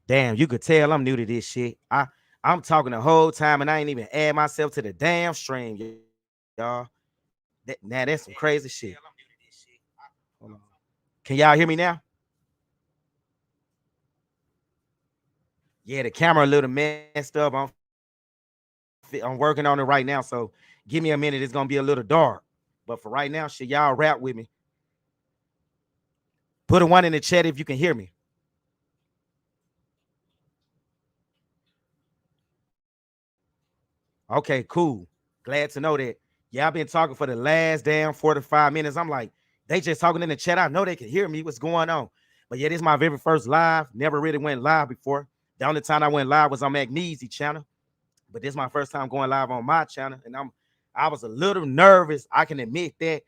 Damn, you could tell I'm new to this shit. I'm talking the whole time and I ain't even add myself to the damn stream, y'all. Now that's some crazy shit. Hold on. Can y'all hear me now? Yeah, the camera a little messed up. I'm working on it right now, so give me a minute. It's gonna be a little dark. But for right now, shit, y'all rap with me. Put a one in the chat if you can hear me. Okay, cool. Glad to know that. Yeah, I've been talking for the last damn 45 minutes. I'm like, they just talking in the chat. I know they can hear me. What's going on? But yeah, this is my very first live. Never really went live before. The only time I went live was on Magnesia channel. But this is my first time going live on my channel. And I was a little nervous. I can admit that.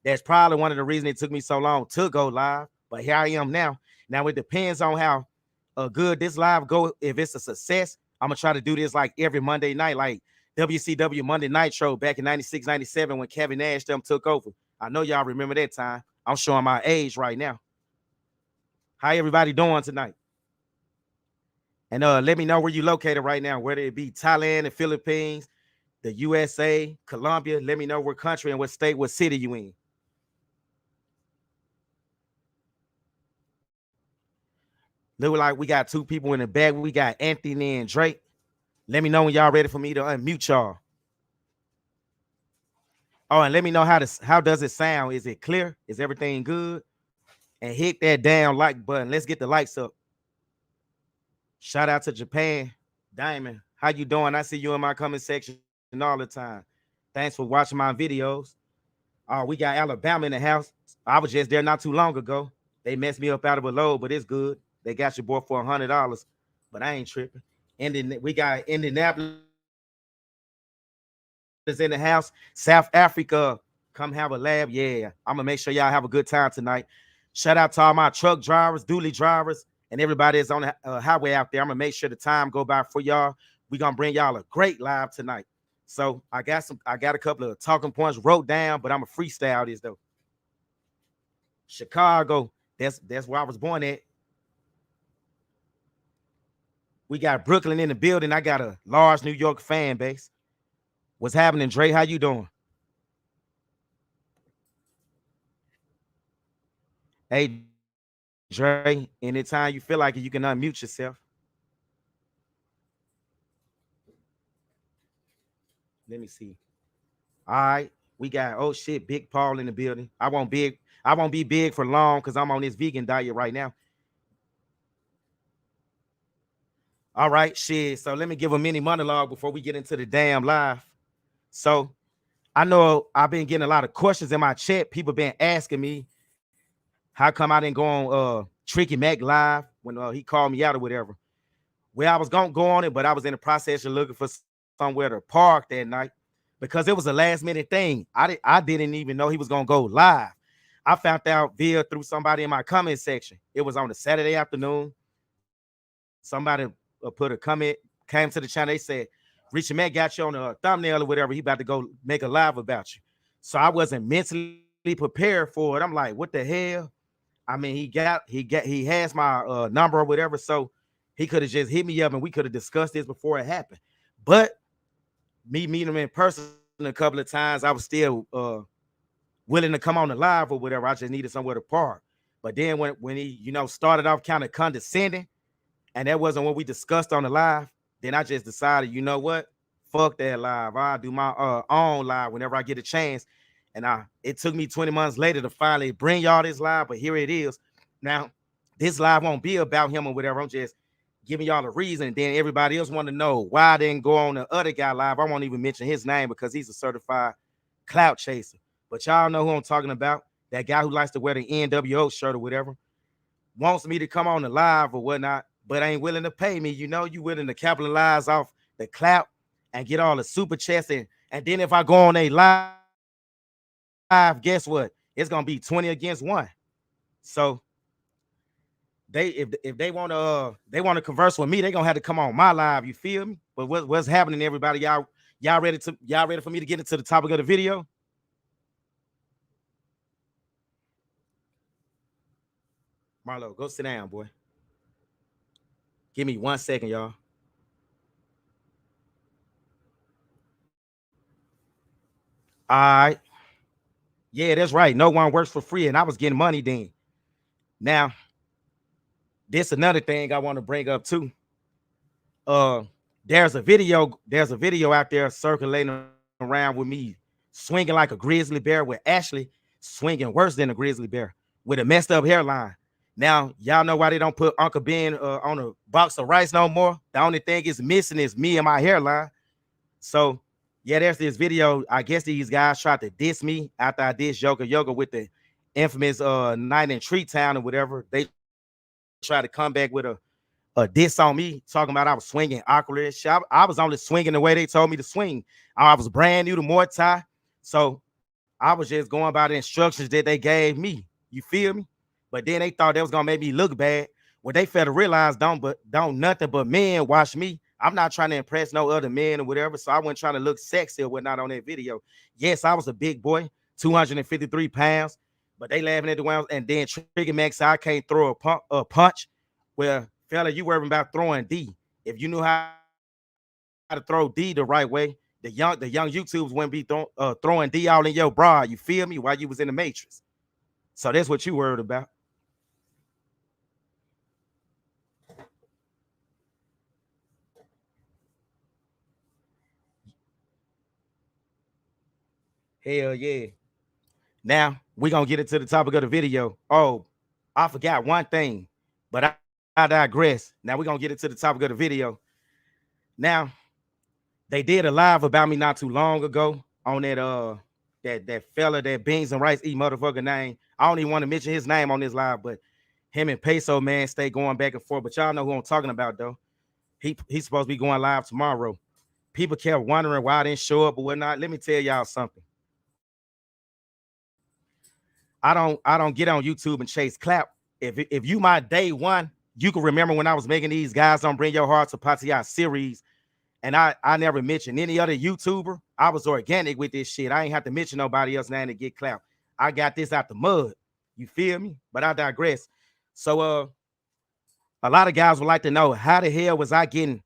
That's probably one of the reasons it took me so long to go live. But here I am now. Now it depends on how good this live go. If it's a success, I'm gonna try to do this like every Monday night, like WCW Monday Nitro back in 96, 97 when Kevin Nash them took over. I know y'all remember that time. I'm showing my age right now. How everybody doing tonight? And let me know where you located right now, whether it be Thailand, the Philippines, the USA, Colombia. Let me know what country and what state, what city you in. Look like we got two people in the back. We got Anthony and Drake. Let me know when y'all ready for me to unmute y'all. Oh, and let me know how does it sound? Is it clear? Is everything good? And hit that damn like button. Let's get the likes up. Shout out to Japan. Diamond, how you doing? I see you in my comment section all the time. Thanks for watching my videos. We got Alabama in the house. I was just there not too long ago. They messed me up out of a load, but it's good. They got your boy for $100, but I ain't tripping. And then we got Indianapolis in the house, South Africa. Come have a lab. Yeah, I'm gonna make sure y'all have a good time tonight. Shout out to all my truck drivers, dually drivers, and everybody that's on the highway out there. I'm gonna make sure the time go by for y'all. We gonna bring y'all a great live tonight. So I got a couple of talking points wrote down, but I'm a freestyle this though. Chicago, that's where I was born at. We got Brooklyn in the building. I got a large New York fan base. What's happening, Dre? How you doing? Hey, Dre, anytime you feel like it, you can unmute yourself. Let me see. All right. We got oh shit, Big Paul in the building. I won't be big for long because I'm on this vegan diet right now. All right, shit. So let me give a mini monologue before we get into the damn live. So I know I've been getting a lot of questions in my chat. People been asking me how come I didn't go on Tricky Mac live when he called me out or whatever. Well, I was gonna go on it, but I was in the process of looking for somewhere to park that night because it was a last minute thing. I didn't even know he was gonna go live. I found out via through somebody in my comment section. It was on a Saturday afternoon. Somebody put a comment, came to the channel. They said, Richard Mack got you on a thumbnail or whatever. He about to go make a live about you. So I wasn't mentally prepared for it. I'm like, what the hell? I mean, he has my number or whatever. So he could have just hit me up and we could have discussed this before it happened. But me meeting him in person a couple of times, I was still willing to come on the live or whatever. I just needed somewhere to park. But then when he, started off kind of condescending, and that wasn't what we discussed on the live, then I just decided, you know what? Fuck that live. I'll do my own live whenever I get a chance. And it took me 20 months later to finally bring y'all this live, but here it is. Now, this live won't be about him or whatever. I'm just giving y'all a reason. And then everybody else want to know why I didn't go on the other guy live. I won't even mention his name because he's a certified clout chaser. But y'all know who I'm talking about. That guy who likes to wear the NWO shirt or whatever. Wants me to come on the live or whatnot, but ain't willing to pay me. You willing to capitalize off the clout and get all the super chats. And then if I go on a live, guess what? It's gonna be 20 against 1. So if they want to converse with me, they gonna have to come on my live. You feel me? But what's happening, everybody? Y'all ready for me to get into the topic of the video? Marlo, go sit down, boy. Give me 1 second, y'all. All right. Yeah, that's right. No one works for free, and I was getting money then. Now, this another thing I want to bring up too. Uh, there's a video out there circulating around with me swinging like a grizzly bear with Ashley swinging worse than a grizzly bear with a messed up hairline. Now, y'all know why they don't put Uncle Ben on a box of rice no more? The only thing is missing is me and my hairline. So, yeah, there's this video. I guess these guys tried to diss me after I dissed Yoga with the infamous night in Tree Town or whatever. They tried to come back with a diss on me, talking about I was swinging awkward. I was only swinging the way they told me to swing. I was brand new to Muay Thai, so I was just going by the instructions that they gave me. You feel me? But then they thought that was gonna make me look bad. What they failed to realize, don't nothing but men watch me. I'm not trying to impress no other men or whatever, so I wasn't trying to look sexy or whatnot on that video. Yes, I was a big boy, 253 pounds, but they laughing at the ones. And then Trigger Max, I can't throw a punch. Well, fella, you worrying about throwing D. If you knew how to throw D the right way, the young YouTubers wouldn't be throwing D all in your bra. You feel me? While you was in the Matrix. So that's what you worried about. Hell yeah. Now we're gonna get into the topic of the video. Oh, I forgot one thing, but I digress. Now we're gonna get into the topic of the video. Now, they did a live about me not too long ago on that fella, that beans and rice eat motherfucker name. I don't even want to mention his name on this live, but him and Peso man stay going back and forth. But y'all know who I'm talking about though. He's supposed to be going live tomorrow. People kept wondering why I didn't show up or whatnot. Let me tell y'all something. I don't get on YouTube and chase clap. If you my day one, you can remember when I was making these guys don't bring your heart to Pattaya series, and I never mentioned any other YouTuber. I was organic with this shit. I ain't have to mention nobody else now to get clap. I got this out the mud. You feel me? But I digress. So a lot of guys would like to know how the hell was I getting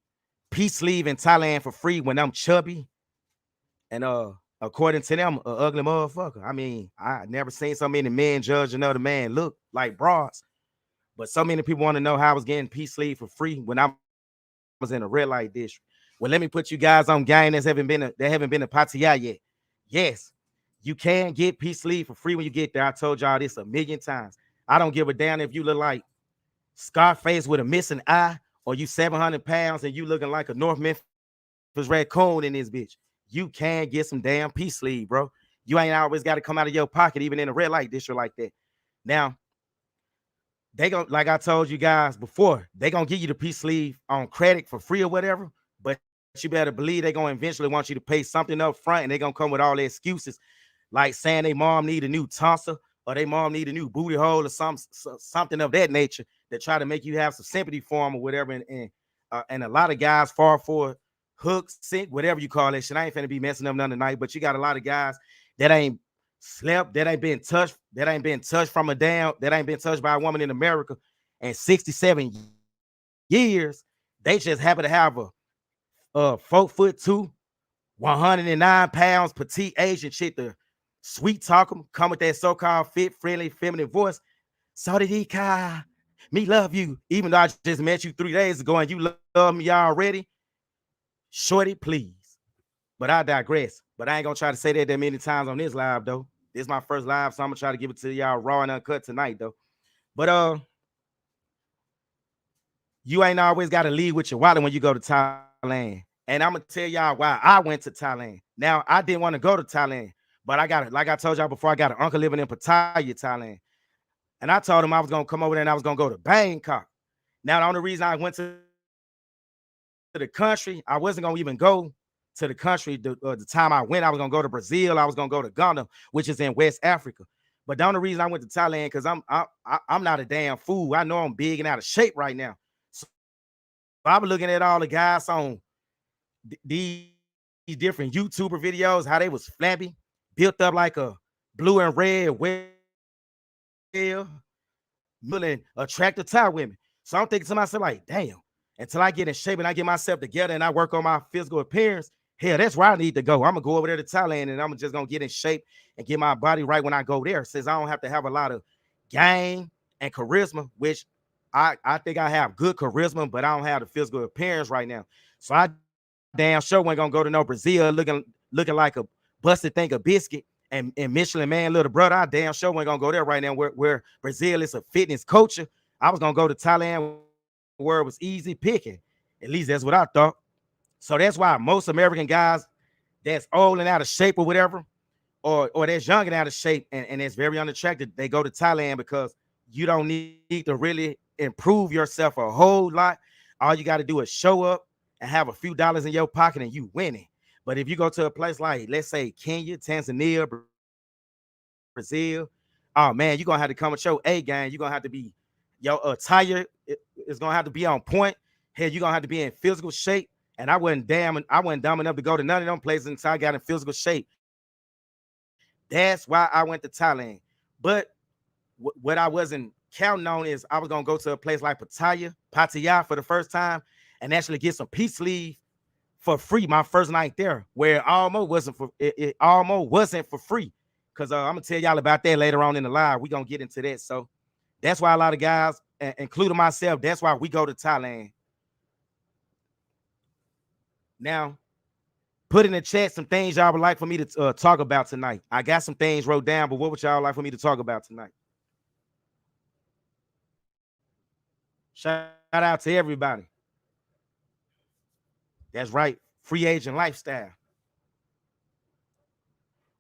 peace sleeve in Thailand for free when I'm chubby and according to them, a ugly motherfucker. I mean, I never seen so many men judge another man look like broads. But so many people want to know how I was getting peace sleeve for free when I was in a red light district. Well, let me put you guys on game that haven't been to Pattaya yet. Yes, you can get peace sleeve for free when you get there. I told y'all this a million times. I don't give a damn if you look like Scarface with a missing eye, or you 700 pounds and you looking like a North Memphis raccoon in this bitch. You can get some damn peace sleeve, bro. You ain't always got to come out of your pocket, even in a red light district like that. Now, they gonna, like I told you guys before, they gonna give you the peace sleeve on credit for free or whatever. But you better believe they gonna eventually want you to pay something up front, and they gonna come with all the excuses, like saying they mom need a new tonsil or they mom need a new booty hole or something of that nature, that try to make you have some sympathy for them or whatever. And a lot of guys fall for hooks, sink, whatever you call that shit. I ain't finna be messing up none tonight, but you got a lot of guys that ain't slept, that ain't been touched from a damn, that ain't been touched by a woman in America in 67 years. They just happen to have a 4'2", 109 pounds, petite Asian chick to sweet talk them, come with that so-called fit, friendly, feminine voice. So did he, Kai? Me love you, even though I just met you 3 days ago and you love me already. Shorty, please. But I digress. But I ain't gonna try to say that many times on this live though. This is my first live, so I'm gonna try to give it to y'all raw and uncut tonight though. But you ain't always got to lead with your wallet when you go to Thailand. And I'm gonna tell y'all why I went to Thailand. Now, I didn't want to go to Thailand, but I got it. Like I told y'all before, I got an uncle living in Pattaya, Thailand. And I told him I was gonna come over there and I was gonna go to Bangkok. Now, the only reason I went to the country, I wasn't gonna even go to the country. The time I went, I was gonna go to Brazil. I was gonna go to Ghana, which is in West Africa. But the only reason I went to Thailand because I'm not a damn fool. I know I'm big and out of shape right now. So I was looking at all the guys on these different YouTuber videos, how they was flabby, built up like a blue and red whale, and attractive Thai women. So I'm thinking to myself, like, damn. until I get in shape and I get myself together and I work on my physical appearance, hell, that's where I need to go. I'm gonna go over there to Thailand and I'm just gonna get in shape and get my body right when I go there. Since I don't have to have a lot of game and charisma, which I think I have good charisma, but I don't have the physical appearance right now. So I damn sure wasn't gonna go to no Brazil looking like a busted thing of biscuit and Michelin man, little brother. I damn sure wasn't gonna go there right now where Brazil is a fitness culture. I was gonna go to Thailand where it was easy picking. At least that's what I thought. So that's why most American guys that's old and out of shape or whatever, or that's young and out of shape and that's very unattractive, they go to Thailand because you don't need to really improve yourself a whole lot. All you got to do is show up and have a few dollars in your pocket and you winning. But if you go to a place like, let's say, Kenya, Tanzania, Brazil, oh man, you're gonna have to come with your A game. You're gonna have to be your attire is gonna have to be on point. Hell, you're gonna have to be in physical shape. And I wasn't dumb enough to go to none of them places until I got in physical shape. That's why I went to Thailand. But what I wasn't counting on is I was gonna go to a place like Pattaya for the first time, and actually get some peace leave for free my first night there, where it almost wasn't for free. Cause I'm gonna tell y'all about that later on in the live. We're gonna get into that. So that's why a lot of guys, including myself, that's why we go to Thailand. Now, put in the chat some things y'all would like for me to talk about tonight. I got some things wrote down, but what would y'all like for me to talk about tonight? Shout out to everybody. That's right. Free agent lifestyle.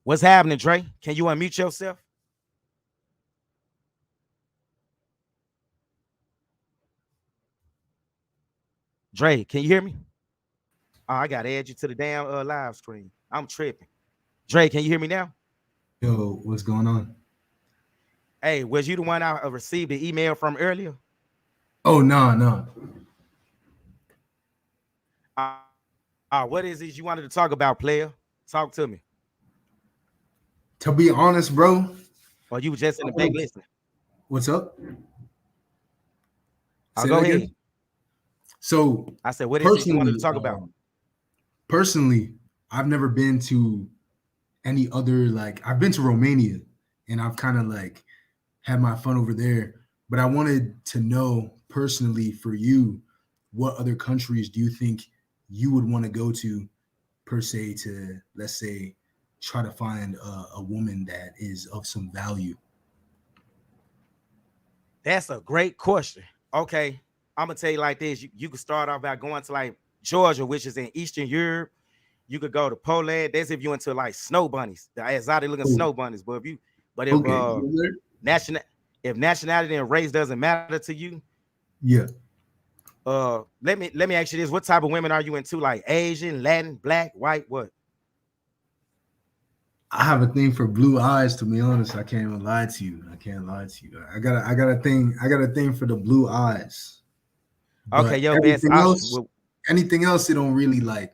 What's happening, Dre? Can you unmute yourself? Dre, can you hear me? Oh, I got to add you to the damn live stream. I'm tripping. Dre, can you hear me now? Yo, what's going on? Hey, was you the one I received the email from earlier? Oh, no, no. What is it you wanted to talk about, player? Talk to me. To be honest, bro. Or you were just in the back listening? What's up? I'll Say go that ahead. again. So, I said, what is it you wanted to personally, talk about? personally, I've never been to any other, like, I've been to Romania and I've kind of like had my fun over there. But I wanted to know personally for you, what other countries do you think you would want to go to per se to, let's say, try to find a woman that is of some value? That's a great question. Okay, I'm gonna tell you like this. You could start off by going to like Georgia, which is in Eastern Europe. You could go to Poland. That's if you into like snow bunnies, the exotic looking Oh, snow bunnies. But if okay. national if nationality and race doesn't matter to you, Yeah. let me ask you this: what type of women are you into? Like Asian, Latin, black, white, what? I have a thing for blue eyes, to be honest. I can't even lie to you. I can't lie to you. I got a thing for the blue eyes. Okay, But your best option. Well, anything else, it don't really like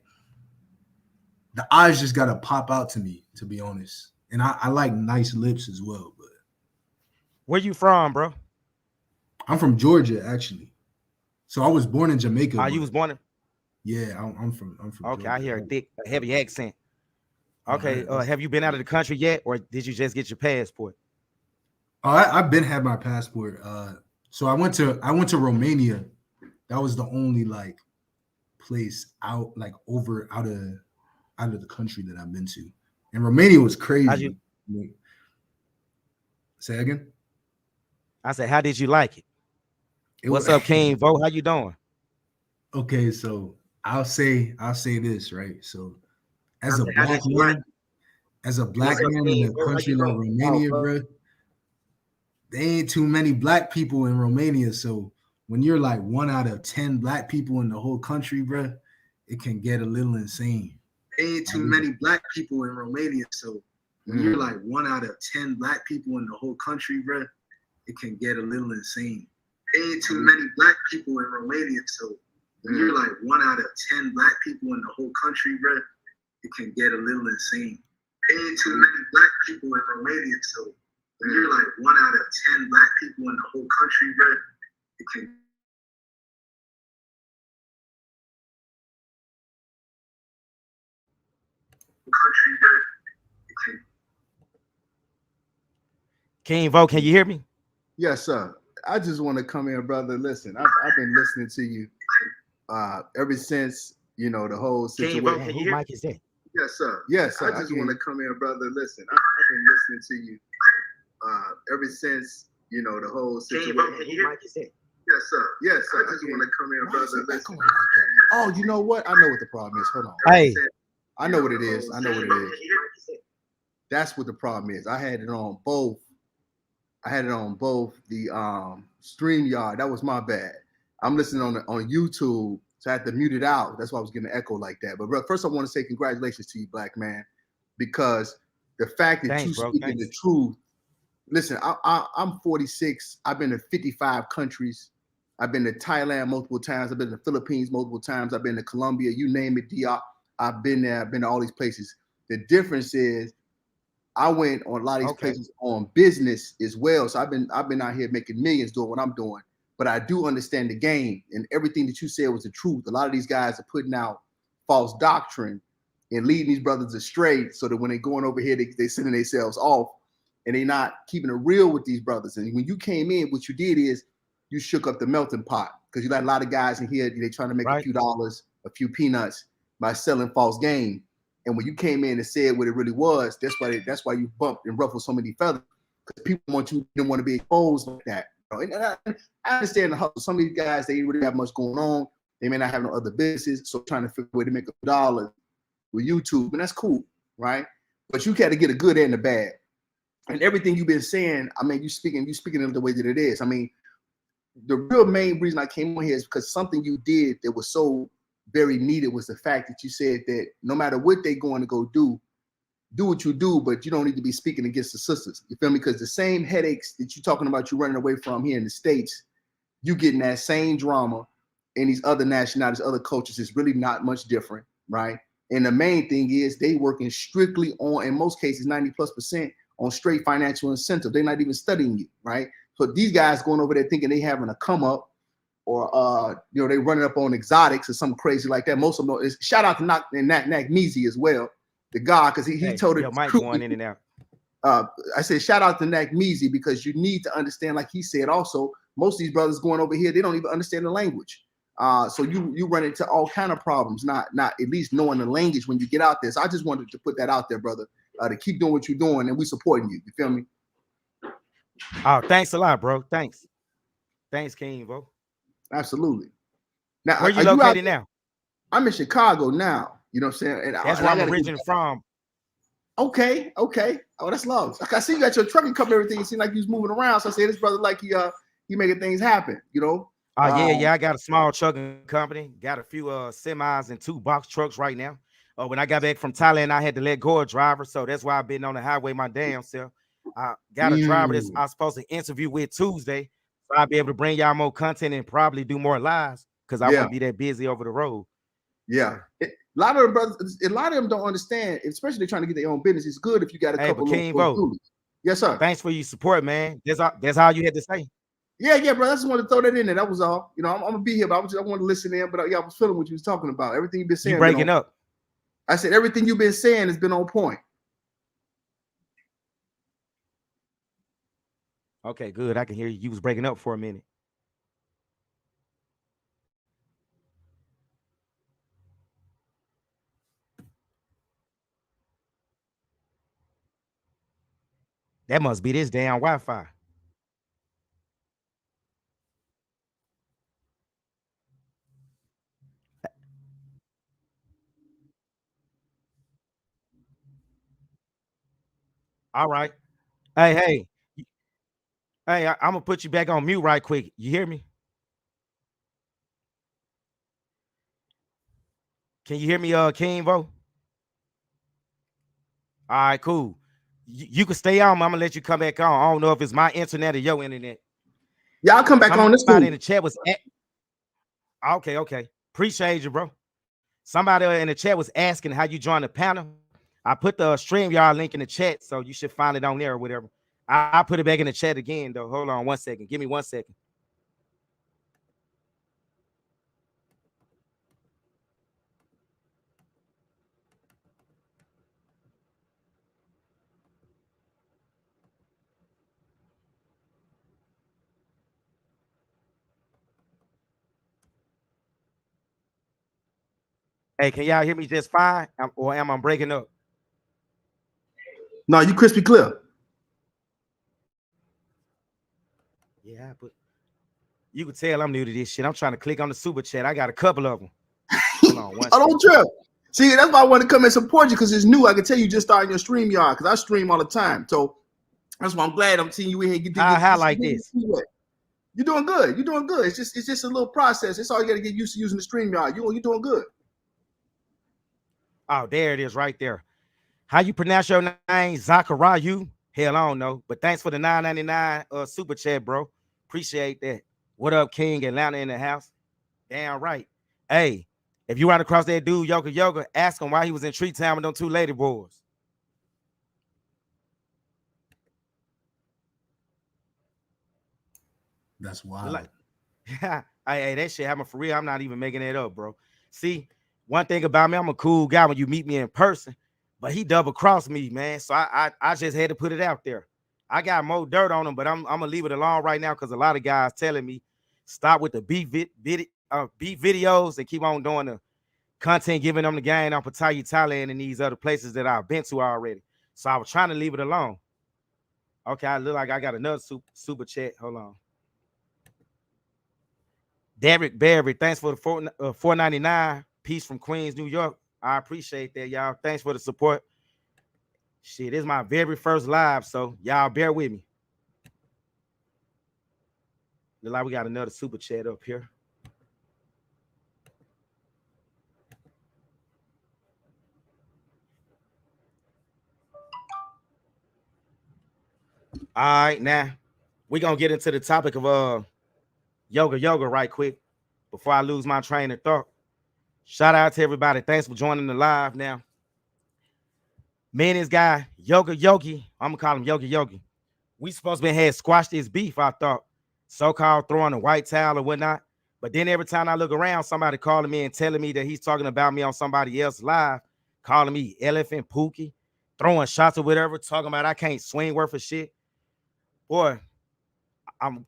the eyes just gotta pop out to me, to be honest. And I like nice lips as well, but where you from, bro? I'm from Georgia actually. So I was born in Jamaica, You but was born in. yeah, I'm from Okay, I Georgia. hear a thick, a heavy accent. Oh, Okay, have you been out of the country yet, or did you just get your passport? I've been had my passport. So I went to Romania. That was the only like place out like over out of the country that I've been to. And Romania was How'd you? crazy. Say again? I said, how did you like it? It What's was up, King Vo? How you doing? okay, so I'll say this, right? So I as a said, how black did you like man, as a What's black up, man in King a Vo? How country you like doing? Romania, bro, there ain't too many black people in Romania. So when you're like 1 out of 10 black people in the whole country, bro, it can get a little insane. There ain't too many black people in Romania. So when you're like 1 out of 10 black people in the whole country, bro, it can get a little insane. There ain't too many black people in Romania. So when you're like 1 out of 10 black people in the whole country, bro, it can get a little insane. There ain't too many black people in Romania. So when you're like 1 out of 10 black people in the whole country, bro, it can King Vo, can you hear me? Yes, sir. I just want to come here, brother. Listen, I've been listening to you ever since the whole King Vo, situation. man, who mic is that? Yes, sir. Yes, sir. I just want to come here, brother. Listen, I've been listening to you ever since the whole situation. King Vo, who mic is that? Yes, sir. Yes, sir. I just want to come here, brother. Listen. Oh, you know what? I know what the problem is. Hold on. Hey, I know what it is. I know what it is. That's what the problem is. I had it on both. I had it on both the StreamYard. That was my bad. I'm listening on YouTube, so I had to mute it out. That's why I was getting an echo like that. But bro, first, I want to say congratulations to you, black man, because the fact that thanks, you bro. speaking Thanks. the truth. Listen, I'm 46. I've been to 55 countries. I've been to Thailand multiple times. I've been to the Philippines multiple times. I've been to Colombia. You name it, DR. I've been there. I've been to all these places. The difference is I went on a lot of these Okay. places on business as well. So I've been out here making millions doing what I'm doing. But I do understand the game, and everything that you said was the truth. A lot of these guys are putting out false doctrine and leading these brothers astray, so that when they're going over here, they sending themselves off, and they're not keeping it real with these brothers. And when you came in, what you did is you shook up the melting pot, because you got a lot of guys in here, they trying to make a few dollars, a few peanuts by selling false game. And when you came in and said what it really was, that's why you bumped and ruffled so many feathers, because people didn't want to be exposed like that. And I understand the hustle. Some of these guys, they didn't really have much going on. They may not have no other businesses, so trying to figure a way to make $1 with YouTube, and that's cool, right? But you got to get a good and a bad. And everything you've been saying, I mean, you speaking of the way that it is. I mean, the real main reason I came on here is because something you did that was so very needed was the fact that you said that no matter what they're going to go do what you do, but you don't need to be speaking against the sisters. You feel me? Because the same headaches that you're talking about you running away from here in the States, you getting that same drama in these other nationalities, other cultures. Is really not much different, right? And the main thing is they working strictly on, in most cases, 90+% on straight financial incentive. They're not even studying you, right? So these guys going over there thinking they having a come up, or they running up on exotics or something crazy like that. Most of them is shout out to Nak Meezy as well, the guy, because he told it. Your mic going in and out. I said shout out to Nak Meezy, because you need to understand, like he said, also most of these brothers going over here, they don't even understand the language. So you run into all kind of problems, not at least knowing the language when you get out there. So I just wanted to put that out there, brother, to keep doing what you're doing, and we supporting you. You feel me? Oh, thanks a lot, bro. Thanks, King Vo. Absolutely. Now, Where you are you out located now? I'm in Chicago now. You know what I'm saying? And That's and where I I'm gotta originally from. Okay. Oh, that's love. I see you got your trucking company, everything. It seemed like you was moving around. So I said, this brother, like he making things happen, you know. Oh, yeah. I got a small trucking company. Got a few semis and 2 box trucks right now. When I got back from Thailand, I had to let go of driver, so that's why I've been on the highway my damn self. I got a driver that's I was supposed to interview with Tuesday, so I'll be able to bring y'all more content and probably do more lives, because I won't be that busy over the road. Yeah. A lot of them brothers, a lot of them don't understand, especially they're trying to get their own business. It's good if you got a couple But little King Vo, Yes, sir. thanks for your support, man. That's all you had to say. Yeah, bro. I just wanted to throw that in there. That was all. You know, I'm gonna be here, but I want to listen in. But I was feeling what you was talking about. Everything you've been You saying. breaking up. I said everything you've been saying has been on point. Okay, good. I can hear you. You was breaking up for a minute. That must be this damn Wi-Fi. All right. Hey. Hey, I'm gonna put you back on mute right quick. You hear me? Can you hear me, King Vo? All right, cool. You can stay on. I'm gonna let you come back on. I don't know if it's my internet or your internet. Yeah, I'll come back on. This Somebody in the chat was okay. Appreciate you, bro. Somebody in the chat was asking how you join the panel. I put the StreamYard link in the chat, so you should find it on there or whatever. I'll put it back in the chat again, though. Hold on 1 second. Give me 1 second. Hey, can y'all hear me just fine? Or am I breaking up? No, you crispy clear. Yeah, but you can tell I'm new to this shit. I'm trying to click on the super chat. I got a couple of them. Hold on one I don't second. trip. See, that's why I want to come and support you because it's new. I can tell you just starting your stream yard because I stream all the time. So that's why I'm glad I'm seeing you in here. How I highlight this? You're doing good. You're doing good. It's just a little process. It's all you got to get used to using the stream yard. You're doing good. Oh, there it is right there. How you pronounce your name? Zachariah? Hell, I don't know. But thanks for the $9.99 super chat, bro. Appreciate that. What up, King? Atlanta in the house. Damn right. Hey, if you run across that dude, Yoga, ask him why he was in Tree Town with them two lady boys. That's wild. Like, hey, that shit happened for real. I'm not even making it up, bro. See, one thing about me, I'm a cool guy when you meet me in person, but he double crossed me, man. So I just had to put it out there. I got more dirt on him, but I'm gonna leave it alone right now because a lot of guys telling me stop with the beef videos and keep on doing the content, giving them the game on Pattaya, Thailand, and these other places that I've been to already. So I was trying to leave it alone. Okay, I look like I got another super chat. Hold on. Derek Berry, thanks for the $4.99 piece from Queens, New York. I appreciate that, y'all. Thanks for the support. Shit, this is my very first live, so y'all bear with me. Look like we got another super chat up here. All right, now we're gonna get into the topic of yoga right quick before I lose my train of thought. Shout out to everybody. Thanks for joining the live now. Me and this guy, Yogi, I'm gonna call him Yogi. We supposed to had squashed this beef, I thought. So-called throwing a white towel or whatnot. But then every time I look around, somebody calling me and telling me that he's talking about me on somebody else's live, calling me elephant Pookie, throwing shots or whatever, talking about I can't swing worth of shit. Boy, I'm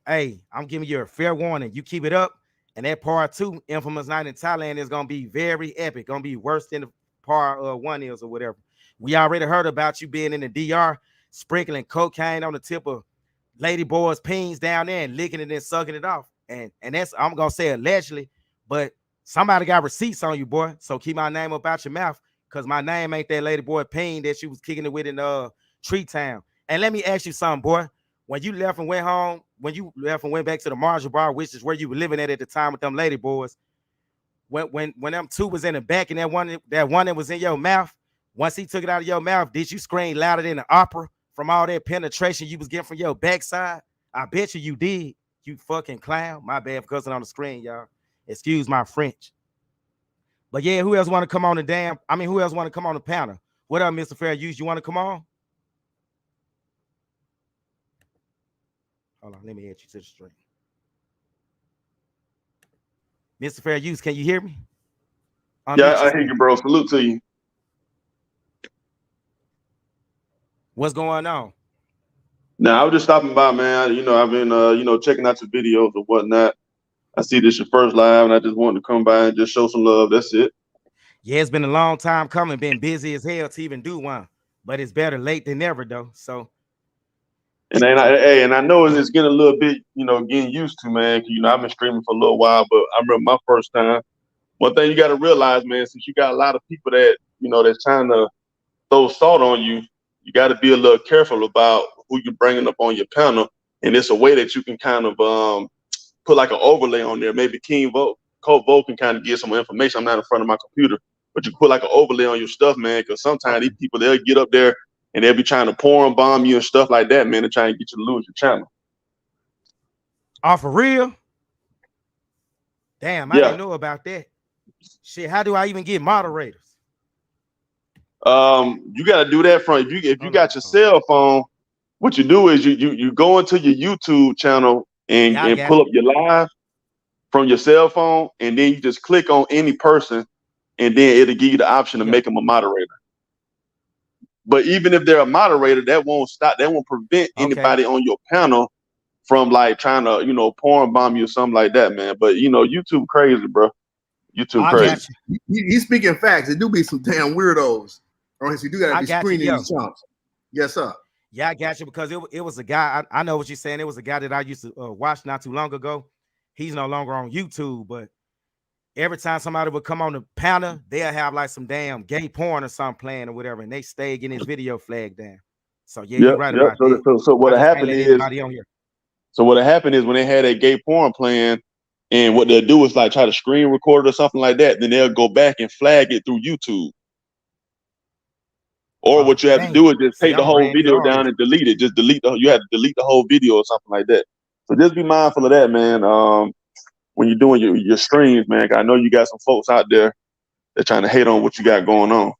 giving you a fair warning. You keep it up, and that part two, infamous night in Thailand, is gonna be very epic. Gonna be worse than the part one is or whatever. We already heard about you being in the DR, sprinkling cocaine on the tip of lady boys' peens down there and licking it and sucking it off. And that's I'm gonna say allegedly, but somebody got receipts on you, boy. So keep my name up out your mouth, cause my name ain't that lady boy peen that she was kicking it with in Tree Town. And let me ask you something, boy. When you left and went home, when you left and went back to the Marshall Bar, which is where you were living at the time with them lady boys, when them two was in the back and that one that was in your mouth, once he took it out of your mouth, did you scream louder than the opera from all that penetration you was getting from your backside? I bet you did, you fucking clown. My bad for cussing on the screen, y'all. Excuse my French. But yeah, who else want to come on who else want to come on the panel? What up, Mr. Fair Use? You want to come on? Hold on, let me add you to the stream. Mr. Fair Use, can you hear me? Yeah, I hear you, bro. Salute to you. What's going on? Now, I was just stopping by, man. I've been, checking out your videos or whatnot. I see this your first live, and I just wanted to come by and just show some love. That's it. Yeah, it's been a long time coming. Been busy as hell to even do one, but it's better late than never, though. So, And I know it's getting a little bit, getting used to, man. 'Cause, I've been streaming for a little while, but I remember my first time. One thing you got to realize, man, since you got a lot of people that, that's trying to throw salt on you, you got to be a little careful about who you're bringing up on your panel. And it's a way that you can kind of put like an overlay on there. Maybe Colt Vote can kind of give some information. I'm not in front of my computer, but you can put like an overlay on your stuff, man. Because sometimes these people, they'll get up there and they'll be trying to porn bomb you and stuff like that, man, and try and get you to lose your channel. Oh, for real? Damn, I didn't know about that. Shit, how do I even get moderators? You got to do that from if you got your cell phone. What you do is you go into your YouTube channel and pull up your live from your cell phone, and then you just click on any person, and then it'll give you the option to make them a moderator. But even if they're a moderator, that won't prevent anybody on your panel from like trying to, porn bomb you or something like that, man. But YouTube crazy, bro. YouTube I crazy. got you. He's speaking facts. There do be some damn weirdos. Or so you do gotta I be got you. screening Yo. these chumps. Yes, sir. Yeah, I got you because it was a guy. I know what you're saying. It was a guy that I used to watch not too long ago. He's no longer on YouTube, but every time somebody would come on the panel, they'll have like some damn gay porn or something playing or whatever, and they stay getting his video flagged down. So yeah, you're Yep, right yep. about that. So I what just can't happened let is anybody on here. when they had that gay porn playing, and what they'll do is like try to screen record it or something like that, then they'll go back and flag it through YouTube. Or Oh what you have to dang. do is just See, take the I'm whole brand new to video all down this. and delete it. Just delete you have to delete the whole video or something like that. So just be mindful of that, man. When you're doing your streams, man. I know you got some folks out there that trying to hate on what you got going on.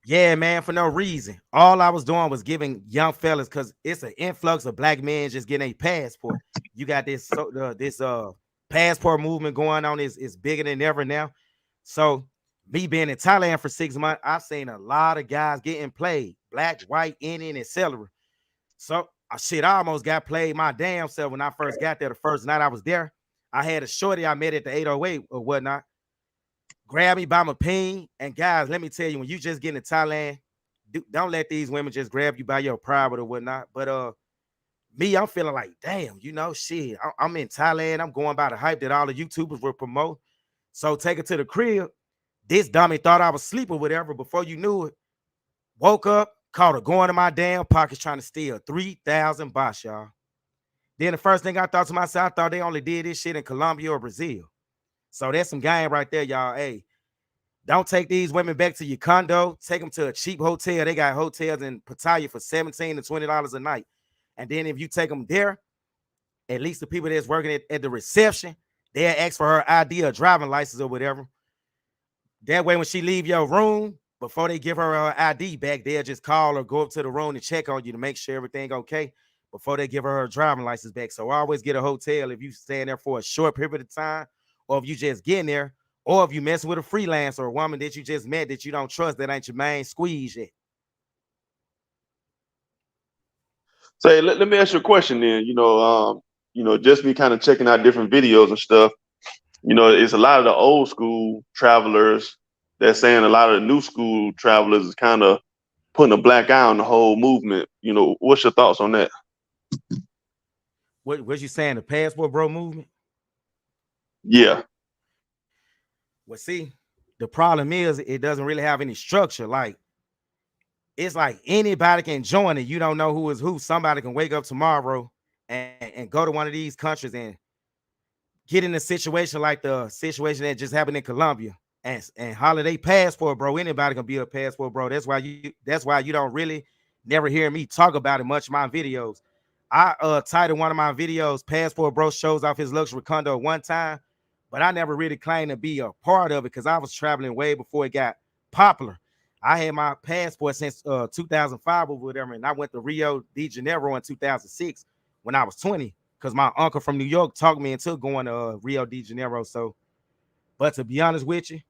Yeah, man, for no reason. All I was doing was giving young fellas because it's an influx of black men just getting a passport. You got this this passport movement going on is bigger than ever now. So me being in Thailand for 6 months, I've seen a lot of guys getting played, black, white, Indian, etc. So shit, I almost got played my damn self when I first got there. The first night I was there, I had a shorty I met at the 808 or whatnot. Grab me by my peen. And guys, let me tell you, when you just get in Thailand, don't let these women just grab you by your private or whatnot. But me, I'm feeling like, damn, shit. I'm in Thailand. I'm going by the hype that all the YouTubers will promote. So take it to the crib. This dummy thought I was asleep or whatever. Before you knew it, woke up, caught her going in my damn pockets trying to steal 3,000 baht, y'all. Then the first thing I thought to myself, I thought they only did this shit in Colombia or Brazil. So that's some game right there, y'all. Hey, don't take these women back to your condo. Take them to a cheap hotel. They got hotels in Pattaya for $17 to $20 a night. And then if you take them there, at least the people that's working at the reception, they'll ask for her ID or driving license or whatever. That way, when she leave your room, before they give her ID back, they'll just call or go up to the room and check on you to make sure everything okay before they give her driving license back. So always get a hotel if you staying there for a short period of time, or if you just getting there, or if you messing with a freelancer or a woman that you just met that you don't trust, that ain't your main squeeze yet. Say, let me ask you a question then. Just me kind of checking out different videos and stuff. It's a lot of the old school travelers that's saying a lot of the new school travelers is kind of putting a black eye on the whole movement. What's your thoughts on that? What you saying, the passport bro movement? Yeah. Well, see, the problem is it doesn't really have any structure. Like, it's like anybody can join it. You don't know who is who. Somebody can wake up tomorrow and go to one of these countries and get in a situation like the situation that just happened in Colombia and holiday passport, bro. Anybody can be a passport, bro. That's why you don't really never hear me talk about it much in my videos. I titled one of my videos, Passport Bro shows off his luxury condo one time, but I never really claimed to be a part of it because I was traveling way before it got popular. I had my passport since 2005 or whatever, and I went to Rio de Janeiro in 2006 when I was 20 because my uncle from New York talked me into going to Rio de Janeiro. So, but to be honest with you,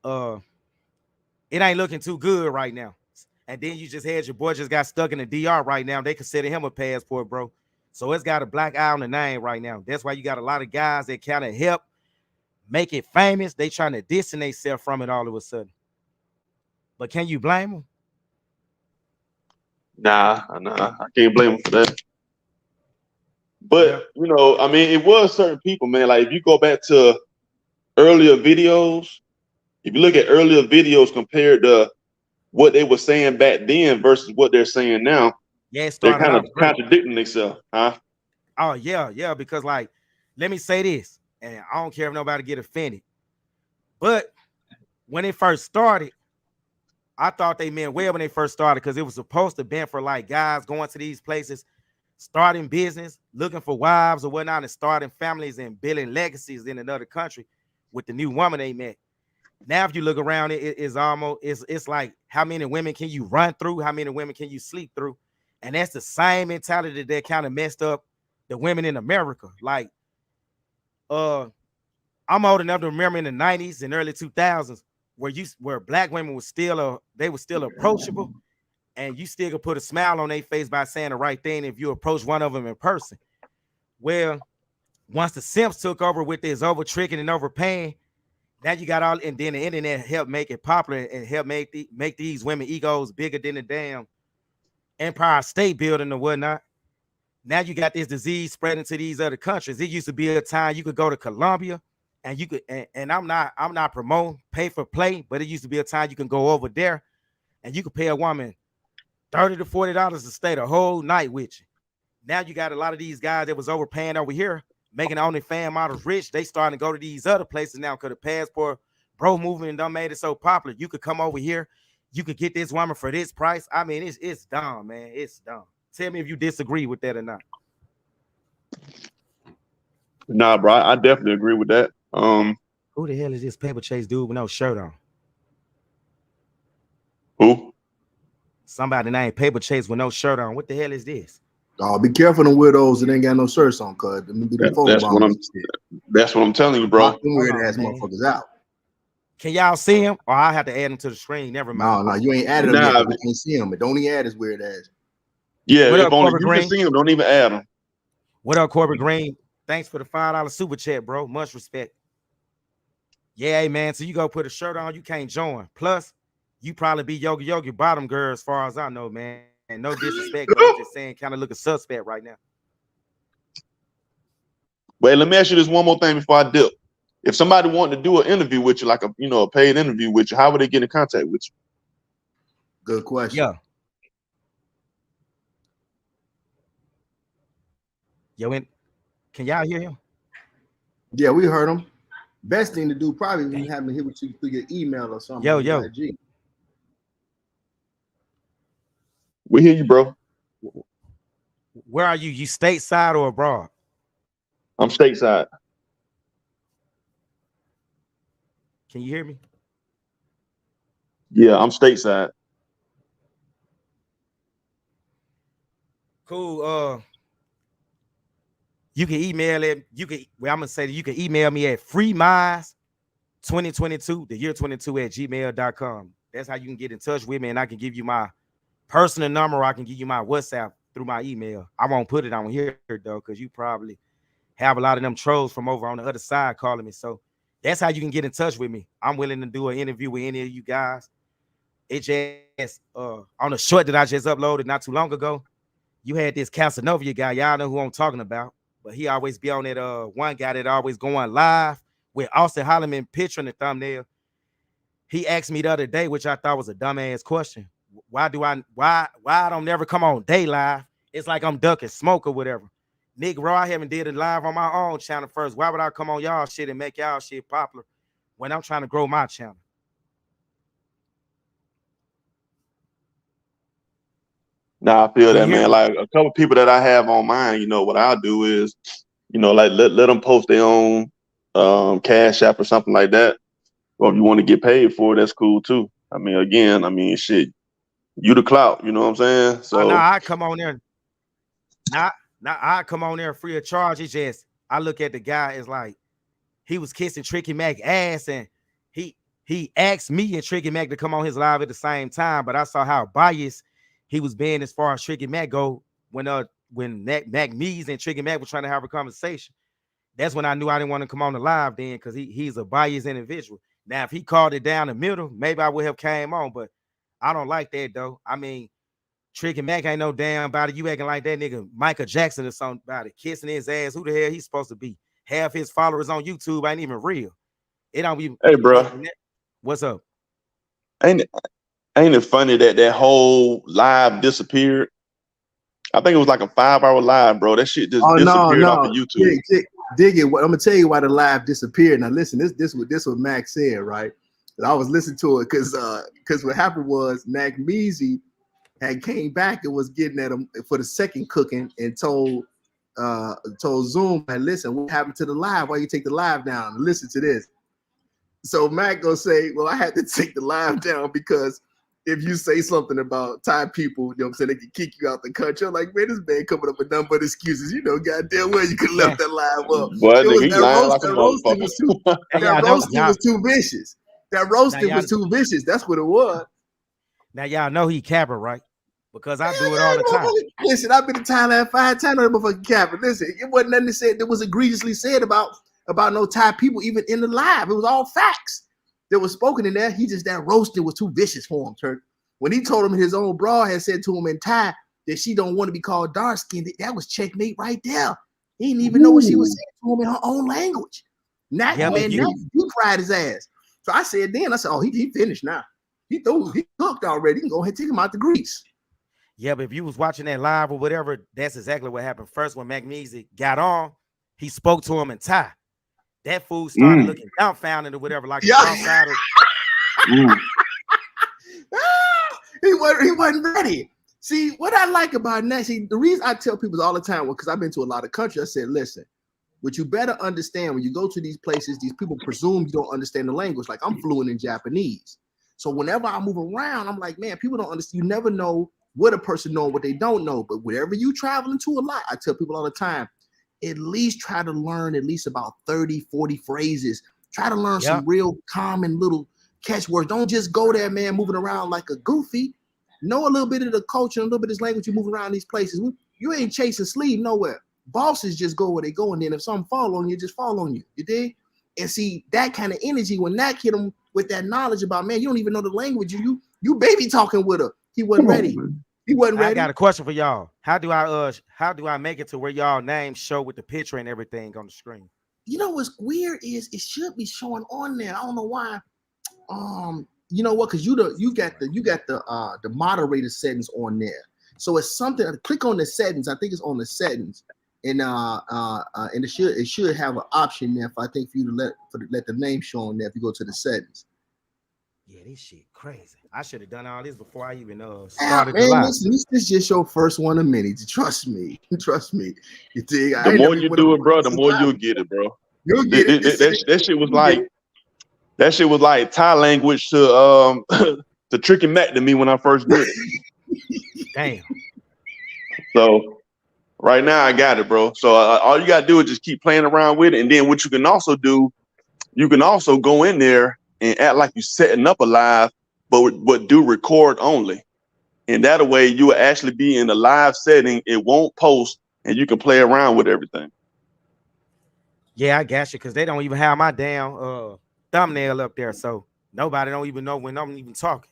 uh, it ain't looking too good right now. And then you just had your boy just got stuck in the DR right now. They consider him a passport, bro. So it's got a black eye on the name right now. That's why you got a lot of guys that kind of help make it famous. They trying to distance themselves from it all of a sudden. But can you blame them? Nah, I can't blame them for that. But Yeah. I mean, it was certain people, man. Like if you go back to earlier videos, if you look at earlier videos compared to what they were saying back then versus what they're saying now, Yeah, it they're started kind of off great. contradicting themselves, huh? Oh, yeah, because like, let me say this, and I don't care if nobody get offended. But when it first started, I thought they meant well when they first started because it was supposed to be for like guys going to these places, starting business, looking for wives or whatnot, and starting families and building legacies in another country with the new woman they met. Now, if you look around, it's like how many women can you run through? How many women can you sleep through? And that's the same mentality that kind of messed up the women in America. Like, I'm old enough to remember in the 90s and early 2000s where black women were still approachable, and you still could put a smile on their face by saying the right thing if you approach one of them in person. Well, Once the simps took over with this over tricking and overpaying, now you got all, and then the internet helped make it popular and help make these women egos bigger than the damn Empire State Building or whatnot. Now you got this disease spreading to these other countries. It used to be a time you could go to Colombia and you could, and I'm not promoting pay for play, but it used to be a time you can go over there and you could pay a woman $30 to $40 to stay the whole night with you. Now you got a lot of these guys that was overpaying over here, making OnlyFans models rich. They starting to go to these other places now because the passport bro movement done made it so popular. You could come over here, you could get this woman for this price. I mean, it's dumb, man. It's dumb. Tell me if you disagree with that or not. Nah, bro, I definitely agree with that. Who the hell is this paper chase dude with no shirt on? Who? Somebody named Paper Chase with no shirt on. What the hell is this? Oh, be careful of widows that ain't got no shirts on, cuz that's what I'm telling you, bro. Lock them weird ass motherfuckers out. Can y'all see him? Or I have to add him to the screen. Never mind. No, you ain't added him yet. I can't see him. But don't even add his weird ass. Yeah, if only you can see him, don't even add him. What up, Corbett Green? Thanks for the $5 super chat, bro. Much respect. Yeah, man. So you go put a shirt on, you can't join. Plus, you probably be Yogi bottom girl as far as I know, man. And no disrespect, but I'm just saying, kind of look a suspect right now. Wait, let me ask you this one more thing before I dip. If somebody wanted to do an interview with you, like a paid interview with you, how would they get in contact with you? Good question. Yeah. Can y'all hear him? Yeah, we heard him. Best thing to do probably when you have him here with you through your email or something. Yo. We hear you, bro. Where are you? You stateside or abroad? I'm stateside. Can you hear me? Yeah, I'm stateside. Cool. You can email it. I'm gonna say that you can email me at freeminds2022, the year 22 at gmail.com. That's how you can get in touch with me, and I can give you my personal number, or I can give you my WhatsApp through my email. I won't put it on here though, because you probably have a lot of them trolls from over on the other side calling me. So that's how you can get in touch with me. I'm willing to do an interview with any of you guys. It just on the short that I just uploaded not too long ago, you had this Casanova guy. Y'all know who I'm talking about. But he always be on that one guy that always going live with Austin Holloman picture in the thumbnail. He asked me the other day, which I thought was a dumbass question. Why I don't never come on day live? It's like I'm ducking smoke or whatever. Nick Raw, I haven't did it live on my own channel first. Why would I come on y'all shit and make y'all shit popular when I'm trying to grow my channel? Nah, I feel that, man. Like a couple people that I have on mine, what I'll do is, like let them post their own Cash App or something like that. Or if you want to get paid for it, that's cool too. I mean, again, shit, you the clout, you know what I'm saying? So now I come on there. Now I come on there free of charge. It's just I look at the guy as like he was kissing Tricky Mac ass, and he asked me and Tricky Mac to come on his live at the same time, but I saw how biased he was being as far as Tricky Mac go when Mac Mees and Tricky Mac were trying to have a conversation. That's when I knew I didn't want to come on the live then, because he's a biased individual. Now, if he called it down the middle, maybe I would have came on, but I don't like that though. I mean, Tricky Mac ain't no damn about it. You acting like that nigga Michael Jackson or something about it, kissing his ass. Who the hell he's supposed to be? Half his followers on YouTube ain't even real. It don't be. Hey, bro. What's up? Ain't it funny that whole live disappeared? I think it was like a 5-hour live, bro. That shit just disappeared off of YouTube. Dig it. I'm gonna tell you why the live disappeared. Now listen, this what Mac said, right? I was listening to it because what happened was Mac Measy had came back and was getting at him for the second cooking and told Zoom, and listen, what happened to the live? Why you take the live down? And listen to this. So Mac gonna say, well, I had to take the live down because if you say something about Thai people, you know what I'm saying, they can kick you out the country. I'm like, man, this man coming up with nothing but excuses. You know, goddamn well you could have left that live up. That roasting was too vicious. That roasting was too vicious. That's what it was. Now y'all know he capping, right? because I do it all the time. Listen, I've been to Thailand 5 times. No motherfucking cap. Listen, it wasn't nothing said that was egregiously said about no Thai people, even in the live. It was all facts that was spoken in there. He just that roasting was too vicious for him, Turk. When he told him his own bra had said to him in Thai that she don't want to be called dark skinned, that was checkmate right there. He didn't even know what she was saying to him in her own language. That he cried his ass. So I said, oh, he finished now. He cooked already. You can go ahead and take him out the grease. Yeah, but if you was watching that live or whatever, that's exactly what happened. First, when Magnesia got on, he spoke to him in Thai. That fool started looking dumbfounded or whatever, like the outsider. He wasn't ready. See, what I like about that, the reason I tell people all the time, because I've been to a lot of countries, I said, listen, what you better understand when you go to these places, these people presume you don't understand the language. Like I'm fluent in Japanese. So whenever I move around, I'm like, man, people don't understand. You never know what a person knows, what they don't know. But wherever you traveling to a lot, I tell people all the time, at least try to learn at least about 30, 40 phrases. Try to learn some real common little catchwords. Don't just go there, man, moving around like a goofy. Know a little bit of the culture, a little bit of this language. You move around these places. You ain't chasing sleeve nowhere. Bosses just go where they go, and then if something fall on you, just fall on you. You dig? And see that kind of energy when that hit him with that knowledge about, man, you don't even know the language. You baby talking with her. He wasn't ready. He wasn't ready. I got a question for y'all. How do I make it to where y'all names show with the picture and everything on the screen? You know what's weird is it should be showing on there. I don't know why. You know what? Because you got the moderator settings on there. So it's something. Click on the settings. I think it's on the settings, and it should have an option there. For you to let the name show on there. If you go to the settings. Yeah, this shit crazy. I should have done all this before I even started the live. Listen, this is just your first one of many. Trust me. You dig? The more you do it, bro, the more you'll get it, bro. You'll get it. That shit was like Thai language to to Tricky Mac to me when I first did it. Damn. So right now I got it, bro. So all you gotta do is just keep playing around with it, and then what you can also do, you can also go in there and act like you're setting up a live, but do record only. And that way you will actually be in the live setting. It won't post, and you can play around with everything. Yeah, I got you, because they don't even have my damn thumbnail up there, so nobody don't even know when I'm even talking.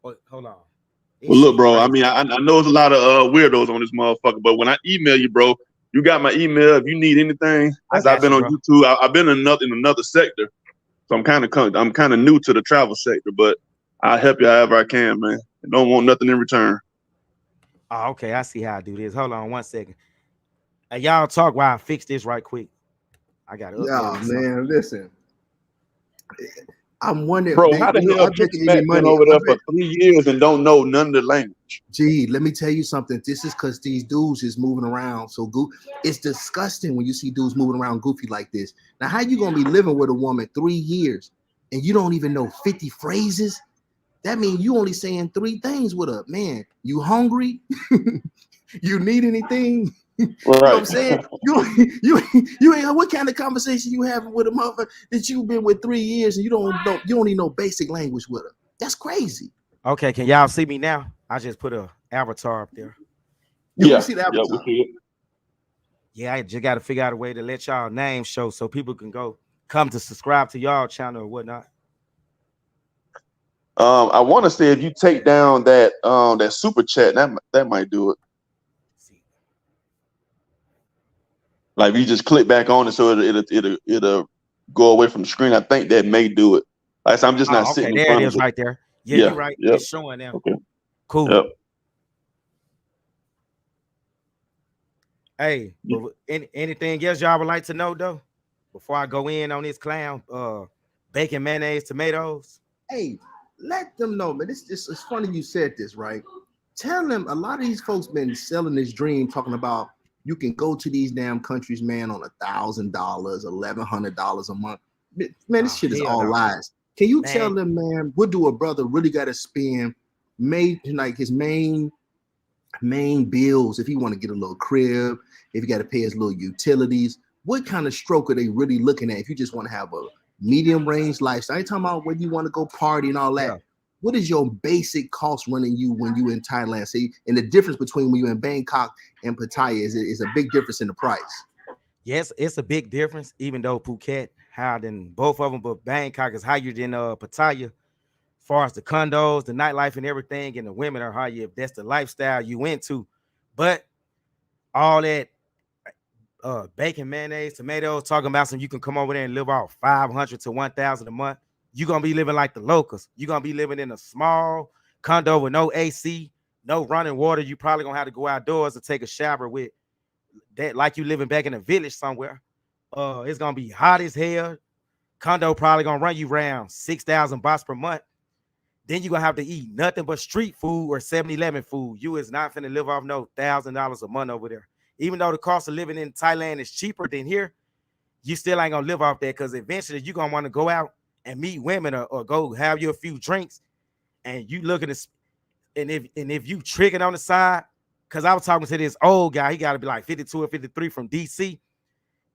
Hold on. Well, look, bro. I mean, I know there's a lot of weirdos on this motherfucker, but when I email you, bro, you got my email. If you need anything, as I've been on YouTube, I've been in another sector, so I'm kind of new to the travel sector, but I'll help you however I can, man. I don't want nothing in return. Oh, okay. I see how I do this. Hold on 1 second. Hey, y'all talk while I fix this right quick. I got it. Yeah, man. Listen, I'm wondering, bro, how the hell Tricky Mac been over there for 3 years and don't know none of the language? Gee, let me tell you something. This is because these dudes is moving around so it's disgusting when you see dudes moving around goofy like this. Now, how you gonna be living with a woman 3 years and you don't even know 50 phrases? That means you only saying 3 things with her. Man, you hungry? You need anything? Right. You know what I'm saying? You ain't what kind of conversation you having with a mother that you've been with 3 years and you don't even know basic language with her. That's crazy. Okay, can y'all see me now? I just put a avatar up there. Yeah, we see the avatar. Yeah, I just got to figure out a way to let y'all names show so people can come to subscribe to y'all channel or whatnot. I want to say if you take down that super chat, that might do it. Like if you just click back on it, so it'll go away from the screen. I think that may do it. Like so I'm just not sitting. There it is, right there. Yeah, you're right. Yep. It's showing now. Okay. Cool. Yep. Hey, anything else y'all would like to know though? Before I go in on this clown, bacon, mayonnaise, tomatoes. Hey, let them know, man. It's funny you said this, right? Tell them a lot of these folks been selling this dream, talking about you can go to these damn countries, man, on $1,000, $1,100 a month. Man, this shit is all lies. Can you tell them, man, what do a brother really got to spend? Made like his main bills, if he want to get a little crib, if he got to pay his little utilities, what kind of stroke are they really looking at? If you just want to have a medium range lifestyle, I ain't talking about whether you want to go party and all that. Yeah. what is your basic cost running you when you in Thailand? See, and the difference between when you in Bangkok and Pattaya is a big difference in the price. Yes, it's a big difference, even though Phuket higher than both of them, but Bangkok is higher than Pattaya. As far as the condos, the nightlife, and everything, and the women are higher if that's the lifestyle you into. But all that bacon, mayonnaise, tomatoes, talking about some you can come over there and live off 500 to 1,000 a month. You're gonna be living like the locals. You're gonna be living in a small condo with no AC, no running water. You probably gonna have to go outdoors to take a shower with that, like you living back in a village somewhere. It's gonna be hot as hell. Condo probably gonna run you around 6,000 baht per month. Then you're gonna have to eat nothing but street food or 7-Eleven food. You is not finna live off no $1,000 a month over there. Even though the cost of living in Thailand is cheaper than here, you still ain't gonna live off that, because eventually you're gonna want to go out and meet women, or go have you a few drinks, and you look at this, and if you tricking on the side, because I was talking to this old guy, he got to be like 52 or 53 from DC.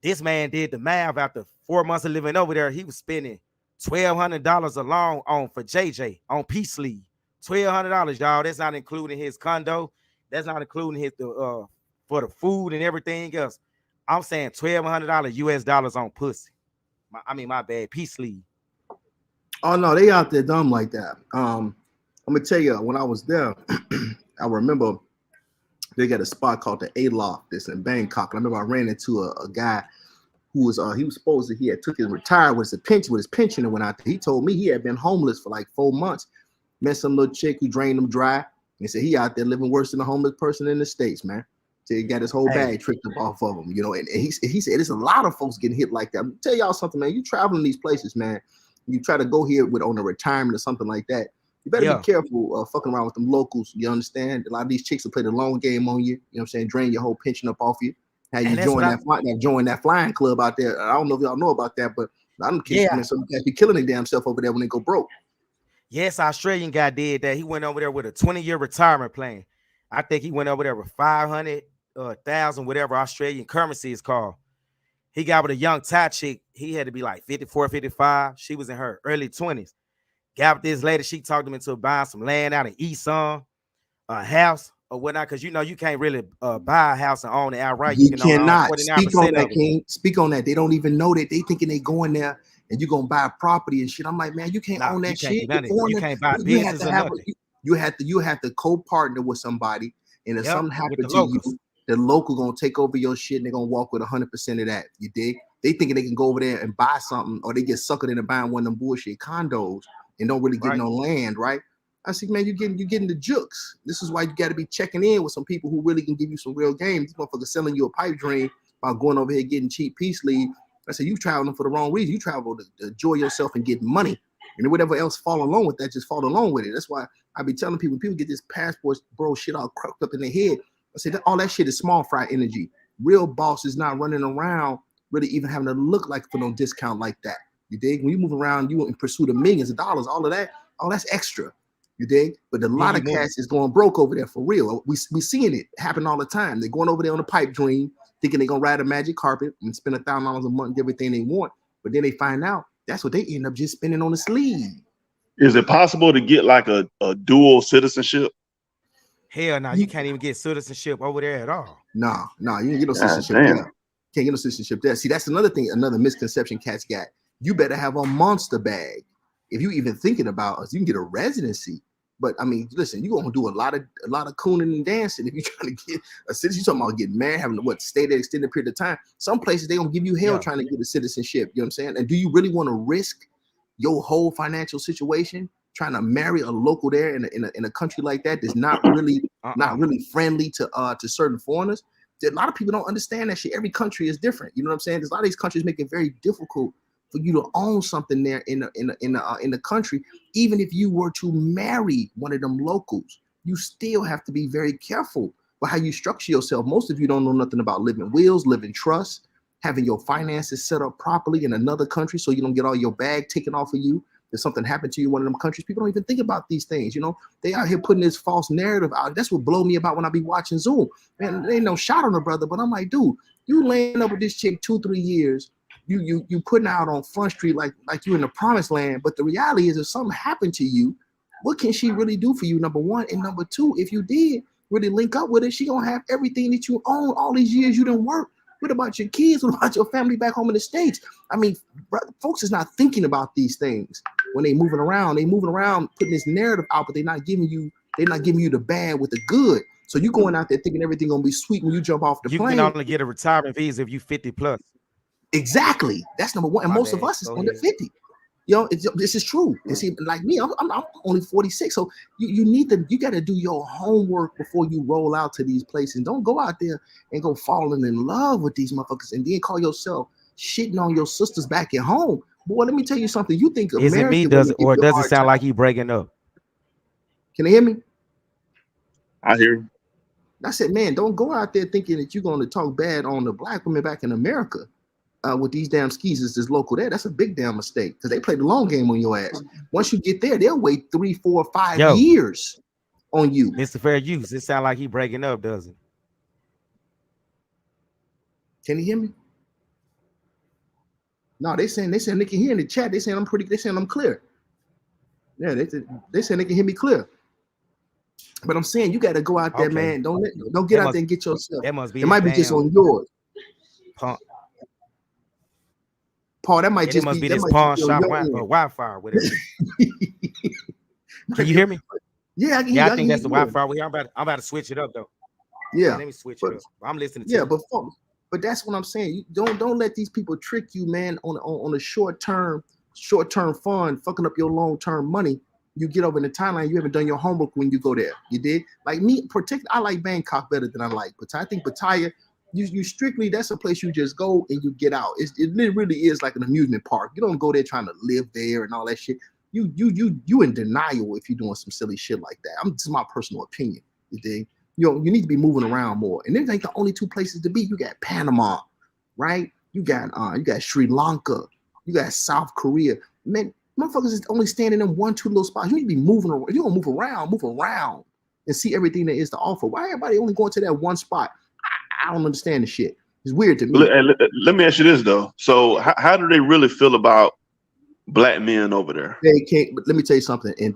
This man did the math after 4 months of living over there. He was spending $1,200 alone on for JJ on Peace League. $1,200, y'all. That's not including his condo. That's not including his for the food and everything else. I'm saying $1,200 US dollars on pussy. My bad. Peace League. Oh no, they out there dumb like that. I'm gonna tell you, when I was there, I remember they got a spot called the A Loft that's in Bangkok. And I remember I ran into a guy who was he was supposed to, he had took his retire with his pension and went out there. He told me he had been homeless for like 4 months. Met some little chick who drained him dry. And said he out there living worse than a homeless person in the States, man. So he got his whole bag tricked up off of him, you know. And he said there's a lot of folks getting hit like that. I'm gonna tell y'all something, man. You traveling these places, man. You try to go here with on a retirement or something like that. You better be careful fucking around with them locals. You understand? A lot of these chicks will play the long game on you. You know what I'm saying? Drain your whole pension up off you. How you join that flying club out there. I don't know if y'all know about that, but I'm kidding. Some guys be killing their damn self over there when they go broke. Yes, Australian guy did that. He went over there with a 20-year retirement plan. I think he went over there with 500,000, whatever Australian currency is called. He got with a young Thai chick. He had to be like 54, 55. She was in her early 20s. Got with this lady. She talked him into buying some land out in Eson, a house or whatnot, because you know you can't really buy a house and own it outright. You cannot. Speak on that, King. Speak on that. They don't even know that. They thinking they going there and you're gonna buy a property and shit. I'm like, man, you can't own that shit. You can't buy business or nothing. You have to co-partner with somebody, and if something happens to you, the local gonna take over your shit and they're gonna walk with 100% of that. You dig? They thinking they can go over there and buy something, or they get suckered into buying one of them bullshit condos and don't really get no land, right? I said, man, you're getting the jukes. This is why you got to be checking in with some people who really can give you some real game. These motherfuckers selling you a pipe dream while going over here getting cheap peace leave. I said, you traveling for the wrong reason. You travel to enjoy yourself and get money. And whatever else fall along with that, just fall along with it. That's why I be telling people, when people get this passport bro shit all cracked up in their head, I say all that shit is small fry energy. Real boss is not running around really even having to look like for no discount like that. You dig? When you move around, you in pursuit of millions of dollars, all of that, that's extra. You dig? But a lot of cats is going broke over there for real. We seeing it happen all the time. They're going over there on a pipe dream, thinking they're gonna ride a magic carpet and spend $1,000 a month, everything they want. But then they find out that's what they end up just spending on the sleeve. Is it possible to get like a dual citizenship? Hell no, you can't even get citizenship over there at all. No, you can get no citizenship there. Can't get no citizenship there. See, that's another thing, another misconception cats got. You better have a monster bag. If you even thinking about us, you can get a residency. But I mean, listen, you're gonna do a lot of cooning and dancing if you're trying to get a citizenship. You're talking about getting married, having to stay there extended period of time. Some places they gonna give you hell trying to get a citizenship. You know what I'm saying? And do you really want to risk your whole financial situation trying to marry a local there in a country like that that's not really not really friendly to certain foreigners? A lot of people don't understand that shit. Every country is different. You know what I'm saying? There's a lot of these countries make it very difficult for you to own something there in the country. Even if you were to marry one of them locals, you still have to be very careful with how you structure yourself. Most of you don't know nothing about living wills, living trusts, having your finances set up properly in another country so you don't get all your bag taken off of you. If something happened to you in one of them countries, people don't even think about these things. You know, they out here putting this false narrative out. That's what blow me about when I be watching Zoom. Man, there ain't no shot on the brother, but I'm like, dude, you laying up with this chick 2-3 years. You putting out on Front Street like you in the promised land. But the reality is, if something happened to you, what can she really do for you? Number one, and number two, if you did really link up with her, she gonna have everything that you own all these years you didn't work. What about your kids? What about your family back home in the States? I mean, folks is not thinking about these things when they moving around. They moving around putting this narrative out, but they're not giving you the bad with the good. So you going out there thinking everything gonna be sweet when you jump off the plane. You can only get a retirement visa if you 50 plus. Exactly. That's number one. And most of us is under 50. This is true. And see, like me, I'm only 46. So you got to do your homework before you roll out to these places. Don't go out there and go falling in love with these motherfuckers and then call yourself shitting on your sisters back at home. Boy, let me tell you something. You think is it me? Does it sound like he breaking up? Can you hear me? I hear you. I said, man, don't go out there thinking that you're going to talk bad on the black women back in America. With these damn skis is this local there. That's a big damn mistake because they play the long game on your ass. Once you get there, they'll wait 3, 4, 5 years on you. Mr. Fair Use, it sounds like he breaking up, doesn't it? Can you hear me? No, they saying they can hear in the chat. They saying I'm clear. Yeah, they saying they can hear me clear. But I'm saying you got to go out there, man. Don't get out there and get yourself. That must be. It might be just on yours. Paul, that might just be this pawn shop Wi-Fi or whatever. Can you hear me? Yeah, I can hear you. I think that's the Wi-Fi. I'm about to switch it up though. Yeah, let me switch it up. I'm listening to. Yeah, but that's what I'm saying. You don't let these people trick you, man. On a short term fun, fucking up your long term money. You get over in Thailand, you haven't done your homework when you go there. You did. Like me, I like Bangkok better than I like Pattaya. I think Pattaya. You strictly, that's a place you just go and you get out. It really is like an amusement park. You don't go there trying to live there and all that shit. You in denial if you're doing some silly shit like that. This is my personal opinion. You dig? You need to be moving around more. And there's like the only two places to be. You got Panama, right? You got Sri Lanka. You got South Korea. Man, motherfuckers is only standing in 1, 2 little spots. You need to be moving around. You're gonna move around and see everything there is to offer. Why everybody only going to that one spot? I don't understand the shit. It's weird to me. Let me ask you this though. So how do they really feel about black men over there? They can't. But let me tell you something. And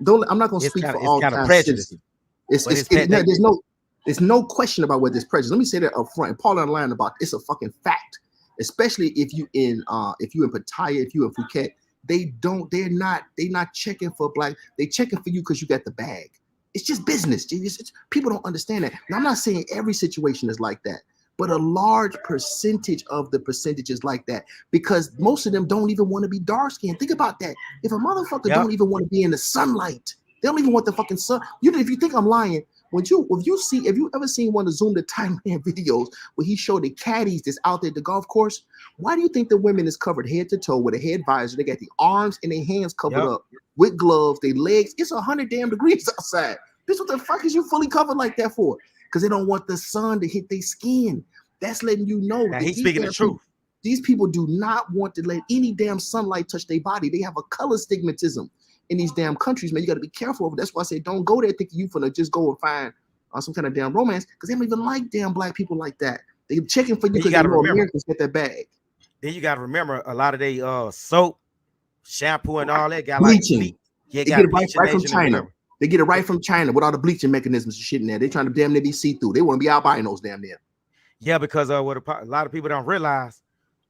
I'm not going to speak for all kind of prejudice. There's no question about what this prejudice. Let me say that up front. And Paul online about it's a fucking fact. Especially if you in Pattaya, if you in Phuket, they're not checking for black. They checking for you because you got the bag. It's just business. People don't understand that. Now, I'm not saying every situation is like that, but a large percentage of the percentage is like that because most of them don't even want to be dark skinned. Think about that. If a motherfucker don't even want to be in the sunlight, they don't even want the fucking sun. If you think I'm lying, have you ever seen one of Zoom the Thailand videos where he showed the caddies that's out there at the golf course? Why do you think the women is covered head to toe with a head visor? They got the arms and their hands covered up with gloves, their legs. It's 100 damn degrees outside. This what the fuck is you fully covered like that for? Because they don't want the sun to hit their skin. That's letting you know. Now he's speaking the truth. These people do not want to let any damn sunlight touch their body. They have a color stigmatism in these damn countries, man. You got to be careful of it. That's why I say don't go there thinking you finna just go and find some kind of damn romance because they don't even like damn black people like that. They checking for you because they know Americans get that bag. Then you got to remember a lot of they soap, shampoo, and all that got bleaching. Like they get it right from China. They get it right from China with all the bleaching mechanisms and shit in there. They're trying to damn near be see-through. They want to be albinos damn near. Yeah, because what a lot of people don't realize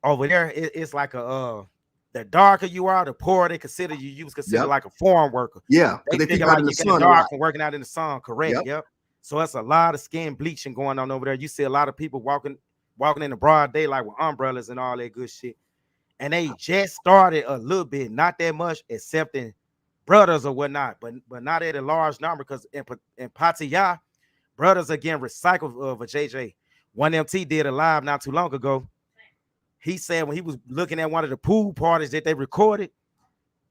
over there, it's like the darker you are, the poorer they consider you. You was considered like a foreign worker. Yeah, they think like you getting dark from working out in the sun. Correct. Yep. So it's a lot of skin bleaching going on over there. You see a lot of people walking in the broad daylight with umbrellas and all that good shit. And they just started a little bit, not that much, accepting brothers or whatnot, but not at a large number because in Pattaya, brothers are getting recycled of a JJ. 1MT did a live not too long ago. He said when he was looking at one of the pool parties that they recorded,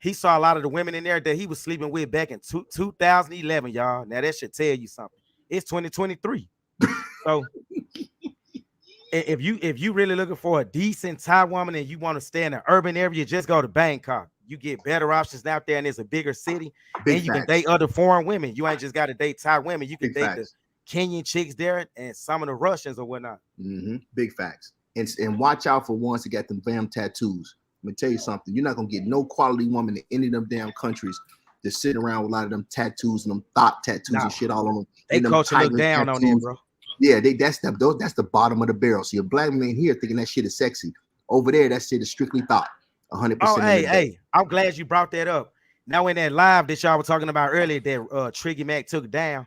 he saw a lot of the women in there that he was sleeping with back in 2011, y'all. Now that should tell you something. It's 2023. So if you really looking for a decent Thai woman and you want to stay in an urban area, just go to Bangkok. You get better options out there, and it's a bigger city. And you can date other foreign women. You ain't just got to date Thai women. You can date the Kenyan chicks there and some of the Russians or whatnot. Big facts. And watch out for ones that got them damn tattoos. Let me tell you something. You're not gonna get no quality woman in any of them damn countries They're sitting around with a lot of them tattoos and them thought tattoos Nah, and shit all on them. they And them culture look tiger down on that, bro. Yeah, that's the bottom of the barrel. So your black man here thinking that shit is sexy. Over there, that shit is strictly thought. 100% Oh, of the day. hey, I'm glad you brought that up. Now in that live that y'all were talking about earlier that Triggy Mac took down,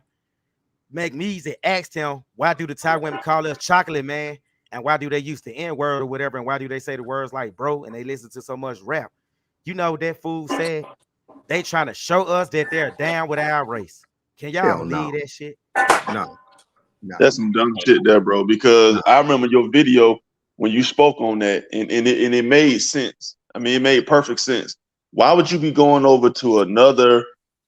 Mac Measy asked him, why do the Thai women call us chocolate man? And why do they use the N-word or whatever? And why do they say the words like bro and they listen to so much rap? You know that fool said they trying to show us that they're down with our race. Can y'all Hell no. believe that shit? No. That's some dumb shit there, bro. Because I remember your video when you spoke on that, and it made sense. I mean, it made perfect sense. Why would you be going over to another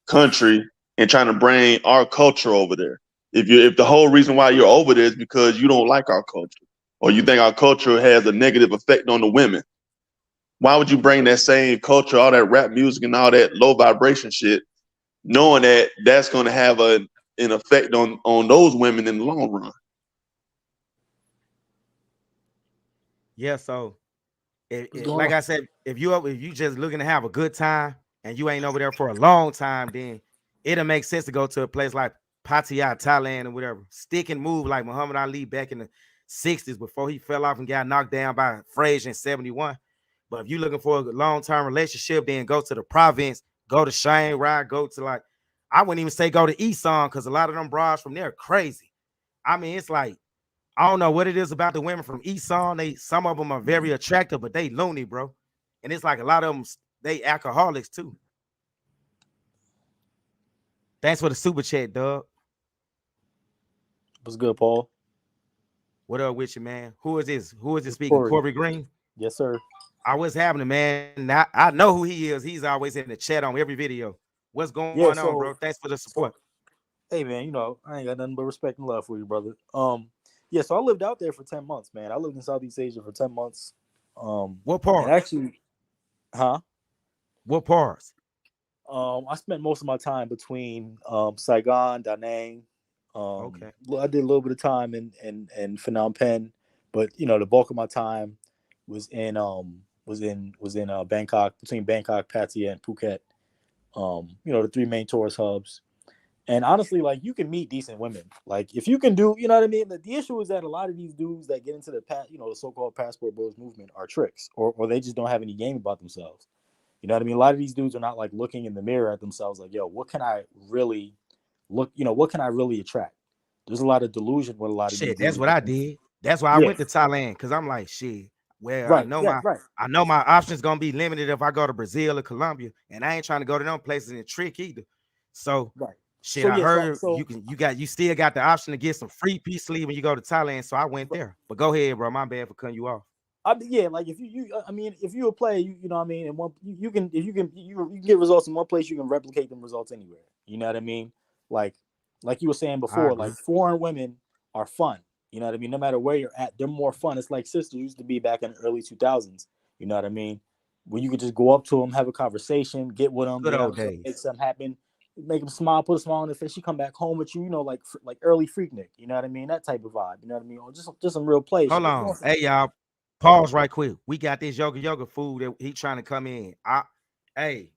country and trying to bring our culture over there? If the whole reason why you're over there is because you don't like our culture, or you think our culture has a negative effect on the women, why would you bring that same culture, all that rap music and all that low vibration shit, knowing that that's going to have an effect on those women in the long run? Yeah, so What's going like on? I said, if you just looking to have a good time and you ain't over there for a long time, then it'll make sense to go to a place like Pattaya, Thailand, or whatever. Stick and move like Muhammad Ali back in the 60s before he fell off and got knocked down by Frazier in 71. But if you're looking for a long-term relationship, then go to the province, go to Chiang Rai, go to like, I wouldn't even say go to Isan because a lot of them bras from there are crazy. I mean, it's like, I don't know what it is about the women from Isan. Some of them are very attractive, but they loony, bro. And it's like a lot of them, they alcoholics too. Thanks for the super chat, Doug. What's good, Paul? What up with you, man? Who is this? Who is this It's speaking? Corey. Corey Green? Yes, sir. I was happening, man. Now, I know who he is. He's always in the chat on every video. What's going Yeah. on, bro? Thanks for the support. Hey, man. I ain't got nothing but respect and love for you, brother. Yeah. So I lived out there for 10 months, man. I lived in Southeast Asia for 10 months. What part? And actually, huh? What parts? I spent most of my time between Saigon, Da Nang. Okay. I did a little bit of time in Phnom Penh, but the bulk of my time was in Bangkok, between Bangkok, Pattaya, and Phuket. The three main tourist hubs. And honestly, like, you can meet decent women. Like, if you can do, you know what I mean? The issue is that a lot of these dudes that get into the so-called passport bros movement are tricks, or they just don't have any game about themselves. You know what I mean? A lot of these dudes are not like looking in the mirror at themselves like, yo, what can I really what can I really attract? There's a lot of delusion with a lot of these Shit, dudes. that's what I did. That's why I Yeah. went to Thailand, because I'm like, shit. Well, Right. Right. I know my options gonna be limited if I go to Brazil or Colombia, and I ain't trying to go to them places and trick either. So Right. shit, So I yeah, heard so you still got the option to get some free peace sleeve when you go to Thailand. So I went there. But go ahead, bro. My bad for cutting you off. yeah, like if if you a player, you know what I mean, and you can get results in one place, you can replicate them results anywhere. You know what I mean? Like you were saying I before, agree. like foreign women are fun. You know what I mean? No matter where you're at, they're more fun. It's like sisters used to be back in the early 2000s. You know what I mean? When you could just go up to them, have a conversation, get with them, Good old make days. something happen, make them smile, put a smile on their face. She come back home with you, like early Freaknik. You know what I mean? That type of vibe. You know what I mean? Or just some real play shit. Hold on. Hey, y'all. Pause right quick. We got this yoga food that he trying to come in. Hey,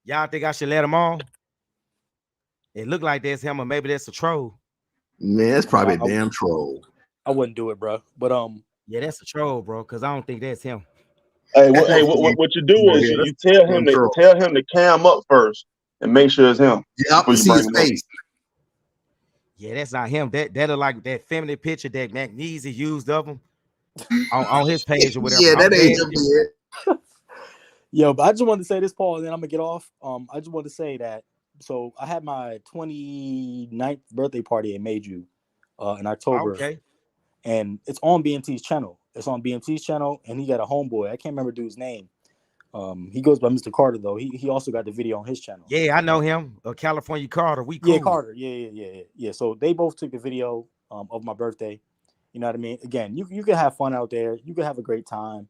y'all think I should let him on? It look like that's him, or maybe that's a troll. Man, that's probably a I damn troll. wouldn't do it, bro. But Yeah, that's a troll, bro. Because I don't think that's him. Hey, That's what you do is that's you tell a damn him to troll. cam up first and make sure it's him Yep, before you you see bring his him up. face. Yeah, that's not him. That look like that feminine picture that Magnesium used of him on his page or whatever. Yeah, I'm that ain't glad. him yet. yo, but I just wanted to say this, Paul, and then I'm gonna get off. I just wanted to say that. So I had my 29th birthday party in Meiju, in October, Okay. and it's on BMT's channel. It's on BMT's channel, and he got a homeboy. I can't remember dude's name. He goes by Mr. Carter though. He also got the video on his channel. Yeah, I know him. California Carter. We Yeah, cool. Carter. Yeah. So they both took the video of my birthday. You know what I mean? Again, you can have fun out there. You can have a great time.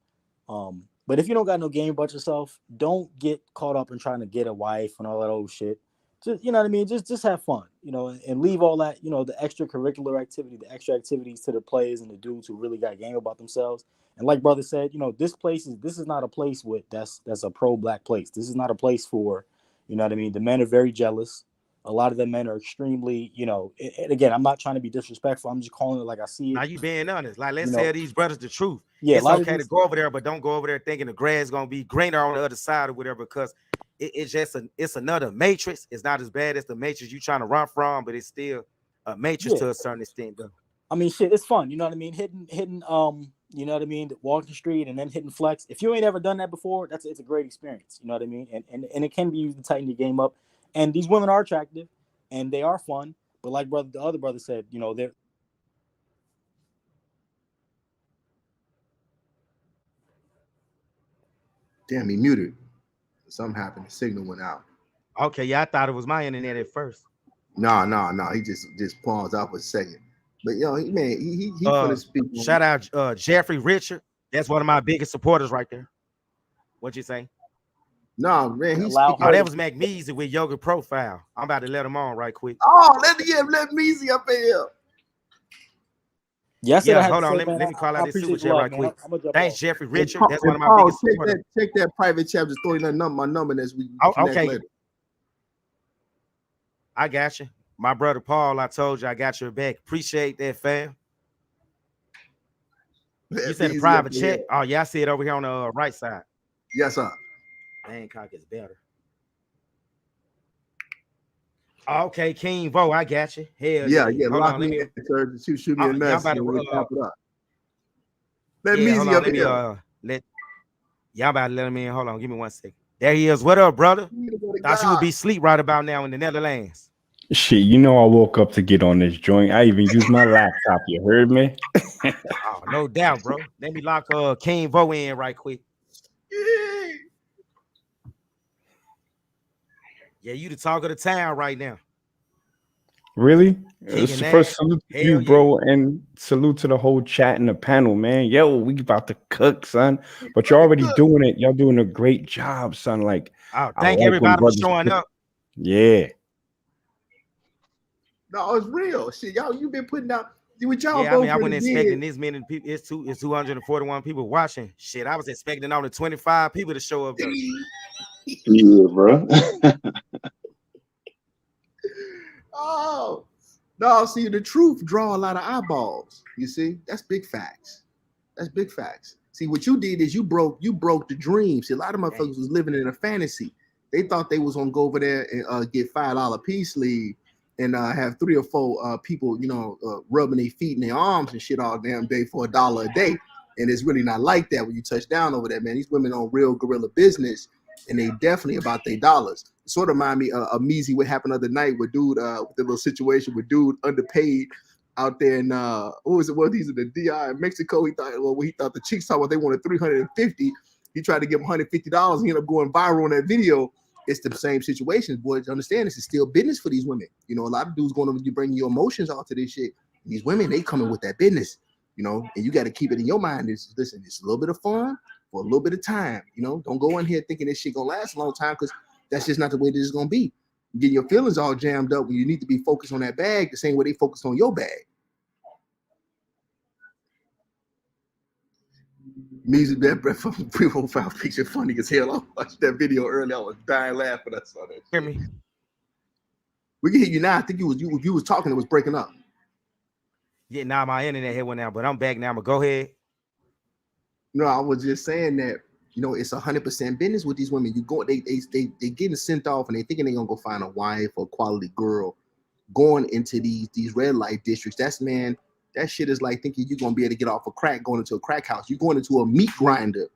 But if you don't got no game about yourself, don't get caught up in trying to get a wife and all that old shit. Just, you know what I mean? Just have fun, and leave all that, the extracurricular activity, the extra activities to the players and the dudes who really got game about themselves. And like brother said, this is not a place that's a pro black place. This is not a place for, You know what I mean? The men are very jealous. A lot of the men are extremely, you know, and again, I'm not trying to be disrespectful. I'm just calling it like I see Now it. you being honest. Like, let's You know, tell these brothers the truth. yeah, a It's lot of okay to these, go over there, but don't go over there thinking the grass gonna be greener on the other side or whatever, because it's just it's another matrix. It's not as bad as the matrix you trying to run from, but it's still a matrix yeah. to a certain extent, though. I mean, shit, it's fun. You know what I mean? Hitting, you know what I mean? Walking the street and then hitting flex. If you ain't ever done that before, it's a great experience. You know what I mean? And it can be used to tighten your game up. And these women are attractive, and they are fun. But like the other brother said, you know, they're Damn, he muted. Something happened. The signal went out. Okay, yeah, I thought it was my internet at first. No. He just paused out for a second. But yo, he finna speak. Shout out Jeffrey Richard. That's one of my biggest supporters right there. What you say? No, man, he's Allow speaking. Oh, her that to- was McMeasy with Yoga Profile. I'm about to let him on right quick. Oh, let me see up here. Yeah, I said I Yeah, had hold to on. say, Let man, me call I out this super appreciate the chat love, right man. quick. I'm gonna jump Thanks, off. Jeffrey And Richard. Paul, That's one of my Paul, biggest supporters. check that private chat. Just throw in my number as we Oh, connect okay. later. I got you. My brother Paul, I told you I got your back. Appreciate that, fam. You said a Easy up private here. check? Oh, yeah, I see it over here on the right side. Yes, sir. Bangkok is better. Okay, King Vo, I got you. Hell Yeah. Hold Lock on, let me me. in, sir. Shoot me a Yeah, I'm message about and we'll to. tap it up. Let Yeah, me hold easy on. up Let me. here. Let. Yeah, I'm about to let him in. Hold on, give me 1 second. There he is. What up, brother? Thought you would be asleep right about now in the Netherlands. Shit, you know I woke up to get on this joint. I even used my laptop. You heard me? Oh, no doubt, bro. Let me lock King Vo in right quick. Yeah. Yeah, you the talk of the town right now. Really? King It's and the Nash. first salute to you, Hell yeah. bro, and salute to the whole chat and the panel, man. Yo, we about to cook, son. But you're already doing it. Y'all doing a great job, son. Like, Oh, I thank like when everybody for brothers showing put- up. Yeah. No, it's real. Shit, y'all, you been putting out what y'all Yeah, I mean, both I wasn't really expecting did. this many people. It's 241 people watching. Shit, I was expecting only 25 people to show up there. Yeah, bro. Oh no, see, the truth draw a lot of eyeballs. You see, that's big facts. That's big facts. See, what you did is you broke the dream. See, a lot of motherfuckers was living in a fantasy. They thought they was gonna go over there and get $5 peace leave and have 3 or 4 people, rubbing their feet and their arms and shit all damn day for $1 a day. And it's really not like that when you touch down over there, man. These women on real guerrilla business, and they definitely about their dollars. It sort of remind me of Measy, what happened the other night with dude, with the little situation with dude underpaid out there in what was it? Well, he's in the DI in Mexico. He thought the chicks thought they wanted 350. He tried to give him $150. He ended up going viral on that video. It's the same situation, boys. Understand this is still business for these women. You know, a lot of dudes going to bring your emotions out to this shit. And these women, they coming with that business, and you got to keep it in your mind. Listen, it's a little bit of fun for a little bit of time. Don't go in here thinking this shit gonna last a long time, because that's just not the way this is gonna be. You get your feelings all jammed up when you need to be focused on that bag the same way they focus on your bag. Music that breath from pre-profile picture funny as hell. I watched that video earlier. I was dying laughing. I saw that. Hear Shit. me? We can hear you now. I think if you was talking, it was breaking up. Yeah, now my internet head went out, but I'm back now. But go ahead. No, I was just saying that it's 100% business with these women. You go, they getting sent off, and they thinking they're gonna go find a wife or a quality girl, going into these red light districts. That shit is like thinking you're gonna be able to get off a crack going into a crack house. You're going into a meat grinder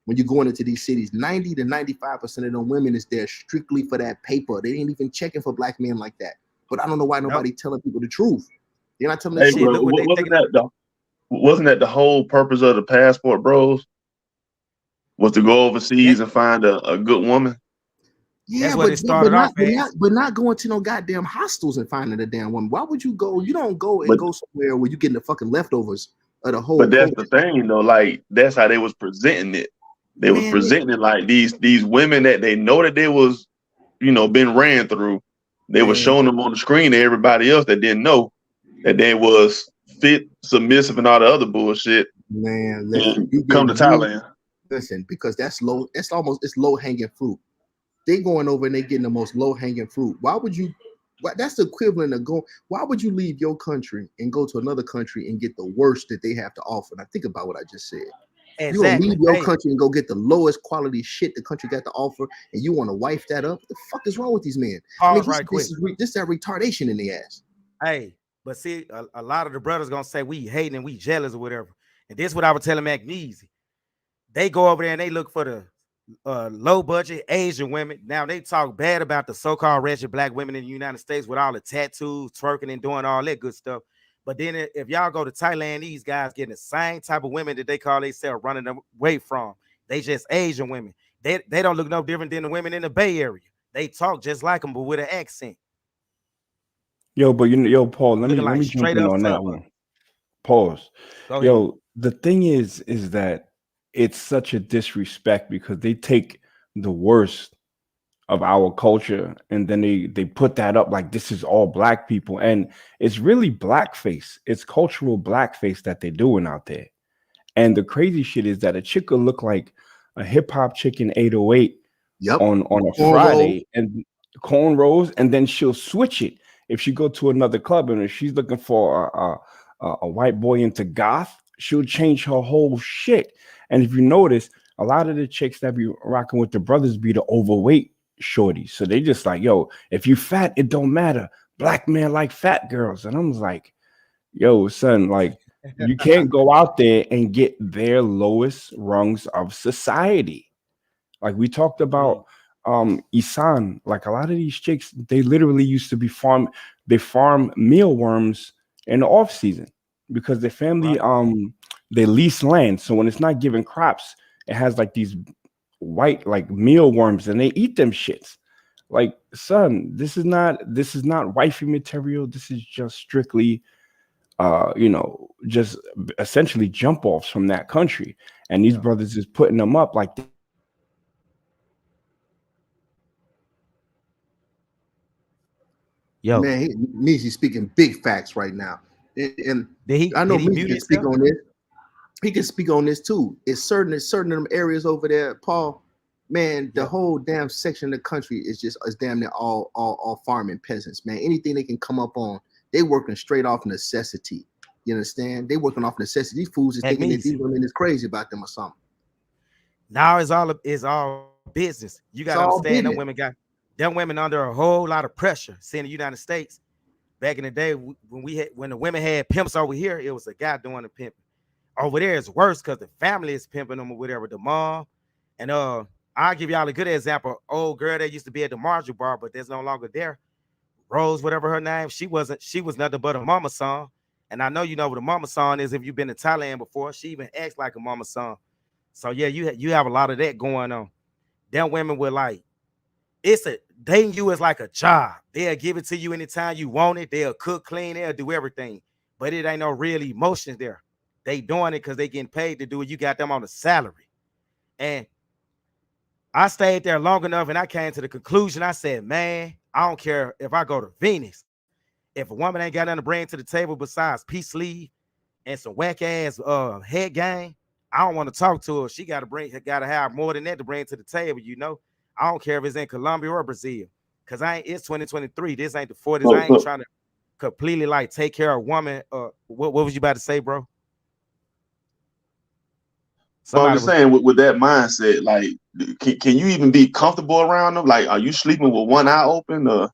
when you're going into these cities. 90 to 95% of them women is there strictly for that paper. They ain't even checking for black men like that. But I don't know why nobody telling people the truth. They're not telling the Hey, truth. Shit, bro, look what they wasn't that the whole purpose of the passport, bros? Was to go overseas and find a good woman? Yeah, That's what it started off as. but not going to no goddamn hostels and finding a damn woman. Why would you go? You don't go and But go somewhere where you getting the fucking leftovers of the whole but that's culture. the thing, though. Like, that's how they was presenting it. They was Man, presenting it like these women that they know that they was, been ran through. They were Man. showing them on the screen to everybody else that didn't know that they was fit, submissive, and all the other bullshit. listen, And come to Thailand. listen, because that's low. It's low hanging fruit. they going over and they getting the most low hanging fruit. Why would you? That's the equivalent of going. Why would you leave your country and go to another country and get the worst that they have to offer? Now think about what I just said. You gonna Exactly. leave your Hey, country and go get the lowest quality shit the country got to offer, and you want to wife that up? What the fuck is wrong with these men? I mean, pause right quick. this that retardation in the ass. Hey, but see, a lot of the brothers gonna say we hating and we jealous or whatever. And this is what I was telling Magnesia. They go over there and they look for the low budget Asian women. Now they talk bad about the so-called wretched black women in the United States with all the tattoos, twerking, and doing all that good stuff. But then if y'all go to Thailand, these guys getting the same type of women that they call themselves running away from. They just Asian women. They don't look no different than the women in the Bay Area. They talk just like them, but with an accent. Yo, but yo, Paul, let Looking me like jump straight in up on that fuck. one. Pause. Go ahead. Yo, the thing is that it's such a disrespect because they take the worst of our culture and then they put that up like this is all black people, and it's really blackface. It's cultural blackface that they're doing out there. And the crazy shit is that a chick will look like a hip hop chick in 808 Yep. on a Friday and cornrows, and then she'll switch it if she go to another club, and if she's looking for a white boy into goth, she'll change her whole shit. And if you notice, a lot of the chicks that be rocking with the brothers be the overweight shorties. So they just like, yo, if you fat, it don't matter. Black men like fat girls. And I'm like, yo, son, like you can't go out there and get their lowest rungs of society. Like we talked about Isan, like a lot of these chicks, they literally used to be farm mealworms in the off season because their family they lease land. So when it's not giving crops, it has like these white like mealworms and they eat them shits. Like, son, this is not wifey material. This is just strictly just essentially jump offs from that country. And these brothers is putting them up like Yo, Man, Meezy speaking big facts right now. And I know did he Meezy mute can speak himself? on this. He can speak on this too. It's certain of them areas over there, Paul. Man, the whole damn section of the country is damn near all farming peasants, man. Anything they can come up on, they working straight off necessity. You understand? They working off necessity. These fools is thinking that these women is crazy about them or something. Now it's all business. You It's gotta all understand business. them women under a whole lot of pressure. See, in the United States, back in the day when the women had pimps over here, it was a guy doing the pimping. Over there it's worse because the family is pimping them or whatever, the mom. And I'll give y'all a good example. Old girl that used to be at the Marshall bar, but there's no longer there. Rose, whatever her name, she was nothing but a mama song. And I know you know what a mama song is if you've been to Thailand before. She even acts like a mama song. So yeah, you have a lot of that going on. Them women were like, dating you is like a job. They'll give it to you anytime you want it. They'll cook, clean, they'll do everything. But it ain't no real emotions there. They doing it because they getting paid to do it. You got them on a salary. And I stayed there long enough and I came to the conclusion. I said, man, I don't care if I go to Venus. If a woman ain't got nothing to bring to the table besides peace sleeve and some whack ass head game, I don't want to talk to her. She gotta have more than that to bring to the table, you know. I don't care if it's in Colombia or Brazil. Cause it's 2023. This ain't the 40s. I ain't trying to completely like take care of a woman. What was you about to say, bro? Well, I'm just saying with that mindset, like, can you even be comfortable around them? Like, are you sleeping with one eye open?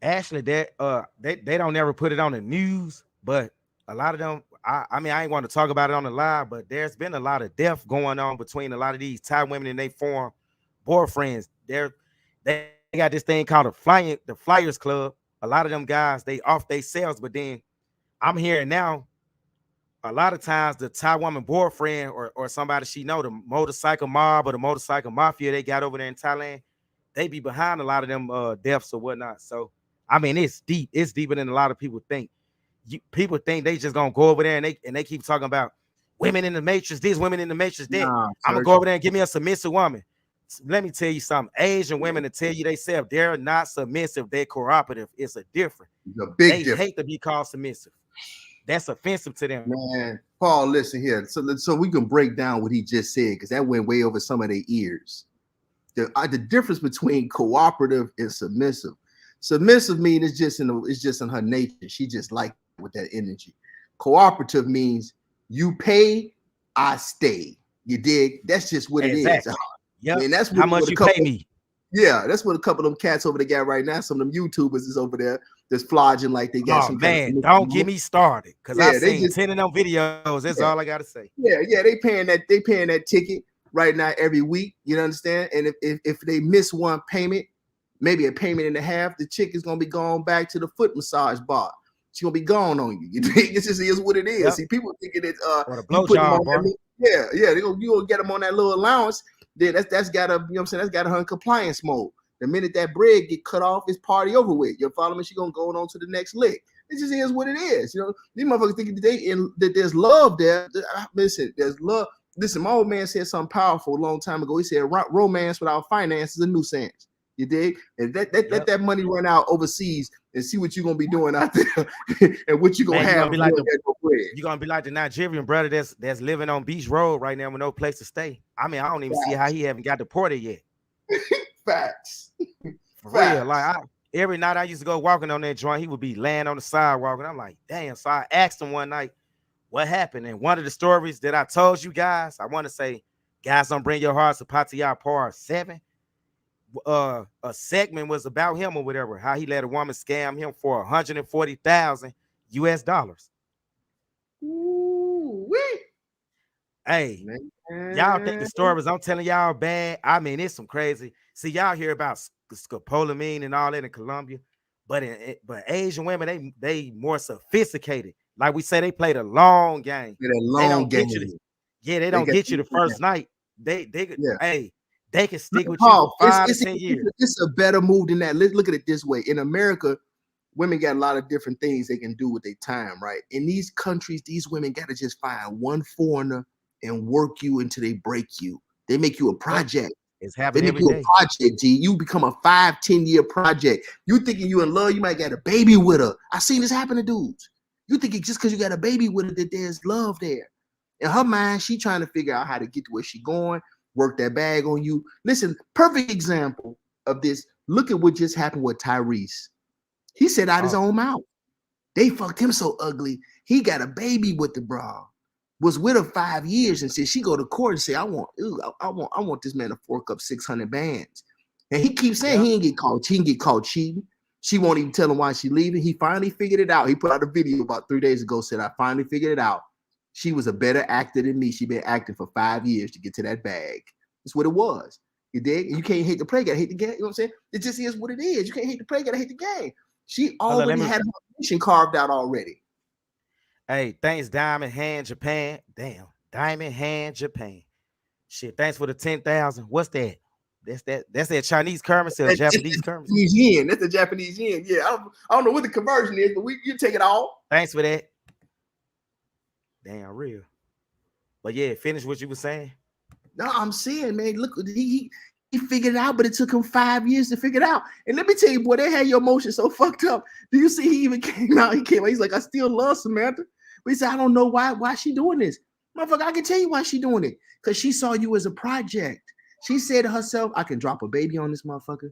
Actually, they don't ever put it on the news, but a lot of them, I mean, I ain't want to talk about it on the live, but there's been a lot of death going on between a lot of these Thai women and they form boyfriends. They got this thing called the Flyers Club. A lot of them guys, they off they sales, but then I'm hearing now a lot of times the Thai woman boyfriend or somebody she know, the motorcycle mob or the motorcycle mafia they got over there in Thailand, they be behind a lot of them deaths or whatnot. So I mean, it's deep. It's deeper than a lot of people think. People think they just gonna go over there and they keep talking about women in the matrix, these women in the matrix, that I'm gonna go over there and give me a submissive woman. Let me tell you something. Asian women to tell you themselves they're not submissive, they're cooperative. It's a difference. They hate to be called submissive. That's offensive to them. Man, Paul, listen here. So we can break down what he just said because that went way over some of their ears. The difference between cooperative and submissive. Submissive means it's just in her nature. She just like with that energy. Cooperative means you pay, I stay. You dig? That's just what it is. Exactly. Yep. And that's how much you pay me. Yeah, that's what a couple of them cats over there got right now. Some of them YouTubers is over there that's flogging like they got Oh some man, kind of don't get me started. Cause Yeah, I've they seen just- 10 of them videos. That's Yeah. all I gotta say. Yeah, they paying that ticket right now every week. You understand? And if they miss one payment, maybe a payment and a half, the chick is gonna be going back to the foot massage bar. She's gonna be gone on you. You think it just is what it is. Yep. See, people thinking that Or the you put them blowjob on bar. that, yeah, you gonna get them on that little allowance. Then that's gotta, you know what I'm saying? That's got her in compliance mode. The minute that bread get cut off, it's party over with. You follow me? She gonna go on to the next lick. It just is what it is. You know, these motherfuckers thinking that there's love there. Listen, there's love. Listen, my old man said something powerful a long time ago. He said, romance without finance is a nuisance. You dig? And let that money run out overseas and see what you're gonna be doing out there and what you're gonna Man, have. You're gonna be like the Nigerian brother that's living on Beach Road right now with no place to stay. I mean, I don't even see how he haven't got deported yet. Facts. For real. Like every night I used to go walking on that joint, he would be laying on the sidewalk, and I'm like, damn. So I asked him one night, what happened? And one of the stories that I told you guys, I want to say, guys, don't bring your hearts to Pattaya Part 7. A segment was about him or whatever, how he let a woman scam him for $140,000 US. Ooh, wee. Hey, y'all think the stories I'm telling y'all bad? I mean, it's some crazy. See, y'all hear about scopolamine and all that in Colombia, but Asian women, they more sophisticated. Like we say, they play the long game. They don't get you. They don't get you the first night. They can stick with you for 5 to 10 years. It's a better move than that. Let's look at it this way. In America, women got a lot of different things they can do with their time, right? In these countries, these women got to just find one foreigner and work you until they break you. They make you a project. It's happening every day. A project, G. You become a 5-10 year project. You thinking you in love, you might get a baby with her. I seen this happen to dudes. You thinking just because you got a baby with her that there's love there. In her mind, she trying to figure out how to get to where she going, work that bag on you. Listen, perfect example of this. Look at what just happened with Tyrese. He said out his own mouth. They fucked him so ugly. He got a baby with the bra. Was with her 5 years and said she go to court and say, I want this man to fork up 600 bands. And he keeps saying he didn't get caught. He didn't get caught cheating. She won't even tell him why she leaving. He finally figured it out. He put out a video about 3 days ago, said, I finally figured it out. She was a better actor than me. She been acting for 5 years to get to that bag. That's what it was. You dig? You can't hate the play, gotta hate the game. You know what I'm saying? It just is what it is. You can't hate the play, gotta hate the game. She already had her mission carved out already. Hey, thanks, Diamond Hand Japan. Damn, Diamond Hand Japan. Shit, thanks for the 10,000. What's that? That's that Chinese currency or Japanese currency? Yen. That's the Japanese yen. Yeah, I don't know what the conversion is, but you take it all. Thanks for that. Damn, real. But yeah, finish what you were saying. No, I'm saying, man, look, he figured it out, but it took him 5 years to figure it out. And let me tell you, boy, they had your emotions so fucked up. Do you see he even came out? He came out, he's like, I still love Samantha. But he said, I don't know why she doing this. Motherfucker, I can tell you why she doing it. Because she saw you as a project. She said to herself, I can drop a baby on this motherfucker.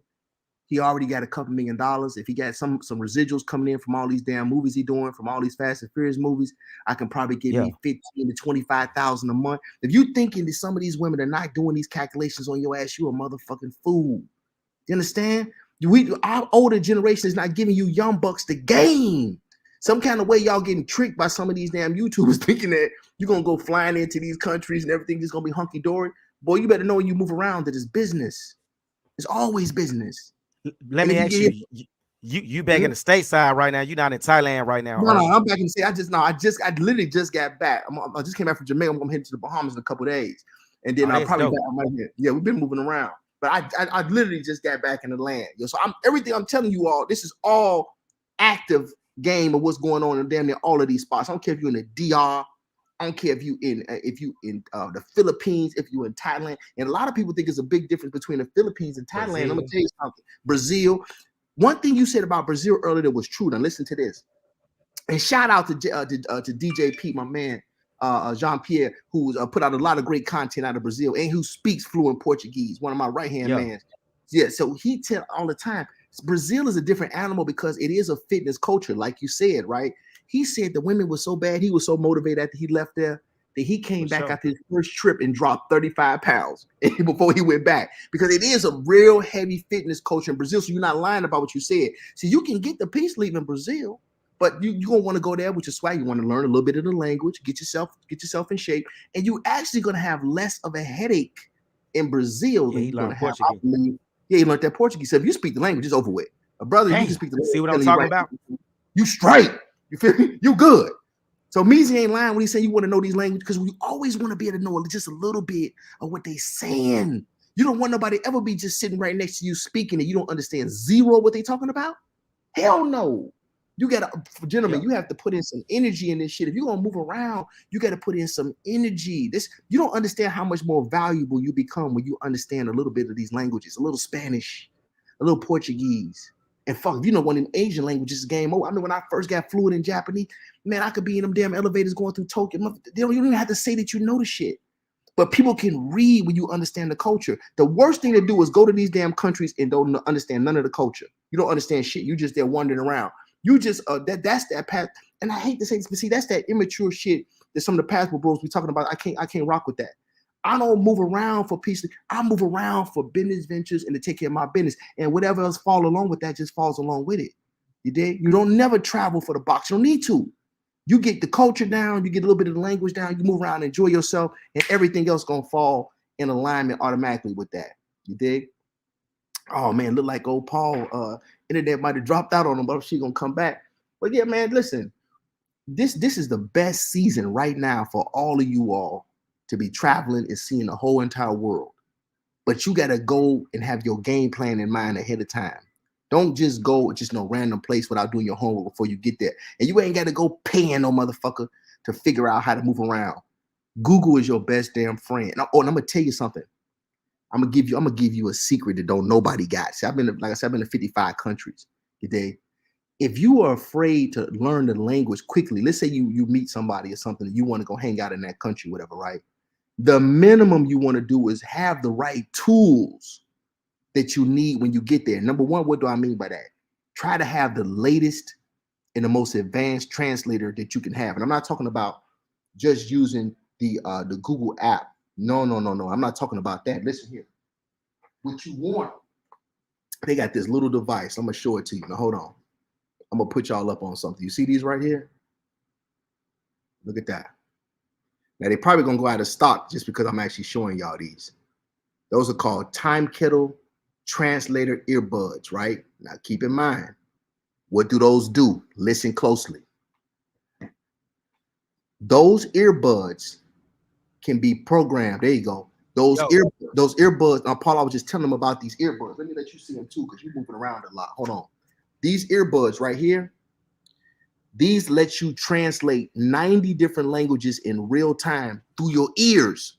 He already got a couple $1 million. If he got some residuals coming in from all these damn movies he doing, from all these Fast and Furious movies, I can probably get me 15 to 25,000 a month. If you thinking that some of these women are not doing these calculations on your ass, you a motherfucking fool. You understand? Our older generation is not giving you young bucks the game. Some kind of way y'all getting tricked by some of these damn YouTubers thinking that you're going to go flying into these countries and everything is going to be hunky-dory. Boy, you better know when you move around that it's business. It's always business. Let me ask you, you back in the stateside right now. You're not in Thailand right now. No, I'm back in the state. I literally just got back. I just came back from Jamaica. I'm going to head to the Bahamas in a couple of days. And then I'll probably back on my head. Yeah, we've been moving around. But I literally just got back in the land. So everything I'm telling you all, this is all active game of what's going on in damn near all of these spots. I don't care if you're in the DR. I don't care if you in the Philippines, if you in Thailand. And a lot of people think there's a big difference between the Philippines and Thailand. I'm gonna tell you something. Brazil. One thing you said about Brazil earlier that was true. Now listen to this. And shout out to DJ Pete, my man. Jean-Pierre, who's put out a lot of great content out of Brazil and who speaks fluent Portuguese, one of my right-hand mans. Yeah, so he tell all the time, Brazil is a different animal because it is a fitness culture, like you said, right? He said the women were so bad, he was so motivated after he left there that he came back after his first trip and dropped 35 pounds before he went back, because it is a real heavy fitness culture in Brazil. So you're not lying about what you said. So you can get the peace leave in Brazil, but you're gonna want to go there with your swag. You want to learn a little bit of the language, get yourself in shape, and you actually gonna have less of a headache in Brazil than you're gonna have. Yeah, you learned that Portuguese. So if you speak the language, it's over with. A brother, you can speak the language. See what I'm talking about? You straight. You feel me? You good. So Meezy ain't lying when he say you want to know these languages, because we always want to be able to know just a little bit of what they saying. You don't want nobody ever be just sitting right next to you speaking and you don't understand zero what they talking about. Hell no. You gotta, gentlemen, you have to put in some energy in this shit. If you're gonna move around, you gotta put in some energy. You don't understand how much more valuable you become when you understand a little bit of these languages, a little Spanish, a little Portuguese. And fuck, if you know one of them Asian languages, game over. I mean, when I first got fluent in Japanese, man, I could be in them damn elevators going through Tokyo. You don't even have to say that you know the shit. But people can read when you understand the culture. The worst thing to do is go to these damn countries and don't understand none of the culture. You don't understand shit. You just there wandering around. You just that's that path. And I hate to say this, but see, that's that immature shit that some of the passport bros be talking about. I can't rock with that. I don't move around for peace. I move around for business ventures and to take care of my business. And whatever else fall along with that just falls along with it. You dig? You don't never travel for the box. You don't need to. You get the culture down, you get a little bit of the language down, you move around, enjoy yourself, and everything else gonna fall in alignment automatically with that. You dig? Oh man, look like old Paul. Internet might have dropped out on him, but she's gonna come back. But yeah, man, listen, this is the best season right now for all of you all to be traveling and seeing the whole entire world. But you gotta go and have your game plan in mind ahead of time. Don't just go just no random place without doing your homework before you get there. And you ain't got to go paying no motherfucker to figure out how to move around. Google is your best damn friend. And I'm gonna tell you something. I'm gonna give you a secret that don't nobody got. See, I've been to 55 countries today. If you are afraid to learn the language quickly, let's say you meet somebody or something, and you want to go hang out in that country, whatever, right? The minimum you want to do is have the right tools that you need when you get there. Number one, what do I mean by that? Try to have the latest and the most advanced translator that you can have. And I'm not talking about just using the Google app. No. I'm not talking about that. Listen here. What you want, they got this little device. I'm gonna show it to you. Now hold on. I'm gonna put y'all up on something. You see these right here? Look at that. Now they probably gonna go out of stock just because I'm actually showing y'all these. Those are called Time Kettle Translator earbuds, right? Now keep in mind, what do those do? Listen closely. Those earbuds can be programmed. There you go. Those earbuds. Now, Paul, I was just telling them about these earbuds. Let me let you see them too, because you're moving around a lot. Hold on. These earbuds right here, these let you translate 90 different languages in real time through your ears.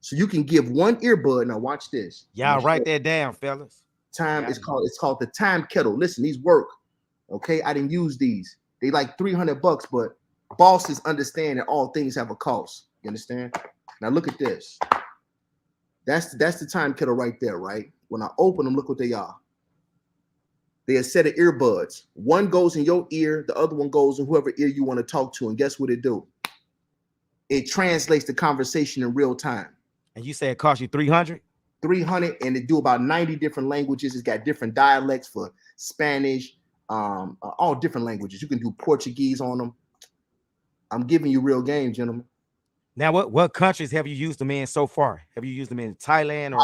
So you can give one earbud. Now watch this. Y'all write that down, fellas. It's called the Time Kettle. Listen, these work. Okay, I didn't use these. They like $300, but bosses understand that all things have a cost. You understand? Now look at this. That's the Time Kettle right there, right? When I open them, look what they are. They're a set of earbuds. One goes in your ear, the other one goes in whoever ear you want to talk to. And guess what it do? It translates the conversation in real time. And you said it cost you 300? 300, and it do about 90 different languages. It's got different dialects for Spanish, all different languages. You can do Portuguese on them. I'm giving you real game, gentlemen. Now, what countries have you used them in so far? Have you used them in Thailand or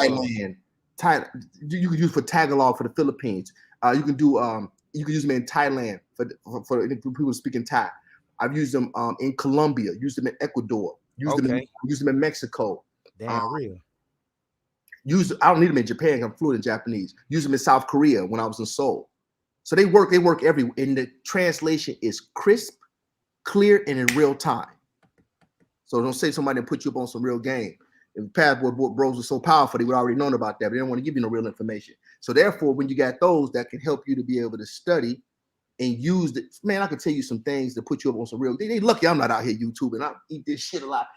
Thailand? You can use for Tagalog for the Philippines. You can use them in Thailand for people speaking Thai. I've used them in Colombia. Used them in Ecuador. Used them in Mexico. Damn real. I don't need them in Japan. I'm fluent in Japanese. Use them in South Korea when I was in Seoul. So they work everywhere. And the translation is crisp, clear, and in real time. So don't say somebody put you up on some real game. If passport bros were so powerful, they would already known about that. But they don't want to give you no real information. So therefore, when you got those, that can help you to be able to study and use it. Man, I can tell you some things to put you up on some real. They lucky I'm not out here YouTubing. I eat this shit a lot.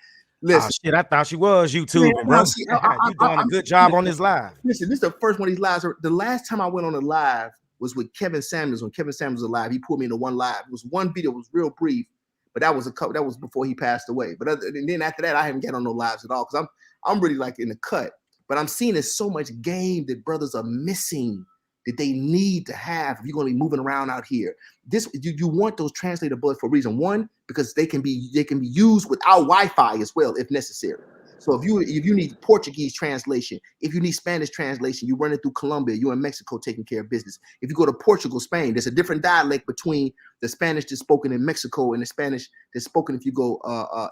Listen, shit, I thought she was YouTubing, man, bro. see, You doing a good job on this live. Listen, this is the first one of these lives. The last time I went on a live was with Kevin Samuels. When Kevin Samuels was alive, he pulled me into one live. It was one video, it was real brief, but that was a couple. That was before he passed away. But and then after that, I haven't got on no lives at all because I'm really like in the cut. But I'm seeing there's so much game that brothers are missing that they need to have if you're going to be moving around out here. This you want those translator bullets for a reason. One, because they can be used without Wi-Fi as well if necessary. So if you need Portuguese translation, if you need Spanish translation, you run it through Colombia, you're in Mexico taking care of business. If you go to Portugal, Spain, there's a different dialect between the Spanish that's spoken in Mexico and the Spanish that's spoken if you go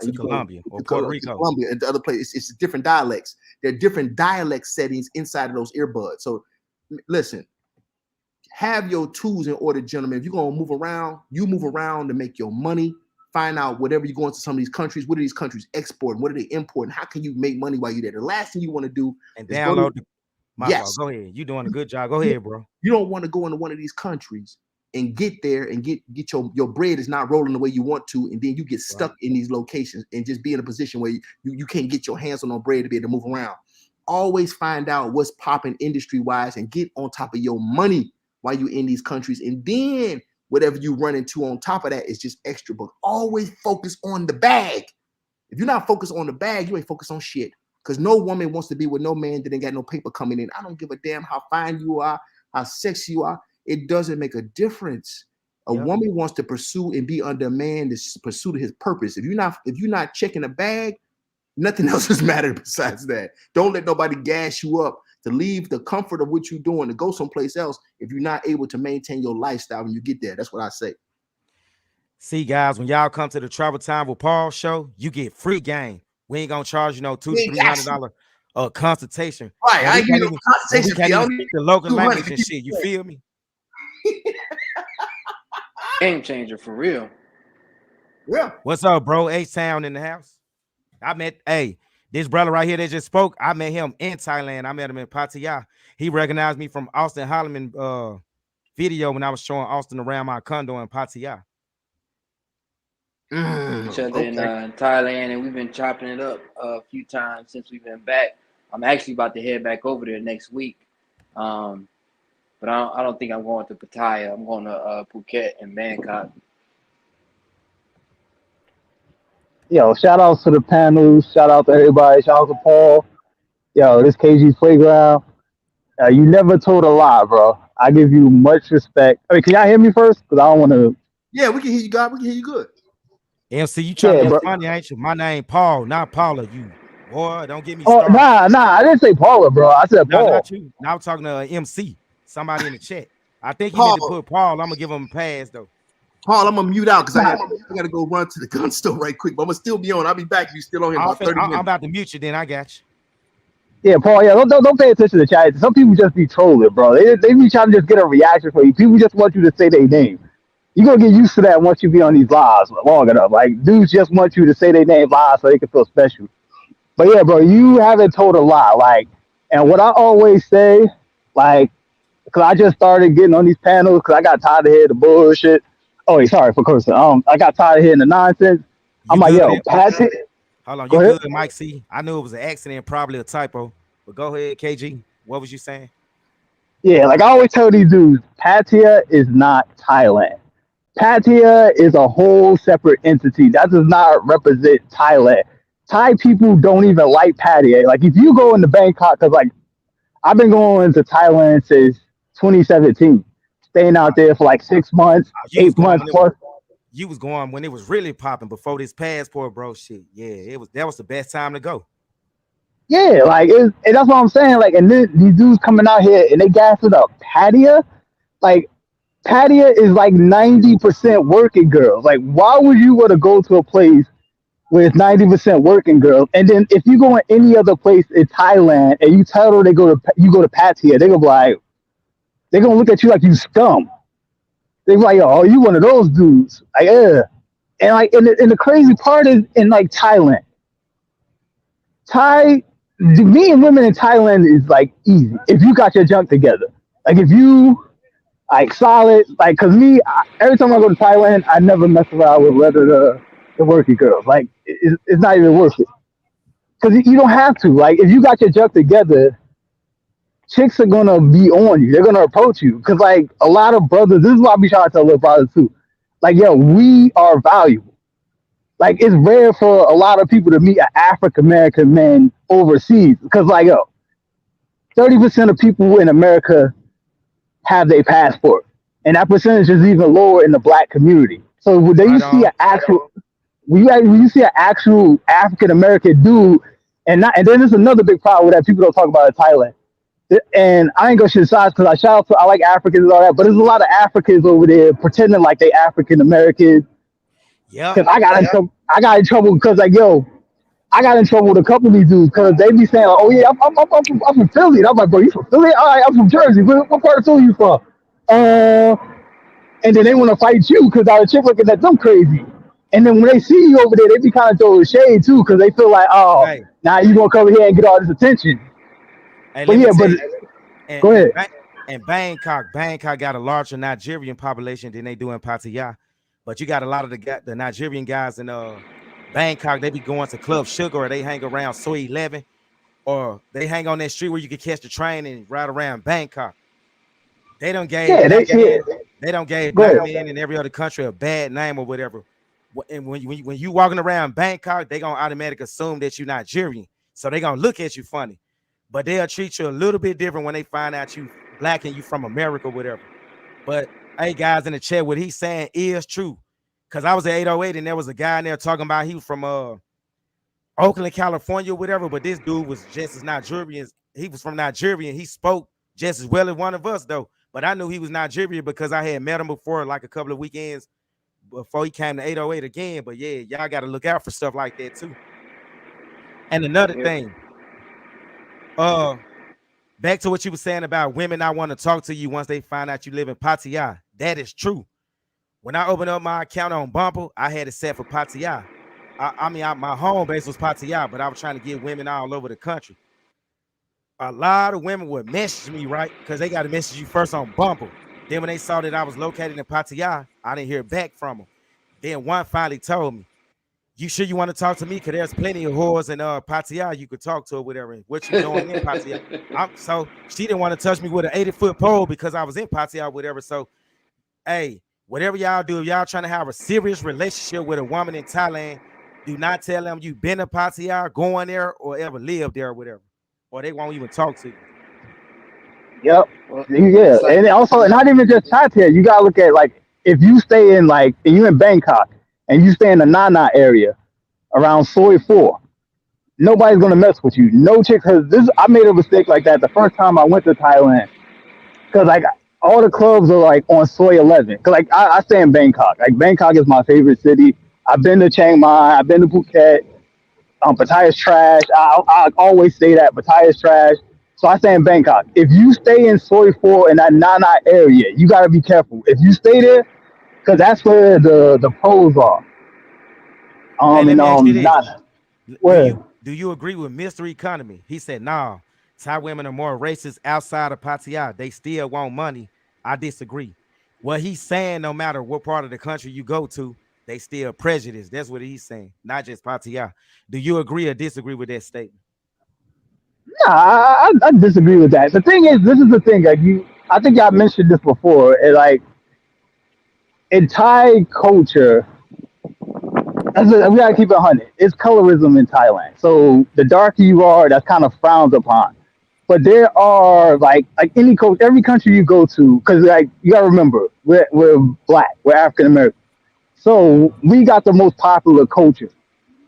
to Colombia or Puerto Rico. Colombia and the other places. It's different dialects. There are different dialect settings inside of those earbuds. So listen, have your tools in order, gentlemen. If you're going to move around, you move around to make your money. Find out whatever you go into some of these countries, what are these countries exporting? What are they importing? How can you make money while you're there? The last thing you want to do and is download yes. Go ahead. You're doing a good job. Go ahead, bro. You don't want to go into one of these countries and get there and get your bread is not rolling the way you want to, and then you get stuck in these locations and just be in a position where you can't get your hands on no bread to be able to move around. Always find out what's popping industry-wise and get on top of your money while you're in these countries, and then whatever you run into on top of that is just extra. But always focus on the bag. If you're not focused on the bag, you ain't focused on shit. Because no woman wants to be with no man that ain't got no paper coming in. I don't give a damn how fine you are, how sexy you are. It doesn't make a difference. A woman wants to pursue and be under a man that's pursuit of his purpose. If you're not checking the bag, nothing else is matter besides that. Don't let nobody gas you up to leave the comfort of what you're doing to go someplace else if you're not able to maintain your lifestyle when you get there. That's what I say. See, guys, when y'all come to the Travel Time with Paul show, you get free game. We ain't gonna charge you no $200-$300 consultation. Right, I ain't give you no consultation fee. I speak the local language and shit. You feel me? Game changer for real. Yeah. What's up, bro? H-Town in the house. This brother right here that just spoke, I met him in Thailand. I met him in Pattaya. He recognized me from Austin Holloman video when I was showing Austin around my condo in Pattaya. Each other in Thailand, and we've been chopping it up a few times since we've been back. I'm actually about to head back over there next week, but I don't think I'm going to Pattaya. I'm going to Phuket and Bangkok. Yo, shout outs to the panels. Shout out to everybody. Shout out to Paul. Yo, this KG's Playground. You never told a lie, bro. I give you much respect. I mean, can y'all hear me first? Because I don't want to. Yeah, we can hear you, God. We can hear you good. MC, you trying to be funny, ain't you? My name Paul, not Paula. You boy, don't get me started. Nah. I didn't say Paula, bro. I said Paul. Not you. Now I'm talking to MC. Somebody in the chat. I think he need to put Paul. I'm gonna give him a pass though. Paul, I'm gonna mute out because I gotta go run to the gun store right quick. But I'm gonna still be on. I'll be back. You still on here about 30 minutes. I'm about to mute you. Then I got you. Yeah, Paul. Yeah, don't pay attention to the chat. Some people just be trolling, bro. They be trying to just get a reaction for you. People just want you to say their name. You're gonna get used to that once you be on these lives long enough. Like dudes just want you to say their name live so they can feel special. But yeah, bro, you haven't told a lie. Like, and what I always say, like, because I just started getting on these panels because I got tired of hearing the bullshit. Oh, wait, sorry for cursing. I got tired of hearing the nonsense. I'm like, yo, Patrick. Hold on, you good, Mike C? I knew it was an accident, probably a typo. But go ahead, KG. What was you saying? Yeah, like I always tell these dudes, Pattaya is not Thailand. Pattaya is a whole separate entity. That does not represent Thailand. Thai people don't even like Pattaya. Like if you go into Bangkok, because like I've been going to Thailand since 2017, staying out there for like 6 months, 8 months plus. You was going when it was really popping before this passport, bro. Shit, yeah, that was the best time to go. Yeah, like and that's what I'm saying. Like, and these dudes coming out here and they gassing up Pattaya, like. Pattaya is like 90% working girls. Like, why would you want to go to a place where it's 90% working girls? And then if you go in any other place in Thailand and you tell them you go to Pattaya, they're gonna be like, they're gonna look at you like you scum. They're like, oh, you one of those dudes. Like, yeah. And like, and the crazy part is in like Thailand, meeting women in Thailand is like easy if you got your junk together. Like if you like solid. Like, cause me, every time I go to Thailand, I never mess around with whether the working girls. Like, it's not even worth it. Cause you don't have to. Like, if you got your junk together, chicks are gonna be on you. They're gonna approach you. Cause like a lot of brothers, this is what I be trying to tell little brothers too. Like, yo, we are valuable. Like, it's rare for a lot of people to meet an African American man overseas. Cause like, yo, 30% of people in America have their passport, and that percentage is even lower in the black community. So when you Right see an on. actual, when you see an actual African American dude, and then there's another big problem with that people don't talk about in Thailand. And I ain't gonna shit sides because I shout out to I like Africans and all that, but there's a lot of Africans over there pretending like they African American. Yep. Cause I got in trouble because like yo, I got in trouble with a couple of these dudes because they be saying like, oh yeah, I'm from Philly. And I'm like, bro, you from Philly? All right, I'm from Jersey. What part of Philly you from? Uh, and then they want to fight you because our chick looking at them crazy. And then when they see you over there, they be kind of throwing shade too because they feel like, oh, Hey, now you gonna come here and get all this attention. hey, But let me yeah, tell but you, go ahead. and Bangkok got a larger Nigerian population than they do in Pattaya. But you got a lot of the Nigerian guys in Bangkok. They be going to Club Sugar or they hang around Soy 11 or they hang on that street where you can catch the train and ride around Bangkok. They don't gave Yeah, black men, they don't gave go black ahead. men in every other country a bad name or whatever. And when you walking around Bangkok, they gonna automatically assume that you're Nigerian, so they gonna look at you funny. But they'll treat you a little bit different when they find out you black and you from America, or whatever. But hey, guys in the chat, what he's saying is true. Cause I was at 808 and there was a guy in there talking about he was from Oakland, California, or whatever. But this dude was just as Nigerian. He was from Nigeria and he spoke just as well as one of us though. But I knew he was Nigerian because I had met him before, like a couple of weekends before he came to 808 again. But yeah, y'all got to look out for stuff like that too. And another Yep. thing, uh, back to what you were saying about women not want to talk to you once they find out you live in Pattaya. That is true. When I opened up my account on Bumble, I had it set for Pattaya. My home base was Pattaya, but I was trying to get women all over the country. A lot of women would message me, right? Because they got to message you first on Bumble. Then when they saw that I was located in Pattaya, I didn't hear back from them. Then one finally told me, "You sure you want to talk to me? Because there's plenty of whores in Pattaya you could talk to or whatever. What you doing in Pattaya?" So she didn't want to touch me with an 80-foot pole because I was in Pattaya or whatever. So hey, whatever y'all do, if y'all trying to have a serious relationship with a woman in Thailand, do not tell them you've been to Pattaya, going there, or ever lived there or whatever. Or they won't even talk to you. Yep. Well, Yeah, it's like and also not even just Pattaya. You gotta look at like if you stay in like if you in Bangkok and you stay in the Nana area around Soi 4, nobody's gonna mess with you. No chick. Cause this I made a mistake like that the first time I went to Thailand. Cause like all the clubs are like on Soi 11. Cause like I stay in Bangkok. Like Bangkok is my favorite city. I've been to Chiang Mai. I've been to Phuket. Pattaya's trash. I always say that Pattaya's trash. So I stay in Bangkok. If you stay in Soi 4 in that Nana area, you gotta be careful. If you stay there, because that's where the pros are. Hey, let In me ask you this. Nana. Do Where? you agree with Mr. Economy? He said, nah, Thai women are more racist outside of Pattaya. They still want money. I disagree. What he's saying, no matter what part of the country you go to, they still prejudiced. That's what he's saying, not just Pattaya. Do you agree or disagree with that statement? Nah, I disagree with that. The thing is, this is the thing. Like I think y'all mentioned this before. Like in Thai culture, we gotta keep it 100. It's colorism in Thailand. So the darker you are, that's kind of frowned upon. But there are like any coach, every country you go to, because like you gotta remember, we're black, we're African American. So we got the most popular culture.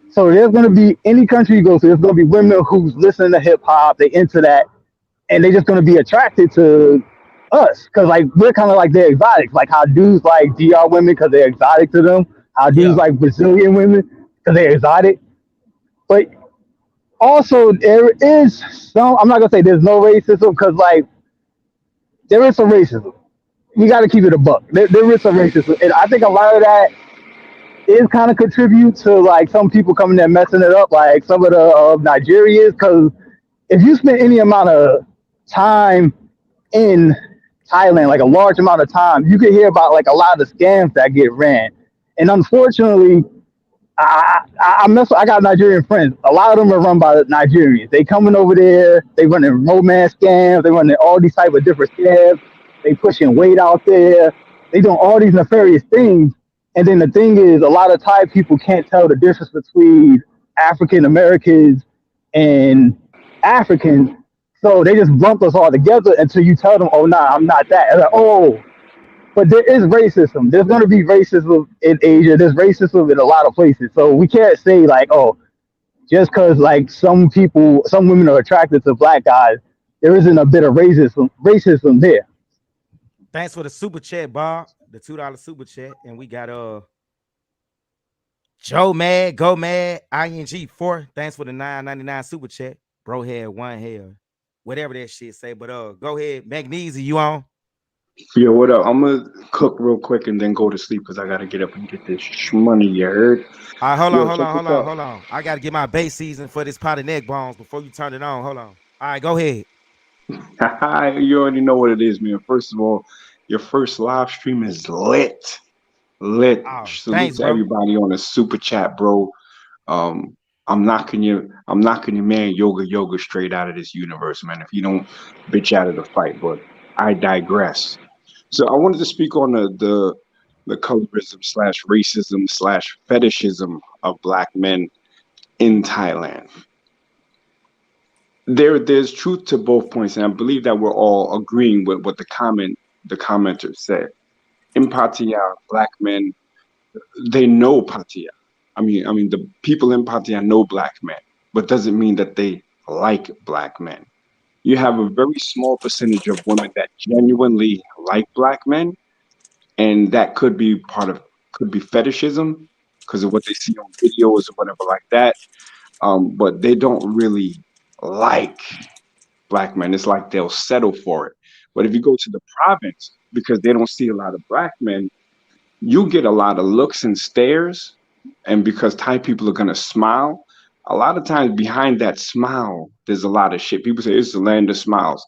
So there's gonna be any country you go to, there's gonna be women who's listening to hip hop, they into that, and they're just gonna be attracted to us because like we're kind of like the exotics, like how dudes like DR women because they're exotic to them, how dudes Yeah. like Brazilian women because they're exotic. But also there is some. I'm not gonna say there's no racism because like there is some racism. You got to keep it a buck. There is some racism, and I think a lot of that is kind of contribute to like some people coming there messing it up, like some of the Nigerians. Because if you spend any amount of time in Thailand, like a large amount of time, you could hear about like a lot of the scams that get ran. And unfortunately, I got Nigerian friends. A lot of them are run by the Nigerians. They coming over there. They running romance scams. They running all these type of different scams. They pushing weight out there. They doing all these nefarious things. And then the thing is, a lot of Thai people can't tell the difference between African Americans and Africans. So they just lump us all together until you tell them, "Oh, nah, I'm not that." And like, oh, but there is racism. There's going to be racism in Asia. There's racism in a lot of places. So we can't say like, oh, just because like some people, some women are attracted to black guys, there isn't a bit of racism there. Thanks for the super chat, Bob. The $2 super chat. And we got Joe Mad, Go Mad, ING4. Thanks for the $9.99 super chat. Bro had one hair. Whatever that shit say. But go ahead. Magnesia, you on? Yo, what up? I'm gonna cook real quick and then go to sleep because I gotta get up and get this money. You heard? All right, hold Yo, on, hold check on, this hold on, out. hold on. I gotta get my base season for this pot of neck bones before you turn it on. Hold on. All right, go ahead. You already know what it is, man. First of all, your first live stream is lit. Lit. Oh, Salute thanks, to bro. everybody on the super chat, bro. Um, I'm knocking your man yoga straight out of this universe, man. If you don't bitch out of the fight, but I digress. So I wanted to speak on the colorism slash racism slash fetishism of black men in Thailand. There's truth to both points, and I believe that we're all agreeing with what the commenter said. In Pattaya, black men, they know Pattaya. I mean the people in Pattaya know black men, but doesn't mean that they like black men. You have a very small percentage of women that genuinely like black men, and that could be fetishism because of what they see on videos or whatever like that. But they don't really like black men. It's like they'll settle for it. But if you go to the province, because they don't see a lot of black men, you get a lot of looks and stares. And because Thai people are gonna smile, a lot of times behind that smile, there's a lot of shit. People say it's the land of smiles.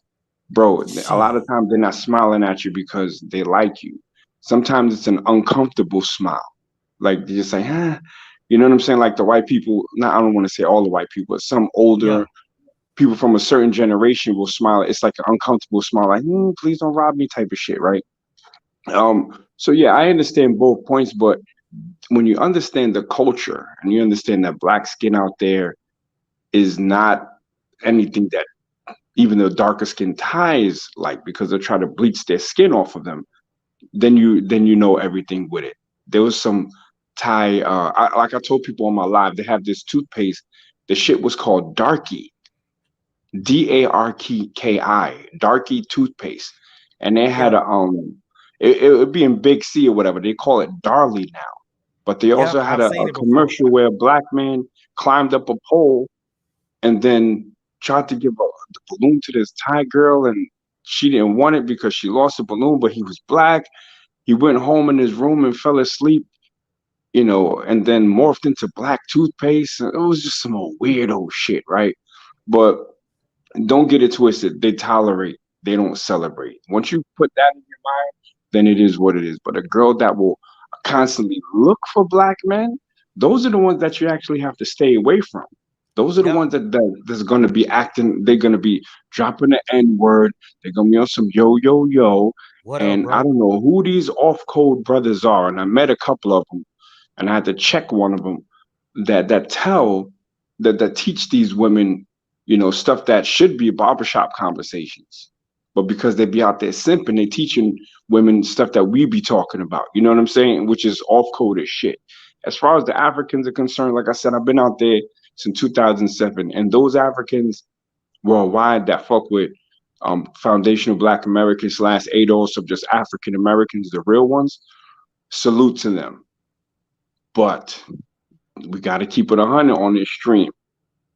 Bro, a Shit. lot of times they're not smiling at you because they like you. Sometimes it's an uncomfortable smile. Like they just say, huh? You know what I'm saying? Like the white people, not I don't want to say all the white people, but some Yeah. older people from a certain generation will smile. It's like an uncomfortable smile, like, please don't rob me type of shit, right? So yeah, I understand both points, but when you understand the culture and you understand that black skin out there is not anything that even the darker skin Thais like because they're trying to bleach their skin off of them, then you know everything with it. There was some Thai, like I told people on my live, they have this toothpaste. The shit was called Darky, Darki, Darky toothpaste, and they had Yep. it would be in Big C or whatever. They call it Darlie now, but they Yep. also had I've a seen it before. commercial where a black man climbed up a pole and then tried to give the balloon to this Thai girl, and she didn't want it because she lost the balloon, but he was black. He went home in his room and fell asleep, and then morphed into black toothpaste. It was just some old weirdo shit, right? But don't get it twisted. They tolerate, they don't celebrate. Once you put that in your mind, then it is what it is. But a girl that will constantly look for black men, those are the ones that you actually have to stay away from. Those are the Yep. ones that's going to be acting. They're going to be dropping the N word. They're going to be on some yo yo yo. What up, And I bro? don't know who these off code brothers are. And I met a couple of them, and I had to check one of them that tell that teach these women, stuff that should be barbershop conversations. But because they be out there simping, they teaching women stuff that we be talking about. You know what I'm saying? Which is off code as shit. As far as the Africans are concerned, like I said, I've been out there since 2007, and those Africans worldwide that fuck with foundational Black Americans slash ADOS of just African Americans, the real ones. Salute to them. But we got to keep it 100 on this stream,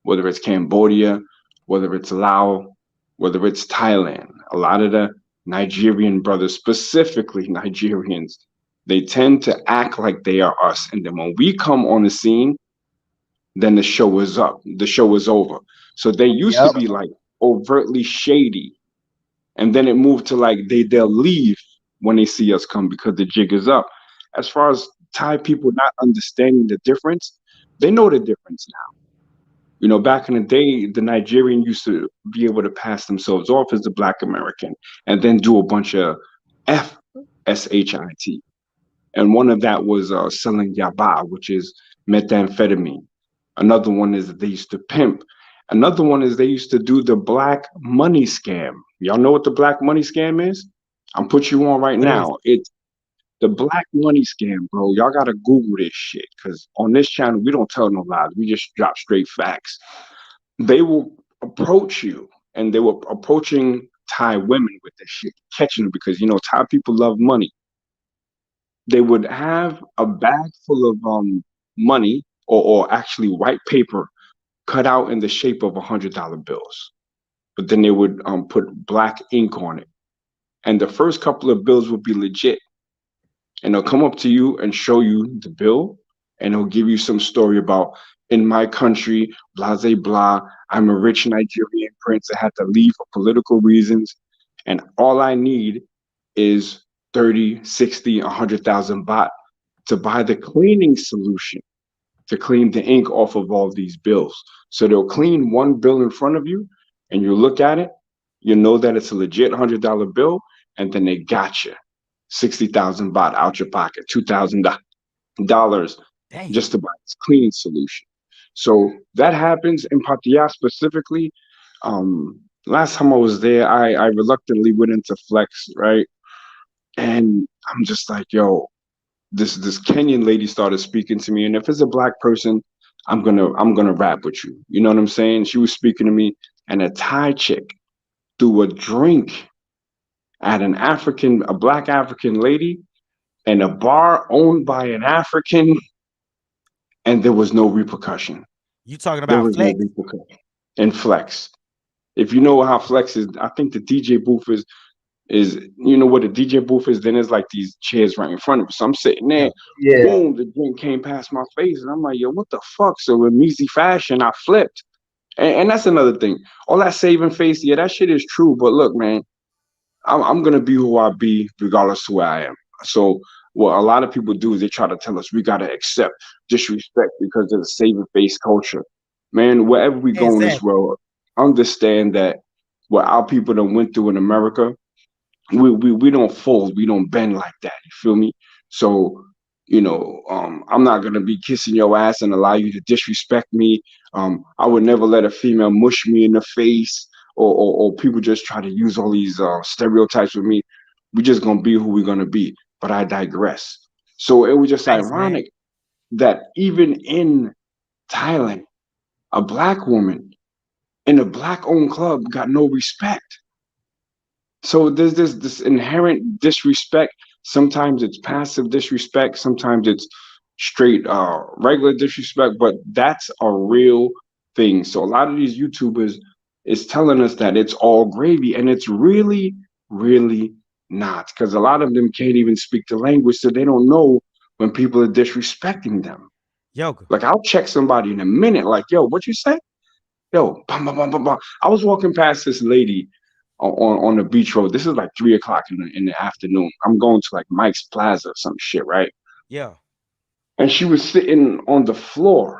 whether it's Cambodia, whether it's Laos, whether it's Thailand. A lot of the Nigerian brothers, specifically Nigerians, they tend to act like they are us. And then when we come on the scene, then the show is up. The show is over. So they used to Yep. be like overtly shady and then it moved to like they'll leave when they see us come because the jig is up. As far as Thai people not understanding the difference, they know the difference now. You know, back in the day, the Nigerian used to be able to pass themselves off as the Black American and then do a bunch of FSHIT. And one of that was selling yaba, which is methamphetamine. Another one is they used to pimp. Another one is they used to do the black money scam. Y'all know what the black money scam is? I'm put you on right What is now. It's the black money scam, bro. Y'all gotta Google this shit because on this channel we don't tell no lies. We just drop straight facts. They will approach you, and they were approaching Thai women with this shit, catching them because you know Thai people love money. They would have a bag full of money or actually white paper cut out in the shape of $100 bills. But then they would put black ink on it. And the first couple of bills would be legit. And they'll come up to you and show you the bill, and they'll give you some story about in my country, blah, blah, blah. I'm a rich Nigerian prince. I had to leave for political reasons. And all I need is 30, 60, 100,000 baht to buy the cleaning solution to clean the ink off of all these bills. So they'll clean one bill in front of you, and you look at it, you know that it's a legit $100 bill, and then they got you 60,000 baht out your pocket, $2,000 damn. just to buy this cleaning solution. So that happens in Pattaya specifically. Last time I was there, I reluctantly went into Flex, right? And I'm just like, yo, this Kenyan lady started speaking to me, and if it's a black person, I'm gonna rap with you. You know what I'm saying? She was speaking to me, and a Thai chick threw a drink at a black African lady in a bar owned by an African, and there was no repercussion. You talking There about was no Flex? repercussion. And Flex. If you know how Flex is, I think the DJ booth is you know what a DJ booth is, then there's like these chairs right in front of us. So I'm sitting there, Yeah. Yeah. boom, the drink came past my face, and I'm like, yo, what the fuck? So in easy fashion, I flipped. And that's another thing. All that saving face, yeah, that shit is true. But look, man, I'm gonna be who I be, regardless of where I am. So what a lot of people do is they try to tell us we gotta accept disrespect because of the saving face culture. Man, wherever we go in this Exactly. world, understand that what our people done went through in America, we don't fold, we don't bend like that. You feel me? So I'm not gonna be kissing your ass and allow you to disrespect me. I would never let a female mush me in the face, or people just try to use all these stereotypes with me. We just gonna be who we're gonna be. But I digress. So it was just Thanks, man. ironic that even in Thailand, a black woman in a black-owned club got no respect. So there's this inherent disrespect. Sometimes it's passive disrespect. Sometimes it's straight regular disrespect. But that's a real thing. So a lot of these YouTubers is telling us that it's all gravy, and it's really, really not. Because a lot of them can't even speak the language, so they don't know when people are disrespecting them. Yoga. Like I'll check somebody in a minute. Like, yo, what you say? Yo, bum, bum, bum, bum, bum. I was walking past this lady on the beach road. This is like 3 o'clock in the afternoon. I'm going to like Mike's Plaza or some shit, right? Yeah. And she was sitting on the floor,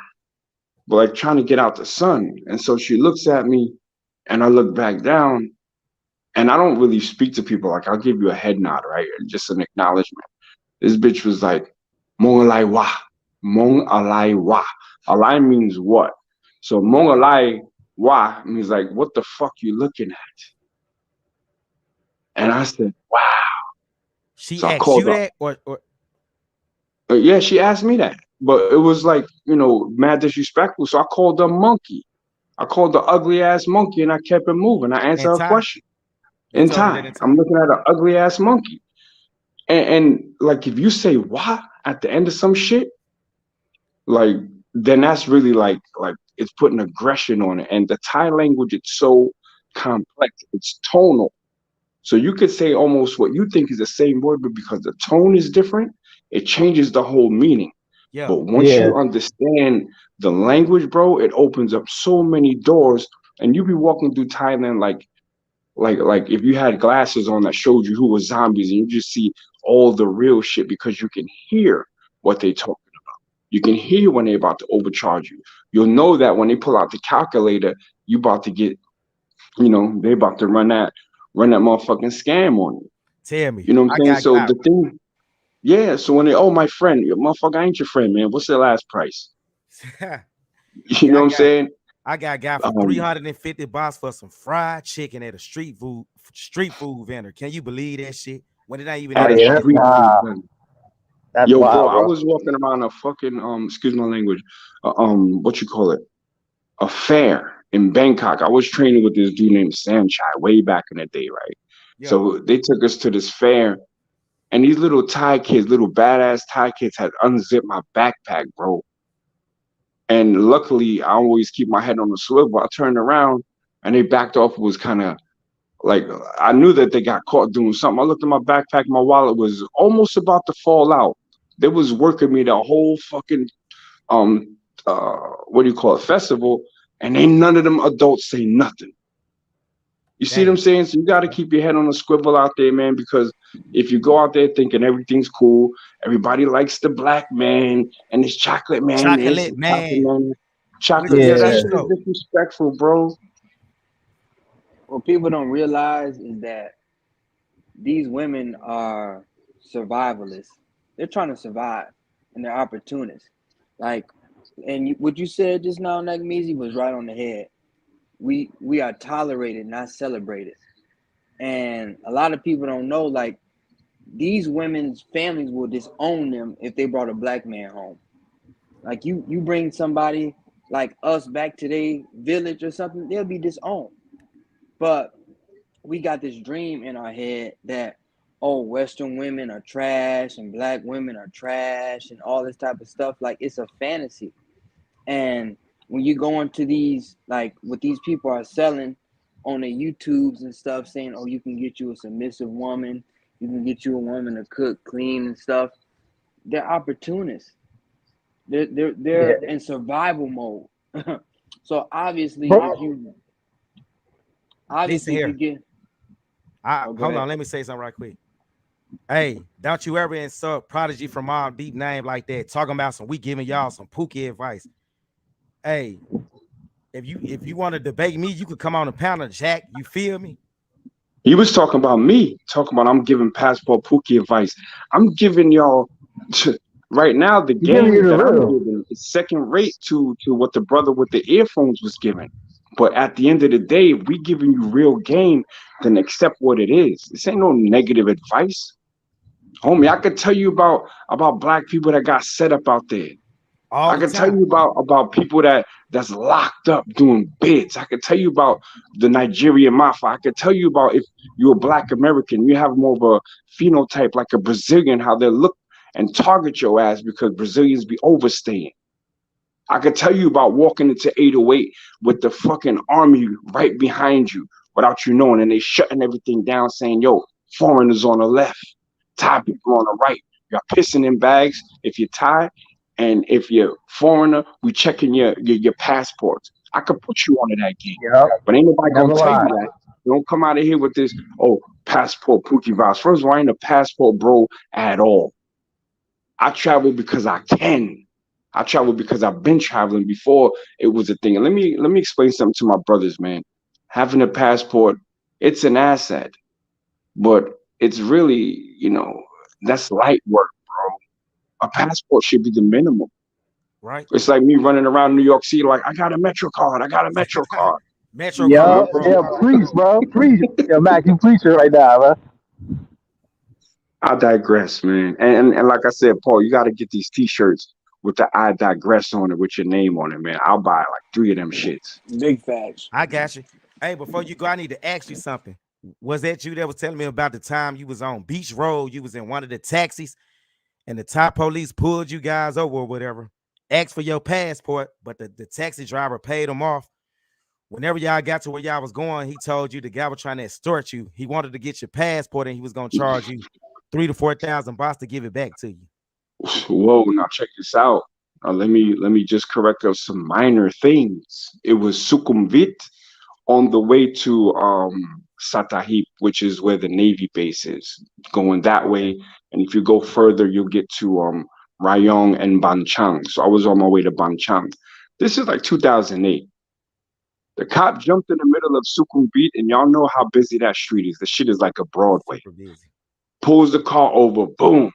but like trying to get out the sun. And so she looks at me, and I look back down, and I don't really speak to people. Like I'll give you a head nod, right? And just an acknowledgement. This bitch was like, Mong alai wa. Mong alai wa. Alai means what? So Mong alai wa means like, what the fuck you looking at? And I said, wow. She So I asked called you up. that, or Yeah, she asked me that. But it was like, mad disrespectful. So I called her monkey. I called the ugly ass monkey, and I kept it moving. I answered in her Thai? question You in told her that time. in I'm Thai? looking at an ugly ass monkey. And like, if you say what at the end of some shit, like, then that's really like it's putting aggression on it. And the Thai language, it's so complex. It's tonal. So you could say almost what you think is the same word, but because the tone is different, it changes the whole meaning. Yeah. But once Yeah. you understand the language, bro, it opens up so many doors. And you be walking through Thailand, like like if you had glasses on that showed you who was zombies, and you just see all the real shit because you can hear what they talking about. You can hear when they about to overcharge you. You'll know that when they pull out the calculator, you about to get, they about to run that motherfucking scam on you. Tell me, You know what I'm I saying? got So got. the thing, yeah. So when they, oh my friend, motherfucker, I ain't your friend, man. What's the last price? You Yeah, know what I'm saying? I got got for Um, 350 bucks for some fried chicken at a street food vendor. Can you believe that shit? When it ain't even at that a Oh yeah, that's expensive. street food wow. vendor. That's Yo, bro, wild, I bro. was walking around a fucking excuse my language, what you call it, a fair in Bangkok. I was training with this dude named Sanchai way back in the day, right? Yeah, So they took us to this fair, and these little Thai kids, little badass Thai kids, had unzipped my backpack, bro. And luckily, I always keep my head on the swivel. I turned around, and they backed off. It was kind of like I knew that they got caught doing something. I looked at my backpack. My wallet was almost about to fall out. They was working me the whole fucking um what do you call it, festival, and ain't none of them adults say nothing. You see what I'm damn. saying? So you got to keep your head on a swivel out there, man, because if you go out there thinking everything's cool, everybody likes the black man and this chocolate man this Chocolate and chocolate man. man Which chocolate, is yeah, for that Yeah. shit is sure. disrespectful, bro. What people don't realize is that these women are survivalists. They're trying to survive, and they're opportunists. Like, and what you said just now, Nagmeezy, was right on the head. We are tolerated, not celebrated. And a lot of people don't know, like, these women's families will disown them if they brought a black man home. Like, you bring somebody like us back to their village or something, they'll be disowned. But we got this dream in our head that, oh, Western women are trash and black women are trash and all this type of stuff. Like, it's a fantasy. And when you go into these, like what these people are selling on the YouTubes and stuff, saying, oh, you can get you a submissive woman, you can get you a woman to cook, clean and stuff. They're opportunists. They're Yeah, in survival mode. So bro. Listen obviously if you here. get, I oh, go hold ahead. on. Let me say something right quick. Hey, don't you ever insult Prodigy from our deep name like that, talking about we giving y'all some Pookie advice. Hey, if you want to debate me, you could come on the panel, Jack. You feel me? He was talking about me, talking about I'm giving Passport Pookie advice. I'm giving y'all right now the You giving you game the that I'm real. giving is second rate to what the brother with the earphones was giving. But at the end of the day, if we giving you real game, then accept what it is. This ain't no negative advice. Homie, I could tell you about black people that got set up out there. All I the can tell time. you about people that's locked up doing bids. I can tell you about the Nigerian mafia. I can tell you about if you're a black American, you have more of a phenotype like a Brazilian, how they look and target your ass because Brazilians be overstaying. I could tell you about walking into 808 with the fucking army right behind you without you knowing, and they shutting everything down, saying, "Yo, foreigners on the left, Thai people on the right. You're pissing in bags if you're Thai, and if you're foreigner, we checking your passports." I could put you onto that game, Yep. but ain't nobody gonna Never tell you lie. that. Don't come out of here with this, oh, passport Pookie vibes. First of all, I ain't a passport bro at all. I travel because I can. I travel because I've been traveling before it was a thing. And let me explain something to my brothers, man. Having a passport, it's an asset, but it's really, that's light work, bro. A passport should be the minimum. Right? It's like me running around New York City like I got a Metro card, I got a Metro card. Metro You know Yep. card, what I'm bro. Yeah, saying? preach, bro. Preach. Yo, Mac, you preaching right now, bro. I digress, man. And like I said, Paul, you got to get these T-shirts with the "I digress" on it with your name on it, man. I'll buy like 3 of them shits. Big facts. I got you. Hey, before you go, I need to ask you something. Was that you that was telling me about the time you was on Beach Road? You was in one of the taxis and the top police pulled you guys over or whatever, asked for your passport, but the taxi driver paid them off. Whenever y'all got to where y'all was going, he told you the guy was trying to extort you. He wanted to get your passport and he was gonna charge you 3 to 4 thousand bucks to give it back to you. Whoa, now check this out. Let me just correct up some minor things. It was Sukhumvit on the way to Satahip, which is where the Navy base is, going that way. And if you go further, you'll get to Rayong and Banchang. So I was on my way to Banchang. This is like 2008. The cop jumped in the middle of Sukhumvit, and y'all know how busy that street is. The shit is like a Broadway. Super busy. Pulls the car over, boom.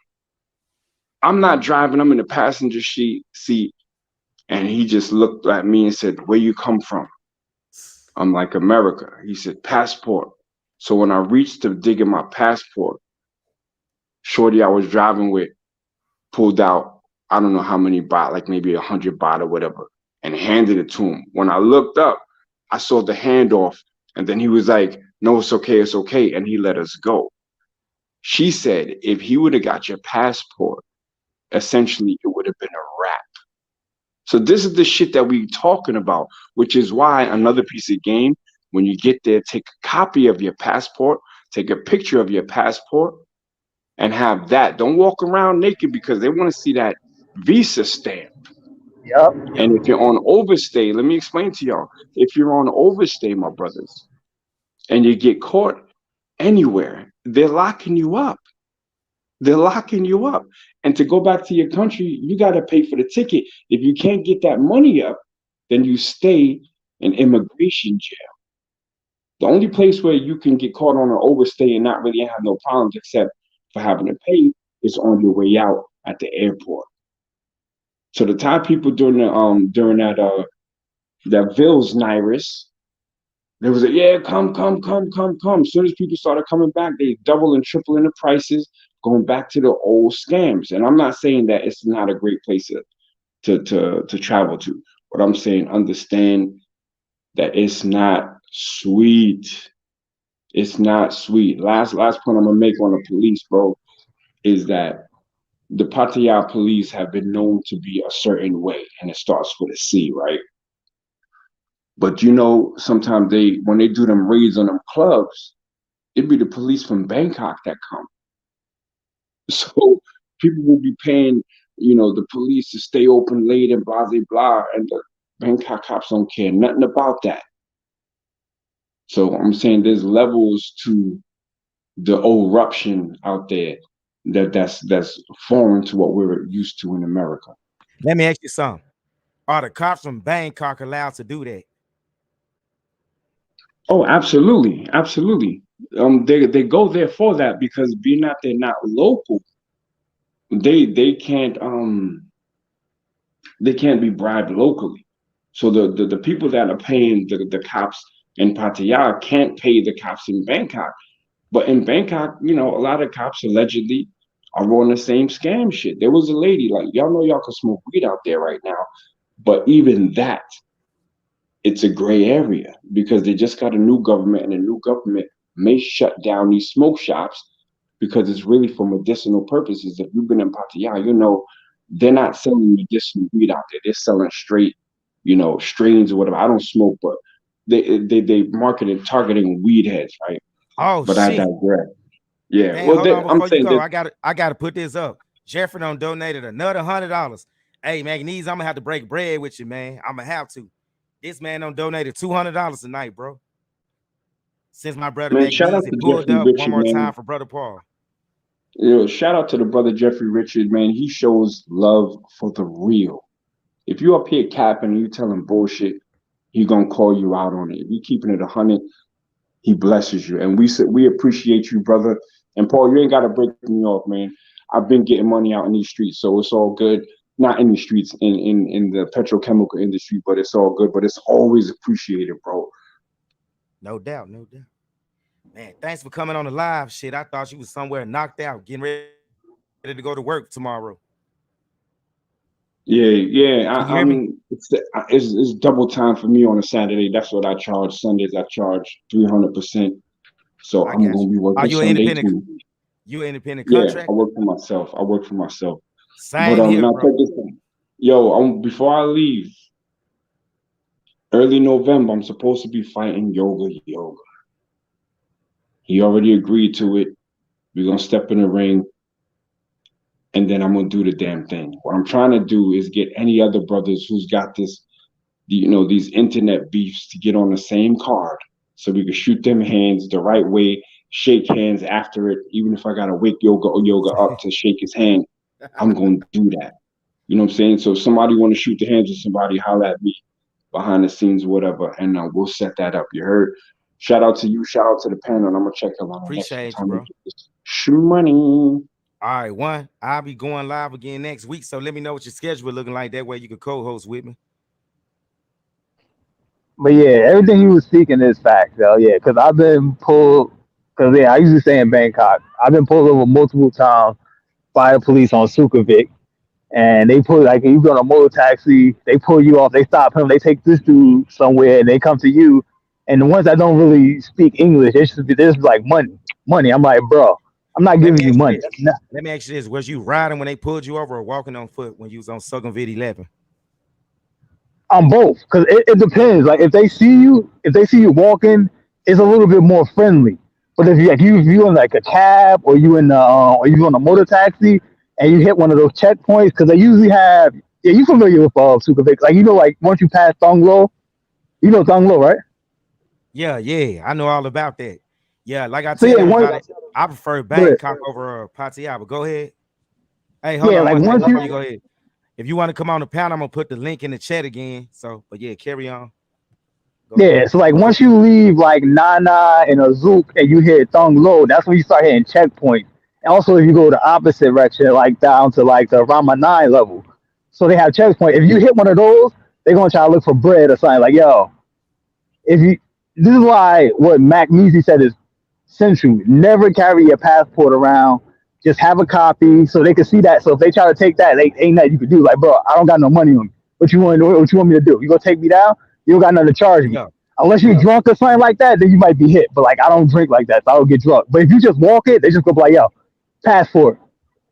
I'm not driving, I'm in the passenger seat, and he just looked at me and said, "Where you come from?" I'm like, "America." He said, "Passport." So when I reached to dig in my passport, shorty I was driving with pulled out, I don't know how many baht, like maybe 100 baht or whatever, and handed it to him. When I looked up, I saw the handoff, and then he was like, "No, it's okay," and he let us go. She said, if he would have got your passport, essentially it would have been a wrap. So this is the shit that we talking about, which is why another piece of game, when you get there, take a copy of your passport, take a picture of your passport, and have that. Don't walk around naked because they want to see that visa stamp. Yep. And if you're on overstay, let me explain to y'all. If you're on overstay, my brothers, and you get caught anywhere, they're locking you up. They're locking you up. And to go back to your country, you got to pay for the ticket. If you can't get that money up, then you stay in immigration jail. The only place where you can get caught on an overstay and not really have no problems except for having to pay is on your way out at the airport. So the Thai people during that Vils Nyrus, there was a yeah, come. As soon as people started coming back, they double and tripling the prices, going back to the old scams. And I'm not saying that it's not a great place to travel to. But I'm saying understand that it's not sweet. It's not sweet. Last point I'm gonna make on the police, bro, is that the Pattaya police have been known to be a certain way, and it starts with a C, right? But you know, sometimes when they do them raids on them clubs, it'd be the police from Bangkok that come. So people will be paying, the police to stay open late and blah blah blah, and the Bangkok cops don't care nothing about that. So I'm saying there's levels to the eruption out there that's foreign to what we're used to in America. Let me ask you something. Are the cops from Bangkok allowed to do that? Oh, absolutely, absolutely. They go there for that because being that they're not local, they can't be bribed locally. So the people that are paying the cops in Pattaya can't pay the cops in Bangkok. But in Bangkok, a lot of cops allegedly are on the same scam shit. There was a lady, like, y'all know y'all can smoke weed out there right now, but even that, it's a gray area because they just got a new government, and the new government may shut down these smoke shops because it's really for medicinal purposes. If you've been in Pattaya, they're not selling medicinal weed out there. They're selling straight, strains or whatever. I don't smoke, but they market it targeting weed heads, right? Oh But I shit. digress. Yeah. Man, Well, hold on I'm before you saying go. that. I gotta put this up. Jeffrey done donated another $100. Hey, Magnese, I'm gonna have to break bread with you, man. I'm gonna have to. This man done donated $200 tonight, bro. Since my brother Man, shout Magnese out he to pulled Jeffrey up one Richard, more time man. for brother Paul. Shout out to the brother Jeffrey Richard, man. He shows love for the real. If you up here capping and you telling bullshit, he gonna call you out on it. If you keeping it 100, he blesses you, and we appreciate you, brother. And Paul, you ain't gotta break me off, man. I've been getting money out in these streets, so it's all good. Not in the streets, in the petrochemical industry, but it's all good. But it's always appreciated, bro. No doubt, no doubt. Man, thanks for coming on the live shit. I thought you was somewhere knocked out, getting ready to go to work tomorrow. Yeah. Can you hear me? It's double time for me on a Saturday. That's what I charge. Sundays I charge 300%. So I I'm got gonna you. be Are working you an Sunday independent? too. You an independent Yeah, I contractor? work for myself. But Same here, now bro. take this thing. Yo, before I leave, early November, I'm supposed to be fighting yoga. He already agreed to it. We're gonna step in the ring, and then I'm gonna do the damn thing. What I'm trying to do is get any other brothers who's got this these internet beefs to get on the same card so we can shoot them hands the right way, shake hands after it. Even if I gotta wake yoga up to shake his hand, I'm gonna do that. You know what I'm saying? So if somebody want to shoot the hands of somebody, holler at me behind the scenes, whatever, and we'll set that up. You heard? Shout out to you. Shout out to the panel. And I'm gonna check them on the next Appreciate you, time we bro. get this money. All right, one. I'll be going live again next week. So let me know what your schedule looking like. That way you can co-host with me. But yeah, everything you was speaking is fact, though. Yeah, because I've been pulled. Because yeah, I usually stay in Bangkok. I've been pulled over multiple times by the police on Sukhumvit, and they pull like you go on a motor taxi, they pull you off, they stop him, they take this dude somewhere, and they come to you. And the ones that don't really speak English, they just like money, money. I'm like, bro, I'm not Let giving me you ask you money. this. Let me ask you this. Was you riding when they pulled you over or walking on foot when you was on Sukhumvit 11? I'm both because it depends. Like if they see you walking, it's a little bit more friendly. But if you in like a cab or you on a motor taxi and you hit one of those checkpoints because they usually have. Yeah, you familiar with Sukhumvit? Like like once you pass Thong Lo, you know Thong Lo, right? Yeah, yeah. I know all about that. Yeah, like I So tell yeah, one everybody, I prefer go ahead. Bangkok over Pattaya. But go ahead. Hey, hold Yeah, on like one second once before you you go ahead. If you want to come on the panel, I'm gonna put the link in the chat again. So, but yeah, carry on. Go ahead. yeah, so like once you leave like Nana and Azook and you hit Thong Lo, that's when you start hitting checkpoints. And also if you go the opposite direction, like down to like the Rama 9 level. So they have checkpoint. If you hit one of those, they're gonna try to look for bread or something. Like, yo, if you this is why what Mac Measy said is central. Never carry your passport around. Just have a copy so they can see that. So if they try to take that, they ain't nothing you can do. Like, bro, I don't got no money on me. What you want? What you want me to do? You gonna take me down? You don't got nothing to charge me. Yeah, Unless you're drunk or something like that, then you might be hit. But like, I don't drink like that, so I don't get drunk. But if you just walk it, they just go like, yo, passport.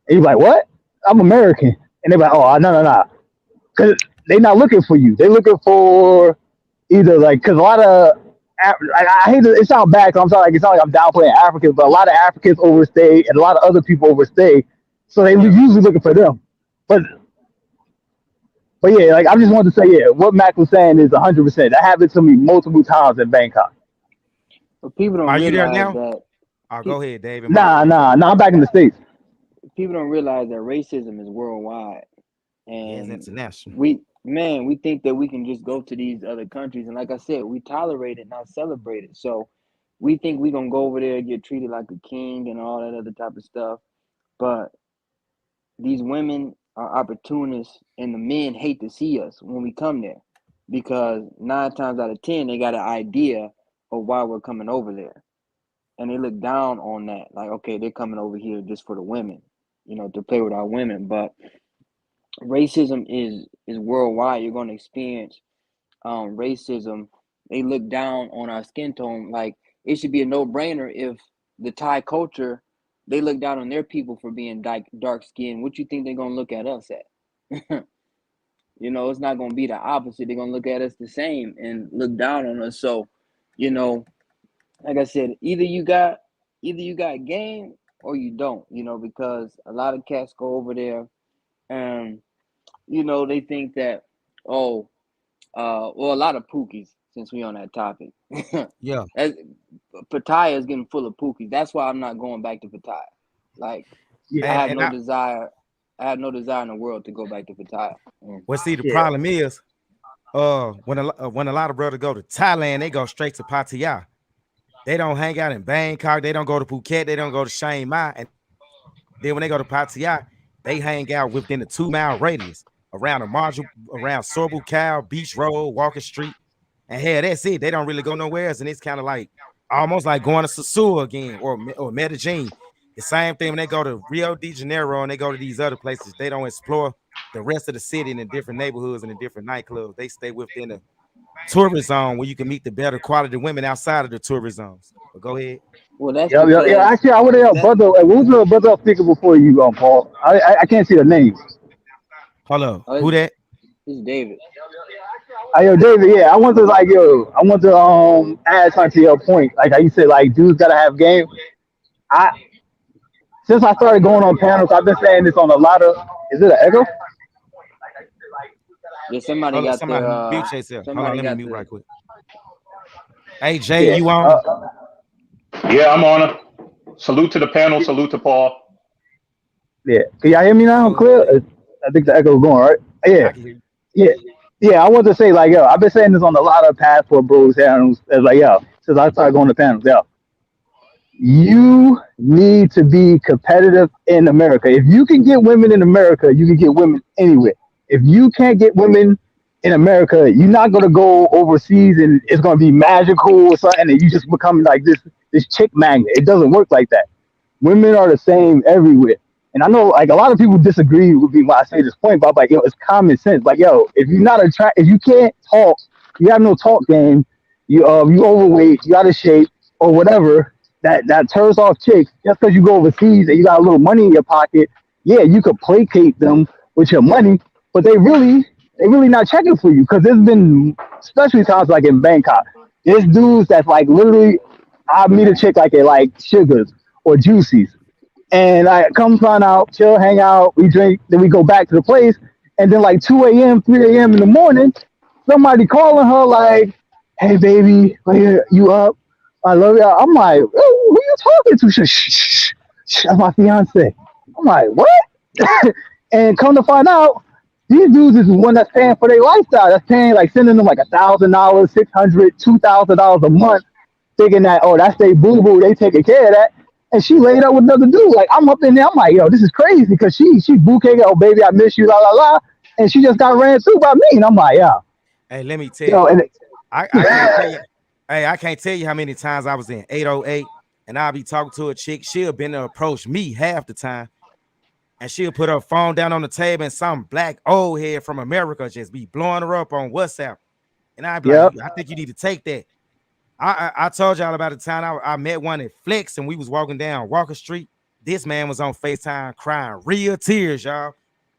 And you're like, what? I'm American. And they're like, oh, no, no, no. Because they're not looking for you. They're looking for either like, because a lot of, I hate to, it sounds bad because it sounds like I'm downplaying Africans, but a lot of Africans overstay and a lot of other people overstay. So they yeah. usually looking for them. But but yeah, like I just wanted to say, yeah, what Mac was saying is 100%. That happened to me multiple times in Bangkok. But people don't Are you there realize now? that Oh, pe- go ahead, David. My Nah, bad. nah, nah. I'm back in the States. people don't realize that racism is worldwide, Yeah, it's and international. we think that we can just go to these other countries, and like I said, we tolerate it, not celebrate it. So we think we gonna go over there and get treated like a king and all that other type of stuff. But these women are opportunists, and the men hate to see us when we come there because 9 times out of 10 they got an idea of why we're coming over there, and they look down on that. Like, okay, they're coming over here just for the women, to play with our women. But racism is worldwide. You're going to experience racism. They look down on our skin tone. Like, it should be a no-brainer if the Thai culture, they look down on their people for being dark skinned. What you think they're going to look at us at? It's not going to be the opposite. They're going to look at us the same and look down on us. So, you know, like I said, either you got game or you don't, because a lot of cats go over there and they think that, oh, well, a lot of pookies, since we on that topic. Yeah. As, Pattaya is getting full of pookies. That's why I'm not going back to Pattaya. Like, I Yeah, have And no I desire. I have no desire in the world to go back to Pattaya. well see the yeah, problem is when a lot of brothers go to Thailand, they go straight to Pattaya. They don't hang out in Bangkok, they don't go to Phuket, they don't go to Chiang Mai, and then when they go to Pattaya, they hang out within a 2 mile radius around the marginal around Sorbu Cow, Beach Road, Walker Street. And hell, that's it. They don't really go nowhere else. And it's kind of like almost like going to Sasua again or Medellin. The same thing when they go to Rio de Janeiro and they go to these other places. They don't explore the rest of the city in the different neighborhoods and the different nightclubs. They stay within the tourist zone where you can meet the better quality women outside of the tourist zones. But go ahead. Well, that's yeah, yeah, yeah. because Actually, I would have that brother. What was the brother speaking before you, Paul? I can't see the names. Hold up. Who it's, that? it's David. Yo, David. Yeah, I want to I want to add something to your point. Like how you said, like dudes gotta have game. I since I started going on panels, I've been saying this on a lot of. Is it an echo? Yeah, somebody Hold on, got somebody their mute yourself. Hold on, somebody let me got mute the right quick. Hey Jay, Yeah. you on? Yeah, I'm on it. Salute to the panel. Salute to Paul. Yeah. Can y'all hear me now? Clear? Holy. I think the echo's going, right? Yeah, Yeah. I can hear you. Yeah. Yeah. I want to say, like, yo, I've been saying this on a lot of Passport Bros panels. It's like, yo, since I started going to panels, yo, you need to be competitive in America. If you can get women in America, you can get women anywhere. If you can't get women in America, you're not gonna go overseas and it's gonna be magical or something, and you just become like this chick magnet. It doesn't work like that. Women are the same everywhere. And I know like a lot of people disagree with me when I say this point, but I'm like, yo, it's common sense. Like, yo, if you're not if you can't talk, you have no talk game, you overweight, you out of shape, or whatever, that turns off chicks just because you go overseas and you got a little money in your pocket. Yeah, you could placate them with your money, but they really not checking for you because there's been especially times like in Bangkok, there's dudes that's like literally I meet a chick like at like Sugars or Juicy's. And I come find out, chill, hang out, we drink, then we go back to the place. And then like 2 a.m., 3 a.m. in the morning, somebody calling her like, hey baby, you up? I love you. I'm like, oh, who you talking to? Shh, that's my fiance. I'm like, what? And come to find out, these dudes is the one that's paying for their lifestyle. That's paying like sending them like $1,000, 600, $2,000 a month, thinking that oh that's they boo boo, they taking care of that. And she laid up with another dude. Like I'm up in there, I'm like yo, this is crazy because she bouquet, oh baby, I miss you, la la la, and she just got ran through by me, and I'm like Hey, let me tell yo, you. and I can't tell you. Hey, I can't tell you how many times I was in 808 and I'll be talking to a chick. She'll been to approach me half the time. And she'll put her phone down on the table and some black old head from America just be blowing her up on WhatsApp. And I'd be like, yep, I think you need to take that. I told y'all about the time I met one at Flex and we was walking down Walker Street. This man was on FaceTime crying real tears, y'all.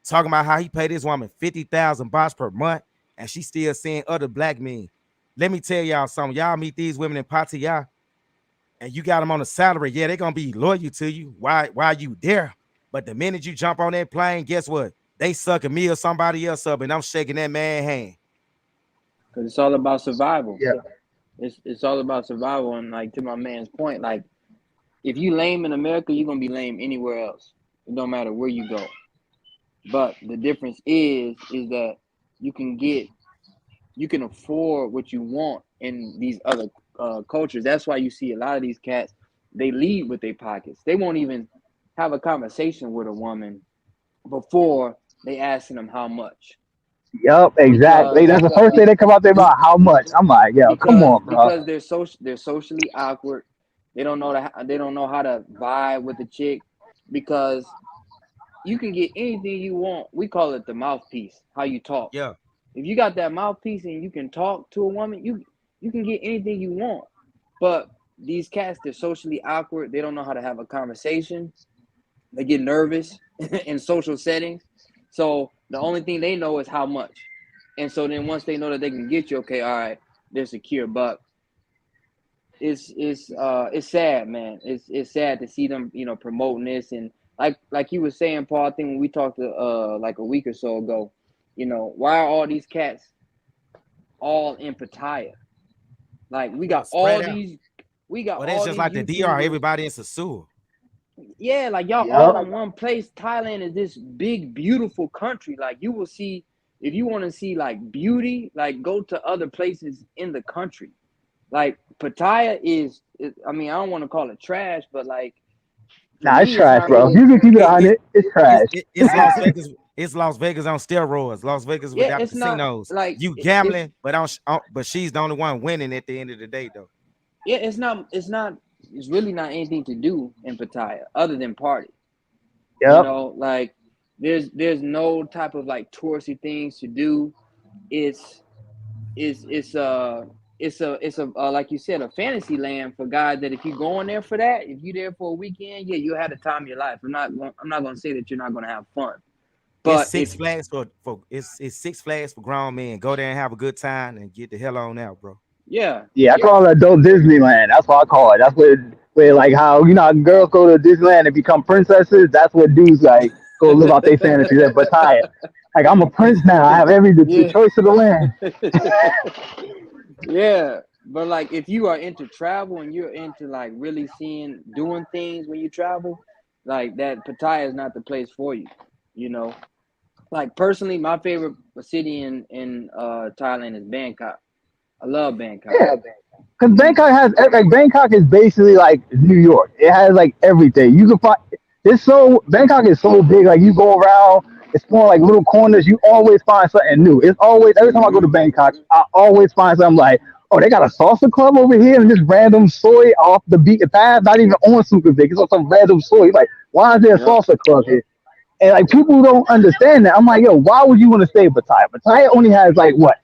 Talking about how he paid this woman 50,000 bucks per month and she still seeing other black men. Let me tell y'all something. Y'all meet these women in Pattaya and you got them on a salary. Yeah, they're gonna be loyal to you. Why you there? But the minute you jump on that plane, guess what? They sucking me or somebody else up, and I'm shaking that man's hand. because it's all about survival. yeah, It's all about survival, and like to my man's point, like if you lame in America, you're gonna be lame anywhere else. It don't matter where you go. But the difference is that you can get you can afford what you want in these other cultures. That's why you see a lot of these cats, they lead with their pockets. They won't even have a conversation with a woman before they asking them how much. yep, exactly. Because That's the first thing they come out there about. How much? I'm like, yo, come on, bro. because they're socially awkward. They don't know how to vibe with the chick because you can get anything you want. We call it the mouthpiece, how you talk. Yeah, If you got that mouthpiece and you can talk to a woman, you can get anything you want. But these cats, they're socially awkward. They don't know how to have a conversation. They get nervous in social settings. So the only thing they know is how much. And so then once they know that they can get you, okay, all right, they're secure. But it's sad, man. It's sad to see them, promoting this and like you were saying, Paul. I think when we talked to like a week or so ago, why are all these cats all in Pattaya? Like well, spread out. we got Well, that's all just these like the DR. YouTubers. Everybody in Sasua. Yeah, like y'all Yep, all in one place. Thailand is this big, beautiful country. Like you will see, if you want to see like beauty, like go to other places in the country. Like Pattaya I mean, I don't want to call it trash, but like for nah, it's me, it's trash, not bro. If really. you can keep it It, it, 100, it's trash. it's Las Vegas. It's Las Vegas on steroids. Las Vegas Yeah, without it's not casinos. like You it's gambling, but she's the only one winning at the end of the day, though. yeah, it's really not anything to do in Pattaya other than party. Yep, Like there's no type of like touristy things to do. It's it's it's a like you said, a fantasy land for guys that if you going there for that, if you there for a weekend, yeah, you had the time of your life. I'm not gonna say that you're not gonna have fun, It's but Six Flags for it's Six Flags for grown men. Go there and have a good time and get the hell on out, bro. yeah, yeah, I call it adult Disneyland. That's what I call it. That's where like how how girls go to Disneyland and become princesses. That's what dudes like go live out their fantasies at Pattaya. Like I'm a prince now. I have the Yeah. choice of the land. Yeah. But like if you are into travel and you're into like really doing things when you travel, like that Pattaya is not the place for you. You know, like personally, my favorite city in Thailand is Bangkok. I love Bangkok. Yeah, because Bangkok has like Bangkok is basically like New York. It has like everything. You can find it's so Bangkok is so big. Like you go around, it's more like little corners. You always find something new. It's always every time I go to Bangkok, I always find something like, oh, they got a salsa club over here and this random soy off the beaten path, not even on Super Big. It's on some random soy. You're like, why is there a Yep. salsa club here? And like people don't understand that. I'm like, yo, why would you want to stay in Pattaya? Pattaya only has like what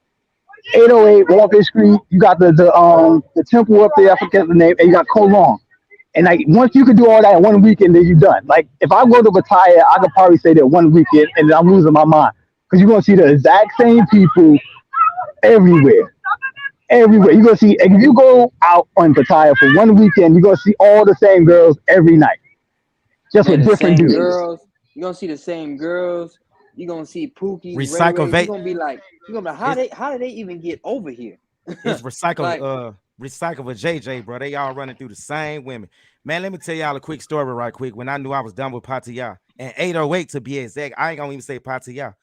808 Walker Street. You got the temple up there. I forget the name. And you got Koh Long. And like once you could do all that in one weekend, then you're done. Like if I go to Pattaya, I could probably stay there one weekend, and then I'm losing my mind because you're gonna see the exact same people everywhere. Everywhere you're gonna see. If you go out on Pattaya for one weekend, you're gonna see all the same girls every night, just Man, with the different same dudes. girls. You're gonna see the same girls. You're gonna see Pookies, Ray Recycle Rays. vape. You're gonna be like, It's how did they even get over here? it's recycle Like, recycle with JJ, bro. They all running through the same women. Man, let me tell y'all a quick story right quick. When I knew I was done with Pattaya and 808 to be exact, I ain't gonna even say Pattaya.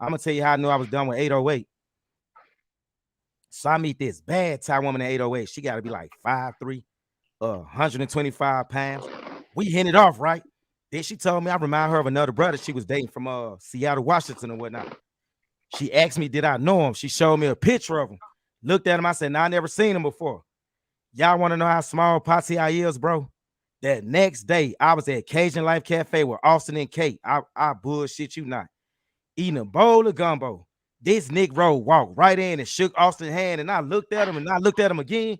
I'm gonna tell you how I knew I was done with 808. So I meet this bad Thai woman at 808. She got to be like 5'3", 125 pounds. We hit it off, right? Then she told me I remind her of another brother she was dating from Seattle, Washington, and whatnot. She asked me, did I know him? She showed me a picture of him. Looked at him. I said, no, I never seen him before. Y'all want to know how small Pattaya is, bro? That next day, I was at Cajun Life Cafe with Austin and Kate. I bullshit you not. Eating a bowl of gumbo. This Negro walked right in and shook Austin's hand, and I looked at him and I looked at him again.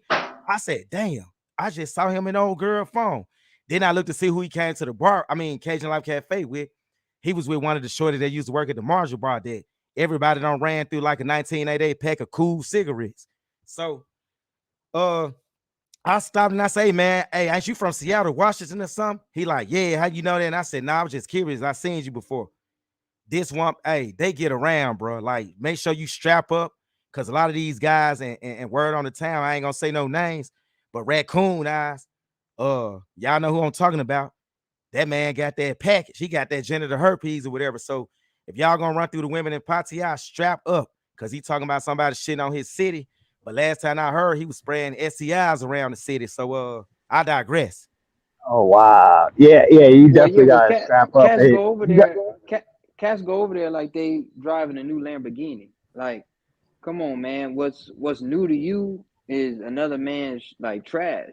I said, damn, I just saw him in the old girl phone. Then I looked to see who he came to the bar, Cajun Life Cafe with. He was with one of the shorties that used to work at the Marshall Bar that everybody done ran through like a 1988 pack of cool cigarettes. So uh I stopped and I say, man, hey, ain't you from Seattle, Washington or something? He like, yeah, how you know that? And I said, nah, I was just curious. I seen you before. This one, hey, they get around, bro. Like, make sure you strap up because a lot of these guys and word on the town, I ain't gonna say no names, but raccoon eyes, y'all know who I'm talking about. That man got that package. He got that genital herpes or whatever. So if y'all gonna run through the women in Pattaya, strap up because he talking about somebody shitting on his city. But last time I heard, he was spraying STIs around the city. So I digress. Oh wow, yeah, yeah. You well, yeah, definitely but gotta strap up. cats Hey, go over you got, there. Cats go over there like they driving a new Lamborghini. Like, come on, man. What's new to you is another man's like trash.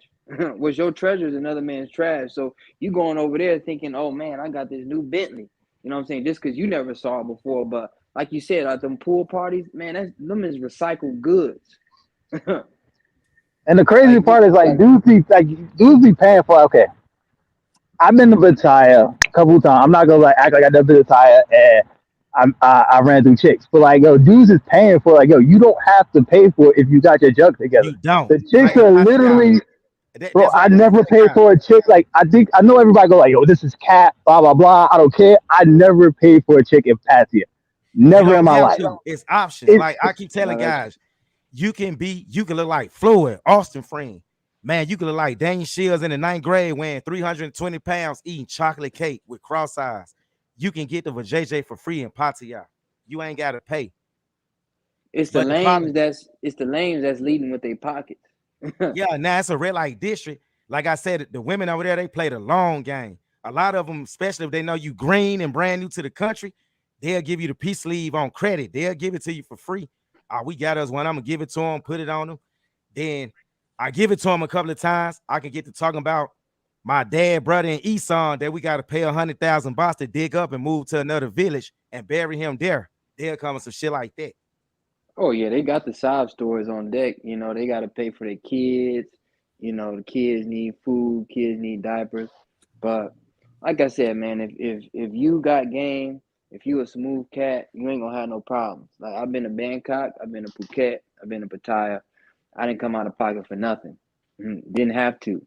What's your treasure is another man's trash. So you going over there thinking, oh man, I got this new Bentley. You know what I'm saying? Just because you never saw it before. But like you said, like them pool parties, man, them is recycled goods. and the crazy Like part is like dudes be paying for. Okay, I've been to Pattaya a couple times. I'm not gonna like act like I never been to Pattaya and I ran through chicks, but like yo, dudes is paying for like yo. You don't have to pay for it if you got your junk together. You don't. The chicks Like in are Pattaya, literally, bro. that's what I I'm trying to never tell you paid guys. for a chick. Like I know everybody go like yo, this is cat, blah blah blah. I don't care. I never paid for a chick in Pattaya. You Never in don't my have life. to. It's options. It's Like I keep telling no, that's guys, you can look like Floyd, Austin friend. Man, you can look like Daniel Shields in the ninth grade weighing 320 pounds, eating chocolate cake with cross eyes. You can get the JJ for free in Pattaya. You ain't gotta pay. But the problem, it's the lames that's leading with their pockets. yeah, now it's a red light district. Like I said, the women over there, they play the long game. A lot of them, especially if they know you green and brand new to the country, they'll give you the peace leave on credit. They'll give it to you for free. We got us one. I'm gonna give it to them, put it on them. Then I give it to them a couple of times. I can get to talking about my dad, brother, and Esau that we got to pay 100,000 baht to dig up and move to another village and bury him there. They'll come with some shit like that. Oh yeah, they got the sob stories on deck. You know, they got to pay for their kids. You know, the kids need food, kids need diapers. But like I said, man, if you got game, if you a smooth cat, you ain't gonna have no problems. Like I've been to Bangkok, I've been to Phuket, I've been to Pattaya. I didn't come out of pocket for nothing. Didn't have to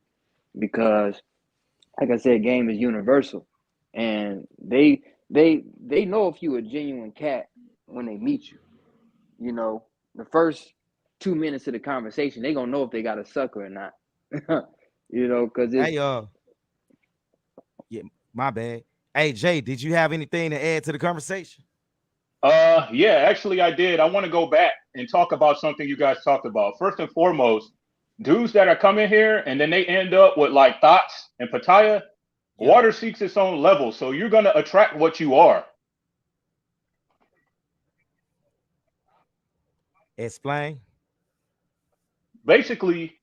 because, like I said, game is universal, and they know if you a genuine cat when they meet you. You know, the first 2 minutes of the conversation, they gonna know if they got a sucker or not. You know, because it's Hey, yeah, my bad. Hey, Jay, did you have anything to add to the conversation? Yeah, actually I did. I want to go back and talk about something you guys talked about. First and foremost, dudes that are coming here and then they end up with like thoughts and Pattaya, Yeah. water seeks its own level. So you're gonna attract what you are. Explain. Basically,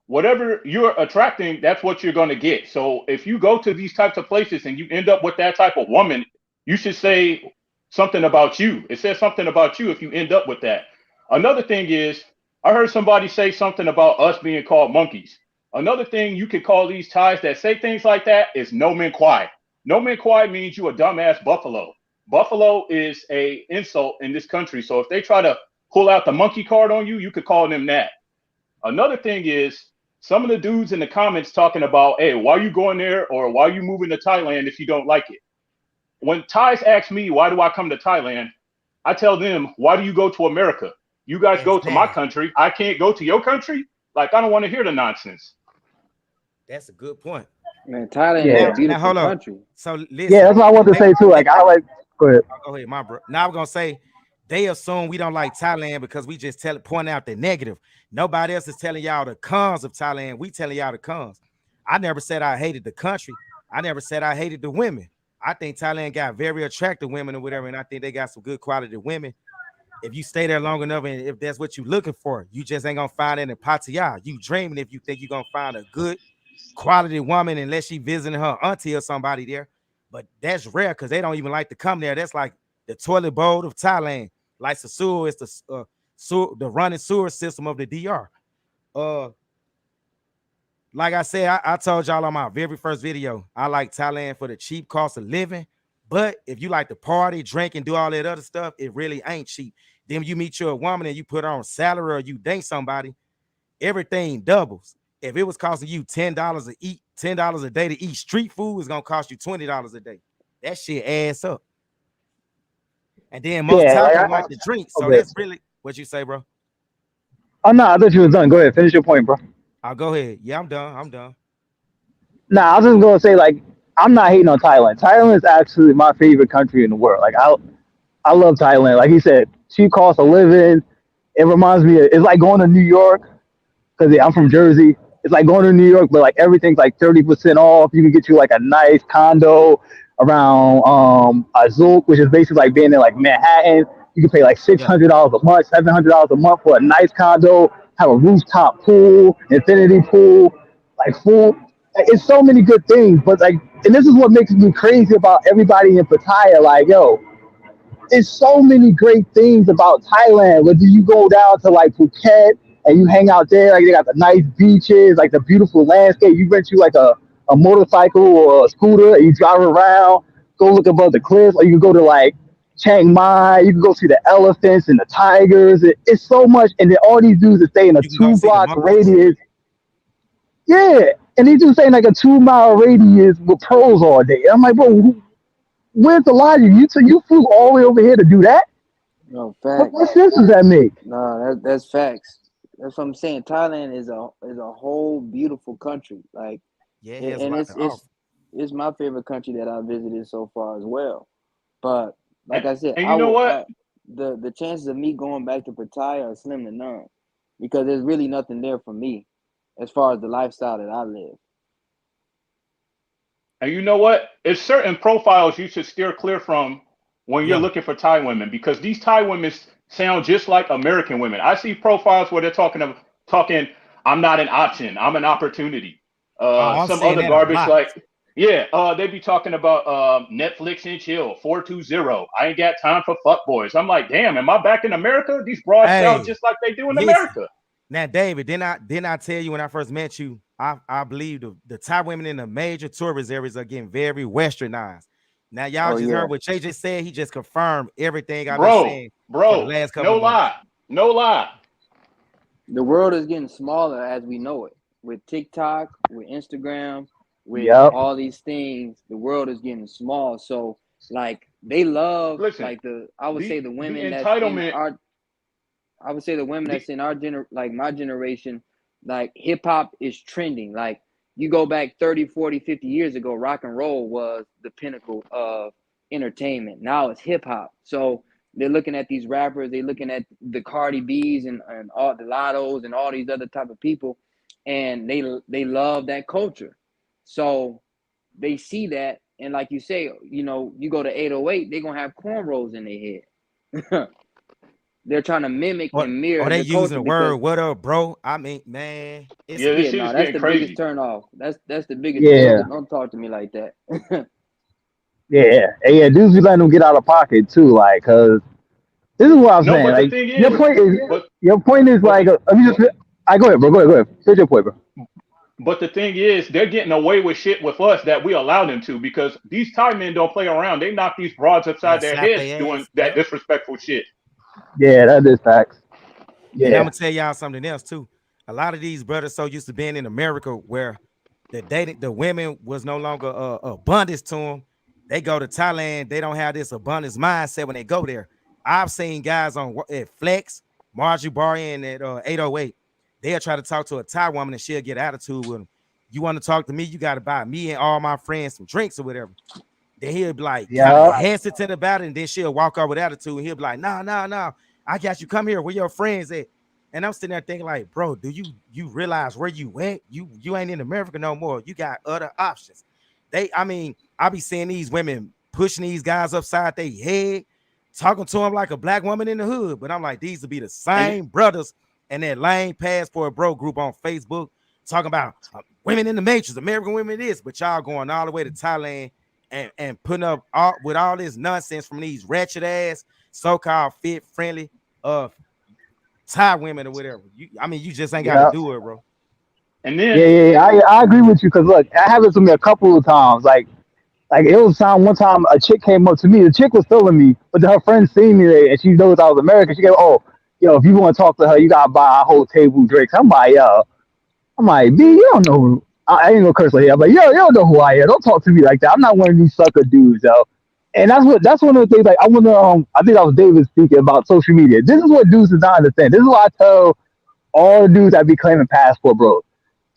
whatever you're attracting, that's what you're gonna get. So if you go to these types of places and you end up with that type of woman, you should say something about you. It says something about you if you end up with that. Another thing is, I heard somebody say something about us being called monkeys. Another thing you could call these ties that say things like that is no men kwai. No men kwai means you a dumbass buffalo. Buffalo is a insult in this country. So if they try to pull out the monkey card on you, you could call them that. Another thing is some of the dudes in the comments talking about, hey, why are you going there or why are you moving to Thailand if you don't like it? When Thais ask me, why do I come to Thailand? I tell them, why do you go to America? You guys go to my Exactly. country. I can't go to your country. Like, I don't want to hear the nonsense. That's a good point. man, Thailand is a Yeah, Now beautiful hold on. country. So yeah, listen, that's what I want to they, say too. they, Like I like, go ahead. go ahead, my bro. Now I'm gonna say they assume we don't like Thailand because we just point out the negative. Nobody else is telling y'all the cons of Thailand. We telling y'all the cons. I never said I hated the country. I never said I hated the women. I think Thailand got very attractive women or whatever, and I think they got some good quality women. If you stay there long enough, and if that's what you're looking for, you just ain't gonna find it in Pattaya. You dreaming if you think you're gonna find a good quality woman unless she visiting her auntie or somebody there. But that's rare because they don't even like to come there. That's like the toilet bowl of Thailand. Like the sewer is the running sewer system of the DR. Uh, like I said, I told y'all on my very first video, I like Thailand for the cheap cost of living. But if you like to party, drink, and do all that other stuff, it really ain't cheap. Then you meet you a woman and you put her on salary or you date somebody, everything doubles. If it was costing you $10 to eat, $10 a day to eat street food, it's gonna cost you $20 a day. That shit adds up. And then most Yeah, like Thailand like to drink. So okay. that's really what you say, bro. Oh no, I thought you was done. Go ahead, finish your point, bro. I'll go ahead. Yeah, I'm done. I'm done. Nah, I was just gonna say like I'm not hating on Thailand. Thailand is actually my favorite country in the world. Like I love Thailand. Like he said, cheap cost of living. It reminds me of, it's like going to New York because yeah, I'm from Jersey. It's like going to New York, but like everything's like 30% off. You can get you like a nice condo around Azul, which is basically like being in like Manhattan. You can pay like Yeah. $600 a month, $700 a month for a nice condo, have a rooftop pool, infinity pool, like full. It's so many good things, but like, and this is what makes me crazy about everybody in Pattaya. Like, yo, there's so many great things about Thailand. Whether you go down to like Phuket and you hang out there, like they got the nice beaches, like the beautiful landscape. You rent you like a motorcycle or a scooter and you drive around, go look above the cliffs, or you can go to like Chiang Mai, you can go see the elephants and the tigers. It's so much, and then all these dudes that stay in a You can go two see the block monkeys. radius. Yeah, and these dudes stay in like a 2 mile radius with pros all day. I'm like, bro, where's the logic? You flew all the way over here to do that? No What facts. sense does that make? No, that's facts. That's what I'm saying. Thailand is a whole beautiful country. Like, Yeah, it has a and lot to offer. it's my favorite country that I visited so far as well. But And, like I said, and you know what? the chances of me going back to Pattaya are slim to none because there's really nothing there for me as far as the lifestyle that I live. And you know what? It's certain profiles you should steer clear from when you're Yeah. looking for Thai women because these Thai women sound just like American women. I see profiles where they're talking. I'm not an option. I'm an opportunity. Oh, I'm Some saying other that a garbage lot. like yeah. They be talking about Netflix and chill 420. I ain't got time for fuck boys. I'm like, damn. Am I back in America? These broads sound Hey, just like they do in listen. America. Now, David, didn't I tell you when I first met you? I believe the Thai women in the major tourist areas are getting very westernized. Now, y'all Oh just heard yeah, what Jay just said. He just confirmed everything I've been Bro, saying for the bro, last couple no of months. lie. No lie. the world is getting smaller as we know it with TikTok, with Instagram, with Yep. all these things. The world is getting small. So like they love Listen, like I would say the the women that's in entitlement. our I would say the women The, that's in our like my generation, like hip hop is trending. Like you go back 30, 40, 50 years ago, rock and roll was the pinnacle of entertainment. Now it's hip hop. So they're looking at these rappers, they're looking at the Cardi B's and all the Lottos and all these other type of people, and they love that culture. So they see that, and like you say, you know, you go to 808, they're gonna have cornrows in their head. They're trying to mimic and Or mirror they the using culture the word because "what up, bro"? I mean, man, it's yeah, this yeah, shit no, is that's getting the biggest crazy. turn off. That's the biggest. Yeah, Don't talk to me like that. yeah, and yeah. Dudes be letting them get out of pocket too, like, cause this is what I'm No, saying. but the Like, thing is, but your point is but like, let me just, I go ahead, bro. Go ahead. Finish your point, bro. but the thing is, they're getting away with shit with us that we allow them to because these Thai men don't play around. They knock these broads upside and their slap heads their doing ass. that Yep. disrespectful shit. Yeah, that is facts. And I'm Yeah, gonna tell y'all something else too. A lot of these brothers so used to being in America where the women was no longer abundance to them. They go to Thailand, they don't have this abundance mindset when they go there. I've seen guys on at Flex, Margie Barry, and at 808. They'll try to talk to a Thai woman and she'll get attitude with them. You want to talk to me? You got to buy me and all my friends some drinks or whatever. Then he'll be like kind of yeah, hesitant about it, and then she'll walk out with attitude, and he'll be like, "No, no, no, I got you. Come here. Where your friends at?" And I'm sitting there thinking, like, bro, do you realize where you went? You ain't in America no more. You got other options. I mean, I be seeing these women pushing these guys upside their head, talking to them like a black woman in the hood. But I'm like, these will be the And same brothers and that lame passport bro group on Facebook talking about women in the matrix, American women this, but y'all going all the way to Thailand and putting up with all this nonsense from these wretched ass so-called fit friendly Thai women or whatever. I mean, you just ain't got to yeah. do it, bro. and Yeah, then yeah, yeah. I agree with you because look, that happened to me a couple of times. Like it was time one time a chick came up to me. The chick was feeling me, but then her friend seen me there and she knows I was American. She go, "Oh, yo, if you want to talk to her, you gotta buy a whole table drinks." I'm like, "Yo," I'm like, "B, you don't know who." I ain't gonna curse like that. I'm like, "Yo, you don't know who I am. Don't talk to me like that. I'm not one of these sucker dudes, yo." And that's one of the things. Like I want to I think that was David speaking about social media. This is what dudes does not understand. This is why I tell all the dudes that be claiming passport bros.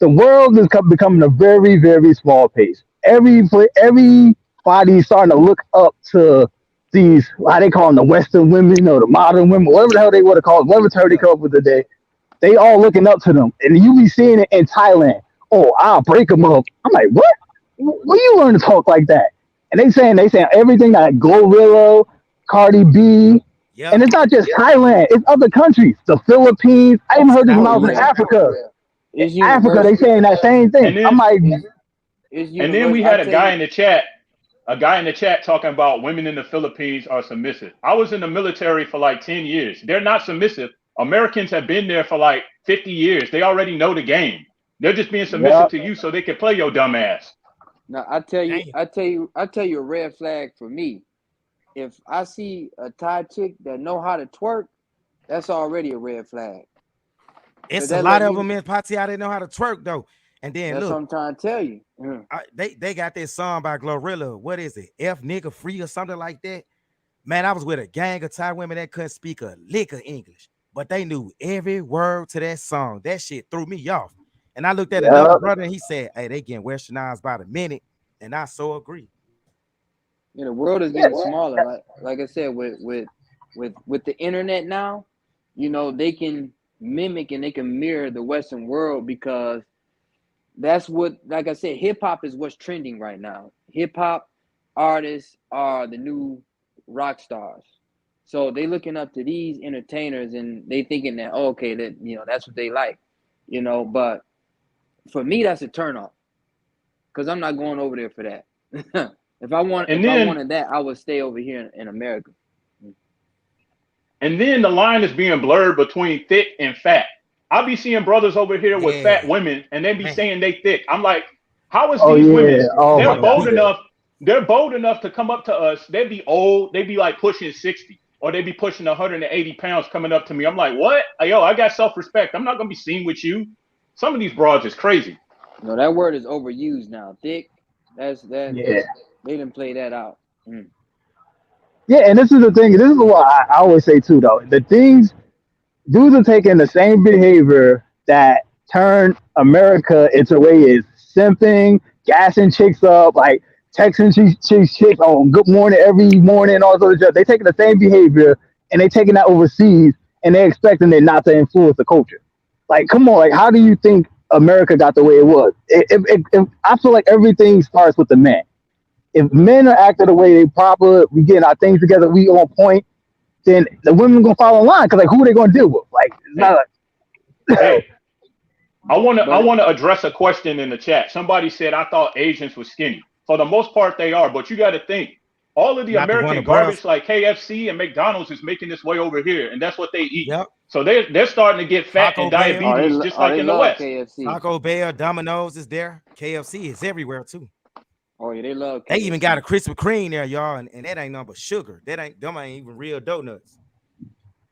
The world is becoming a very, very small pace. Everybody's starting to look up to these, how they call them, the Western women or the modern women, whatever the hell they want to call it, whatever term they come up with today. They all looking up to them. And you be seeing it in Thailand. Oh, I'll break them up. I'm like, what? Where you learn to talk like that? And they saying everything like Glorilla, Cardi B, and Yep. it's not just Thailand, it's other countries, the Philippines. I even heard this when Oh I was in yeah, South Africa. Africa. it's Africa, they universal. saying that same thing. and I'm then like, It's and then universal. we I had a tell guy you, in the chat, talking about women in the Philippines are submissive. I was in the military for like 10 years. They're not submissive. Americans have been there for like 50 years. They already know the game. They're just being yeah, submissive to you so they can play your dumb ass. now Damn. I tell you a red flag for me. If I see a Thai chick that know how to twerk, that's already a red flag. Cause It's a that lot let of me. them in Pattaya. They know how to twerk though. And then That's what look, I'm trying to tell you. they got this song by Glorilla. What is it? F nigga free or something like that. Man, I was with a gang of Thai women that couldn't speak a lick of English, but they knew every word to that song. That shit threw me off. And I looked at another yeah, brother and he said, "Hey, they getting westernized by the minute." And I so agree. You know, the world is yeah, getting smaller. Like I said, with the internet now, you know, they can mimic and they can mirror the Western world because that's what, like I said, hip hop is what's trending right now. Hip hop artists are the new rock stars. So they looking up to these entertainers and they thinking that, oh, okay, that you know, that's what they like. You know, but for me that's a turnoff because I'm not going over there for that. And If I then wanted that, I would stay over here in America. and then the line is being blurred between thick and fat. I'll be seeing brothers over here with fat Yeah, women and they be man. saying they thick. I'm like, how is oh these yeah, women? oh my They're god, bold We yeah, enough. They're bold enough to come up to us. They'd be old. They'd be like pushing 60 or they'd be pushing 180 pounds coming up to me. I'm like, what? Yo, I got self-respect. I'm not going to be seen with you. Some of these broads is crazy. No, that word is overused now. Thick. That's yeah. they didn't play that out. Mm. Yeah, and this is the thing. This is what I always say too, though. The things dudes are taking the same behavior that turned America its way is simping, gassing chicks up, like texting chicks on good morning every morning, all those stuff. They taking the same behavior and they taking that overseas and they expecting it not to influence the culture. Like, come on, like how do you think America got the way it was? I feel like everything starts with the men. If men are acting the way they proper, we getting our things together, we on point, then the women gonna follow in line because like who are they gonna deal with? Like it's not like Hey, I But want to address a question in the chat. Somebody said I thought Asians were skinny. For the most part, they are, but you got to think all of the Not the one American of bros. garbage like KFC and McDonald's is making its way over here, and that's what they eat. Yep. So they're starting to get fat and Taco Bell, diabetes just oh like they in the love West. KFC. Taco Bell, Domino's is there. KFC is everywhere too. Oh yeah, they love They even got a KFC. Krispy Kreme there, y'all, and that ain't nothing but sugar. Them ain't even real donuts.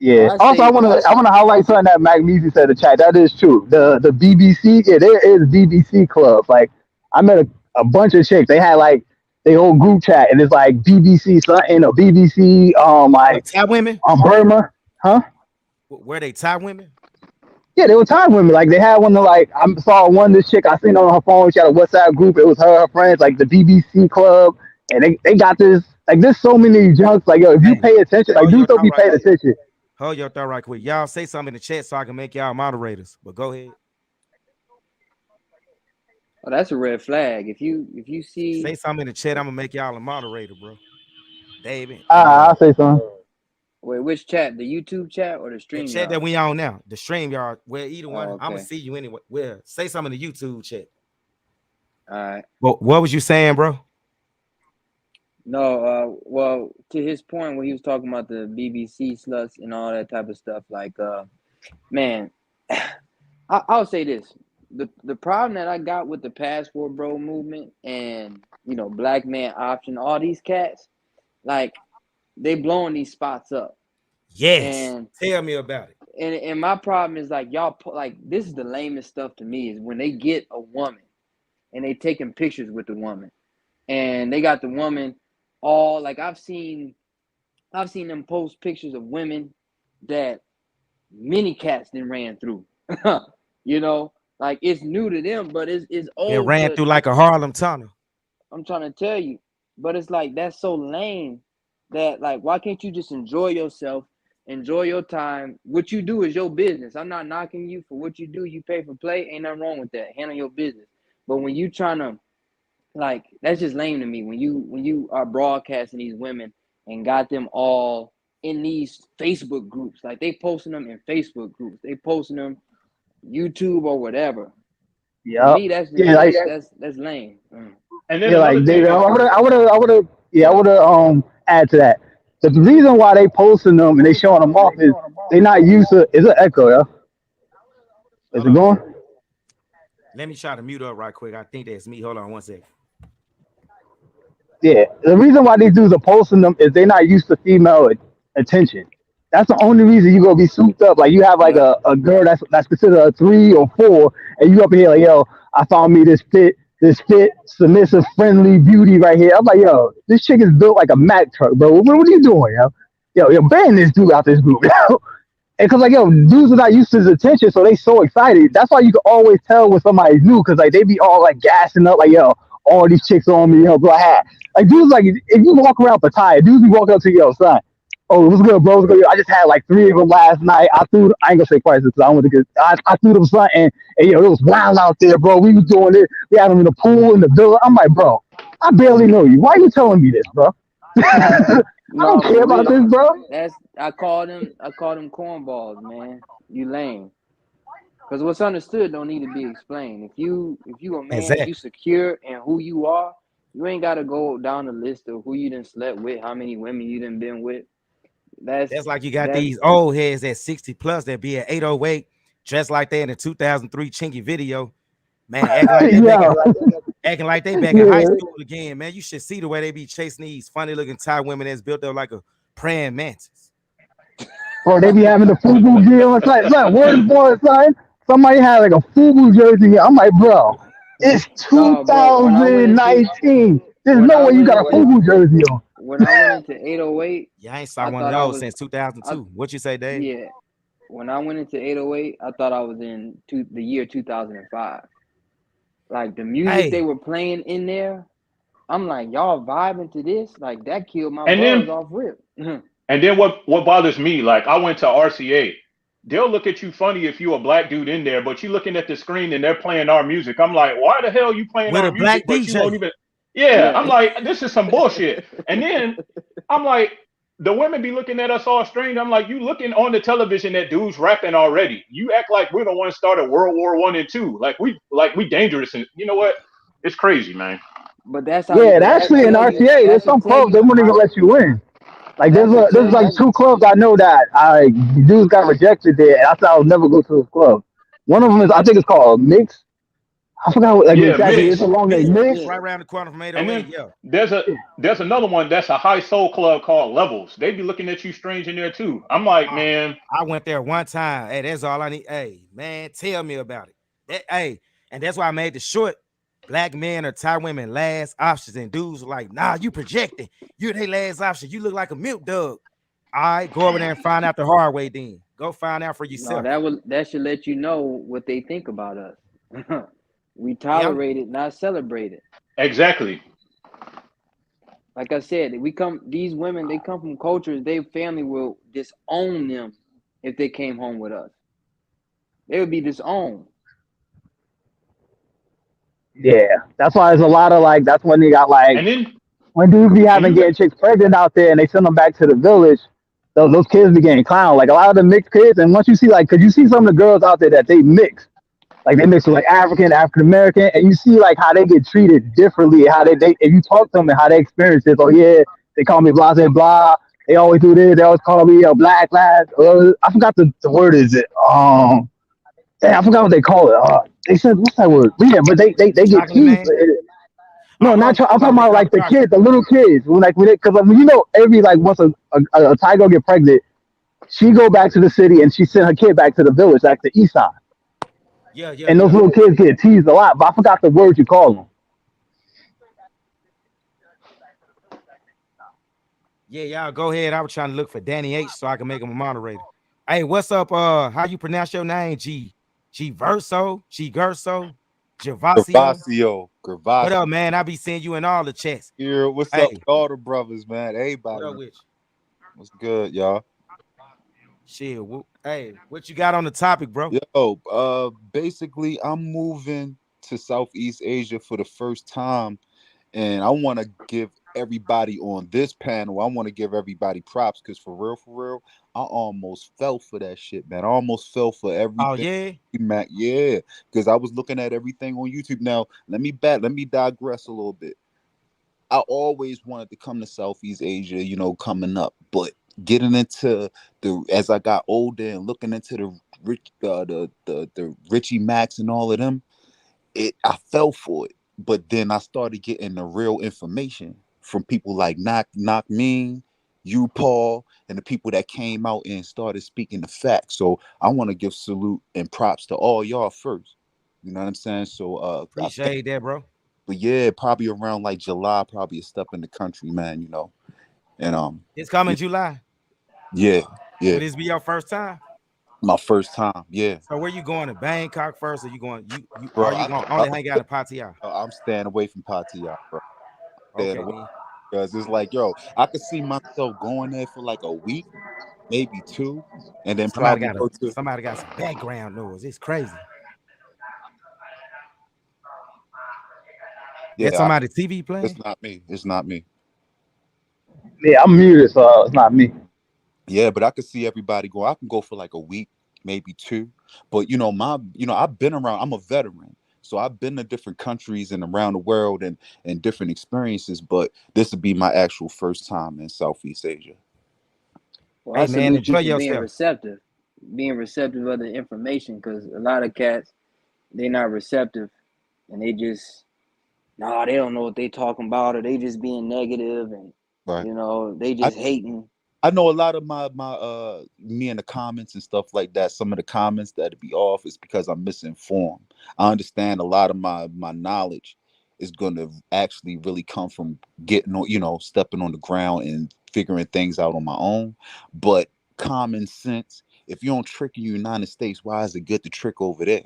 yeah. I Also, I say wanna highlight something that Magnesium said in the chat. That is true. The BBC, yeah, there is BBC clubs. Like I met a bunch of chicks. They had like they whole group chat and it's like BBC something or BBC like Thai women? Burma, huh? Were they Thai women? Yeah, they were time women. Like they had one that like I saw one this chick I seen on her phone. She had a WhatsApp group. It was her friends, like the BBC club, and they got this. Like there's so many junks. Like yo, if you Hey, pay attention, like hold dudes your don't thought be right paying quick. attention. Hold your thought right quick. Y'all say something in the chat so I can make y'all moderators. But go ahead. Oh, that's a red flag. If you see Say something in the chat. I'm gonna make y'all a moderator, bro. David I'll say something. wait, which chat? The YouTube chat or the the stream chat that yard? we on now, the stream yard, well, either one, Oh, I'm gonna okay. see you anyway. Well, say something in the YouTube chat. All right. What was you saying, bro? No, well, to his point when he was talking about the BBC sluts and all that type of stuff, like man, I'll say this. The problem that I got with the passport bro movement and black man option, all these cats, like they blowing these spots up. Yes. And Tell me about it. and my problem is like y'all like this is the lamest stuff to me is when they get a woman and they taking pictures with the woman and they got the woman all like I've seen them post pictures of women that many cats then ran through. Like it's new to them, but it's It old ran to through like a Harlem tunnel. I'm trying to tell you. But it's like that's so lame that like why can't you just enjoy yourself, enjoy your time? What you do is your business. I'm not knocking you for what you do. You pay for play, ain't nothing wrong with that. Handle your business. But when you trying to like that's just lame to me when you are broadcasting these women and got them all in these Facebook groups. Like they posting them in Facebook groups. They posting them YouTube or whatever. To Yep. me, that's Yeah, just like that's lame. And then yeah, another like thing David. is, I would have add to that. The reason why they posting them and they showing them off is they not used to. Is it echo? Yeah, is Hold it on. going? Let me try to mute up right quick. I think that's me. Hold on one second. Yeah, the reason why these dudes are posting them is they're not used to female attention. That's the only reason you gonna be souped up. Like you have like But a girl that's considered a 3 or 4, and you up here like, yo, I found me this fit, submissive, friendly beauty right here. I'm like, yo, this chick is built like a Mack truck, bro. What are you doing, yo? Yo, ban this dude out this group, yo. And cause like yo, dudes are not used to his attention, so they so excited. That's why you can always tell when somebody's new, cause like they be all like gassing up, like yo, all these chicks on me, yo, bro. Like dudes, like if you walk around Pattaya, dudes be walking up to you, yo, son. Oh, what's good, bro? What's good? I just had like 3 of them last night. I ain't gonna say prices because I want to get. I threw them something, and yo, it was wild out there, bro. We was doing it. We had them in the pool, in the villa. I'm like, bro, I barely know you. Why are you telling me this, bro? I don't no, care for about real. this, bro. That's I call them cornballs, man. You lame. Because what's understood don't need to be explained. If you a man and you Exactly. secure in who you are, you ain't gotta go down the list of who you done slept with, how many women you done been with. That's That's like you got that's these old heads at 60 plus that be at 808, dressed like they in the 2003 Chinky video. Man, Yeah, acting like they back in high yeah. school again. Man, you should see the way they be chasing these funny looking Thai women that's built up like a praying mantis. Bro, they be having the FUBU gear. It's like, word for it, son. Somebody had like a FUBU jersey. I'm like, bro, it's no, bro. 2019. There's When no I way you went got a into FUBU jersey on. when I went into 808, Yeah, I ain't saw I one of thought I those was since I 2002. What you say, Dave? yeah. When I went into 808, I thought I was in the year 2005. Like the music they Hey, were playing in there, I'm like, y'all vibing to this? Like that killed my And buzz then off rip. and then what bothers me, like I went to RCA. They'll look at you funny if you a black dude in there, but you looking at the screen and they're playing our music. I'm like, why the hell you playing with our a music, black but you won't DJ. even Yeah, Yeah. I'm like, this is some bullshit. And then I'm like, the women be looking at us all strange. I'm like, you looking on the television at dudes rapping already. You act like we're the ones started World War I and II. Like we dangerous, and you know what? It's crazy, man. But that's how Yeah, and but that actually in tell you RTA, that there's should some tell clubs you they won't even how let you in. Like that should there's tell like you two clubs I know that dudes got rejected there, and I thought I would never go to those clubs. One of them is I think it's called Mix. I forgot what, like Yeah, exactly. It's mix. a long name, Mix. Mix. It's yeah. right around the corner from And 808. then Yeah. there's another one that's a high soul club called Levels. They be looking at you strange in there too. I'm like, Oh, man, I went there one time. Hey, that's all I need. Hey, man, tell me about it. Hey, and that's why I made the short. Black men or Thai women last options, and dudes were like, nah, you projecting. You're their last option. You look like a milk dog. All right, go over there and find out the hard way then. Go find out for No, yourself. that should let you know what they think about us. We Yeah, tolerate it, not celebrate it. exactly. Like I said, these women, they come from cultures, their family will disown them if they came home with us. They would be disowned. Yeah, that's why there's a lot of like. That's when they got like And then when dudes be when having you got getting chicks pregnant out there, and they send them back to the village. Those kids be getting clowned. Like a lot of the mixed kids, and once you see like, cause you see some of the girls out there that they mix. Like they mix with like African American, and you see like how they get treated differently. How they if you talk to them and how they experience this. Oh yeah, they call me blah blah blah. They always do this. They always call me a black lad. I forgot the word is it. I forgot what they call it. They said what's that word? Yeah, but they get chocolate teased. man. No, not I'm talking Oh, they about call like it the chocolate. kids, the little kids. When because you know every like once a Thai girl get pregnant, she go back to the city and she send her kid back to the village, like the east side. Yeah, yeah, And those yeah. little kids get teased a lot, but I forgot the word you call them. Yeah, y'all go ahead. I was trying to look for Danny H so I can make him a moderator. Hey, what's up? How you pronounce your name? G Verso, G Gerso, Gervasio. Gervasio, What Gervasio up, man? I be seeing you in all the chats. here. What's up, Hey, all the brothers, man? what Everybody, up man. with you? What's good, y'all? Shit. Hey, what you got on the topic, bro? Yo, basically, I'm moving to Southeast Asia for the first time, and I want to give everybody on this panel. I want to give everybody props because for real, I almost fell for that shit, man. I almost fell for Oh everything. yeah. Mac, yeah, because I was looking at everything on YouTube. Now, let me digress a little bit. I always wanted to come to Southeast Asia, coming up, but getting into as I got older and looking into the rich, the Richie Max and all of them, I fell for it. But then I started getting the real information from people like Knock Mean, you Paul, and the people that came out and started speaking the facts. So I want to give salute and props to all y'all first. You know what I'm saying? So I think, Appreciate that, bro. but yeah, probably around like July, probably a step in the country, man. And It's coming yeah, July. yeah, Will yeah. this be your first time? My first time, yeah, So where you going to Bangkok first, or you going you bro. are you gonna only hang out in Pattaya? I'm staying away from Pattaya, bro. Staying Okay, away then. because it's like, yo, I could see myself going there for like a week, maybe two, and then probably go to. Somebody got some background noise. It's crazy. That's Yeah, somebody TV it's playing. not me. It's not me. Yeah, I'm muted, so it's not me. Yeah, but I could see everybody go. I can go for like a week, maybe two. But I've been around. I'm a veteran, so I've been to different countries and around the world and different experiences. But this would be my actual first time in Southeast Asia. Well, I Hey man, salute you enjoy for yourself. being receptive of the information, because a lot of cats, they not receptive, and they just, nah, they don't know what they talking about, or they just being negative, and Right. they I just hating. I know a lot of my me in the comments and stuff like that. Some of the comments that be off is because I'm misinformed. I understand a lot of my knowledge is going to actually really come from getting on, stepping on the ground and figuring things out on my own. But common sense, if you don't trick in the United States, why is it good to trick over there?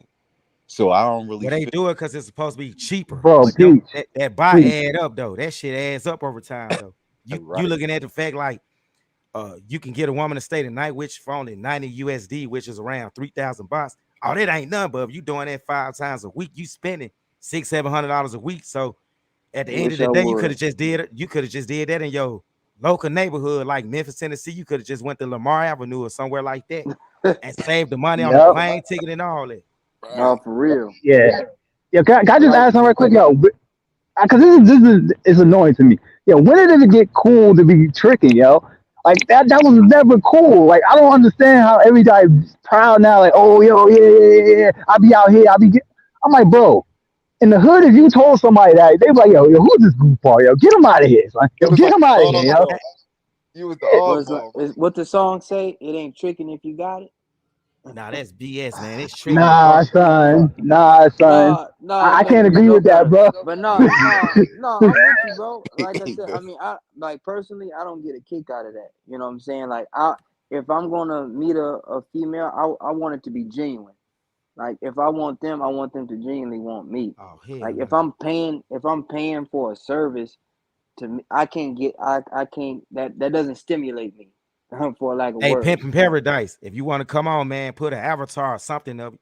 So I don't really Well, they feel do it because it's supposed to be cheaper. Bro, But preach, that buy preach. add up though. That shit adds up over time though. You right. looking at the fact like you can get a woman to stay the night, which for only 90 USD, which is around 3,000 bucks. Oh, that ain't nothing, but if you doing that 5 times a week, you spending $600-700 a week. So at the I end of wish the I day, you could would. have just did it. You could have just did that in your local neighborhood, like Memphis, Tennessee. You could have just went to Lamar Avenue or somewhere like that and saved the money on the Yep. plane ticket and all that. No, Right. for real. Yeah. Yeah. Can I just Like, ask something real quick, yo? Because this is annoying to me. Yo, when did it get cool to be tricking, yo? Like that was never cool. Like I don't understand how everybody's proud now. Like, oh, yo, yeah. I be out here. I'm like, bro. In the hood, if you told somebody that, they be like, yo, who's this goofball? Yo, get him out of here, son. It Yo, was get like him out of here, yo. oddball. You was the what's oddball, right? what the song say? It ain't tricking if you got it. Nah, that's BS, man. It's tricking Nah, regardless. son. Nah, son. I can't agree No with that, cap. bro. But no, I'm with you, bro. Like I said, I mean, I like personally, I don't get a kick out of that. You know what I'm saying? Like, if I'm gonna meet a female, I want it to be genuine. Like, if I want them, I want them to genuinely want me. Oh, hell Like, no. if I'm paying for a service, to me, I can't, that doesn't stimulate me, for lack of Hey, words. Pimp in Paradise, if you want to come on, man, put an avatar or something up.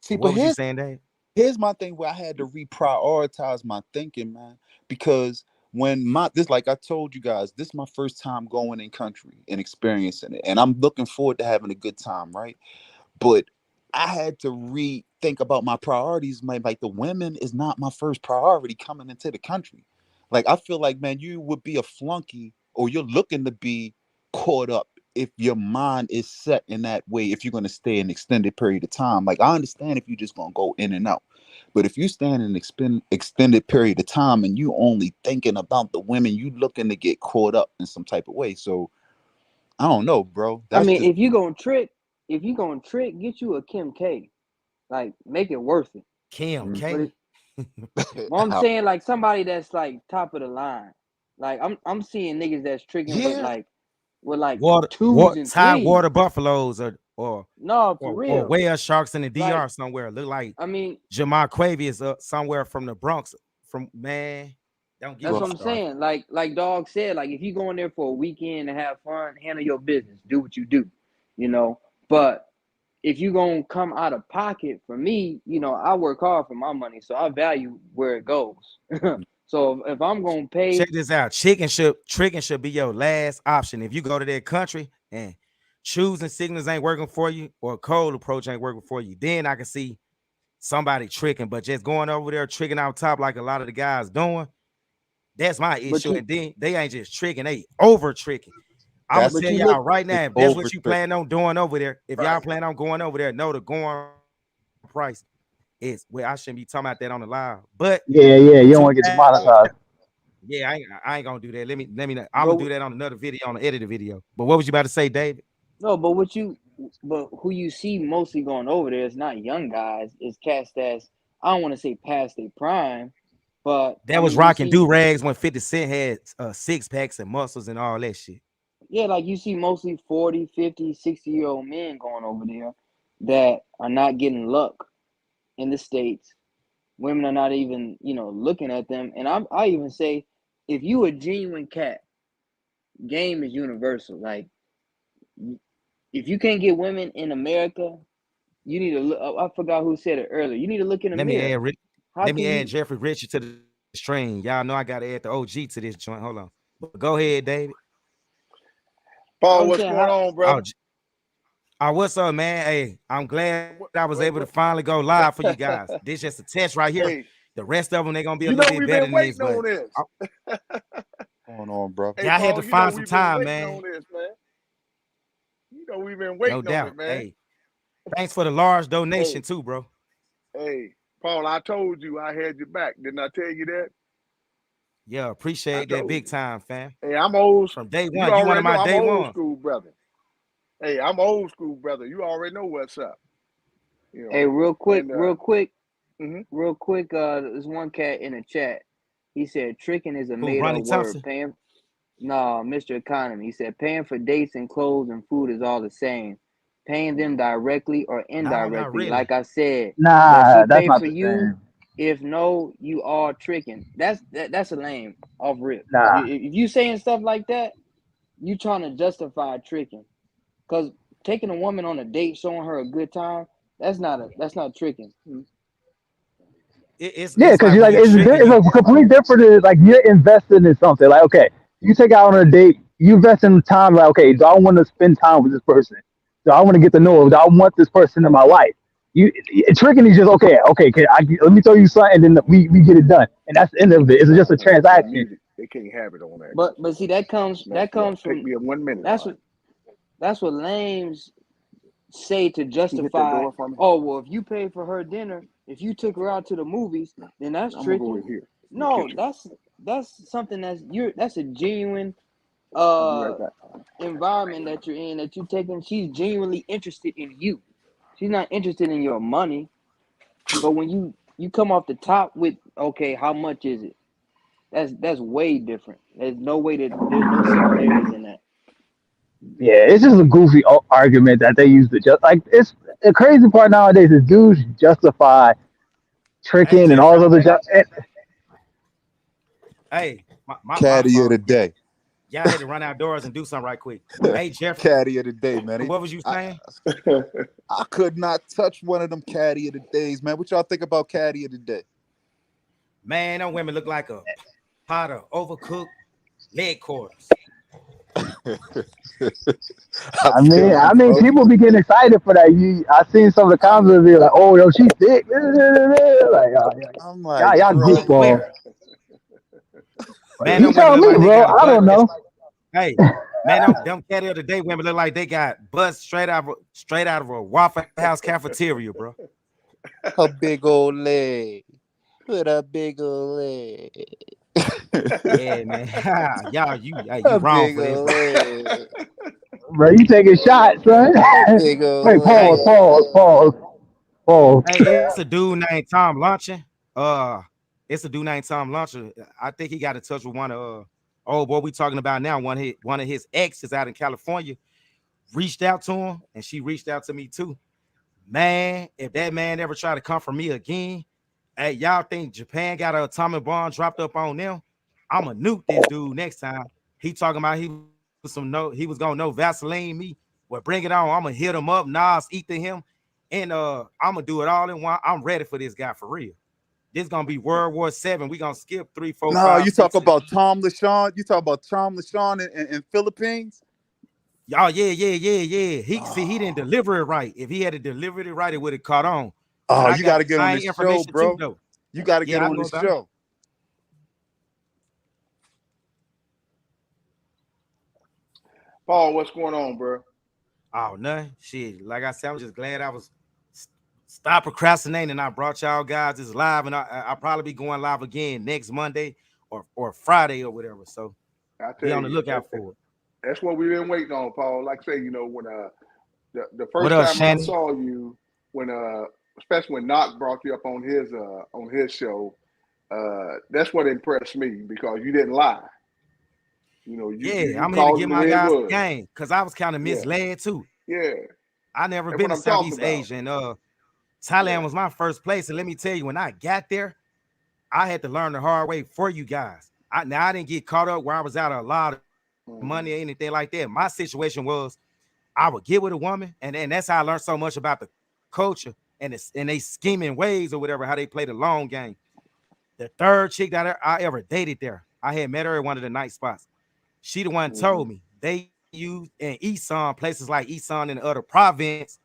See, but What was you saying, Dave? here's my thing where I had to reprioritize my thinking, man, because when this, like I told you guys, this is my first time going in country and experiencing it, and I'm looking forward to having a good time, right? But I had to rethink about my priorities. Like the women is not my first priority coming into the country. Like I feel like, man, you would be a flunky, or you're looking to be caught up if your mind is set in that way. If you're going to stay an extended period of time, like I understand if you're just going to go in and out, but if you stand an extended period of time and you only thinking about the women, you looking to get caught up in some type of way. So I don't know, bro. I That's mean, just if you gonna trick, get you a Kim K. Like, make it worth it. Kim mm, But K. well, I'm saying like somebody that's like top of the line. Like I'm seeing niggas that's tricking yeah. with like Water, twos and Thai threes. water buffaloes or No, for or real. whale sharks in the Like, DR somewhere. Look like I mean, Jamal Quavy is somewhere from the Bronx. From man, don't get that's me what I'm started. saying. Like Dog said, like if you go in there for a weekend to have fun, handle your business, do what you do, you know. But if you gonna come out of pocket, for me, I work hard for my money, so I value where it goes. So if I'm gonna Check pay, this out. Tricking should be your last option. If you go to that country and choosing signals ain't working for you or cold approach ain't working for you, then I can see somebody tricking. But just going over there tricking out top like a lot of the guys doing, that's my but issue. you And then they ain't just tricking, they over tricking. I'm gonna That's but tell you look, y'all right it's now, if that's over what you trick. plan on doing over there, if y'all Right. plan on going over there, know the going price is well, I shouldn't be talking about that on the live, but Yeah, yeah. You don't to want to get add, demonetized. yeah, I ain't gonna do that. Let me I'm gonna but do that on another video, on the edited video. But what was you about to say, David? no, but who you see mostly going over there is not young guys. It's cats that's, I don't want to say past their prime, but I That was mean you rocking do see, rags when 50 Cent had six packs and muscles and all that shit. yeah, like you see mostly 40, 50, 60-year-old men going over there that are not getting luck in the States. Women are not even, looking at them. And I even say, if you a genuine cat, game is universal. Like, if you can't get women in America, you need to look. I forgot who said it earlier. You need to look in the Let me mirror. add How let me can add you? Jeffrey Richard to the stream. Y'all know I gotta add the OG to this joint. Hold on. But go ahead, David. Paul, I'm what's saying going how. on, Oh, brother? what's up, man? Hey, I'm glad What, I was what, able to what? finally go live for you guys. This just a test right here. Hey, The rest of them, they're gonna be a you little know bit we've better been than this, waiting but on this. Going on, bro? Hey, yeah, I had to Paul, you know find some we've been time, waiting man. on this, man. You know we've been No waiting on it, doubt. man. Hey, thanks for the large Hey, donation too, bro. hey, Paul, I told you I had your back. Didn't I tell you that? Yeah, I appreciate that told big you. time, fam. Hey, I'm old. From day You one. You one of already know my I'm day old ones. school, brother. Hey, I'm old school, brother. You already know what's up. You Hey, know, and real quick. Real quick, there's one cat in the chat. He said tricking is a Who, made Ronnie up word. Thompson? Paying, no, Mr. Economy. He said paying for dates and clothes and food is all the same. Paying them directly or No, not indirectly. really. Like I said, does Nah, she that's pay not for the you? same. If no, you are tricking. That's a lame off rip. Nah. If you saying stuff like that, you trying to justify tricking. Cause taking a woman on a date, showing her a good time, that's not tricking. Yeah, It's because like you're when like you tricking it's you. a complete different. Like you're invested in something. Like okay, you take out on a date, you invest in time. Like okay, do I want to spend time with this person? Do I want to get to know him? Do I want this person in my life? Tricking is just okay. Okay, let me tell you something, and then we get it done, and that's the end of it. It's just a transaction. They can't have it on that. But see that comes Take from me a 1 minute. that's what lames say to Can you hit that justify. door for me? Oh well, if you paid for her dinner, if you took her out to the movies, then that's I'm gonna go in tricking. here in the No, kitchen. that's something that's a genuine I'll be right back. environment that you're in, that you taking. She's genuinely interested in you. She's not interested in your money. But when you come off the top with okay, how much is it? That's way different. There's no way that there's no similarities in that. Yeah, it's just a goofy argument that they use to just like it's the crazy part nowadays is dudes justify Hey, tricking and all Jeffrey. those other. Hey, my Caddy of fault. the day. Y'all had to run outdoors and do something right quick. Hey, Jeffrey, Caddy of the day, man. what was you I, saying? I could not touch one of them caddy of the days, man. What y'all think about caddy of the day? Man, them women look like a pot of overcooked leg quarters. I feel you, I mean, bro. people be getting excited for that. I seen some of the comments be like, "Oh, yo, she's thick." Like, I'm like, y'all Thick bro. goofball. where? Man, You them women tell look me, like they bro. got a I butt. don't know. Hey, man, them cat of the day women look like they got butts straight out of a Waffle House cafeteria, bro. A big old leg. With a big old leg. Yeah, man. You A wrong big for this, old bro. leg. Bro, you taking shots, son. A big Wait, old Hey, pause. it's a dude named Tom Launchin. It's a dude named Tom Launchin. I think he got in touch with one of oh boy, we talking about now. One of his exes out in California reached out to him, and she reached out to me too. Man, if that man ever try to come for me again, hey, y'all think Japan got an atomic bomb dropped up on them? I'ma nuke this dude next time. He talking about he was gonna no Vaseline me. Well, bring it on. I'm gonna hit him up, Nas, eat to him, and I'm gonna do it all in one. I'm ready for this guy for real. This gonna be World War VII. We gonna skip 3, 4, No, 5, you talk 6. about Tom LaShawn. You talk about Tom LaShawn in Philippines. Y'all, yeah. He didn't deliver it right. If he had delivered it right, it would have caught on. But Oh, I you got got to the get on same this show, information too, bro. though. You got to get Yeah, I on know this about it. show. Paul, what's going on, bro? Oh, nothing. Shit. Like I said, I'm just glad I was stop procrastinating. I brought y'all guys this live, and I'll probably be going live again next Monday or Friday or whatever. So I be tell on the you, lookout for it. that's what we've been waiting on, Paul. Like I say, when the What first up, time I Shannon? saw you, when especially when Knox brought you up on his show, that's what impressed me because you didn't lie. You Yeah, I'm here to called it get the my way it guys the was. game because I was kind of Yeah, misled too. yeah. I never That's been what to I'm talking Southeast about. Asia, and Yeah. Thailand was my first place. And let me tell you, when I got there, I had to learn the hard way for you guys. I didn't get caught up where I was out of a lot of Mm-hmm. money or anything like that. My situation was I would get with a woman, and that's how I learned so much about the culture and they scheming ways or whatever, how they play the long game. The third chick that I ever dated there, I had met her at one of the night spots. She the one Mm-hmm. told me they use in Isan, places like Isan and the other province,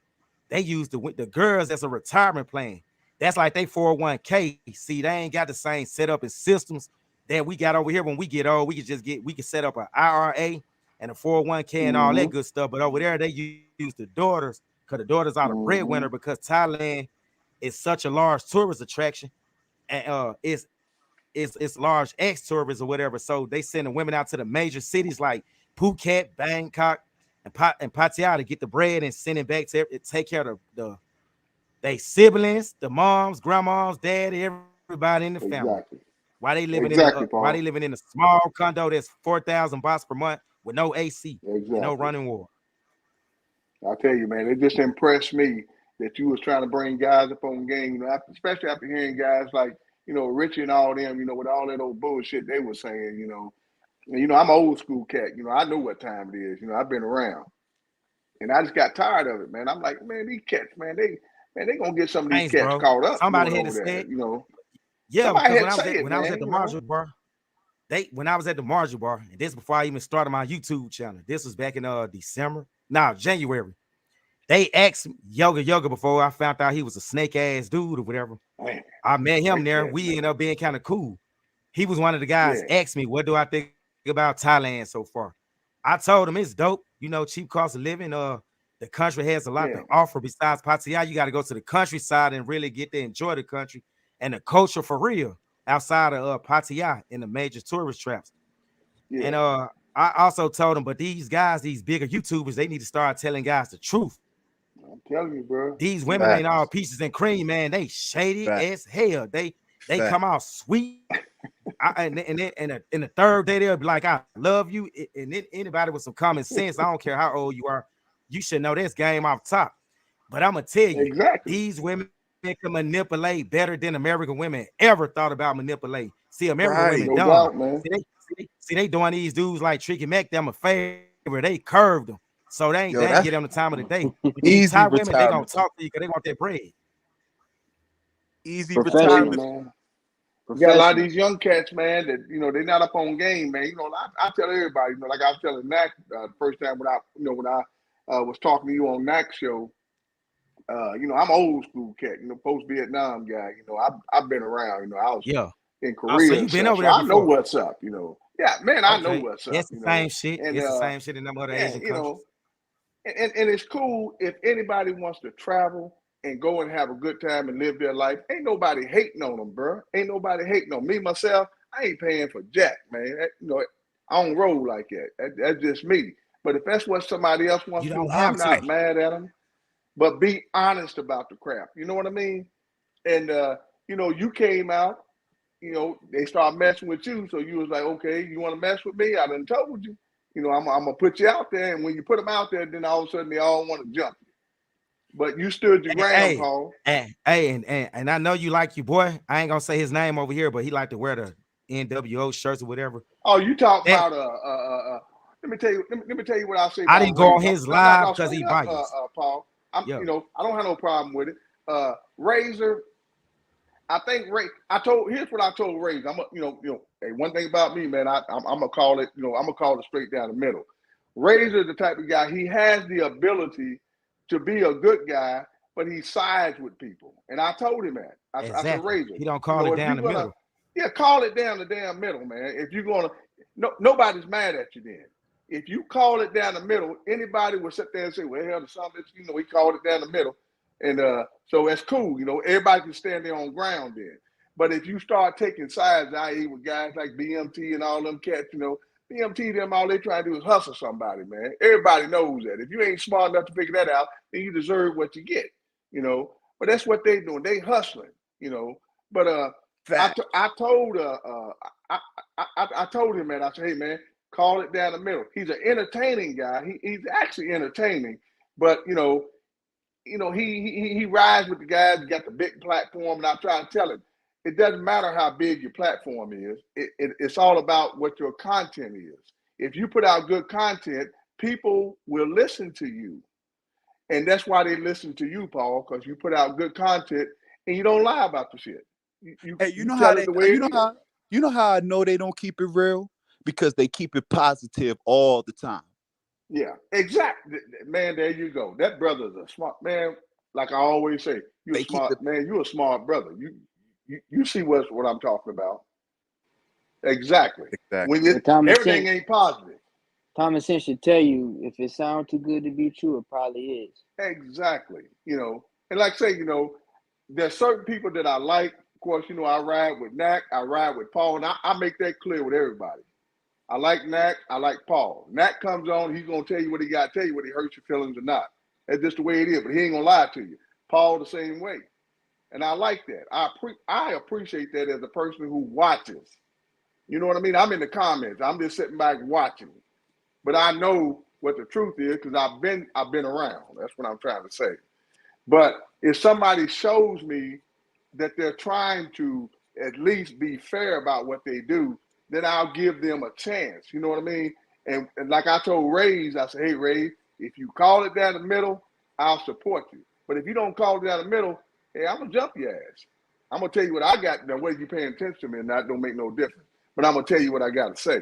they use the girls as a retirement plan. That's like they 401k. See, they ain't got the same setup and systems that we got over here. When we get old, we can set up an IRA and a 401k and all that Mm-hmm. good stuff. But over there, they use the daughters because the daughters are the Mm-hmm. breadwinner because Thailand is such a large tourist attraction, and it's large ex-tourists or whatever. So they send the women out to the major cities like Phuket, Bangkok, and Pattaya to get the bread and send it back to take care of They siblings, the moms, grandmas, daddy, everybody in the family. Exactly. Why Exactly, they living Paul. in a small condo that's 4,000 bucks per month with no AC and no Exactly. running water? I tell you, man, it just impressed me that you was trying to bring guys up on game. You know, especially after hearing guys like Richie and all them. You know, with all that old bullshit they were saying. I'm an old school cat. You know, I know what time it is. You know, I've been around, and I just got tired of it, man. I'm like, man, these cats, they gonna get some of these Thanks, cats bro. caught up Somebody going had to over say there. it. You know, Yeah, somebody because had to say it, when I was at man. the You know, Marshall bar, when I was at the Marshall bar, and this before I even started my YouTube channel. This was back in December. No, January. They asked Yoga before I found out he was a snake ass dude or whatever. man, I met him great there. cat, We ended man. up being kind of cool. He was one of the guys Yeah, asked me, what do I think about Thailand so far? I told him it's dope. You know, cheap cost of living. The country has a lot yeah, to offer besides Pattaya. You got to go to the countryside and really get to enjoy the country and the culture for real outside of Pattaya in the major tourist traps. And yeah. I also told him, but these guys, these bigger YouTubers, they need to start telling guys the truth. I'm telling you, bro. These women ain't all Facts. peaches and cream, man. They shady Facts. as hell. They come Facts. out sweet. And the third day they'll be like, "I love you." And then anybody with some common sense, I don't care how old you are, you should know this game off top. But I'm gonna tell you, Exactly. these women can manipulate better than American women ever thought about manipulate. See, American women Right. No dumb. doubt, man. See, they doing these dudes like Tricky Mac them a favor. They curved them, so they Yo, ain't that's get them the time of the day. But these easy Thai women, they gonna retirement. talk to you because they want their bread. Easy I tell you, retirement. Professional. man. You got a lot of Professional. these young cats, man, that they're not up on game, man. I tell everybody, like I was telling Nack the first time when I was talking to you on Nack show. I'm old school cat, post Vietnam guy. I've been around. I was Yeah. in So Korea you and been stuff, over so there I know before? what's up. Yeah, man, I know Okay, what's up. it's the same shit. And It's the same shit in them other yeah, Asian countries. and it's cool if anybody wants to travel and go and have a good time and live their life. Ain't nobody hating on them, bro. Ain't nobody hating on me myself. I ain't paying for jack, man. I don't roll like that. That's just me. But if that's what somebody else wants You to, don't have I'm to. not mad at them. But be honest about the crap. You know what I mean? And you came out. They start messing with you. So you was like, okay, you want to mess with me? I done told you. I'm gonna put you out there, and when you put them out there, then all of a sudden they all want to jump you. But you stood your ground, Hey, Paul. and I know you like your boy. I ain't gonna say his name over here, but he like to wear the NWO shirts or whatever. Oh, you talking That about let me tell you. Let me tell you what I'll say I about didn't go on Razor. his I'm not live gonna because he straight up, biased. Paul. Yeah. I don't have no problem with it. Razor. I think Ray. Here's what I told Razor. Hey, one thing about me, man. I'm gonna call it. I'm gonna call it straight down the middle. Razor, the type of guy. He has the ability to be a good guy, but he sides with people. And I told him that. I said, Exactly. Razor, He don't call it if down you're the gonna, middle. yeah, call it down the damn middle, man. If you're gonna, no, nobody's mad at you then. If you call it down the middle, anybody will sit there and say, well, hell, the son, he called it down the middle. And so that's cool. Everybody can stand their own ground then. But if you start taking sides, i.e., with guys like BMT and all them cats, BMT, them, all they try to do is hustle somebody, man. Everybody knows that. If you ain't smart enough to figure that out, then you deserve what you get, But that's what they doing. They hustling. But Fact. I told I told him, man. I said, hey, man, call it down the middle. He's an entertaining guy. He's actually entertaining, but he rides with the guys. Got the big platform, and I try to tell him it doesn't matter how big your platform is. It's all about what your content is. If you put out good content, people will listen to you, and that's why they listen to you, Paul, because you put out good content and you don't lie about the shit. Hey, You tell it the way it is. you know how I know they don't keep it real? Because they keep it positive all the time. Yeah, exactly, man. There you go. That brother's a smart man. Like I always say, you're a They keep it smart man. You're a smart brother. You see what I'm talking about. Exactly. When exactly. But common everything sense, ain't positive. common sense should tell you if it sounds too good to be true, it probably is. Exactly. And like I say, there's certain people that I like. Of course, I ride with Knack. I ride with Paul, and I make that clear with everybody. I like Knack. I like Paul. Knack comes on, he's gonna tell you what he got to tell you, whether he hurts your feelings or not. That's just the way it is. But he ain't gonna lie to you. Paul the same way. And I like that. I appreciate that as a person who watches. You know what I mean? I'm in the comments. I'm just sitting back watching. But I know what the truth is because I've been around. That's what I'm trying to say. But if somebody shows me that they're trying to at least be fair about what they do, then I'll give them a chance. You know what I mean? And like I told Rays, I said, hey, Rays, if you call it down the middle, I'll support you. But if you don't call it down the middle, hey, I'm going to jump your ass. I'm going to tell you what I got. Now, whether you're paying attention to me or not don't make no difference. But I'm going to tell you what I got to say.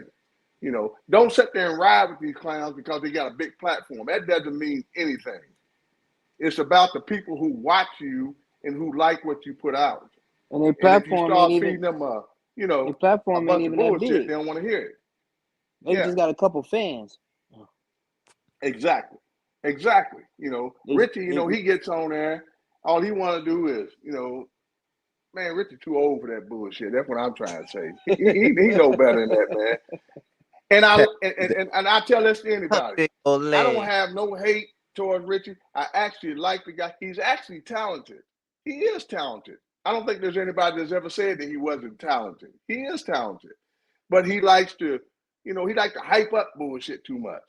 You know, don't sit there and ride with these clowns because they got a big platform. That doesn't mean anything. It's about the people who watch you and who like what you put out. And their And if you platform ain't start even feeding them a their platform ain't bunch of even that bullshit, big. they don't want to hear it. They Yeah, just got a couple fans. exactly. Exactly. You know, They, Richie, you they, know, he gets on there. All he want to do is, you know, man, Richie too old for that bullshit. That's what I'm trying to say. He know better than that, man. And I tell this to anybody. Big old I don't leg. have no hate towards Richie. I actually like the guy. He's actually talented. He is talented. I don't think there's anybody that's ever said that he wasn't talented. He is talented. But he likes to, you know, he likes to hype up bullshit too much.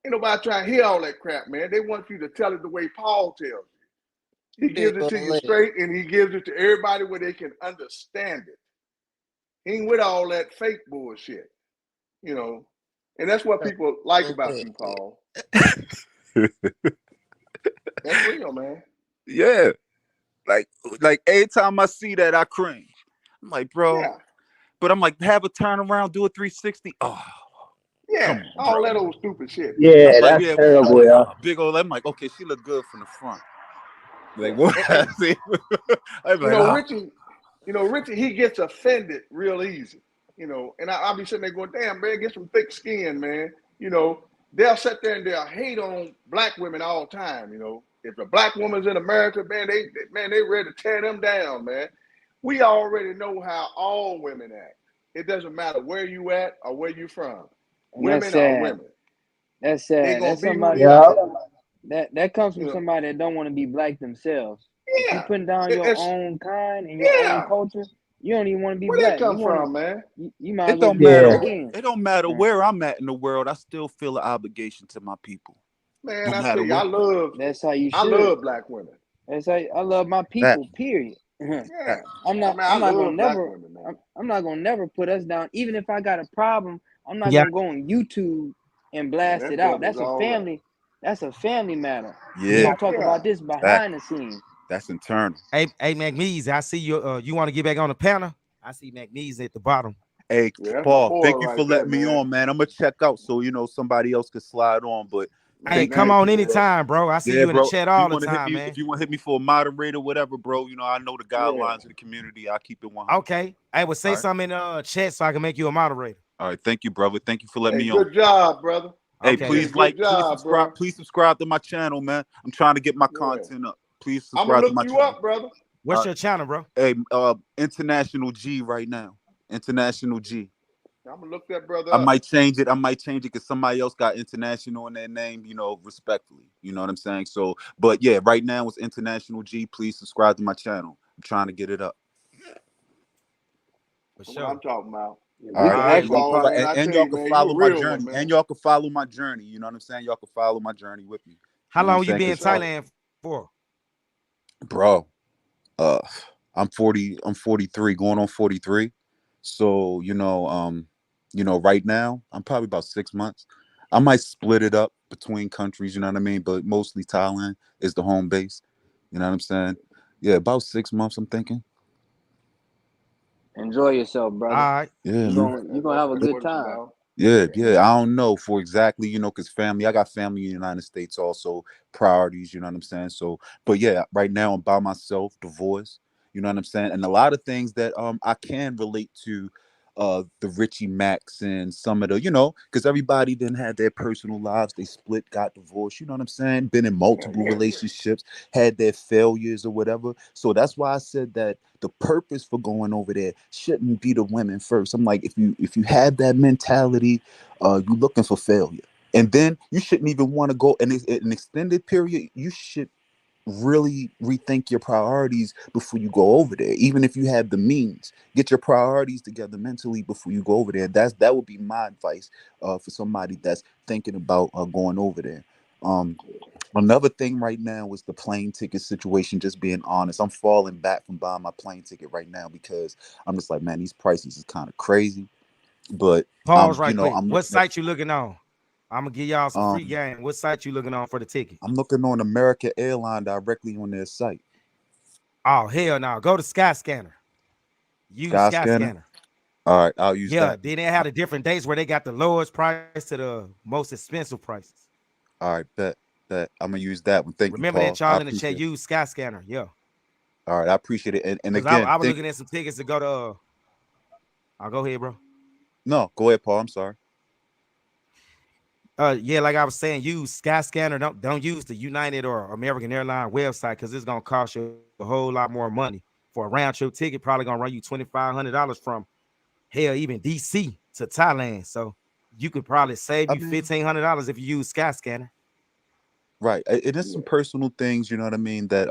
Ain't nobody trying to hear all that crap, man. They want you to tell it the way Paul tells you. He Big gives it old to you leg. straight and he gives it to everybody where they can understand it. He ain't with all that fake bullshit, you know. And that's what people like about you, Paul. That's real, man. Yeah. Like every time I see that, I cringe. I'm like, bro. Yeah. But I'm like, have a turnaround, do a 360. Oh, Yeah. come on, All bro. that old stupid shit. Yeah, I'm like, that's yeah, I'm terrible, like, yeah. oh, big old. I'm like, okay, she look good from the front. Like, Yeah. what? And See? I'm you like, know, ah, Richie, he gets offended real easy. You know, and I'll be sitting there going, damn, man, get some thick skin, man. You know, they'll sit there and they'll hate on black women all the time, you know. If a black woman's in America, man, they ready to tear them down, man. We already know how all women act. It doesn't matter where you at or where you from. and that's Women are sad. women. That's They sad. gonna That's be who they somebody Yeah. are. that comes You from know, somebody that don't want to be black themselves. If you yeah. putting down your It's own kind and your own yeah. culture, you don't even want to be Where they black. You come want from, man? you might it as well don't be matter. Yeah. black in. It don't matter where I'm at in the world. I still feel an obligation to my people, Man, no I matter tell you, where. That's how you I should. love black women. That's how I love my That, people. Period. Yeah. that. I'm Man, not. I I'm not gonna love black never. women, man. I'm not gonna never put us down. Even if I got a problem, I'm not Yeah. gonna go on YouTube and Man, blast that it out. brother's That's a all right. family. That's a family matter. We Yeah, Yeah. gonna talk Yeah. about this that. behind the scenes. That's internal. Hey, McMees, I see you. You want to get back on the panel? I see McMees at the bottom. Hey, Yeah, that's my Paul, boy thank you for right there, letting me man. on, man. I'm gonna check out so somebody else could slide on. But Hey, Man, thank you. come thank on you, bro. anytime, bro. I see Yeah, you in the bro. chat If you all the want to hit time, me, man. if you want to hit me for a moderator, whatever, bro. I know the Yeah. guidelines of the community. I keep it 100. Okay. I will All say right. something in chat so I can make you a moderator. All right. Thank you, brother. Thank you for letting Hey, me on. good job, brother. Hey, Okay. You did a please good please job, subscribe. bro. Please subscribe to my channel, man. I'm trying to get my Yeah. content up. Please I'm gonna subscribe to look my you channel. up, brother. What's your channel, bro? Hey, International G right now. International G. I'm gonna look that brother I up. might change it. Because somebody else got international in their name, respectfully. You know what I'm saying? So, but yeah, right now it's International G. Please subscribe to my channel. I'm trying to get it up. For That's what sure. I'm talking about. Yeah, All we right. can All Yeah, right, actually. Paul, man. I and tell y'all you, can man, you follow a my real journey. one, And man. y'all can follow my journey. You know what I'm saying? Y'all can follow my journey with me. How You know what I'm long you saying? been in For sure. Thailand for? Bro, I'm 40. I'm 43, going on 43. So right now I'm probably about 6 months. I might split it up between countries. You know what I mean? But mostly Thailand is the home base. You know what I'm saying? Yeah, about 6 months. I'm thinking. Enjoy yourself, All brother. right. Yeah, You man. gonna have a That's good what it's time. about. Yeah. I don't know for exactly, because family. I got family in the United States also, priorities. You know what I'm saying? So, but yeah, right now I'm by myself, divorced. You know what I'm saying? And a lot of things that I can relate to, the Richie Max and some of the, because everybody then had their personal lives. They split, got divorced. You know what I'm saying? Been in Yeah, multiple yeah. relationships, had their failures or whatever. So that's why I said that the purpose for going over there shouldn't be the women first. I'm like, if you have that mentality, you're looking for failure, and then you shouldn't even want to go. And an extended period, you should really rethink your priorities before you go over there. Even if you have the means, get your priorities together mentally before you go over there. That would be my advice for somebody that's thinking about going over there. Um, Another thing right now is the plane ticket situation. Just being honest, I'm falling back from buying my plane ticket right now because I'm just like, man, these prices is kind of crazy. But Pause right quick. I'm What looking at site you looking on? I'm gonna give y'all some free um game. What site you looking on for the ticket? I'm looking on American Airline directly on their site. Oh hell no! Go to Skyscanner. Use Skyscanner. Skyscanner. All right, I'll use Yeah, that. then they had the different dates where they got the lowest price to the most expensive prices. All right, bet. I'm gonna use that one. Thank you, Remember that Paul. I y'all in the chat. appreciate it. Use Skyscanner. Yeah, All right, I appreciate it. And because again, I was thank. looking at some tickets to go to. I'll go ahead, bro. No, go ahead, Paul. I'm sorry. Yeah, like I was saying, use Skyscanner. Don't use the United or American Airline website because it's gonna cost you a whole lot more money for a round trip ticket. Probably gonna run you $2,500 from hell even DC to Thailand. So you could probably save I you mean, $1,500 if you use Skyscanner. right. It is Yeah. some personal things, you know what I mean, that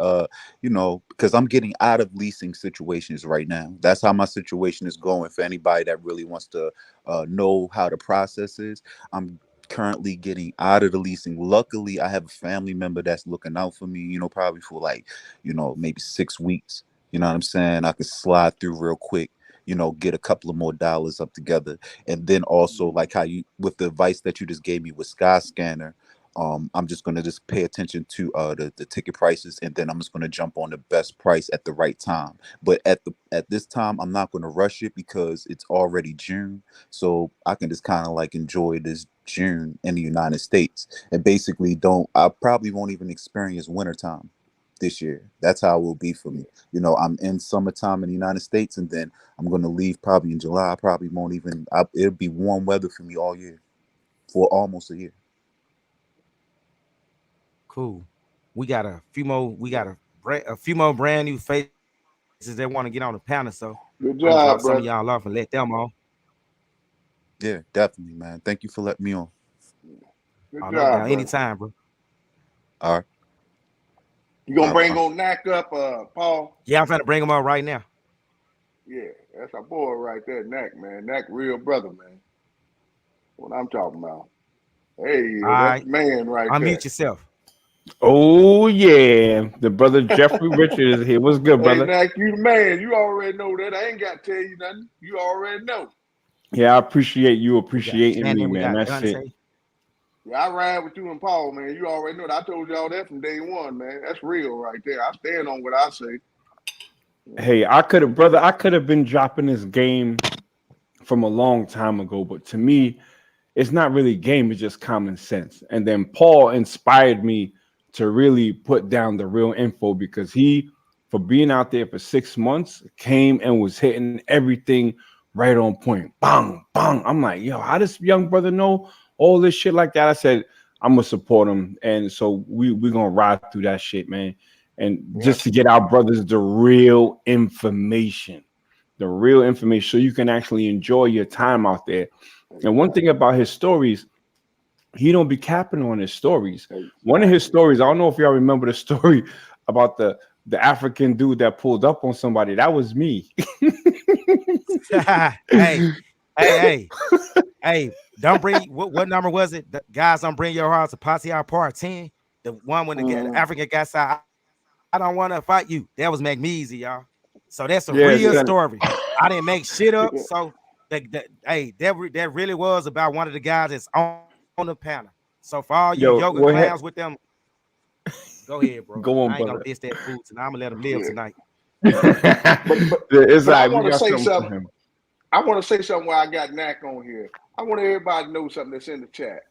because I'm getting out of leasing situations right now. That's how my situation is going for anybody that really wants to know how the process is. I'm currently getting out of the leasing. Luckily, I have a family member that's looking out for me, probably for like, maybe 6 weeks. You know what I'm saying? I could slide through real quick, get a couple of more dollars up together. And then also like how you with the advice that you just gave me with Skyscanner. I'm just gonna just pay attention to the ticket prices, and then I'm just gonna jump on the best price at the right time. But at this time, I'm not gonna rush it because it's already June, so I can just kind of like enjoy this June in the United States, and basically don't. I probably won't even experience wintertime this year. That's how it will be for me. I'm in summertime in the United States, and then I'm gonna leave probably in July. I probably won't even. It'll be warm weather for me all year for almost a year. Cool. We got a few more. We got a few more brand new faces that want to get on the panel. So Good I'm gonna drop job, some of brother. y'all off and let them on. Yeah, definitely, man. Thank you for letting me on. Good Oh, no job, doubt. brother. Anytime, bro. All right. You All gonna right, bring Paul. on Knack up, Paul? Yeah, I'm trying to bring them on right now. Yeah, that's our boy right there, Knack, man. Knack, real brother, man. What I'm talking about. Hey, All yeah, that's right. the man right Unmute there. yourself. Oh yeah, the brother Jeffrey Richard is here. What's good, Hey, brother? Knack, you the man. You already know that. I ain't got to tell you nothing. You already know. Yeah, I appreciate you We got appreciating me, Shannon. We man. got That's it. Dante. Yeah, I ride with you and Paul, man. You already know that. I told y'all that from day one, man. That's real right there. I stand on what I say. Hey, I could have been dropping this game from a long time ago, but to me, it's not really game, it's just common sense. And then Paul inspired me to really put down the real info because he, for being out there for 6 months, came and was hitting everything right on point. Bang, bang. I'm like, yo, how does young brother know all this shit like that? I said, I'm gonna support him. And so we're gonna ride through that shit, man. And Yeah. just to get our brothers the real information. The real information so you can actually enjoy your time out there. And one thing about his stories, he don't be capping on his stories. One of his Exactly. stories, I don't know if y'all remember the story about the African dude that pulled up on somebody. That was me. Hey, hey, hey. Don't bring what number was it? The guys, don't bring your hearts to Pattaya Part 10. The one when the Mm-hmm. African guy said, I don't want to fight you. That was McMeasy, y'all. So that's a Yes, real and story. I didn't make shit up. So hey, that really was about one of the guys that's on the panel. So for all you yo, yoga clowns with them, go ahead, bro. go on, I ain't gonna brother. diss that food tonight. I'm gonna let him live Yeah. tonight. It's But I like we want to got say something for something. him. I want to say something while I got Knack on here. I want everybody to know something that's in the chat.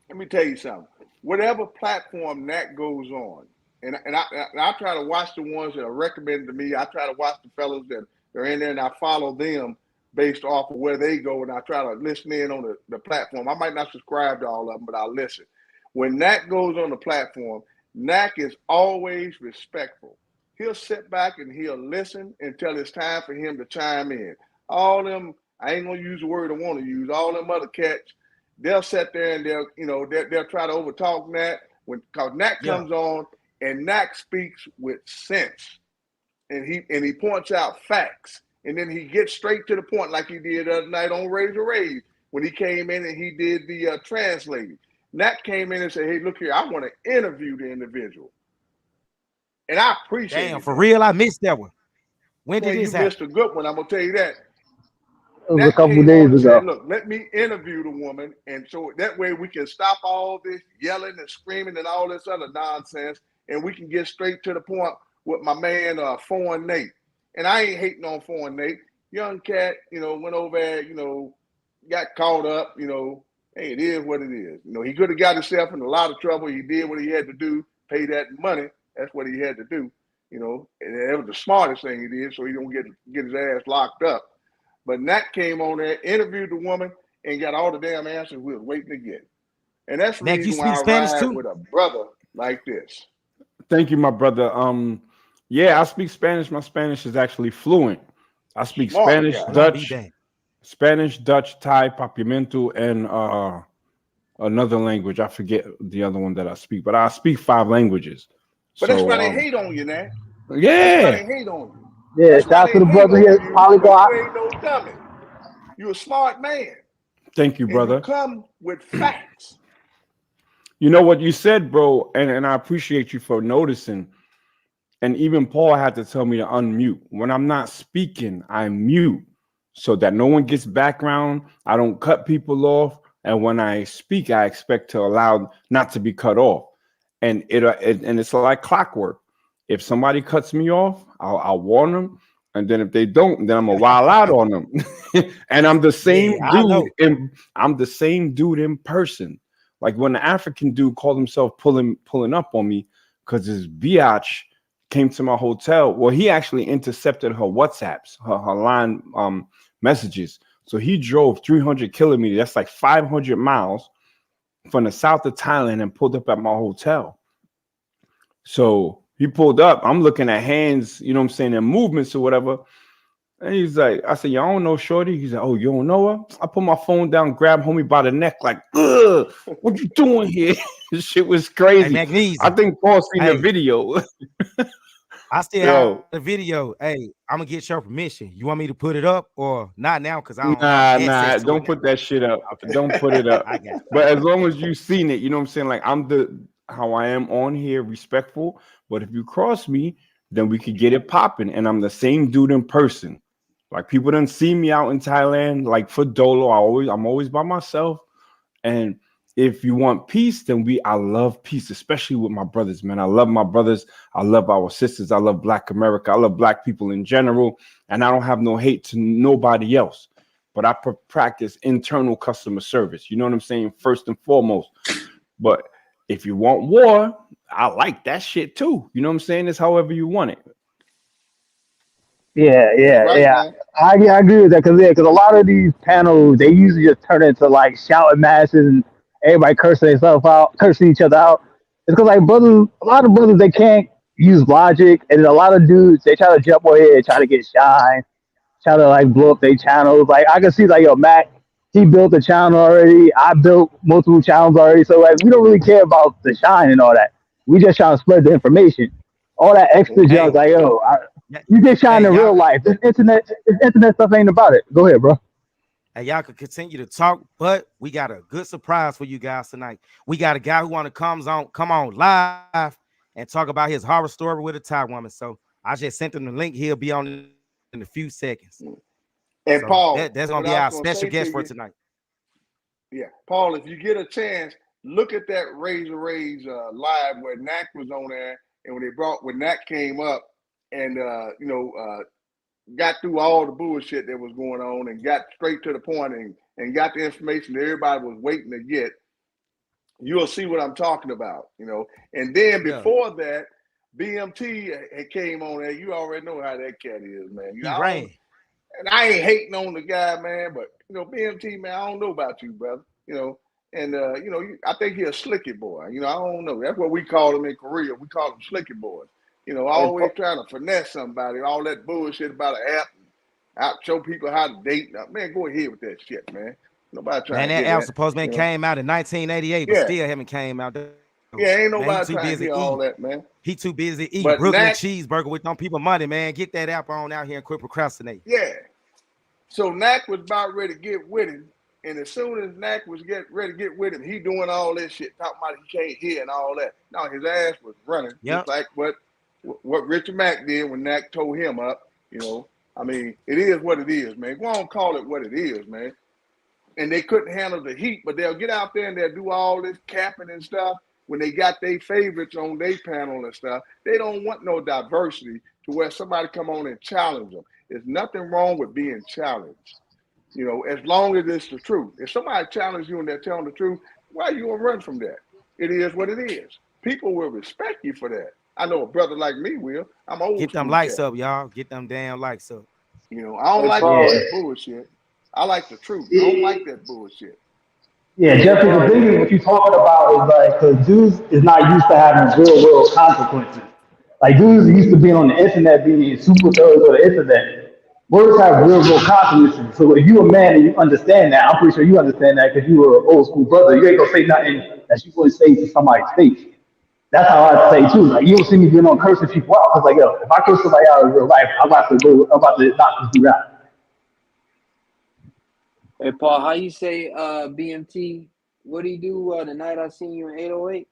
Let me tell you something. Whatever platform Knack goes on, and I try to watch the ones that are recommended to me. I try to watch the fellows that are in there, and I follow them based off of where they go, and I try to listen in on the platform. I might not subscribe to all of them, but I'll listen. When Knack goes on the platform, Knack is always respectful. He'll sit back and he'll listen until it's time for him to chime in. All them, I ain't gonna use the word I want to use. All them other cats, they'll sit there and they'll try to overtalk Nat. Cause Nat Yeah. comes on And Nak speaks with sense, and he points out facts, and then he gets straight to the point, like he did the other night on Razor Rage when he came in and he did the translating. Nak came in and said, "Hey, look here, I want to interview the individual," and I appreciate it. Damn, for real, I missed that one. When did Man, you this happen? missed a good one. I'm gonna tell you that. It was a Nat couple came days on and ago. said, "Look, let me interview the woman, and so that way we can stop all this yelling and screaming and all this other nonsense, and we can get straight to the point with my man, Foreign Nate." And I ain't hating on Foreign Nate. Young cat, went over there, got caught up. Hey, it is what it is. He could have got himself in a lot of trouble. He did what he had to do, pay that money. That's what he had to do. And that was the smartest thing he did, so he don't get his ass locked up. But Nat came on there, interviewed the woman, and got all the damn answers we was waiting to get. And that's the Mac, you reason why speak I Spanish ride too? with a brother like this. Thank you, my brother. Yeah, I speak Spanish. My Spanish is actually fluent. I speak Smart Spanish, guy. Well, I'll be Dutch, damned. Thai, Papiamento, and another language. I forget the other one that I speak, but I speak 5 languages. But that's So why they hate on you, Nat. That's why yeah, they hate on you. Yeah, That's shout why out to they the hate brother on here, you, because Polyglot. you ain't no dummy. You're a smart man, thank you, and you brother. come with facts. You know what you said, bro, and I appreciate you for noticing. And even Paul had to tell me to unmute. When I'm not speaking, I mute so that no one gets background. I don't cut people off. And when I speak, I expect to allow not to be cut off. And and it's like clockwork. If somebody cuts me off, I'll warn them. And then if they don't, then I'm a wild out on them. And I'm the same Yeah, I dude. know. I'm the same dude in person. Like when the African dude called himself pulling up on me because his biatch came to my hotel. Well, he actually intercepted her WhatsApps, her line messages. So he drove 300 kilometers. That's like 500 miles from the south of Thailand and pulled up at my hotel. So he pulled up. I'm looking at hands, you know what I'm saying, and movements or whatever. And he's like, I said, y'all don't know Shorty? He's like, oh, you don't know her? I put my phone down, grabbed homie by the neck, like, ugh, what you doing here? This shit was Hey, crazy. I Magnesium. think Paul seen the Hey, video. I still have Yo, the video. Hey, I'm gonna get your permission. You want me to put it up or not now? Because I don't have nah, access to don't it now. put that shit up. Okay, Don't put it up. I got you. But as long as you seen it, you know what I'm saying? Like I'm how I am on here, respectful. But if you cross me, then we could get it popping. And I'm the same dude in person. Like people didn't see me out in Thailand, like for Dolo. I'm always by myself. And if you want peace, then I love peace, especially with my brothers, man. I love my brothers. I love our sisters. I love Black America. I love Black people in general. And I don't have no hate to nobody else. But I practice internal customer service. You know what I'm saying? First and foremost. But if you want war, I like that shit too. You know what I'm saying? It's however you want it. Yeah, That's yeah, right, yeah. man. I agree with that because a lot of these panels they usually just turn into like shouting matches and everybody cursing themselves out, cursing each other out. It's because like brothers, a lot of brothers they can't use logic, and then a lot of dudes they try to jump on here, try to get shine, try to like blow up their channels. Like I can see like yo Mac, he built a channel already. I built multiple channels already, so like we don't really care about the shine and all that. We just trying to spread the information. All that extra Mhm. junk, Hey, like yo, y- you get shine hey, in real life. This internet stuff ain't about it. Go ahead, bro. y'all could continue to talk, but we got a good surprise for you guys tonight. We got a guy who want to come on live and talk about his horror story with a Thai woman. So I just sent him the link. He'll be on in a few seconds. And So Paul, that's gonna what be I was our gonna special say to guest for you, tonight. yeah, Paul, if you get a chance, look at that Razor Rage live where Nak was on there, and when Nak came up and got through all the bullshit that was going on and got straight to the point and got the information that everybody was waiting to get, you'll see what I'm talking about. And then Yeah, before that, BMT had came on there. You already know how that cat is, man. he ran. And I ain't hating on the guy, man, but BMT, man, I don't know about you, brother. And I think he a slicky boy. I don't know. That's what we call him in Korea. We call him slicky boys. And Always trying to finesse somebody, all that bullshit about an app, out show people how to date. Now, man, go ahead with that shit, man. Nobody Man, trying to that hear app that. supposedly came out in 1988, but Yeah, still haven't came out. Yeah, ain't Man, he nobody too trying to busy hear all eating. that, man. He too busy eating But Brooklyn Knack, cheeseburger with them people money, man. Get that app on out here and quit procrastinating. yeah. So Knack was about ready to get with him, and as soon as Knack was ready to get with him, he doing all this shit, talking about he can't hear and all that. No, his ass was running, just Yep. like what Richard Mack did when Knack told him up. You know, I mean, it is what it is, man. Go on, call it what it is, man. And they couldn't handle the heat, but they'll get out there and they'll do all this capping and stuff. When they got their favorites on their panel and stuff, they don't want no diversity to where somebody come on and challenge them. There's nothing wrong with being challenged, you know, as long as it's the truth. If somebody challenges you and they're telling the truth, why you gonna run from that? It is what it is. People will respect you for that. I know a brother like me will. I'm old Get them school likes cat. up, y'all. Get them damn likes up. You know, I don't Hey, like Paul. all Yeah. that bullshit. I like the truth. I don't like that bullshit. Yeah, Hey, Jeffrey, the Paul. thing is what you're talking about is like, because dudes is not used to having real world consequences. Like dudes are used to being on the internet, being super thugs on the internet. Words have real world consequences. So if you a man and you understand that, I'm pretty sure you understand that because you were an old school brother. You ain't gonna say nothing that you wouldn't say to somebody's face. That's how I say too. Like you don't see me being on cursing people out. Cause like yo, if I curse somebody out in real life, I'm about to knock this dude out. Hey Paul, how you say BMT? What do you do the night I seen you in 808?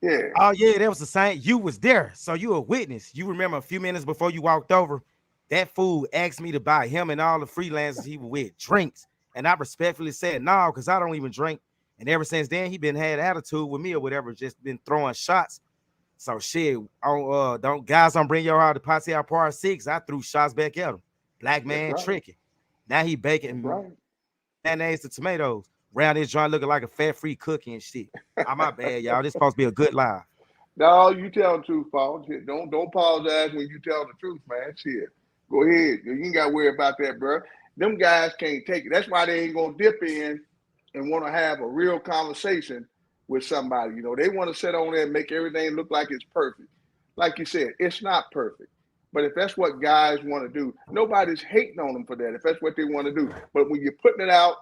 Yeah. Oh yeah, that was the same. You was there, so you a witness. You remember a few minutes before you walked over, that fool asked me to buy him and all the freelancers he was with drinks, and I respectfully said no, because I don't even drink. And ever since then, he been had attitude with me or whatever, just been throwing shots. So shit, don't guys don't bring your heart to Pattaya Part 6. I threw shots back at him. Black That's man right. tricking. Now he That's baking right. mayonnaise to tomatoes. Round this joint looking like a fat-free cookie and shit. Oh, my bad, y'all. This supposed to be a good live. No, you tell the truth, Paul. Shit, don't apologize when you tell the truth, man. Shit. Go ahead. You ain't gotta worry about that, bro. Them guys can't take it. That's why they ain't gonna dip in and want to have a real conversation with somebody. You know, they want to sit on there and make everything look like it's perfect. Like you said, it's not perfect. But if that's what guys want to do, nobody's hating on them for that. If that's what they want to do. But when you're putting it out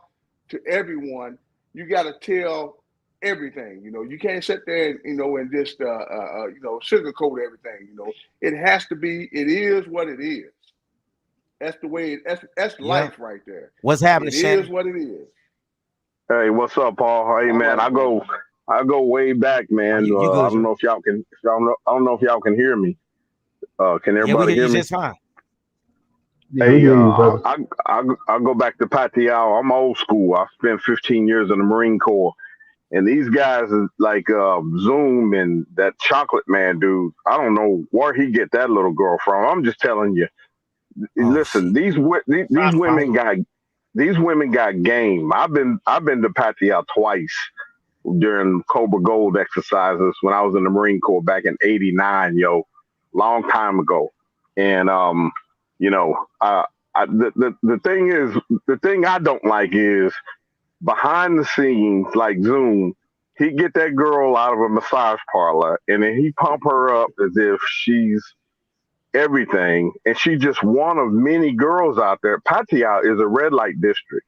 to everyone, you got to tell everything. You know, you can't sit there and and just sugarcoat everything. You know, it has to be. It is what it is. That's the way. That's Yep. life right there. What's happening, It is Shannon? what it is. Hey, what's up, Paul? Hey, All man, right, brother. I go way back, Oh, man. you I good, don't Joe? know if y'all can. I don't know if y'all can hear me. Can Yeah, we everybody hear you hear me? just fine. Yeah, we Hey, hear you, brother. I go back to Pattaya. I'm old school. I spent 15 years in the Marine Corps, and these guys is like Zoom and that Chocolate Man dude. I don't know where he get that little girl from. I'm just telling you. Oh Listen, shit. these Trying to fight. women got game. I've been to Pattaya twice during Cobra Gold exercises when I was in the Marine Corps back in '89, yo, long time ago. And you know, the thing is, the thing I don't like is behind the scenes, like Zoom. He get that girl out of a massage parlor and then he pump her up as if she's everything, and she's just one of many girls out there. Pattaya is a red light district.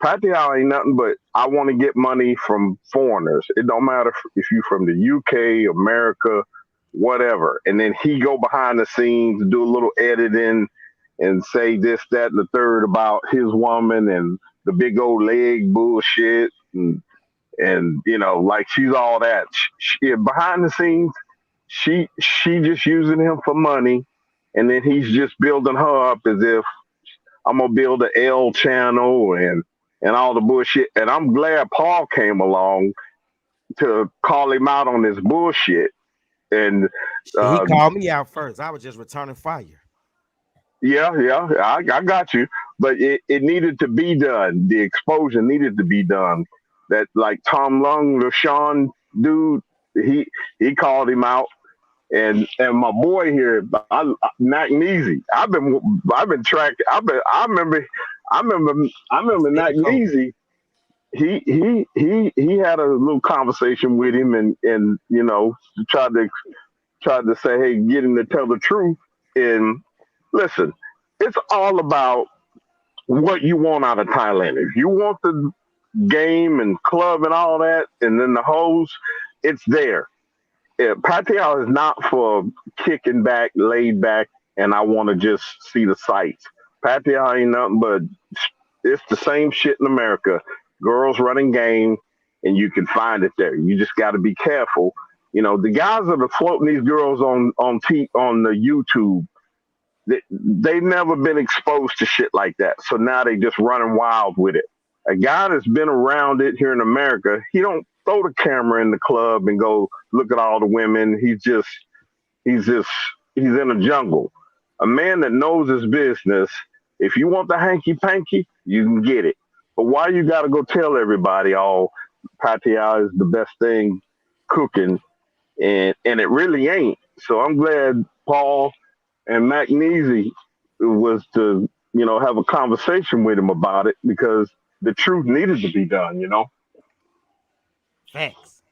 Pattaya ain't nothing but I want to get money from foreigners. It don't matter if you from the UK, America, whatever. And then he go behind the scenes, do a little editing, and say this, that, and the third about his woman and the big old leg bullshit, and you know, like she's all that. Behind the scenes, she just using him for money, and then he's just building her up as if I'm gonna build an L channel and all the bullshit. And I'm glad Paul came along to call him out on this bullshit. And Shit, he uh, called me out first. I was just returning fire. yeah, I got you. But it needed to be done. The exposure needed to be done. That like Tom Lung, LaShawn dude, he he called him out. And my boy here, Mac Neasy. I've been tracked. I remember Steady Mac cold. Neasy. He had a little conversation with him, and you know tried to say, hey, get him to tell the truth. And listen, it's all about what you want out of Thailand. If you want the game and club and all that, and then the hoes, it's there. Pattaya is not for kicking back, laid back, and I want to just see the sights. Pattaya ain't nothing but it's the same shit in America. Girls running game, and you can find it there. You just got to be careful. You know, the guys that are floating these girls on the YouTube, they've never been exposed to shit like that. So now they just running wild with it. A guy that's been around it here in America, he don't throw the camera in the club and go look at all the women. He's just he's in a jungle. A man that knows his business, if you want the hanky panky, you can get it. But why you gotta go tell everybody all Pattaya is the best thing cooking and it really ain't. So I'm glad Paul and Magnesi was to, have a conversation with him about it because the truth needed to be done. Facts.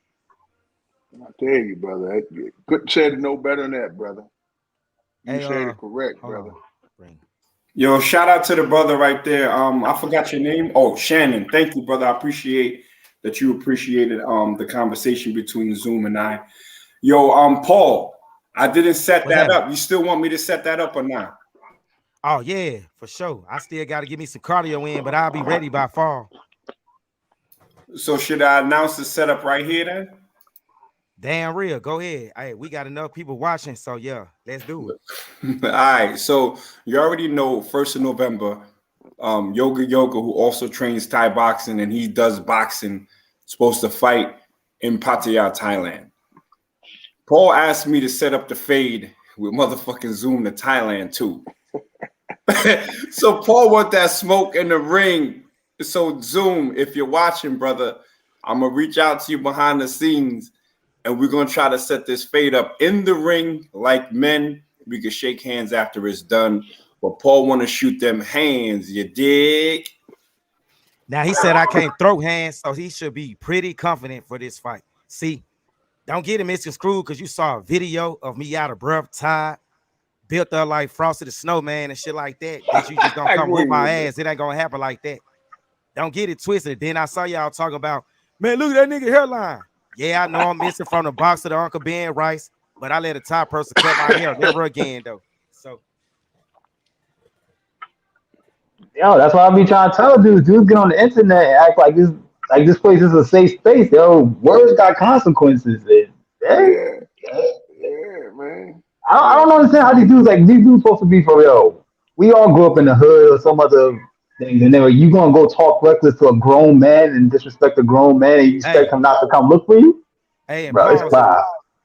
I tell you, brother, couldn't say it no better than that, brother. You Hey, said it correct, hold brother. on. Bring. Yo, shout out to the brother right there. I forgot your name. Oh, Shannon. Thank you, brother. I appreciate that you appreciated the conversation between Zoom and I. Yo, Paul, I didn't set What's that happening? up. You still want me to set that up or not? Oh yeah, for sure. I still got to get me some cardio in, but I'll be ready by fall. So should I announce the setup right here then? Damn real. Go ahead. Hey, we got enough people watching, so yeah, let's do it. All right. So you already know 1st of November, Yoga, who also trains Thai boxing and he does boxing, supposed to fight in Pattaya, Thailand. Paul asked me to set up the fade with motherfucking Zoom to Thailand too. So Paul want that smoke in the ring. So Zoom, if you're watching, brother, I'm gonna reach out to you behind the scenes and we're gonna try to set this fade up in the ring like men. We can shake hands after it's done. But Paul want to shoot them hands, you dig? Now he said I can't throw hands, so he should be pretty confident for this fight. See, don't get him misconstrued because you saw a video of me out of breath, tired, built up like Frosty the Snowman and shit like that. That you just gonna I come agree whoop my with that. ass. It ain't gonna happen like that. Don't get it twisted. Then I saw y'all talking about, man, look at that nigga hairline. Yeah, I know I'm missing from the box of the Uncle Ben Rice, but I let a top person cut my hair. Never again, though. So Yo, that's why I be trying to tell dudes get on the internet and act like this place is a safe space. Yo, words got consequences. Yeah, Yeah, yeah, man. I Yeah. don't understand how these dudes supposed to be for real. We all grew up in the hood or some other thing, and then you gonna go talk reckless to a grown man and disrespect a grown man, and you expect hey, him not to come look for you, and bro? It's pause. wild.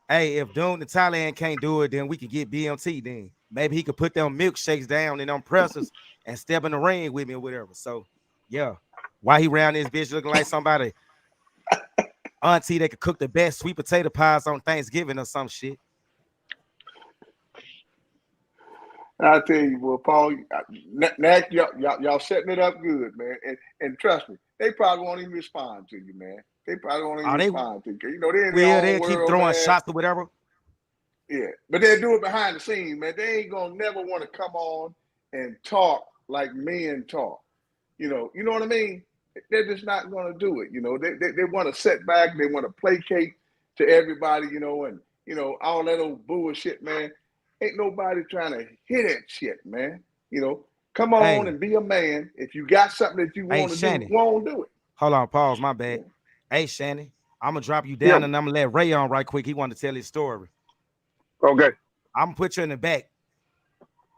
If Doom to Thailand can't do it, then we can get BMT. Then maybe he could put them milkshakes down and them pressers and step in the ring with me or whatever. So yeah, why he round this bitch looking like somebody auntie that could cook the best sweet potato pies on Thanksgiving or some shit. I tell you, well, Paul, now y'all setting it up good, man. And trust me, they probably won't even respond to you, man. They probably won't even They respond to you. They're in their own they'll keep world, throwing man. shots or whatever. Yeah, but they'll do it behind the scenes, man. They ain't gonna never want to come on and talk like men talk. You know what I mean? They're just not gonna do it. They want to sit back. They want to placate to everybody. And all that old bullshit, man. Ain't nobody trying to hear that shit, man. Come on Hey, and be a man. If you got something that you hey, want to do, Shannon. go on do it. Hold on, pause. My bad. Yeah. Hey, Shannon, I'm gonna drop you Yeah. down and I'm gonna let Ray on right quick. He wanted to tell his story. Okay. I'm gonna put you in the back.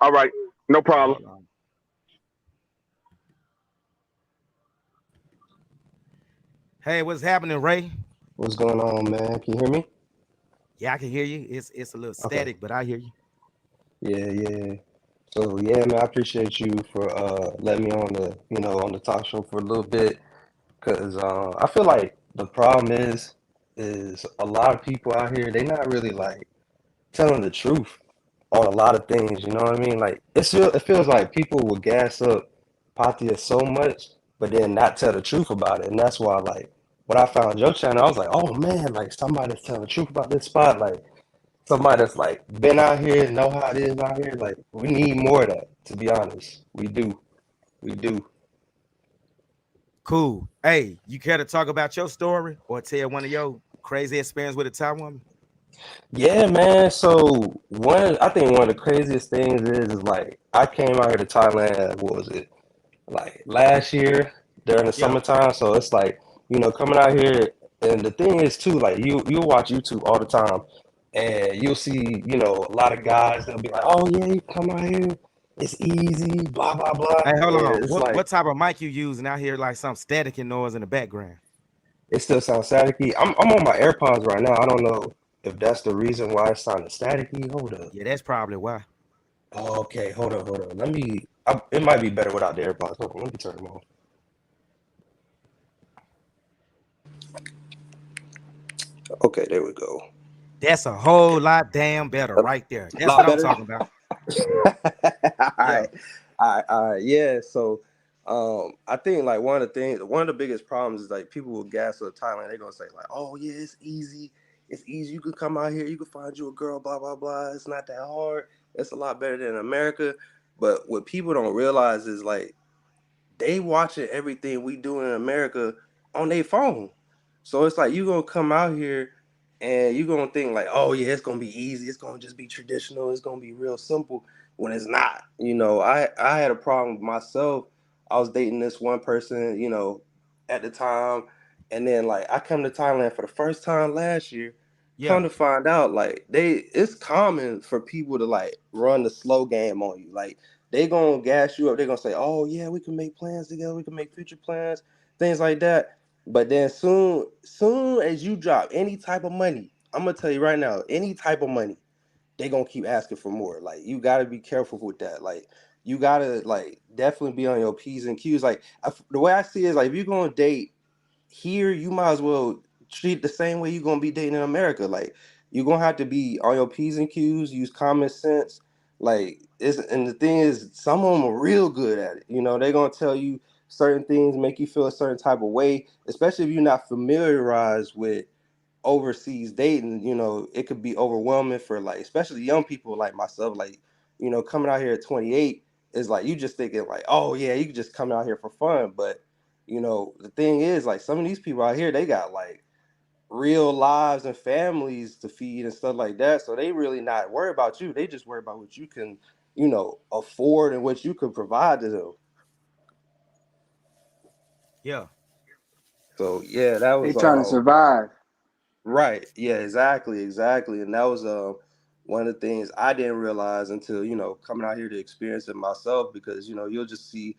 All right. No problem. Hold on. Hey, what's happening, Ray? What's going on, man? Can you hear me? Yeah, I can hear you. It's a little Okay. static, but I hear you. Yeah. So yeah, man, I appreciate you for letting me on the talk show for a little bit because I feel like the problem is a lot of people out here, they not really like telling the truth on a lot of things, you know what I mean? Like it feels like people will gas up Patia so much, but then not tell the truth about it. And that's why like when I found your channel, I was like, oh man, like somebody's telling the truth about this spot. Like somebody that's like been out here, know how it is out here. Like we need more of that, to be honest. We do. We do. Cool. Hey, you care to talk about your story or tell one of your crazy experience with a Thai woman? Yeah, man. So I think one of the craziest things is like I came out here to Thailand. What was it? Like last year during the Yeah. summertime. So it's like, coming out here, and the thing is too, like you'll watch YouTube all the time and you'll see, a lot of guys they'll be like, oh yeah, you come out here, it's easy, blah blah blah. Hey, hold on. And it's What like type of mic you using out here? Like some static and noise in the background. it still sounds staticky. I'm on my AirPods right now. I don't know if that's the reason why it sounded staticky. Hold up. Yeah, that's probably why. Okay, hold on. It might be better without the AirPods. Hold on, let me turn them on. Okay, there we go. That's a whole lot damn better A right there. That's what lot I'm better. talking about. All Yeah. right, all right. Yeah. So, I think like one of the biggest problems is like people will gas up Thailand. They're gonna say like, "Oh yeah, it's easy. It's easy. You can come out here. You can find you a girl. Blah blah blah. It's not that hard. It's a lot better than America." But what people don't realize is like they watching everything we do in America on their phone. So it's like you gonna come out here and you gonna think like, oh yeah, it's gonna be easy. It's gonna just be traditional. It's gonna be real simple when it's not. I had a problem with myself. I was dating this one person, at the time, and then like I come to Thailand for the first time last year. Yeah. Come to find out, like it's common for people to like run the slow game on you, like they gonna gas you up. They're gonna say, "Oh yeah, we can make plans together. We can make future plans, things like that." But then soon as you drop any type of money, I'm gonna tell you right now, any type of money, they gonna keep asking for more. Like you gotta be careful with that. Like you gotta like definitely be on your p's and q's. Like the way I see it is like if you're gonna date here, you might as well treat the same way you're gonna be dating in America. Like you're gonna have to be on your P's and Q's, use common sense. Like it's and the thing is, some of them are real good at it. They're gonna tell you certain things, make you feel a certain type of way, especially if you're not familiarized with overseas dating. It could be overwhelming for like, especially young people like myself. Like, coming out here at 28 is like you just thinking like, oh yeah, you can just come out here for fun, but the thing is, like, some of these people out here, they got like real lives and families to feed and stuff like that. So they really not worry about you. They just worry about what you can, afford and what you can provide to them. Yeah. So yeah, that They was trying to survive. right. Yeah, exactly. And that was one of the things I didn't realize until, coming out here to experience it myself, because, you'll just see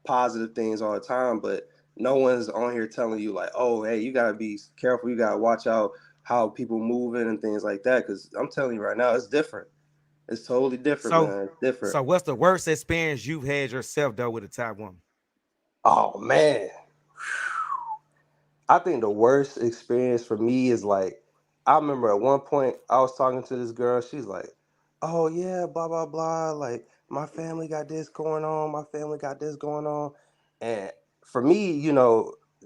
positive things all the time, but no one's on here telling you like, oh, hey, you gotta be careful, you gotta watch out how people moving and things like that. Cause I'm telling you right now, it's different. It's totally different, So, man. It's different. so what's the worst experience you've had yourself though with a Thai woman? Oh man. I think the worst experience for me is like, I remember at one point I was talking to this girl. She's like, "Oh yeah, blah blah blah. Like my family got this going on. My family got this going on." And for me,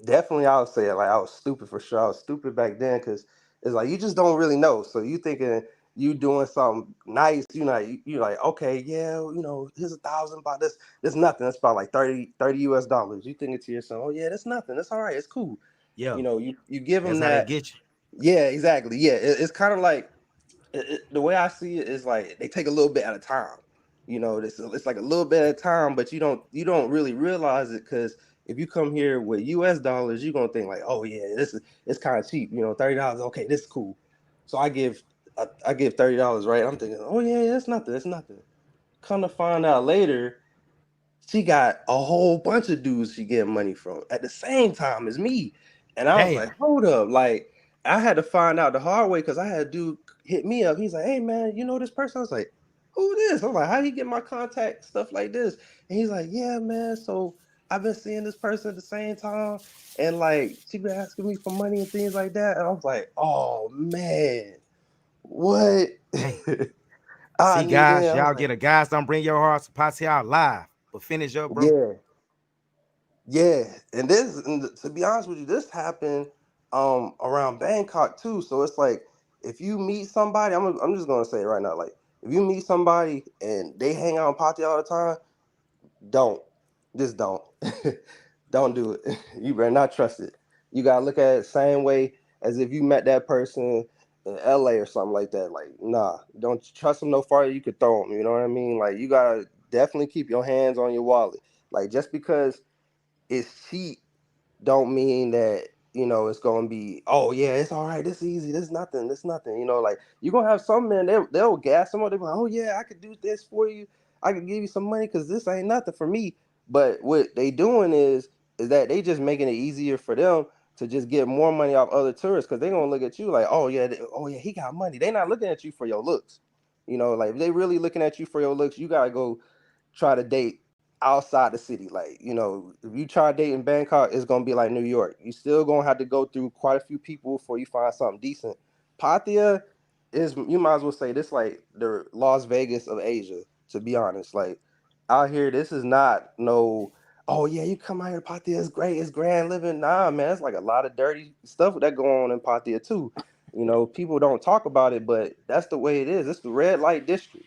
definitely I would say like I was stupid for sure. I was stupid back then because it's like you just don't really know. So you thinking you doing something nice, you like, okay, yeah, here's 1,000 about this. There's nothing. That's about like 30 US dollars. You thinking to yourself, oh yeah, that's nothing. That's all right. It's cool. Yeah. You give them That's how they that. get you. Yeah, exactly. Yeah, it's kind of like the way I see it is like they take a little bit at a time. It's like a little bit at a time, but you don't really realize it because if you come here with US dollars, you're gonna think like, oh yeah, this is it's kind of cheap. $30. Okay, this is cool. So I give $30, right? I'm thinking, oh yeah, that's nothing. That's nothing. Come to find out later, she got a whole bunch of dudes she getting money from at the same time as me. And I was like, Damn. hold up. Like, I had to find out the hard way because I had a dude hit me up. He's like, hey man, you know this person? I was like, who this? I'm like, how you get my contact? Stuff like this. And he's like, yeah, man. So I've been seeing this person at the same time. And like she been asking me for money and things like that. And I was like, oh man, what? Damn. I See, knew guys, then. I was y'all get like, a guys don't bring your hearts to Pattaya live. But finish up, bro. yeah. Yeah, and to be honest with you, this happened around Bangkok too. So it's like if you meet somebody, I'm just gonna say it right now, like if you meet somebody and they hang out in Pattaya all the time, don't just don't don't do it. You better not trust it. You gotta look at it the same way as if you met that person in LA or something like that. Like, nah, don't trust them no farther. You could throw them. You know what I mean? Like, you gotta definitely keep your hands on your wallet. Like, just because it's cheap don't mean that it's gonna be, oh yeah, it's all right, this easy, this nothing, like you're gonna have some men, they'll gas them up, they'll be like, oh yeah, I could do this for you, I could give you some money because this ain't nothing for me. But what they doing is that they just making it easier for them to just get more money off other tourists, because they gonna look at you like, oh yeah, he got money. They not looking at you for your looks. Like if they really looking at you for your looks, you gotta go try to date outside the city. Like, if you try to date in Bangkok, it's gonna be like New York. You still gonna have to go through quite a few people before you find something decent. Pattaya is, you might as well say this, like the Las Vegas of Asia, to be honest. Like out here, this is not no, oh yeah, you come out here, Pattaya is great, it's grand living. Nah, man, it's like a lot of dirty stuff that go on in Pattaya too. People don't talk about it, but that's the way it is. It's the red light district.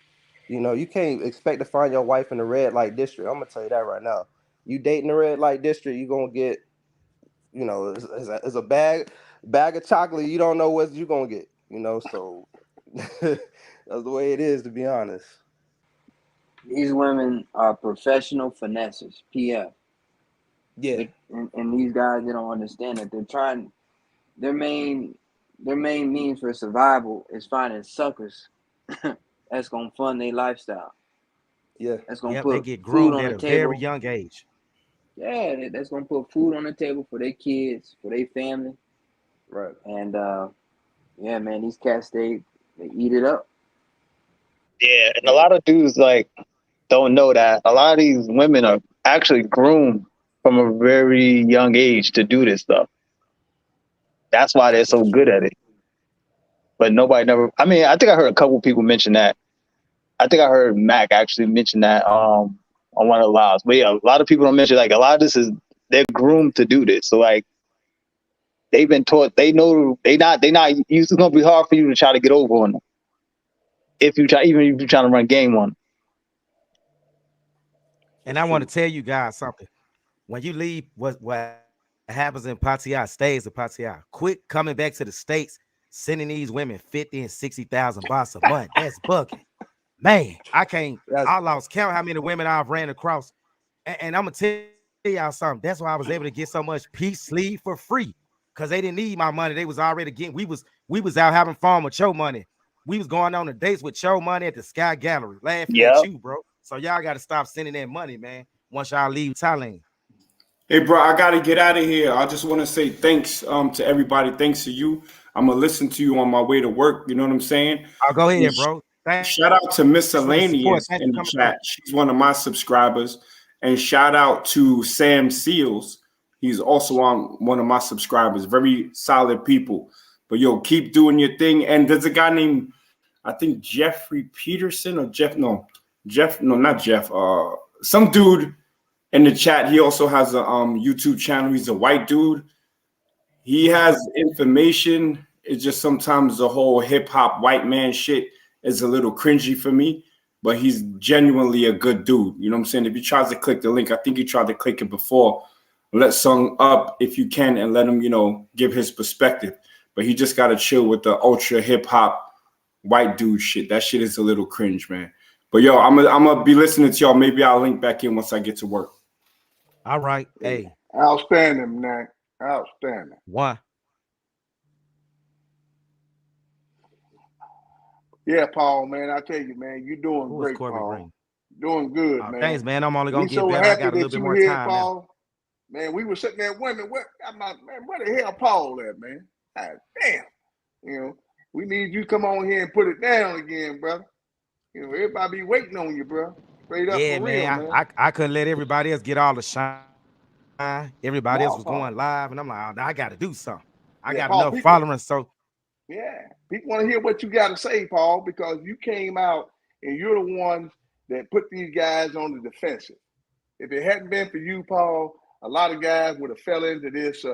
You can't expect to find your wife in the red light district. I'm gonna tell you that right now. You dating the red light district, you're gonna get, it's a bag of chocolate. You don't know what you're gonna get. So that's the way it is, to be honest. These women are professional finessers, PF. Yeah. And these guys, they don't understand that they're trying. Their main means for survival is finding suckers that's gonna fund their lifestyle. Yeah. That's gonna Yep, they put get food groomed on at the a very table. young age. Yeah, that's gonna put food on the table for their kids, for their family. Right. And yeah, man, these cats they eat it up. Yeah, and a lot of dudes don't know that a lot of these women are actually groomed from a very young age to do this stuff. That's why they're so good at it. But nobody never. I mean, I think I heard a couple people mention that. I think I heard Mac actually mention that on one of the lives. But yeah, a lot of people don't mention, like, a lot of this is, they're groomed to do this. So like they've been taught, they know it's gonna be hard for you to try to get over on them. Even if you're trying to run game on them. And I want to tell you guys something. When you leave, what happens in Pattaya stays in Pattaya. Quit coming back to the States, sending these women 50 and 60,000 baht a month. That's bugging. Man, I can't. I lost count how many women I've ran across. And I'm gonna tell y'all something. That's why I was able to get so much peace sleeve for free. Because they didn't need my money. They was already getting, we was out having fun with your money. We was going on the dates with your money at the Sky Gallery, laughing at you, bro. So y'all got to stop sending that money, man, once y'all leave Thailand. Hey, bro, I gotta get out of here. I just want to say thanks to everybody. Thanks to you. I'm gonna listen to you on my way to work. You know what I'm saying? I'll go And ahead, bro. Thanks shout out to for the support. Miscellaneous Thanks in for the coming through. chat. She's one of my subscribers. And shout out to Sam Seals. He's also on one of my subscribers. Very solid people. But yo, keep doing your thing. And there's a guy named, I think, Jeffrey Peterson or not Jeff. Some dude in the chat. He also has a YouTube channel. He's a white dude. He has information. It's just sometimes the whole hip hop white man shit is a little cringy for me, but he's genuinely a good dude. You know what I'm saying? If he tries to click the link, I think he tried to click it before. Let Sung up if you can and let him, give his perspective. But he just got to chill with the ultra hip hop white dude shit. That shit is a little cringe, man. But yo, I'm gonna be listening to y'all. Maybe I'll link back in once I get to work. All right. Hey. Outstanding, man. Outstanding. One. Yeah, Paul, man. I tell you, man, you're doing Who is great, Corby Paul. Green? Doing good, man. Thanks, man. I'm only gonna We get so better. I happy got a little that bit you more here, time now. Paul. Man, we were sitting there wondering man, where the hell Paul at, man? God damn. We need you to come on here and put it down again, brother. Everybody be waiting on you, bro. Straight up Yeah, for real, man. man. I couldn't let everybody else get all the shine. Everybody else No, was Paul. going live, and I'm like, I got to do something. I got Paul, enough following, so yeah, people want to hear what you got to say, Paul, because you came out and you're the ones that put these guys on the defensive. If it hadn't been for you, Paul, a lot of guys would have fell into this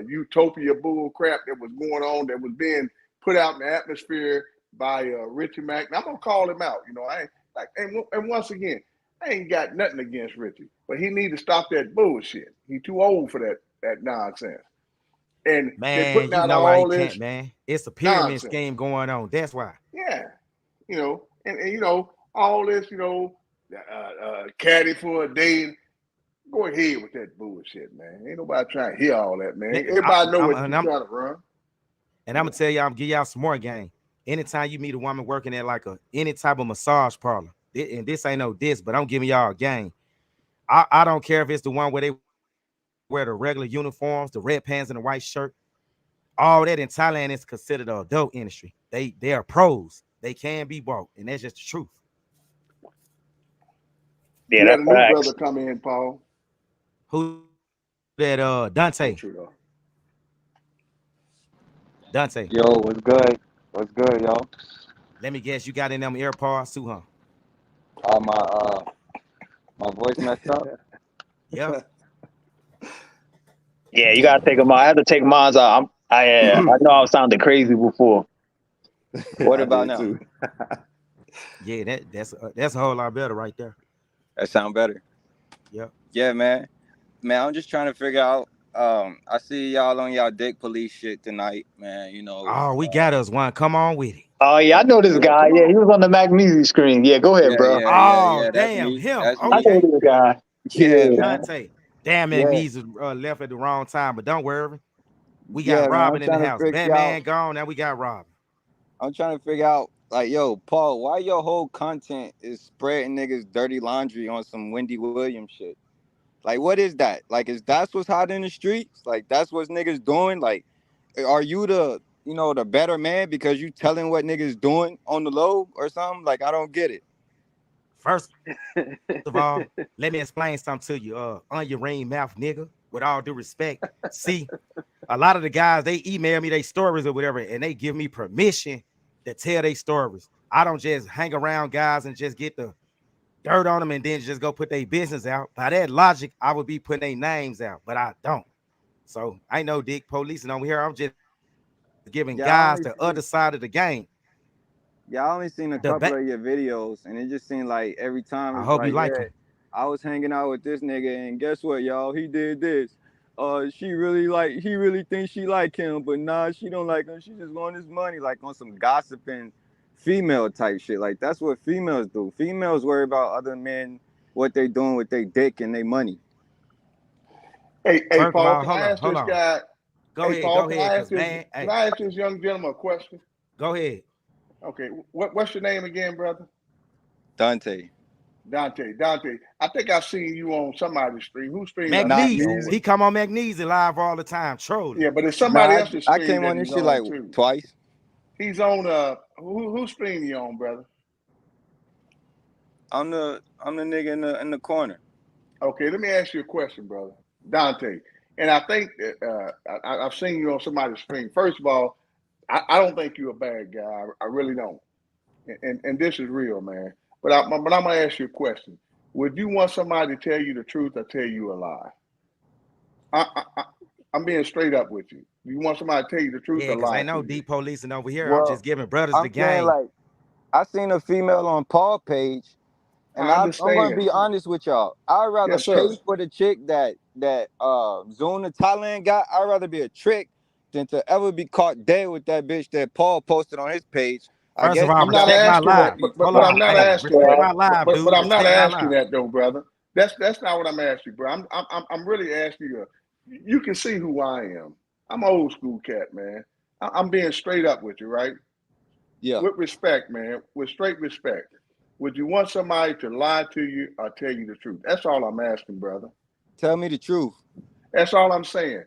utopia bull crap that was going on, that was being put out in the atmosphere by Richie Mack. And I'm gonna call him out. I ain't like, and once again, I ain't got nothing against Richie, but he need to stop that bullshit. He too old for that nonsense. and they're Man, putting you out know why he all can't, this man. It's a pyramid nonsense. scheme going on. That's why. Yeah, and all this, caddy for a day. Go ahead with that bullshit, man. Ain't nobody trying to hear all that, man. Everybody know what you're trying to run. And I'm gonna tell y'all, I'm gonna give y'all some more game. Anytime you meet a woman working at like any type of massage parlor, and this ain't no diss, but I'm giving y'all a game. I don't care if it's the one where they wear the regular uniforms, the red pants and the white shirt. All that in Thailand is considered a adult industry. They are pros. They can be bought, and that's just the truth. Yeah, You had that's a new facts. brother come in, Paul. Who that Dante? True though. Dante. Yo, what's good? What's good, yo? Let me guess, you got in them AirPods too, huh? My voice messed up. Yeah. Yeah, you gotta take them out. I had to take mine out. I know I was sounding crazy before. What I about did now? too. Yeah, that's a whole lot better right there. That sound better. Yep. Yeah, man. Man, I'm just trying to figure out. I see y'all on y'all dick police shit tonight, man. Oh, we got us one. Come on with it. Oh yeah, I know this Yeah, guy. come Yeah, he on. was on the magnesium screen. Yeah, go ahead, bro. Oh, That's damn, me. him. That's I me. know Okay. this guy. Yeah, Yeah, man. Dante. Damn, Yeah, Magnesium left at the wrong time, but don't worry. We got yeah, man. I'm Robin in the trying to house. figure out. Batman gone. Now we got Robin. I'm trying to figure out, like, yo, Paul, why your whole content is spreading niggas dirty laundry on some Wendy Williams shit? Like, what is that? Like, is that's what's hot in the streets? Like, that's what niggas doing? Like, are you the better man because you telling what niggas doing on the low or something? Like, I don't get it. First of all, let me explain something to you. On your ring mouth, nigga. With all due respect. See, a lot of the guys, they email me their stories or whatever, and they give me permission to tell their stories. I don't just hang around guys and just get the dirt on them and then just go put their business out. By that logic, I would be putting their names out, but I don't. So I know dick policing over here. I'm just giving Yeah, I guys only the seen, other side of the game. yeah, I only seen a The couple ba- of your videos, and it just seemed like every time I it's hope you like, like yeah, them. I was hanging out with this nigga, and guess what, y'all? He did this. He really thinks she like him, but nah, she don't like him. She just want his money, like on some gossiping female type shit. Like that's what females do. Females worry about other men, what they doing with their dick and their money. Hey, First of Paul, all, can I ask hold this on. guy? Go Hey, ahead, Paul, go ahead, cause man, can hey, I ask this young gentleman a question? go ahead. Okay, what's your name again, brother? Dante. Dante. I think I've seen you on somebody's stream. Whose stream I Not seen you Magnesium. on? me. He come on Magnesium live all the time, trolling. Yeah, but it's somebody Nah, else's I stream came that on this he's shit like on too. twice. He's on whose stream you on, brother? I'm the nigga in the corner. Okay, let me ask you a question, brother. Dante. And I think I've seen you on somebody's stream. First of all, I don't think you're a bad guy. I really don't. And this is real, man. But I'm gonna ask you a question. Would you want somebody to tell you the truth or tell you a lie? I'm being straight up with you. You want somebody to tell you the truth Yeah, or cause lie ain't to no you? deep policing over here. I'm Well, just giving brothers the I'm saying game. like I seen a female on Paul page, and I I'm gonna understand. be honest with y'all. I'd rather Yes, sir. pay for the chick that Zuna Thailand got. I'd rather be a trick than to ever be caught dead with that bitch that Paul posted on his page. I First of guess all, I'm you not gotta respect my asking that, live. be Hold but put. I'm on. not Hey, asking respect that. my live, But dude. I'm not Respect my asking live. that though, brother. That's not what I'm asking, bro. I'm really asking you. You can see who I am. I'm an old school cat, man. I'm being straight up with you, right? Yeah, With respect, man. With straight respect. Would you want somebody to lie to you or tell you the truth? That's all I'm asking, brother. tell me the truth. That's all I'm saying.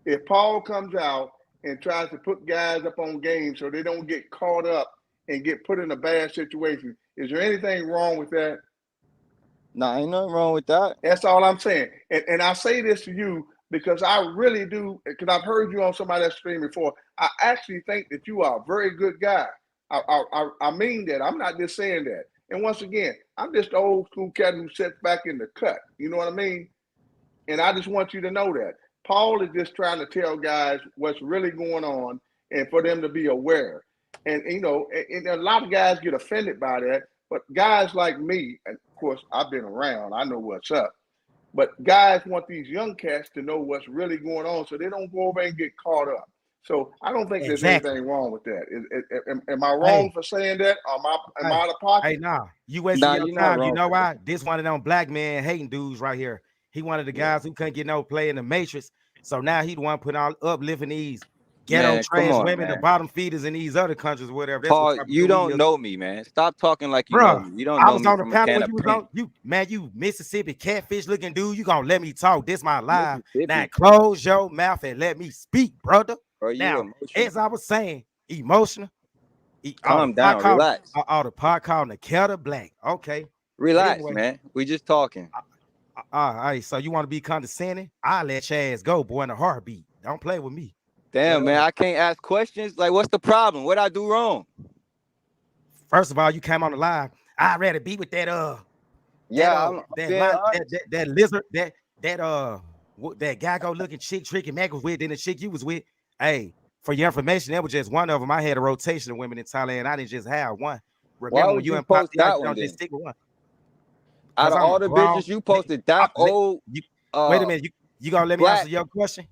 If Paul comes out and tries to put guys up on games so they don't get caught up and get put in a bad situation, is there anything wrong with that? Nah, ain't nothing wrong with that. That's all I'm saying. And I say this to you because I really do, because I've heard you on somebody that's stream before. I actually think that you are a very good guy. I mean that. I'm not just saying that. And once again, I'm just the old school cat who sits back in the cut. You know what I mean? And I just want you to know that. Paul is just trying to tell guys what's really going on and for them to be aware. And and a lot of guys get offended by that, but guys like me, and of course I've been around, I know what's up. But guys want these young cats to know what's really going on, so they don't go over and get caught up. So I don't think there's Exactly. anything wrong with that. Am I wrong Hey, for saying that? Am I hey, out of pocket? hey, nah. You wasting Nah, your you're not time. You wrong know for that. why? This one of them black man hating dudes right here. He one of the Yeah. guys who couldn't get no play in the Matrix. So now he the one putting all uplifting these ghetto Man, come trans on, women, the man. bottom feeders in these other countries, whatever. That's what Paul, type of you dude he don't is. know me, man. Stop talking like you know Bruh, me. You don't I know was me on the from a panel can when of you was paint. on you, man, you Mississippi catfish looking dude. You gonna let me talk. This my live. Now Mississippi. close your mouth and let me speak, brother. Bro, you Now, emotional. as I was saying, emotional. Calm down. Relax. All the pot called the kettle black. Okay. But Relax, anyway, man. We just talking. all right. So you want to be condescending? I'll let your ass go, boy, in a heartbeat. Don't play with me. But Damn, man. I can't ask questions. Like, what's the problem? What I do wrong? first of all, you came on the live. I'd rather be with that Yeah, I'm being honest. that lizard that guy go looking chick Tricky Mac was with, then the chick you was with. Hey, for your information, that was just one of them. I had a rotation of women in Thailand. I didn't just have one. Why Remember when would you you in post Pattaya, that you one don't then? just stick with one. Out Cause of I'm a all the grown. bitches you posted, that old You, wait a uh minute. You gonna let me answer black. your question?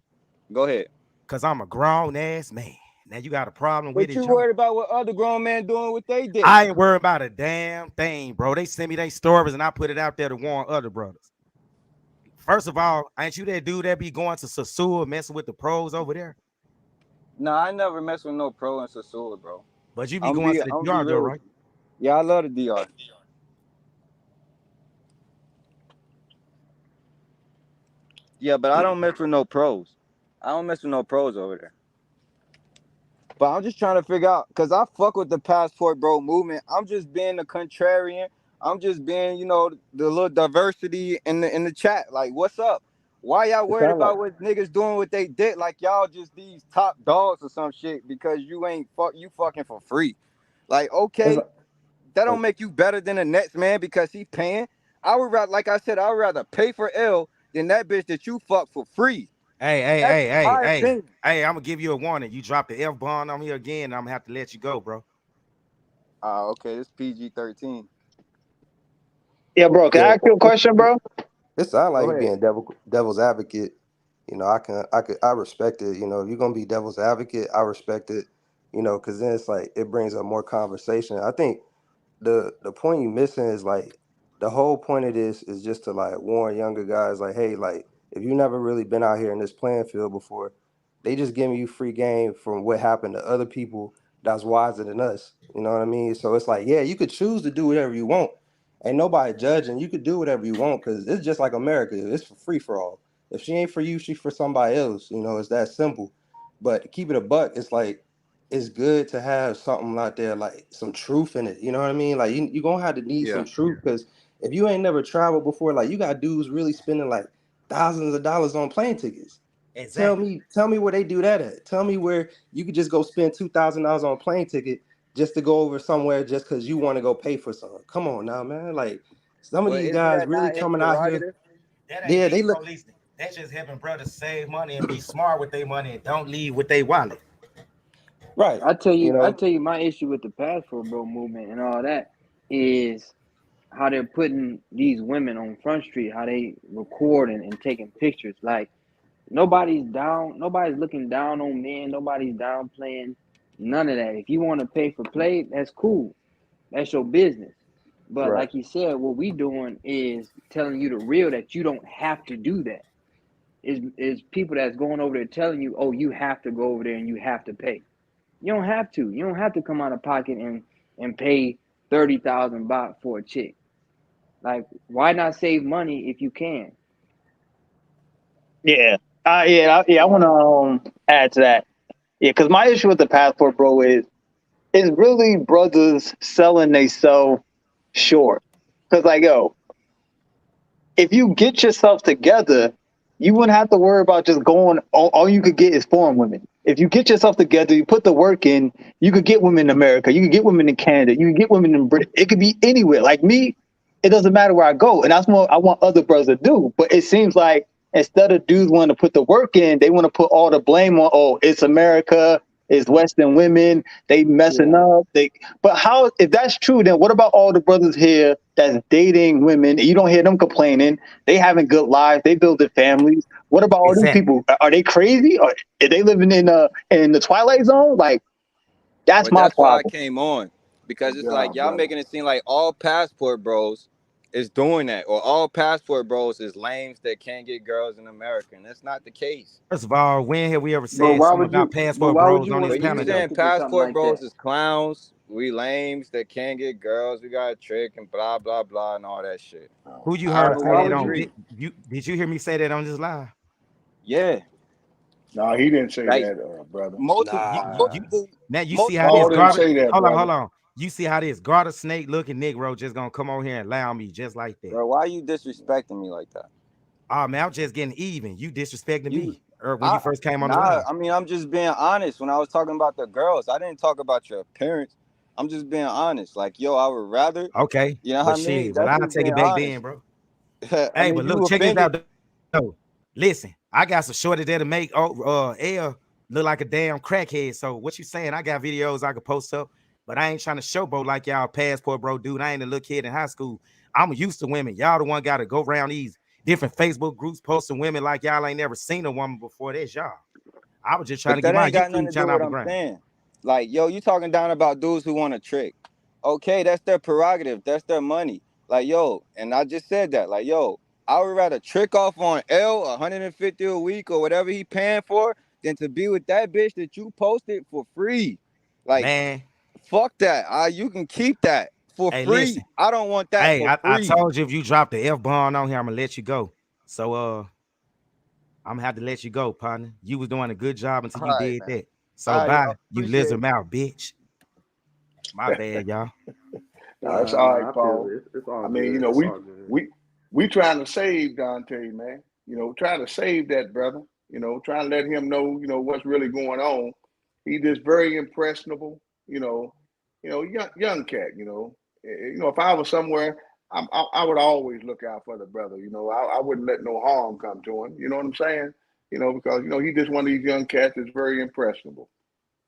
Go ahead. Cause I'm a grown ass man. Now you got a problem with But it, you Joe? worried about what other grown men doing what they did. I ain't worried about a damn thing, bro. They send me their stories and I put it out there to warn other brothers. First of all, ain't you that dude that be going to Sasua messing with the pros over there? Nah, I never mess with no pro and Sasua, bro. But you be I'm going be to I'm the gonna be DR though, real with right? you. Yeah, I love the DR. Yeah, but I don't mess with no pros. I don't mess with no pros over there. But I'm just trying to figure out, because I fuck with the passport bro movement. I'm just being a contrarian. I'm just being, the little diversity in the chat. Like, what's up? Why y'all It worried sound like about what niggas doing what they did? Like y'all just these top dogs or some shit because you fucking for free. Like, it's okay, like, that don't oh, make you better than the next man because he paying. I would rather, like I said, I would rather pay for L than that bitch that you fuck for free. Hey, hey, That's hey, just hey, my hey, opinion. hey, I'm gonna give you a warning. You drop the F bomb on me again, I'm gonna have to let you go, bro. Okay, it's PG-13. Yeah, bro. Can yeah, I ask you a question, bro? it sound like Go you ahead. being devil's advocate. I respect it. If you're gonna be devil's advocate, I respect it. Because then it's like it brings up more conversation. I think the point you missing is like the whole point of this is just to like warn younger guys like, hey, like if you never really been out here in this playing field before, they just giving you free game from what happened to other people that's wiser than us. You know what I mean? So it's like, yeah, you could choose to do whatever you want. Ain't nobody judging. You could do whatever you want because it's just like America. It's for free for all. If she ain't for you, she for somebody else. It's that simple. But to keep it a buck, it's like it's good to have something out there like some truth in it. You know what I mean? Like you gonna have to need some Yeah. truth because if you ain't never traveled before, like you got dudes really spending like thousands of dollars on plane tickets. Exactly. Tell me where they do that at. Tell me where you could just go spend $2,000 on a plane ticket just to go over somewhere just because you want to go pay for something. Come on now, man. Like some of But these isn't guys that really not coming out here. interrogative? That ain't Yeah, being they look police. That's just helping brothers save money and be smart with their money and don't leave with their wallet. right. I tell you, my issue with the passport bro movement and all that is how they're putting these women on Front Street, how they recording and taking pictures. Like nobody's looking down on men, nobody's downplaying none of that. If you want to pay for play, that's cool. That's your business. But Right. like you said, what we doing is telling you the real that you don't have to do that. Is people that's going over there telling you, oh, you have to go over there and you have to pay. You don't have to. You don't have to come out of pocket and pay 30,000 baht for a chick. Like, why not save money if you can? Yeah. I want to add to that. Yeah, because my issue with the passport, bro, is it's really brothers selling they self short. Because, like, yo, if you get yourself together, you wouldn't have to worry about just going. All you could get is foreign women. If you get yourself together, you put the work in, you could get women in America, you could get women in Canada, you could get women in Britain. It could be anywhere. Like me, it doesn't matter where I go, and that's what I want other brothers to do. But it seems like instead of dudes wanting to put the work in, they want to put all the blame on. Oh, it's America. It's Western women. They messing up. But how? If that's true, then what about all the brothers here that's dating women? You don't hear them complaining. They having good lives. They building families. What about all these Exactly. people? Are they crazy? Or are they living in the twilight zone? Like that's But my that's why I problem. came on because Good it's like job, y'all brother. making it seem like all passport bros is doing that, or all passport bros is lames that can't get girls in America, and that's not the case. First of all, when have we ever But said why something would about you? But passport why would bros you on want this to But be you panel though? saying connected to something passport like bros that? is clowns, we lames that can't get girls, we got a trick and blah blah blah and all that shit. Who you Out heard of But say why out that the would on? you? Did street. you hear me say that on this live? Yeah, No, he didn't say like that, brother. multiple You Nah. multiple now you see how multiple this Paul didn't garter. say that, Hold on, brother. hold on. You see how this garter snake looking Negro just gonna come over here and allow me just like that. bro. Why are you disrespecting me like that? Oh man, I'm just getting even. You disrespecting You, me or when I you first came on the nah. live. I mean, I'm just being honest. When I was talking about the girls, I didn't talk about your appearance. I'm just being honest. Like, yo, I would rather. Okay, You know what but I mean? shit, well, That's I'll just take being it back then, honest. bro. I Hey, mean, but look, you check this offended. out though. Listen, I got some shorty there to make L look like a damn crackhead. So what you saying? I got videos I could post up, but I ain't trying to showboat like y'all passport bro, dude. I ain't a little kid in high school. I'm used to women. Y'all the one got to go around these different Facebook groups posting women like y'all ain't never seen a woman before. That's y'all. I was just trying But to get that my ain't got nothing YouTube to do channel with off what the I'm ground. saying. Like, yo, you talking down about dudes who want to trick. Okay, that's their prerogative. That's their money. Like, yo, and I just said that. Like, yo, I would rather trick off on L 150 a week or whatever he paying for than to be with that bitch that you posted for free. Like, Man, fuck that. You can keep that for hey, free. listen. I don't want that Hey, for I free. told you if you drop the F bomb on here, I'm gonna let you go. So I'm gonna have to let you go, partner. You was doing a good job until All you right, did man. that. All So right, bye, y'all. you Appreciate lizard it. mouth bitch. My bad, y'all. No, it's Nah, all nah. right, I feel Paul. it. It's all I mean, good. It's all good. we trying to save Dante, man. Trying to save that brother. Trying to let him know, what's really going on. He just very impressionable. Young cat. If I was somewhere, I would always look out for the brother. I wouldn't let no harm come to him. You know what I'm saying? Because he just one of these young cats that's very impressionable.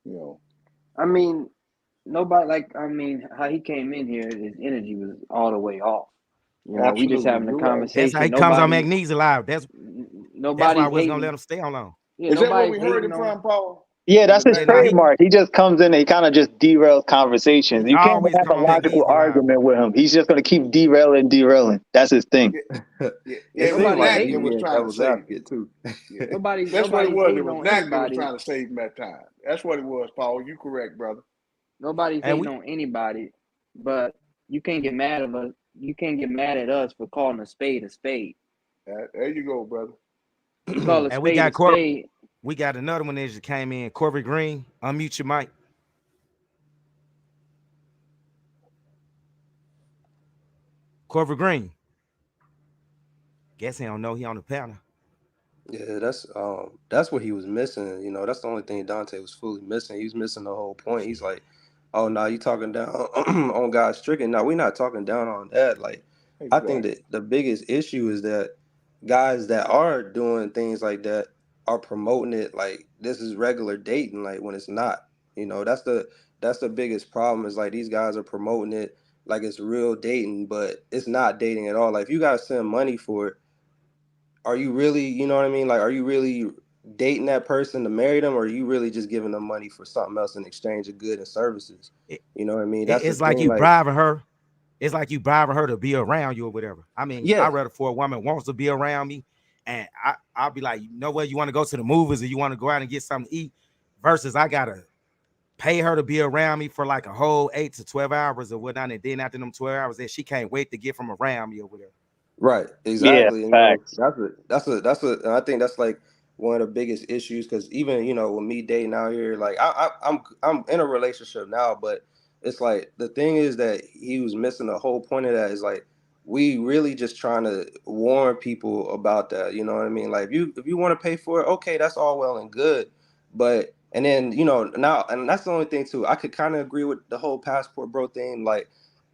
You know. I mean, nobody like. I mean, how he came in here, his energy was all the way off. We just Absolutely, having a you're right. That's how conversation. he comes on Magnesia Live. That's why I Nobody's wasn't gonna let hating. him stay on long. Yeah, Is that where nobody's we heard hating him on. from, Paul? Yeah, Was that's it his Yeah, now Magnesia? trademark. He just comes in and he kind of just derails conversations. he You can't always have come a on logical Magnesia Live, argument bro. with him. He's just gonna keep derailing. That's his thing. Yeah, yeah, It it was seemed Nobody's like Knack he that hating. was being trying to devil's save him. advocate too. Yeah, Nobody's that's what it nobody's was. It hating was on Knack that was anybody. trying to save him that time. That's what it was, Paul. You correct, brother. Nobody's And hating we on anybody. But you can't get mad at us. You can't get mad at us for calling a spade a spade. There you go, brother. You call a and we spade a got spade. we got another one that just came in. Corey Green, unmute your mic. Corey Green. Guess he don't know he on the panel. Yeah, that's what he was missing. That's the only thing Dante was fully missing. He was missing the whole point. He's like, "Oh, now you talking down on God's stricken." Now we're not talking down on that. Like, I think Exactly. that the biggest issue is that guys that are doing things like that are promoting it like this is regular dating, like when it's not. That's the biggest problem. Is like these guys are promoting it like it's real dating, but it's not dating at all. Like if you guys send money for it, are you really, you know what I mean? Like, are you really dating that person to marry them, or are you really just giving them money for something else in exchange of goods and services? It, You know what I mean? That's the it's like thing. you Like, bribing her. It's like you bribing her to be around you or whatever. I mean, I yeah, rather for a woman wants to be around me, and I'll be like, you know what, you want to go to the movies or you want to go out and get something to eat, versus I gotta pay her to be around me for like a whole 8 to 12 hours or whatnot, and then after them 12 hours, that she can't wait to get from around me or whatever. right, Yeah, exactly. facts. And I think that's like one of the biggest issues because even with me dating out here, like I'm in a relationship now, but it's like the thing is that he was missing the whole point of that is like we really just trying to warn people about that. You know what I mean? Like if you want to pay for it, okay, that's all well and good, but and then now and that's the only thing too. I could kind of agree with the whole passport bro thing, like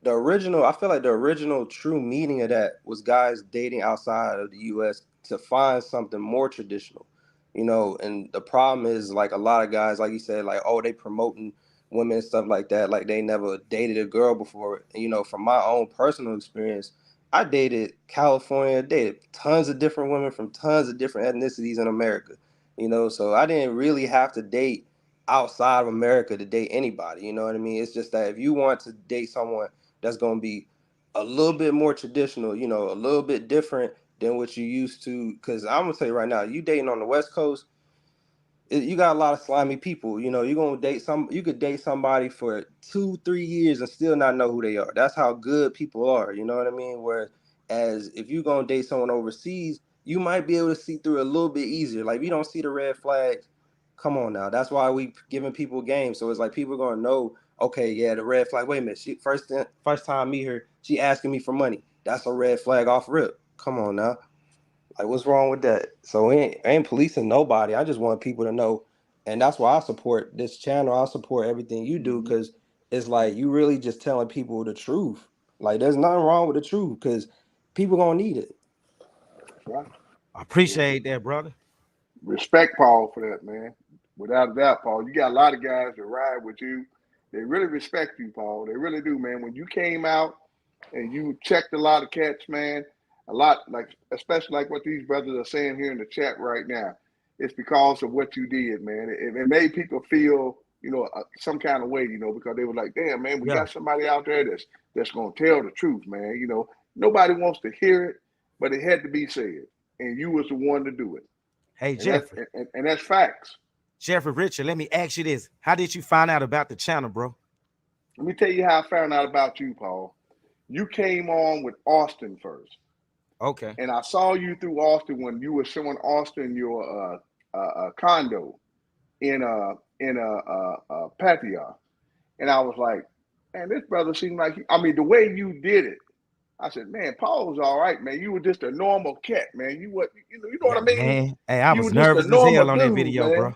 I feel like the original true meaning of that was guys dating outside of the US to find something more traditional. you know. And the problem is, like, a lot of guys, like you said, like, oh, they promoting women and stuff like that, like they never dated a girl before. And, you know, from my own personal experience, I dated California, dated tons of different women from tons of different ethnicities in America, you know. So I didn't really have to date outside of America to date anybody, you know what I mean? It's just that if you want to date someone that's going to be a little bit more traditional, you know, a little bit different than what you used to. Because I'm gonna tell you right now, you dating on the West Coast, you got a lot of slimy people. You know, you could date somebody for 2-3 years and still not know who they are. That's how good people are. You know what I mean? Whereas if you're gonna date someone overseas, you might be able to see through it a little bit easier. Like, if you don't see the red flags, come on now. That's why we giving people games. So it's like people gonna know, okay, yeah, the red flag. Wait a minute, she first time I meet her, she asking me for money. That's a red flag off rip. Come on now. Like, what's wrong with that? So I ain't policing nobody. I just want people to know. And that's why I support this channel. I support everything you do, because it's like you really just telling people the truth. Like, there's nothing wrong with the truth, because people gonna need it. Right. I appreciate that, brother. Respect Paul for that, man. Without a doubt, Paul. You got a lot of guys that ride with you. They really respect you, Paul. They really do, man. When you came out and you checked a lot of cats, man, a lot, like, especially like what these brothers are saying here in the chat right now, it's because of what you did, man. It made people feel, you know, some kind of way, you know, because they were like, damn, man, we Yeah. got somebody out there that's gonna tell the truth, man. You know, nobody wants to hear it, but it had to be said, and you was the one to do it. Hey, And that's Jeffrey. and that's facts. Jeffrey Richard, let me ask you this. How did you find out about the channel, bro? Let me tell you how I found out about you, Paul. You came on with Austin first, Okay. and I saw you through Austin when you were showing Austin your condo in Pattaya, and I was like, man, this brother seemed like I mean, the way you did it. I said, man, Paul was all right, man. You were just a normal cat, man. You know what Yeah, I mean? man. Hey, I You was were just a nervous as normal hell on that dude, video, man. bro.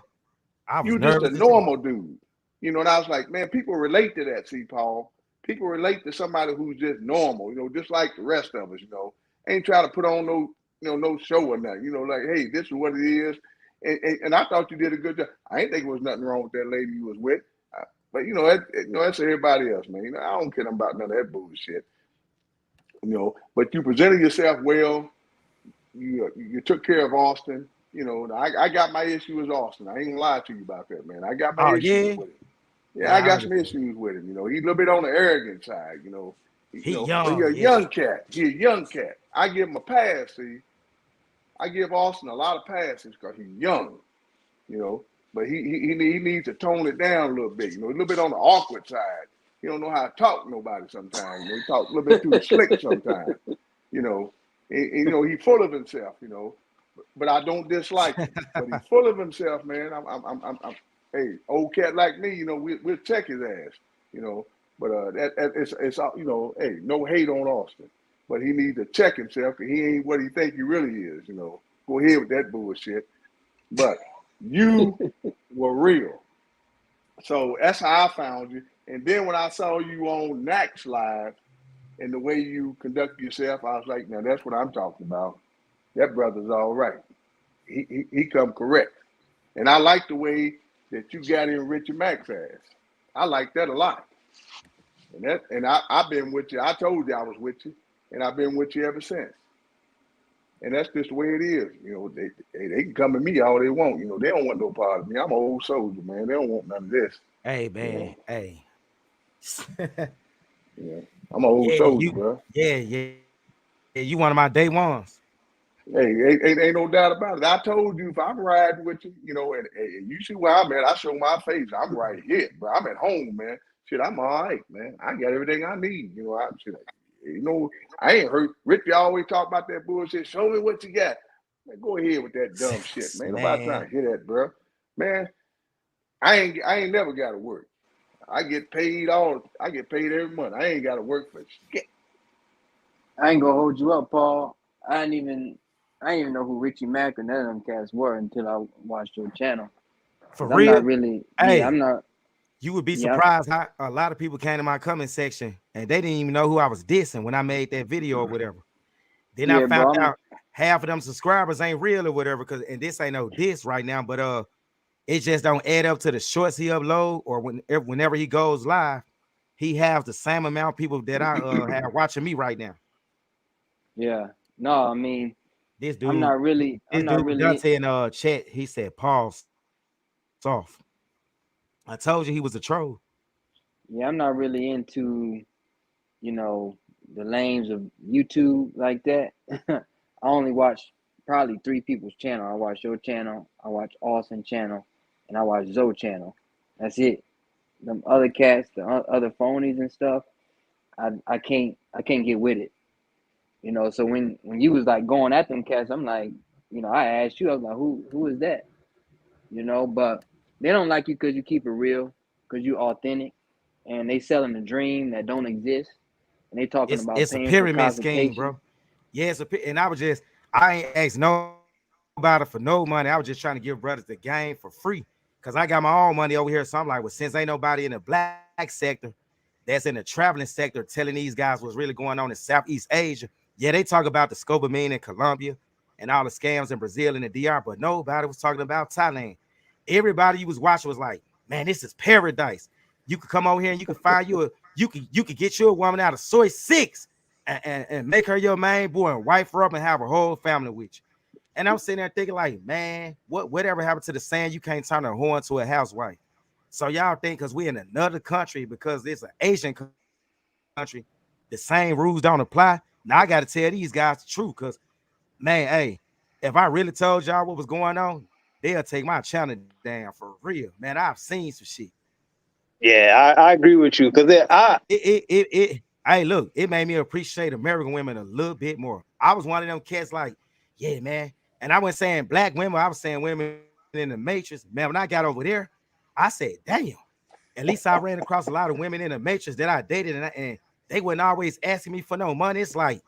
I You was were just a nervous as hell. normal dude. You know, and I was like, man, people relate to that, see, Paul. People relate to somebody who's just normal, you know, just like the rest of us, you know. Ain't trying to put on no show or nothing. You know, like, hey, this is what it is. And I thought you did a good job. I ain't think there was nothing wrong with that lady you was with. But that's everybody else, man. You know, I don't care about none of that bullshit. You know, but you presented yourself well. You took care of Austin. You know, I got my issues with Austin. I ain't gonna lie to you about that, man. I got my Oh, issues yeah? with him. Yeah, I Yeah, I got some understand. issues with him. You know, he's a little bit on the arrogant side. He But he's young, a yeah. young cat. He's a young cat. I give him a pass. See, I give Austin a lot of passes because he's young. You know, but he needs to tone it down a little bit. You know, a little bit on the awkward side. He don't know how to talk to nobody sometimes. You know, he talk a little bit too slick sometimes. You know, he's full of himself. You know, but I don't dislike him. But he's full of himself, man. Hey, old cat like me, you know, we'll check his ass, you know. But it's hey, no hate on Austin, but he needs to check himself because he ain't what he think he really is, you know. Go ahead with that bullshit. But you were real, so that's how I found you. And then when I saw you on Nax Live and the way you conduct yourself, I was like, now that's what I'm talking about. That brother's all right. He come correct. And I like the way that you got in Richie Mac's ass. I like that a lot. I've been with you. I told you I was with you, and I've been with you ever since. And that's just the way it is. You know, they can come at me all they want. You know, they don't want no part of me. I'm an old soldier, man. They don't want none of this. Hey, You man. know, Hey. yeah. I'm an old Yeah, soldier, bro. yeah. You one of my day ones. Hey, ain't no doubt about it. I told you if I'm riding with you, you know, and you see where I'm at, I show my face. I'm right here, but I'm at home, man. Shit, I'm all right, man. I got everything I need. You know, I ain't hurt. Ricky always talk about that bullshit. Show me what you got. Man, go ahead with that dumb shit, man. Nobody trying Man. to hear that, bro. Man, I ain't never got to work. I get paid every month. I ain't got to work for shit. I ain't gonna hold you up, Paul. I didn't even know who Richie Mack or none of them cats were until I watched your channel. For Cause I'm not real? really, yeah, I'm Hey, not, you would be yeah, surprised how a lot of people came to my comment section and they didn't even know who I was dissing when I made that video or whatever. Then I yeah, found bro. out half of them subscribers ain't real or whatever. And this ain't no diss right now, but it just don't add up to the shorts he upload or whenever he goes live. He has the same amount of people that I have watching me right now. Yeah. No, I mean, This I'm dude, not really. this I'm not dude really. Dante in chat, he said pause off. I told you he was a troll. Yeah, I'm not really into, you know, the lanes of YouTube like that. I only watch probably three people's channel. I watch your channel, I watch Austin channel, and I watch Zoe channel. That's it. Them other cats, the other phonies and stuff, I can't get with it. You know, so when you was like going at them cats, I'm like, you know, I asked you, I was like, who is that? You know, but they don't like you because you keep it real, because you authentic, and they selling a dream that don't exist, and they talking about It's a paying for pyramid scheme, consultation. bro. Yeah, and I ain't asked nobody for no money. I was just trying to give brothers the game for free because I got my own money over here. So I'm like, well, since ain't nobody in the black sector that's in the traveling sector telling these guys what's really going on in Southeast Asia, yeah, they talk about the scopolamine in Colombia and all the scams in Brazil and the DR, but nobody was talking about Thailand. Everybody you was watching was like, man, this is paradise. You could come over here and you could find you could get you a woman out of soy 6 and make her your main boy and wife her up and have a whole family with you. And I'm sitting there thinking, like, man, whatever happened to the saying you can't turn a whore into a housewife? So y'all think because we're in another country, because it's an Asian country, the same rules don't apply. Now I got to tell these guys the truth, because man, hey, if I really told y'all what was going on, they'll take my channel down for real, man. I've seen some shit. Yeah, I agree with you because I Hey, look, it made me appreciate American women a little bit more. I was one of them cats, like, yeah, man. And I wasn't saying black women, I was saying women in the matrix. Man, when I got over there, I said, damn. At least I ran across a lot of women in the matrix that I dated, and they wasn't always asking me for no money. It's like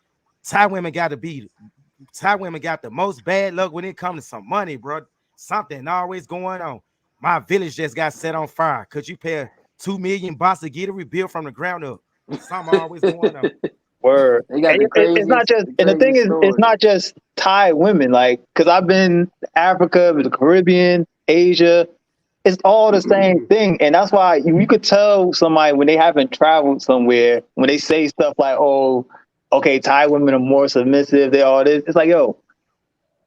Thai women got the most bad luck when it comes to some money, bro. Something always going on. My village just got set on fire. Could you pay 2 million bucks to get it rebuilt from the ground up? Something always going on. word. They got And it's not just, the and the thing craziest is, it's stories. not just Thai women. Like, because I've been Africa, the Caribbean, Asia. It's all the same thing, and that's why you could tell somebody when they haven't traveled somewhere when they say stuff like, "Oh, okay, Thai women are more submissive." They all this. It's like, yo,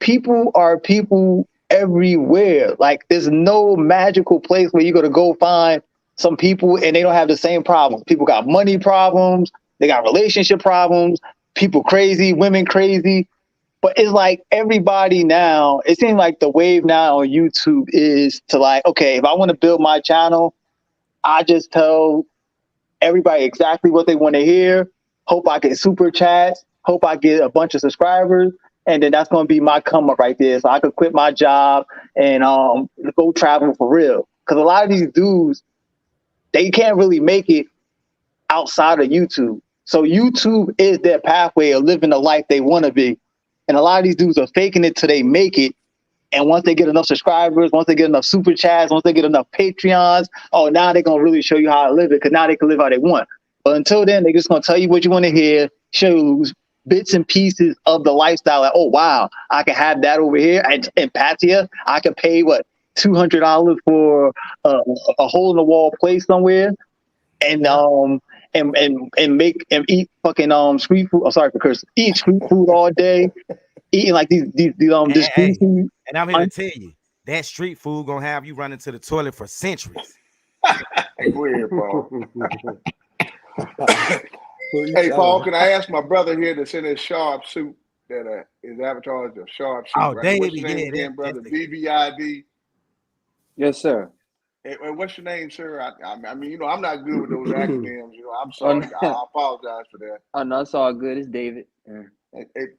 people are people everywhere. Like, there's no magical place where you're gonna go find some people and they don't have the same problems. People got money problems, they got relationship problems, people crazy, women crazy. But it's like everybody now, it seems like the wave now on YouTube is to like, okay, if I want to build my channel, I just tell everybody exactly what they want to hear. Hope I get super chats. Hope I get a bunch of subscribers, and then that's going to be my come up right there. So I could quit my job and go travel for real. Because a lot of these dudes, they can't really make it outside of YouTube. So YouTube is their pathway of living the life they want to be. And a lot of these dudes are faking it till they make it. And once they get enough subscribers, once they get enough super chats, once they get enough Patreons, oh, now they're gonna really show you how to live it, because now they can live how they want. But until then, they're just gonna tell you what you want to hear, show you bits and pieces of the lifestyle. Like, oh wow, I can have that over here in Pattaya. I can pay what $200 for a hole in the wall place somewhere, and and make and eat fucking street food. I'm sorry for cursing. Eat street food all day, eating like these this Hey, greasy. and I'm here to tell you, that street food gonna have you running to the toilet for centuries. Go ahead, Paul. Who you Hey, Paul, telling? can I ask my brother here that's in his sharp suit that his avatar is a sharp suit, Oh, right? What's David, your name yeah, again, that's brother? the BBID. Yes, sir. And what's your name, sir? I mean, you know, I'm not good with those acronyms. You know, I'm Oh, sorry. I apologize for that. oh no, it's all good. It's David. Yeah.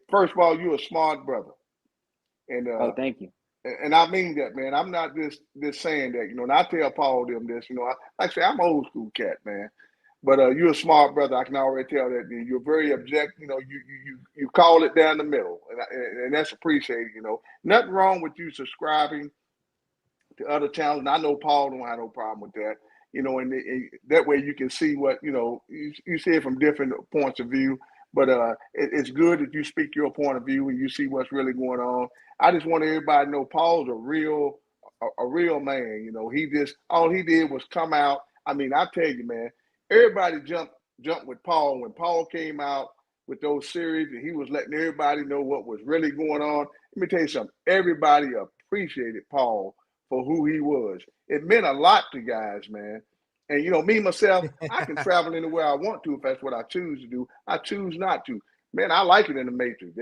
First of all, you're a smart brother, and Oh, thank you. and I mean that, man. I'm not just saying that. You know, and I tell Paul them this. You know, like I say, I'm an old school cat, man. But you're a smart brother. I can already tell that. You're very objective. You know, you call it down the middle, and that's appreciated. You know, nothing wrong with you subscribing to other channels. And I know Paul don't have no problem with that. You know, and that way you can see what you know. You see it from different points of view. But it's good that you speak your point of view and you see what's really going on. I just want everybody to know Paul's a real man. You know, he just all he did was come out. I mean, I tell you, man, everybody jumped with Paul when Paul came out with those series and he was letting everybody know what was really going on. Let me tell you something. Everybody appreciated Paul for who he was. It meant a lot to guys, man. And you know, me myself, I can travel anywhere I want to if that's what I choose to do. I choose not to. Man, I like it in the Matrix.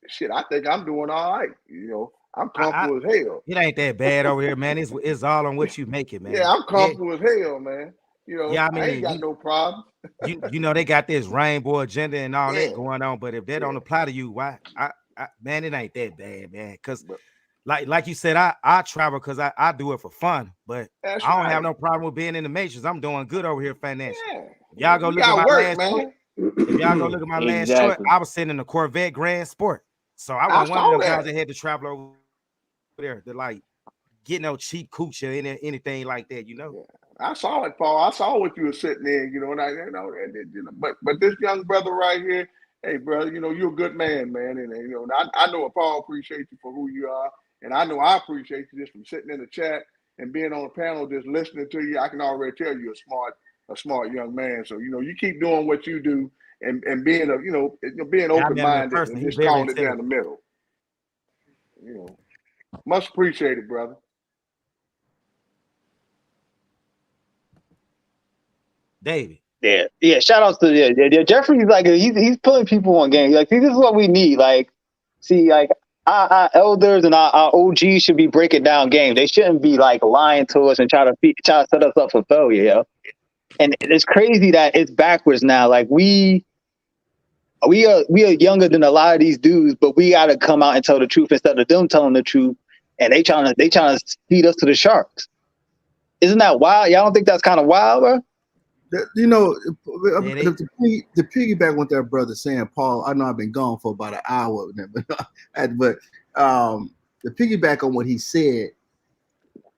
Shit, I think I'm doing all right. You know, I'm comfortable as hell. It ain't that bad over here, man. It's all on what you make it, man. Yeah, I'm comfortable as hell, man. You know, yeah, I I ain't mean, got no problem. you know they got this rainbow agenda and all Yeah. that going on, but if that don't apply to you, why? Man, it ain't that bad, man. Because like you said, I travel because I do it for fun, but That's I don't right. have no problem with being in the Matrix. I'm doing good over here financially. Yeah. Y'all go You look at gotta my work, last man. short. If y'all go look at my last short, Exactly. I was sitting in the Corvette Grand Sport. So I I wasn't one of saw them that. guys that had to travel over there to like get no cheap cooch or anything like that, you know. Yeah. I saw it, Paul. I saw what you were sitting there, you know, and but this young brother right here, hey, brother, you know, you're a good man, man, and you know, I know Paul appreciates you for who you are, and I know I appreciate you just from sitting in the chat and being on the panel, just listening to you. I can already tell you're a smart young man. So you know, you keep doing what you do and being being Yeah, I open met him in minded person. and He's just very calling it down intelligent. the middle. You know, much appreciated, brother. David. Yeah. Shout outs to Jeffrey's like he's pulling people on game. Like, see, this is what we need. Like, see, like our elders and our OGs should be breaking down game. They shouldn't be like lying to us and try to set us up for failure. Yo. And it's crazy that it's backwards now. Like we are younger than a lot of these dudes, but we got to come out and tell the truth instead of them telling the truth. And they trying to feed us to the sharks. Isn't that wild? Y'all don't think that's kind of wild, bro? You know, the piggyback with that brother saying, Paul, I know I've been gone for about an hour, but the piggyback on what he said,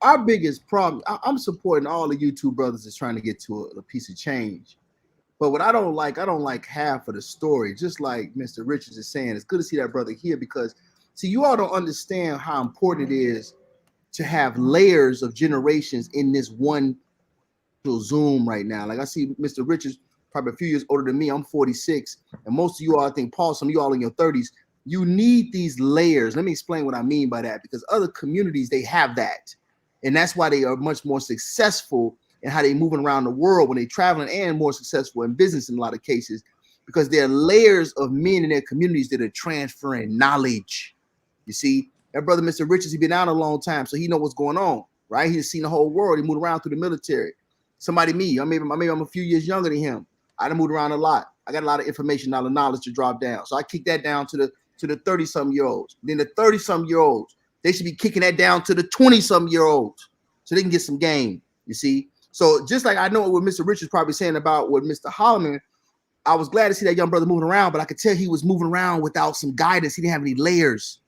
our biggest problem, I'm supporting all the YouTube brothers that's trying to get to a piece of change. But what I don't like half of the story, just like Mr. Richards is saying. It's good to see that brother here because, see, you all don't understand how important it is to have layers of generations in this one Zoom right now. Like I see Mr. Richards, probably a few years older than me. I'm 46, and most of you all, I think, Paul, some of you all in your 30s. You need these layers. Let me explain what I mean by that, because other communities, they have that, and that's why they are much more successful in how they moving around the world when they traveling, and more successful in business in a lot of cases, because there are layers of men in their communities that are transferring knowledge. You see, that brother, Mr. Richards, he been out a long time, so he know what's going on, right? He's seen the whole world. He moved around through the military. Somebody me, maybe I'm a few years younger than him. I done moved around a lot. I got a lot of information, a lot of knowledge to drop down. So I kick that down to the 30-some-year-olds. Then the 30-some-year-olds, they should be kicking that down to the 20-some-year-olds so they can get some game, you see? So just like I know what Mr. Richards probably saying about what Mr. Holloman, I was glad to see that young brother moving around, but I could tell he was moving around without some guidance. He didn't have any layers.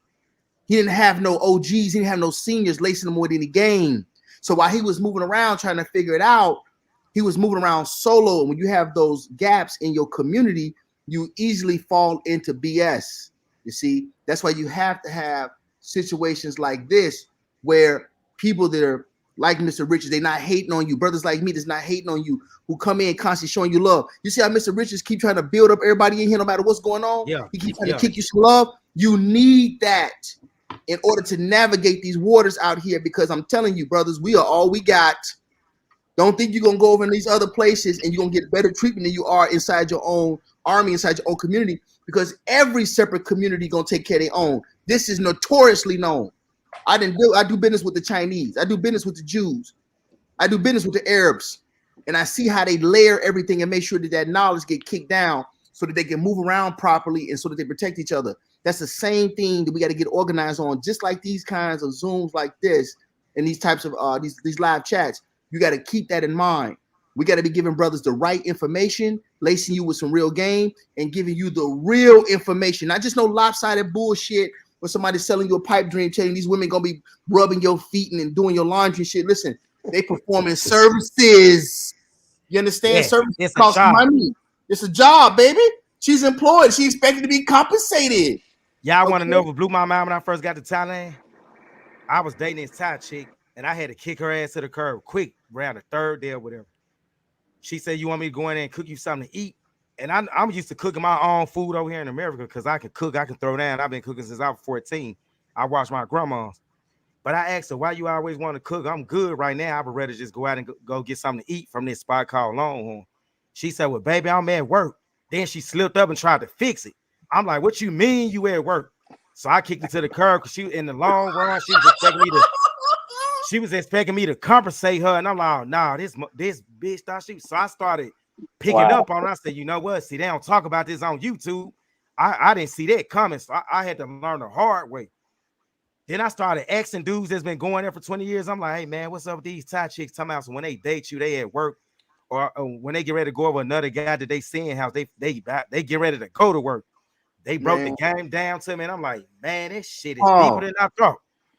He didn't have no OGs. He didn't have no seniors lacing him with any game. So while he was moving around trying to figure it out, he was moving around solo. And when you have those gaps in your community, you easily fall into BS. You see, that's why you have to have situations like this where people that are like Mr. Richards, they're not hating on you. Brothers like me that's not hating on you, who come in constantly showing you love. You see how Mr. Richards keep trying to build up everybody in here no matter what's going on? Yeah. He keeps trying to kick you some love. You need that in order to navigate these waters out here, because I'm telling you, brothers, we are all we got. Don't think you're going to go over in these other places and you're going to get better treatment than you are inside your own army, inside your own community, because every separate community going to take care of their own. This is notoriously known. I do business with the Chinese. I do business with the Jews. I do business with the Arabs. And I see how they layer everything and make sure that that knowledge get kicked down so that they can move around properly and so that they protect each other. That's the same thing that we got to get organized on, just like these kinds of Zooms like this and these types of these live chats. You got to keep that in mind. We got to be giving brothers the right information, lacing you with some real game, and giving you the real information, not just no lopsided bullshit where somebody's selling you a pipe dream, telling these women gonna be rubbing your feet and doing your laundry shit. Listen, they performing services. You understand? Yeah, Services it's a cost job. money. It's a job, baby. She's employed. She expected to be compensated. Y'all want to know what blew my mind when I first got to Thailand? I was dating this Thai chick, and I had to kick her ass to the curb quick around the third day or whatever. She said, "You want me to go in there and cook you something to eat?" And I'm used to cooking my own food over here in America because I can cook, I can throw down. I've been cooking since I was 14. I watched my grandma's. But I asked her, "Why you always want to cook? I'm good right now. I would rather just go out and go get something to eat from this spot called Longhorn." She said, "Well, baby, I'm at work." Then she slipped up and tried to fix it. I'm like, "What you mean you at work?" So I kicked her to the curb because she, in the long run, she was expecting me to compensate her. And I'm like, "Oh, nah, this bitch thought she." So I started picking up on it. I said, "You know what? See, they don't talk about this on YouTube. I didn't see that coming. So I had to learn the hard way." Then I started asking dudes that's been going there for 20 years. I'm like, "Hey, man, what's up with these Thai chicks?" Talking about, so when they date you, they at work, or when they get ready to go over another guy that they seeing house, they get ready to go to work. They broke the game down to me, and I'm like, "Man, this shit is deeper than I thought."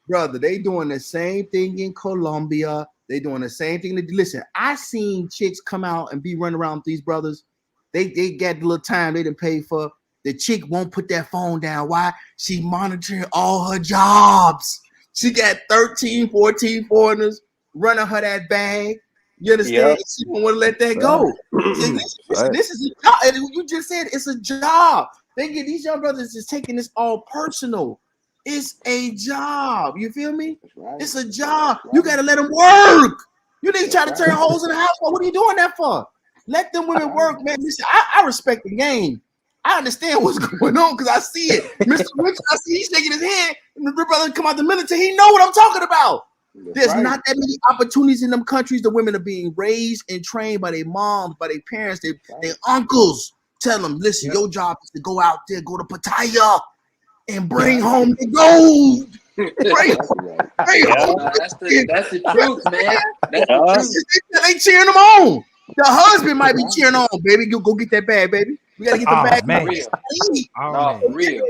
Brother, they doing the same thing in Colombia. They doing the same thing. Listen, I seen chicks come out and be running around with these brothers. They get the little time they didn't pay for. The chick won't put that phone down. Why? She monitoring all her jobs. She got 13, 14 foreigners running her that bag. You understand? Yep. She don't want to let that go. This is a job. You just said it's a job. They get these young brothers is taking this all personal. It's a job. You feel me? Right. It's a job. You got to let them work. You need to try to turn holes in the house. What are you doing that for? Let them women work, man. Listen, I respect the game. I understand what's going on because I see it. Mr. Rich, I see he's shaking his head. And the brother come out the military. He know what I'm talking about. There's not that many opportunities in them countries. The women are being raised and trained by their moms, by their parents, their uncles. Tell them, listen, your job is to go out there, go to Pattaya, and bring home the gold. That's the truth, man. That's the truth. They cheering them on. The husband might be cheering on, baby. Go get that bag, baby. We gotta get the bag. Man. For real.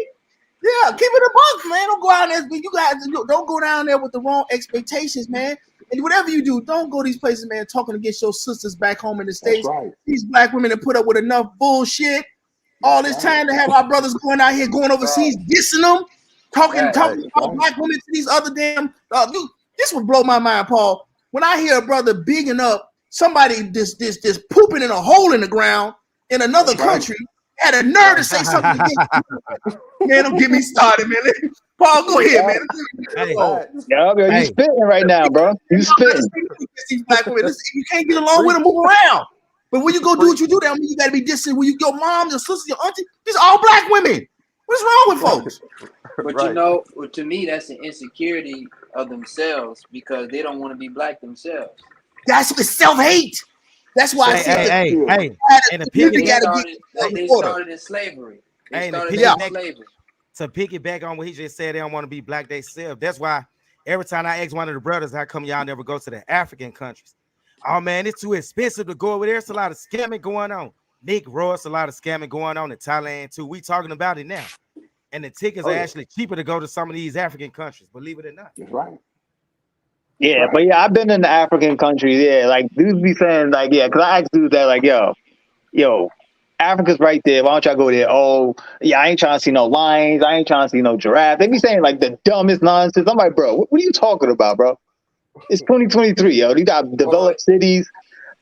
Yeah, keep it a buck, man. Don't go out there. You guys don't go down there with the wrong expectations, man. And whatever you do, don't go these places, man, talking against your sisters back home in the States. Right. These black women that put up with enough bullshit all this time to have our brothers going out here, going overseas, dissing them, talking about black women to these other damn. This would blow my mind, Paul. When I hear a brother bigging up somebody this pooping in a hole in the ground in another country, had a nerve to say something against man, don't get me started, man. Paul, go ahead, man. You spitting right now, bro. You spitting. These black women, you can't get along with them, move around. But when you go do what you do, that means you gotta be dissing. When your mom, your sister, your auntie, these are all black women. What's wrong with folks? But you know, to me, that's an insecurity of themselves because they don't want to be black themselves. That's what self-hate. That's why I said hey. And they started in slavery. To piggyback on what he just said, they don't want to be black themselves. That's why every time I ask one of the brothers, how come y'all never go to the African countries? Oh man, it's too expensive to go over there. It's a lot of scamming going on. Nick Ross, a lot of scamming going on in Thailand too. We talking about it now. And the tickets are actually cheaper to go to some of these African countries, believe it or not. That's right. Yeah, but yeah, I've been in the African countries. Yeah, like dudes be saying, like, yeah, because I asked dudes that, like, yo, Africa's right there. Why don't y'all go there? Oh, yeah, I ain't trying to see no lions. I ain't trying to see no giraffe. They be saying like the dumbest nonsense. I'm like, bro, what are you talking about, bro? It's 2023, yo. You got developed cities.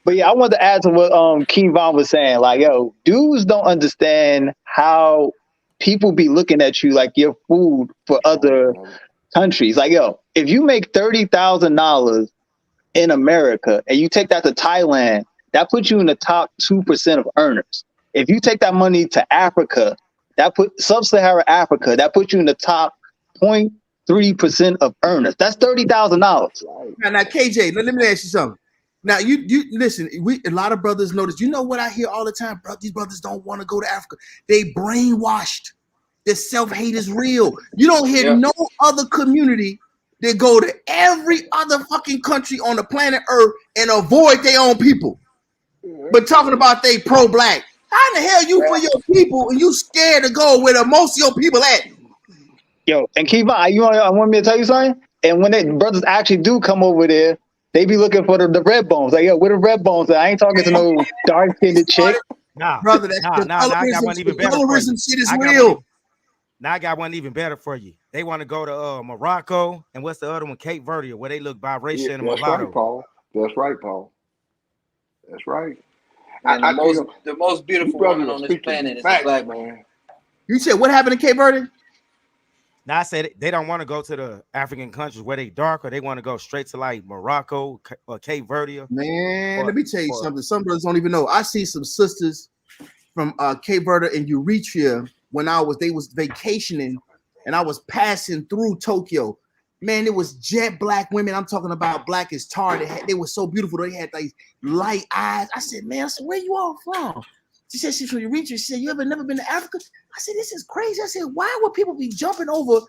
But yeah, I wanted to add to what Keen Von was saying. Like, yo, dudes don't understand how people be looking at you like you're food for other countries. Like, yo, if you make $30,000 in America and you take that to Thailand, that puts you in the top 2% of earners. If you take that money to Africa, sub-Saharan Africa, that puts you in the top 0.3% of earners. That's $30,000. Now, KJ, let me ask you something. Now, you listen. A lot of brothers notice. You know what I hear all the time, bro? These brothers don't want to go to Africa. They brainwashed. This self-hate is real. You don't hear no other community that go to every other fucking country on the planet Earth and avoid their own people. But talking about they pro-black. How in the hell you for your people and you scared to go where most of your people at? Yo, and keep on. I want me to tell you something? And when the brothers actually do come over there, they be looking for the red bones. Like, yo, where the red bones at? I ain't talking to no dark-skinned chick. Nah, brother. That nah, the nah, nah. I got colorism, one even the better for you. colorism shit is I got one. real. Now I got one even better for you. They want to go to Morocco and what's the other one? Cape Verde, where they look biracial Yeah, and that's right, mulatto. Paul. That's right, Paul. That's right. And the You know, the most you beautiful brothers woman are on this speaking planet is a facts, black man. woman. You said what happened in Cape Verde? Now I said they don't want to go to the African countries where they darker. They want to go straight to like Morocco or Cape Verde. Man, Or, let me tell you something. Some brothers don't even know. I see some sisters from Cape Verde and Eritrea when they was vacationing and I was passing through Tokyo. Man, it was jet black women. I'm talking about black as tar. They were so beautiful. They had like light eyes. I said, man, where you all from? She said she's from Eritrea. She said, you never been to Africa? I said, this is crazy. I said, why would people be jumping over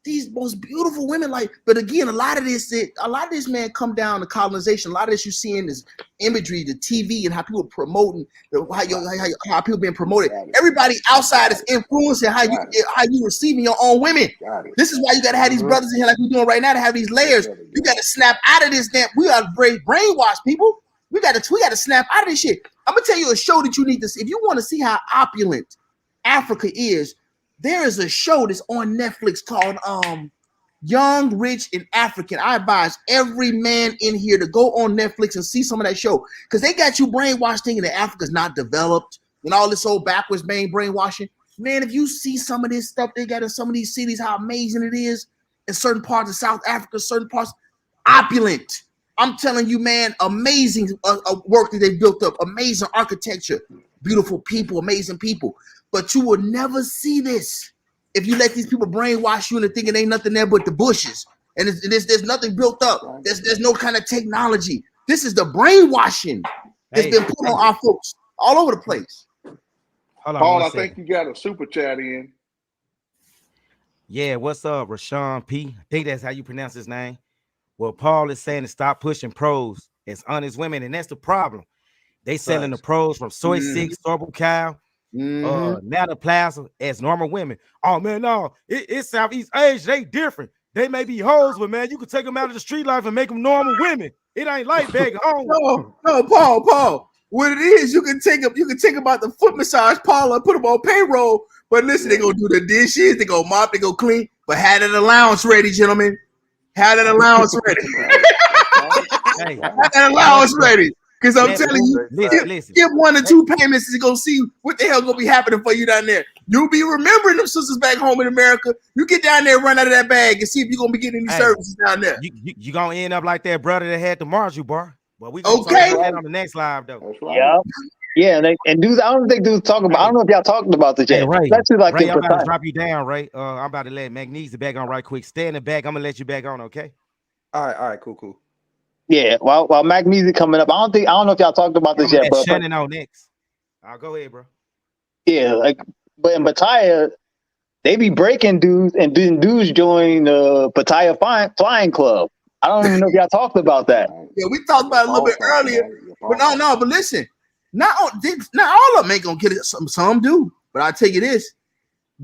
these most beautiful women? Like, but again, a lot of this, man, come down to colonization. A lot of this you see in this imagery, the TV, and how people promoting how people being promoted. Everybody outside is influencing how you receiving your own women. This is why you gotta have these brothers in here like we're doing right now to have these layers. You gotta snap out of this. Damn, we are brainwashed people. We gotta snap out of this shit. I'm gonna tell you a show that you need to see if you want to see how opulent Africa is. There is a show that's on Netflix called Young, Rich, and African. I advise every man in here to go on Netflix and see some of that show because they got you brainwashed thinking that Africa's not developed and all this old backwards brainwashing. Man, if you see some of this stuff they got in some of these cities, how amazing it is in certain parts of South Africa, certain parts, opulent. I'm telling you, man, amazing work that they built up, amazing architecture, beautiful people, amazing people. But you will never see this if you let these people brainwash you into thinking ain't nothing there but the bushes. And there's nothing built up. There's no kind of technology. This is the brainwashing that's been put on our folks all over the place. Hold on, Paul, I think you got a super chat in. Yeah, what's up, Rashawn P? I think that's how you pronounce his name. Well, Paul is saying to stop pushing pros as honest women, and that's the problem. They selling the pros from soy six, sorbet cow, Nanoplaza as normal women. Oh man, no, it's Southeast Asia. They different. They may be hoes, but man, you can take them out of the street life and make them normal women. It ain't like back home. No, Paul. What it is, you can take them out the foot massage parlor and put them on payroll. But listen, they gonna do the dishes, they gonna mop, they go clean. But have that allowance ready, gentlemen. Have that allowance ready. Have that allowance ready. Because I'm telling you, give 1 or 2 payments and go see what the hell gonna be happening for you down there. You'll be remembering them sisters back home in America. You get down there, run out of that bag, and see if you're gonna be getting any services down there. You gonna end up like that brother that had the Marju bar. But we gonna talk about that on the next live though. Yeah, and dudes, I don't think dudes talk about. I don't know if y'all talked about this yet. Hey, Ray, Especially like Ray, in I'm about to Pattaya. drop you down, Ray. I'm about to let Magnesium back on right quick. Stay in the back. I'm gonna let you back on, okay? All right, cool. Yeah, while Mac Music coming up, I don't know if y'all talked about this yet, but Shannon on next. I'll go ahead, bro. Yeah, but in Pattaya, they be breaking dudes, and then dudes join the Pattaya Flying Club. I don't even know if y'all talked about that. Yeah, we talked about it a little bit earlier, but no. But listen, not all of them ain't gonna get it. Some do, but I'll tell you this: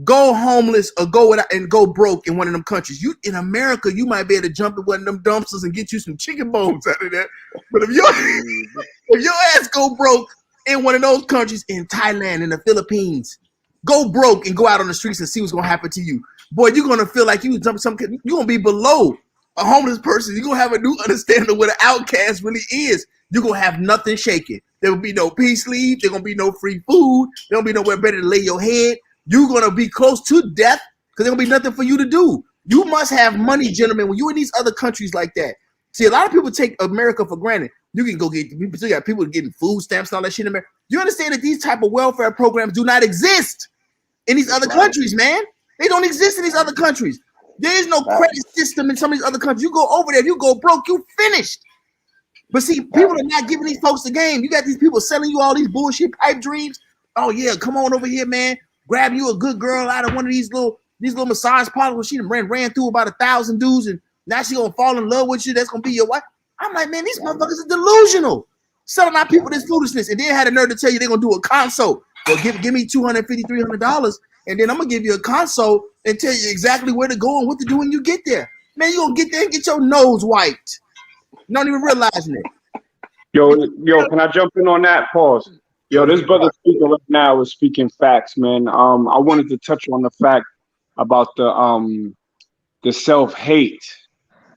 go homeless or go broke in one of them countries. You in America, you might be able to jump in one of them dumpsters and get you some chicken bones out of that. But if your ass go broke in one of those countries, in Thailand, in the Philippines, go broke and go out on the streets and see what's gonna happen to you. Boy, you're gonna feel like you jump some. You're gonna be below a homeless person. You're gonna have a new understanding of what an outcast really is. You're gonna have nothing shaking. There will be no peace leave. There gonna be no free food. There gonna be nowhere better to lay your head. You're gonna be close to death because there gonna be nothing for you to do. You must have money, gentlemen. When you're in these other countries like that, see, a lot of people take America for granted. You can go get. You still got people getting food stamps and all that shit in America. You understand that these type of welfare programs do not exist in these other countries, man. They don't exist in these other countries. There is no credit system in some of these other countries. You go over there, if you go broke, you finished. But see, people are not giving these folks the game. You got these people selling you all these bullshit pipe dreams. Oh yeah, come on over here, man. Grab you a good girl out of one of these little massage parlors where she ran through about 1,000 dudes, and now she gonna fall in love with you. That's gonna be your wife. I'm like, man, these motherfuckers are delusional. Selling our people this foolishness, and then had a nerve to tell you they're gonna do a consult. Well, give me $250, $300, and then I'm gonna give you a consult and tell you exactly where to go and what to do when you get there. Man, you gonna get there and get your nose wiped. Not even realizing it. Yo, can I jump in on that? Pause. Yo, this brother speaking right now is speaking facts, man. I wanted to touch on the fact about the self hate,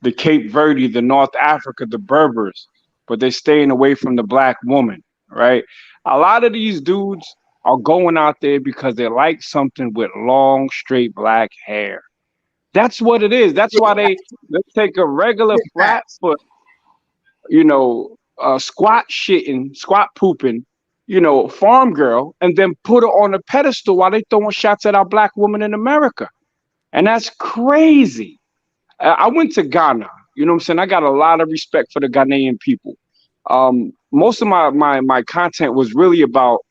the Cape Verde, the North Africa, the Berbers, but they're staying away from the black woman, right? A lot of these dudes are going out there because they like something with long, straight black hair. That's what it is. That's why let's take a regular flat foot, squat shitting, squat pooping, farm girl, and then put her on a pedestal while they throwing shots at our black woman in America. And that's crazy. I went to Ghana. You know what I'm saying? I got a lot of respect for the Ghanaian people. Most of my content was really about,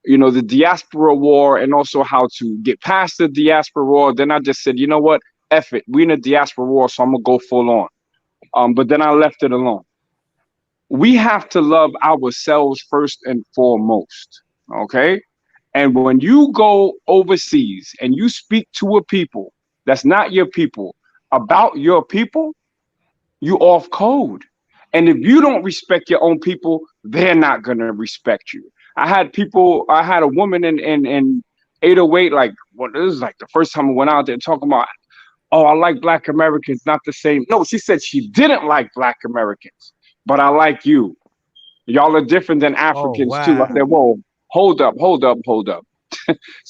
the diaspora war and also how to get past the diaspora war. Then I just said, you know what? F it. We in a diaspora war, so I'm going to go full on. But then I left it alone. We have to love ourselves first and foremost. Okay? And when you go overseas and you speak to a people that's not your people about your people, you off code. And if you don't respect your own people, they're not gonna respect you. I had a woman in 808, like, well, this is like the first time I went out there talking about, oh, I like black Americans, not the same. No, she said she didn't like black Americans, but I like you. Y'all are different than Africans too. I said, whoa, hold up. So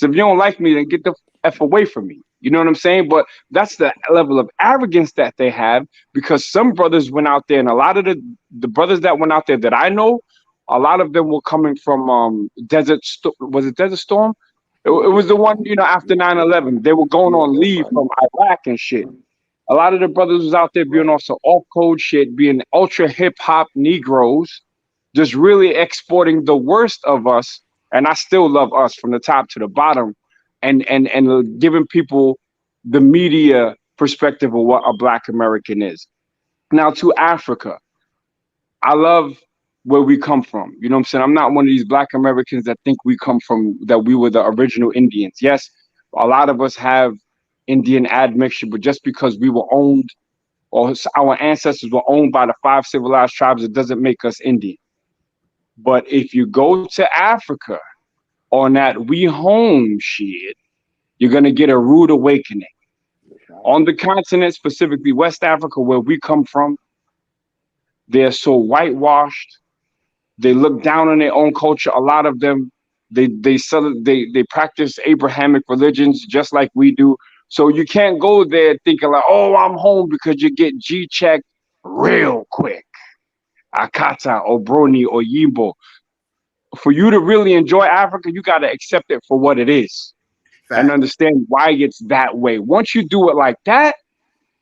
if you don't like me, then get the F away from me. You know what I'm saying? But that's the level of arrogance that they have, because some brothers went out there, and a lot of the brothers that went out there that I know, a lot of them were coming from was it Desert Storm? It was the one, after 9/11. They were going on leave from Iraq and shit. A lot of the brothers was out there being also off-code shit, being ultra hip-hop Negroes, just really exporting the worst of us. And I still love us from the top to the bottom, and giving people the media perspective of what a black American is. Now to Africa, I love where we come from. You know what I'm saying? I'm not one of these black Americans that think that we were the original Indians. Yes, a lot of us have Indian admixture, but just because we were owned, or our ancestors were owned by the 5 civilized tribes, it doesn't make us Indian. But if you go to Africa on that we home shit, you're going to get a rude awakening. On the continent, specifically West Africa, where we come from, they're so whitewashed. They look down on their own culture. A lot of them, they practice Abrahamic religions just like we do. So you can't go there thinking like, oh, I'm home, because you get G-checked real quick. Akata or Brony or Yimbo. For you to really enjoy Africa, you got to accept it for what it is. And understand why it's that way. Once you do it like that,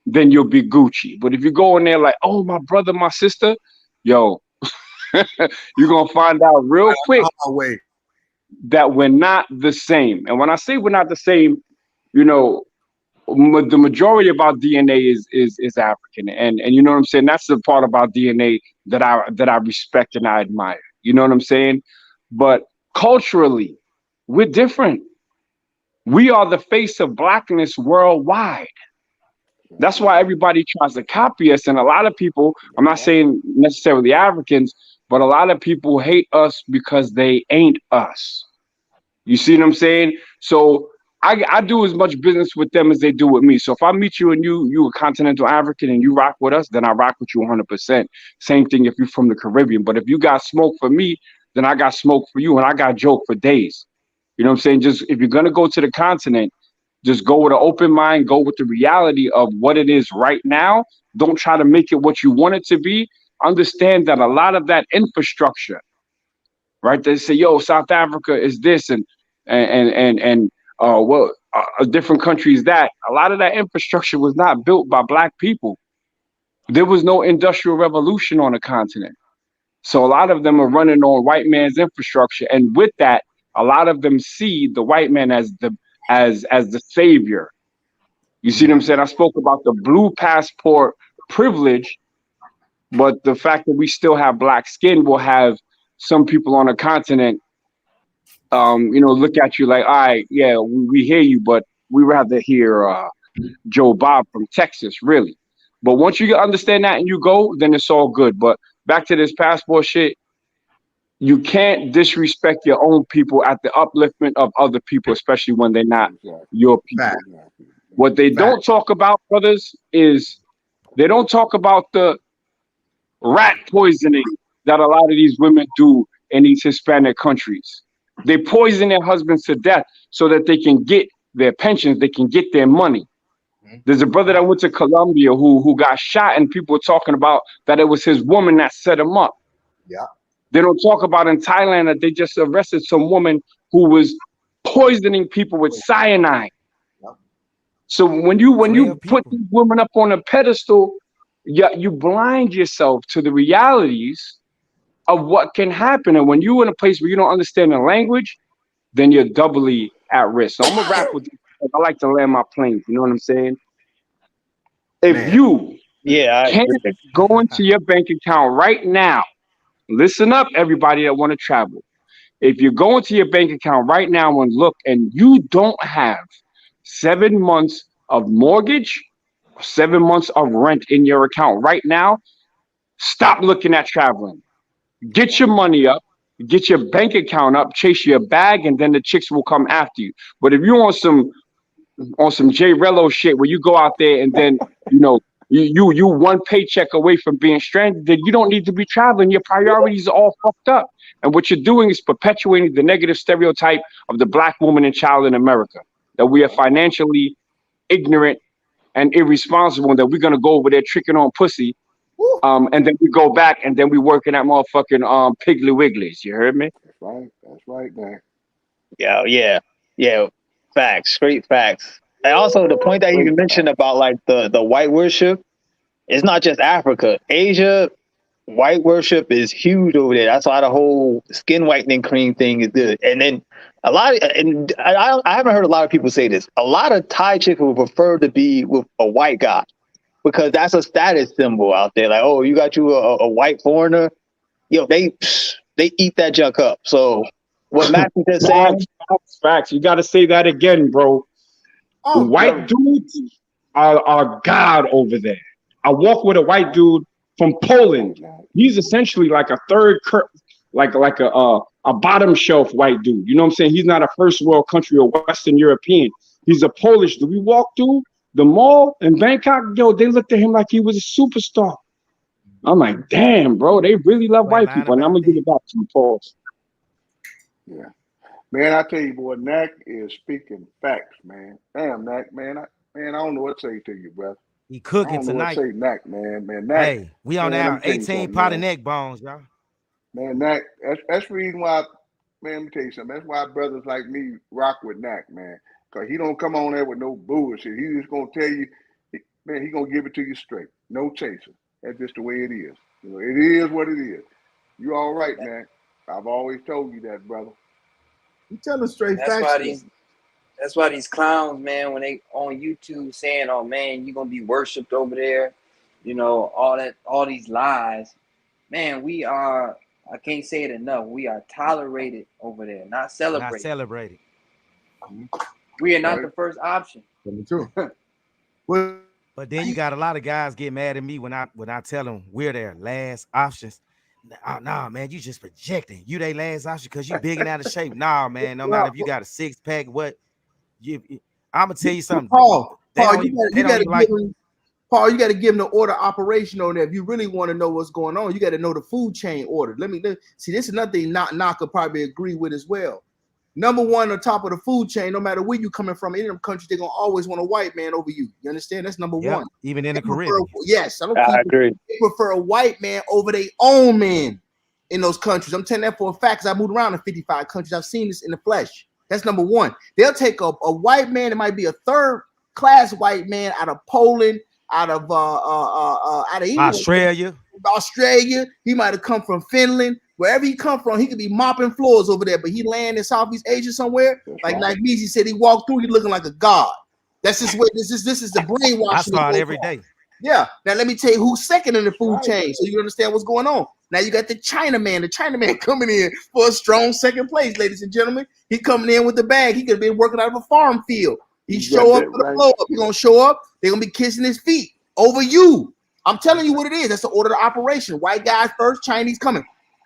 then you'll be Gucci. But if you go in there like, oh, my brother, my sister, yo, you're going to find out real quick that we're not the same. And when I say we're not the same, the majority of our DNA is African. And you know what I'm saying? That's the part of our DNA that I respect and I admire. You know what I'm saying? But culturally, we're different. We are the face of blackness worldwide. That's why everybody tries to copy us. And a lot of people, I'm not saying necessarily Africans, but a lot of people hate us because they ain't us. You see what I'm saying? So I do as much business with them as they do with me. So if I meet you and you a continental African and you rock with us, then I rock with you 100%. Same thing if you're from the Caribbean. But if you got smoke for me, then I got smoke for you, and I got joke for days. You know what I'm saying? Just if you're going to go to the continent, just go with an open mind, go with the reality of what it is right now. Don't try to make it what you want it to be. Understand that a lot of that infrastructure, right? They say, yo, South Africa is this and a different country is that. A lot of that infrastructure was not built by black people. There was no industrial revolution on the continent. So a lot of them are running on white man's infrastructure. And with that, a lot of them see the white man as the savior. You see what I'm saying? I spoke about the blue passport privilege, but the fact that we still have black skin will have some people on the continent, look at you like, all right, yeah, we hear you, but we rather hear Joe Bob from Texas, really. But once you understand that and you go, then it's all good. But back to this passport shit, you can't disrespect your own people at the upliftment of other people, especially when they're not your people. Fact. What they Fact. don't talk about, brothers, is they don't talk about the rat poisoning that a lot of these women do in these Hispanic countries. They poison their husbands to death so that they can get their pensions, they can get their money. There's a brother that went to Colombia who got shot, and people were talking about that it was his woman that set him up. Yeah. They don't talk about in Thailand that they just arrested some woman who was poisoning people with cyanide. So when you 12 put people. these women up on a pedestal, you blind yourself to the realities of what can happen. And when you're in a place where you don't understand the language, then you're doubly at risk. So I'm gonna wrap with this. I like to land my planes. You know what I'm saying? If Man. you Yeah, I can't agree. go into your bank account right now, listen up, everybody that want to travel. If you go into your bank account right now and look, and you don't have 7 months of mortgage, 7 months of rent in your account right now, stop looking at traveling. Get your money up, get your bank account up, chase your bag, and then the chicks will come after you. But if you're on some Jay Rello shit where you go out there and then you one paycheck away from being stranded, then you don't need to be traveling. Your priorities are all fucked up. And what you're doing is perpetuating the negative stereotype of the black woman and child in America, that we are financially ignorant and irresponsible, and that we're gonna go over there tricking on pussy. And then we go back and then we working at motherfucking Piggly Wigglies. You heard me? That's right, man. Yeah. Facts, straight facts. And also the point that you mentioned about like the white worship, it's not just Africa. Asia, white worship is huge over there. That's why the whole skin whitening cream thing is good. And then I haven't heard a lot of people say this. A lot of Thai chicks would prefer to be with a white guy because that's a status symbol out there. Like, oh, you got you a white foreigner. They eat that junk up. So what Matt was just saying. Facts. You got to say that again, bro. White dudes are God over there. I walk with a white dude from Poland. He's essentially like a like a bottom shelf white dude. You know what I'm saying? He's not a first world country or Western European. He's a Polish dude. We walked through the mall in Bangkok. They looked at him like he was a superstar. I'm like, damn, bro, they really love white people. And I'm gonna give it back to you, Pauls. Yeah. Man, I tell you, boy, Knack is speaking facts, man. Damn, Knack, man. I don't know what to say to you, brother. He I cooking don't know what tonight. to say, Knack, man. Knack, Hey, we on man, let our me tell you 18 something, pot of man. neck bones, y'all. Man, Knack, that's the reason why, man, let me tell you something. That's why brothers like me rock with Knack, man. Because he don't come on there with no bullshit. He just going to tell you, man, he going to give it to you straight. No chaser. That's just the way it is. It is what it is. You all right, Knack. I've always told you that, brother. You tell them straight That's facts. that's why these clowns, man, when they on YouTube saying, "Oh man, you're gonna be worshipped over there," all these lies. Man, we are. I can't say it enough. We are tolerated over there, not Not celebrated. celebrated. We are not the first option. True. But then you got a lot of guys get mad at me when I tell them we're their last options. Nah, man, you just projecting. You their last option because you big and out of shape. Nah, man, no matter if you got a six pack, what I'm gonna tell you something. Paul, They don't you even got to like. give them. Paul, you got to give them the order operation on there. If you really want to know what's going on, you got to know the food chain order. Let me see. This is another thing. Knock could probably agree with as well. Number one on top of the food chain, no matter where you coming from, in them countries, they're gonna always want a white man over you. You understand? That's number one. Even in the They prefer- Caribbean. Yes, I agree. They prefer a white man over their own man in those countries. I'm telling that for a fact because I moved around in 55 countries. I've seen this in the flesh. That's number one. They'll take a white man. It might be a third class white man out of Poland, out of Australia. He might have come from Finland. Wherever he come from, he could be mopping floors over there, but he land in Southeast Asia somewhere. Like Meezy said, he walked through, he looking like a god. That's just what this is the brainwashing. I saw it every day. Yeah. Now let me tell you who's second in the food chain, so you understand what's going on. Now you got the Chinaman. The Chinaman coming in for a strong second place, ladies and gentlemen. He coming in with the bag. He could have been working out of a farm field. He show up for the blow up. He gonna show up. They're gonna be kissing his feet over you. I'm telling you what it is. That's the order of operation. White guys first, Chinese coming.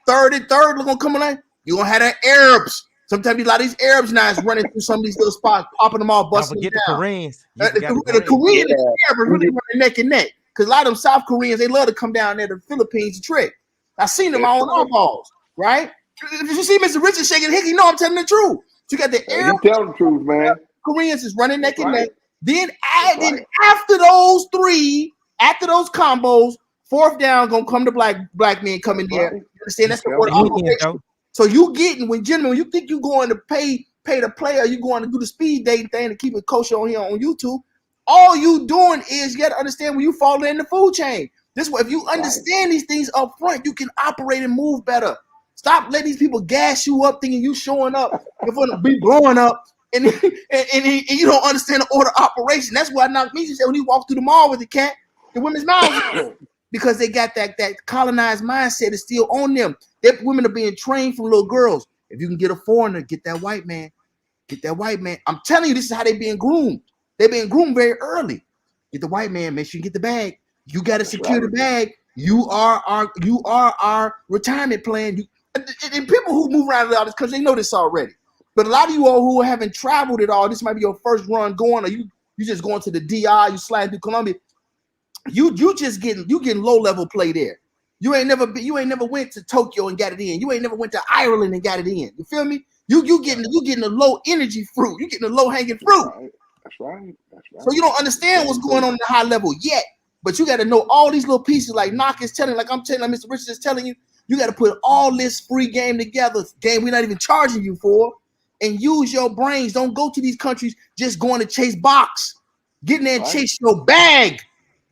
third and third gonna come along. You're gonna have the Arabs. Sometimes a lot of these Arabs now is running through some of these little spots, popping them off, Don't busting them forget the down. Koreans. The Korean Yeah. and the Arab are really running neck and neck. Because a lot of them South Koreans, they love to come down there to the Philippines to trick. I seen them That's on right. eyeballs, right? If you see Mr. Richard shaking his head, you know I'm telling the truth. So you got the Hey, Arab he tell the truth, man. Koreans is running neck That's and right. neck. Then, That's then right. after those three, after those combos, fourth down gonna come to black men coming That's there. right. You understand? That's the Tell order the truth. Unions, operation. though. So you getting when you think you going to pay the player, you going to do the speed dating thing to keep it kosher on here on YouTube. All you doing is you got to understand when you fall in the food chain. This way, if you understand these things up front, you can operate and move better. Stop letting these people gas you up, thinking you showing up, you're gonna be blowing up, and you don't understand the order of operation. That's why I knocked me. Said when you walk through the mall with the cat, the women's mouths. Because they got that colonized mindset is still on them. That women are being trained from little girls. If you can get a foreigner, get that white man. Get that white man. I'm telling you, this is how they're being groomed. They're being groomed very early. Get the white man. Make sure you get the bag. You got to secure the bag. You are our retirement plan. And people who move around all this country, they know this already. But a lot of you all who haven't traveled at all, this might be your first run going, or you just going to the DI, you slide through Colombia. You getting low level play there. You ain't never went to Tokyo and got it in. You ain't never went to Ireland and got it in. You feel me? You getting a low energy fruit. You getting a low hanging fruit. That's right. That's right. So you don't understand what's going on in the high level yet. But you got to know all these little pieces. Like Knock is telling, like I'm telling, like Mr. Richards is telling you. You got to put all this free game together. Game we're not even charging you for, and use your brains. Don't go to these countries just going to chase box. Get in there and chase your bag.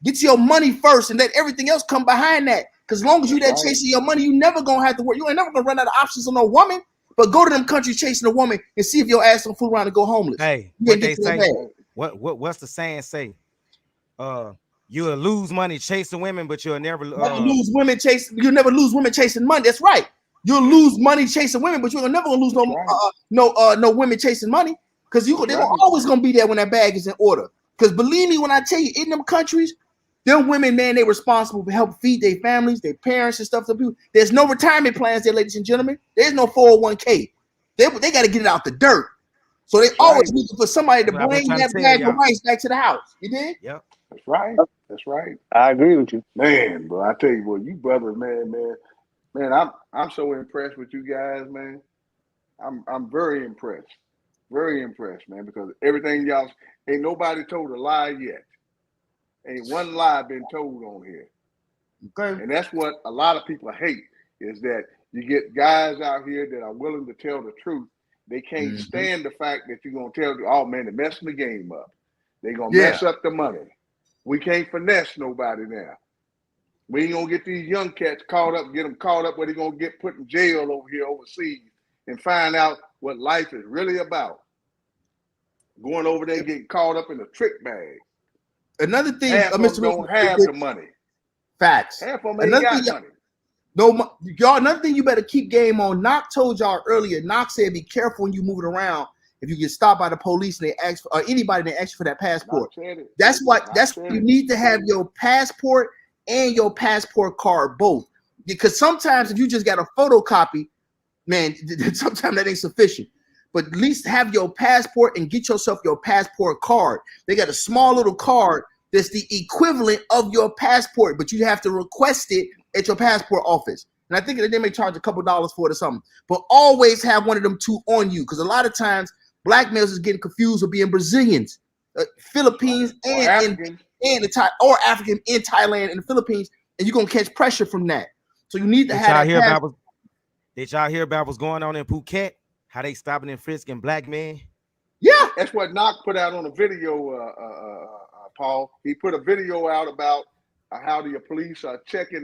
Get your money first and let everything else come behind that. Because as long as you that chasing your money, you never gonna have to work. You ain't never gonna run out of options on no woman. But go to them countries chasing a woman and see if your ass don't fool around and go homeless. Hey, You what ain't they get to that say? bag. What's the saying say? You'll lose money chasing women, but you'll never Never lose women chasing. You'll never lose women chasing money. That's right. You'll lose money chasing women, but you're never gonna lose no women chasing money. Because they're always gonna be there when that bag is in order. Because believe me when I tell you, in them countries, them women, man, they responsible to help feed their families, their parents, and stuff. There's no retirement plans there, ladies and gentlemen. There's no 401k. They got to get it out the dirt. So they always looking for somebody to bring that bag of rice back to the house. You did? Yep. That's right. That's right. I agree with you, man. Bro, I tell you what, you brothers, man. I'm so impressed with you guys, man. I'm very impressed, man. Because everything y'all ain't nobody told a lie yet. Ain't one lie been told on here. Okay. And that's what a lot of people hate is that you get guys out here that are willing to tell the truth. They can't stand the fact that you're going to tell, oh, man, they're messing the game up. They're going to mess up the money. We can't finesse nobody now. We ain't going to get these young cats get them caught up where they're going to get put in jail over here overseas and find out what life is really about. Going over there getting caught up in a trick bag. Another thing, half of Mr. them don't have the money. Facts. Half of them ain't got money. No, y'all. Another thing you better keep game on. Knock told y'all earlier. Knock said, "Be careful when you moving around. If you get stopped by the police and they ask for, or anybody they ask you for that passport. That's why you need to have your passport and your passport card both. Because sometimes if you just got a photocopy, man, sometimes that ain't sufficient. But at least have your passport and get yourself your passport card. They got a small little card that's the equivalent of your passport, but you have to request it at your passport office. And I think they may charge a couple dollars for it or something. But always have one of them two on you, because a lot of times black males is getting confused with being Brazilians, Philippines, and African in Thailand and the Philippines, and you're gonna catch pressure from that. So you need to have that. Did y'all hear about what's going on in Phuket? How they stopping and frisking black men? Yeah, that's what Knock put out on a video. Paul, he put a video out about how the police are checking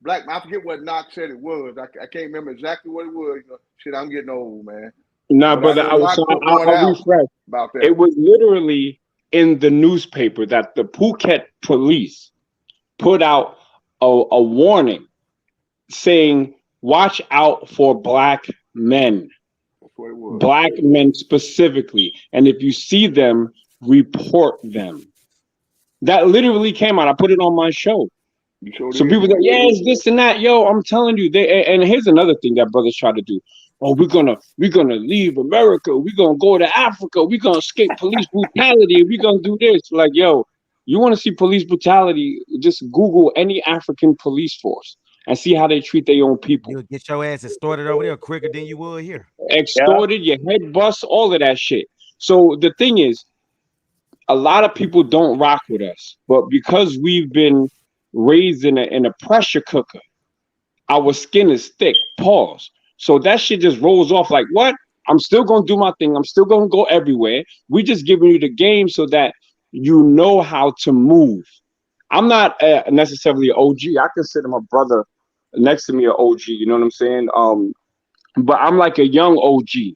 black. I forget what Knock said it was. I can't remember exactly what it was. Shit, I'm getting old, man. No, brother, I'll refresh. About that. It was literally in the newspaper that the Phuket police put out a warning saying, watch out for black men. That's what it was. Black men specifically. And if you see them, report them. That literally came out. I put it on my show. You sure So did. people say, yeah, it's this and that. Yo, I'm telling you, and here's another thing that brothers try to do. Oh, we're gonna leave America. We're gonna go to Africa. We're gonna escape police brutality. We're gonna do this. Like, yo, you want to see police brutality? Just Google any African police force and see how they treat their own people. You'll get your ass extorted over there quicker than you would here. Yeah. Extorted, your head bust, all of that shit. So the thing is, a lot of people don't rock with us, but because we've been raised in a pressure cooker, our skin is thick. Pause. So that shit just rolls off like, what? I'm still gonna do my thing. I'm still gonna go everywhere. We just giving you the game so that you know how to move. I'm not necessarily an OG. I consider my brother next to me an OG. You know what I'm saying? But I'm like a young OG.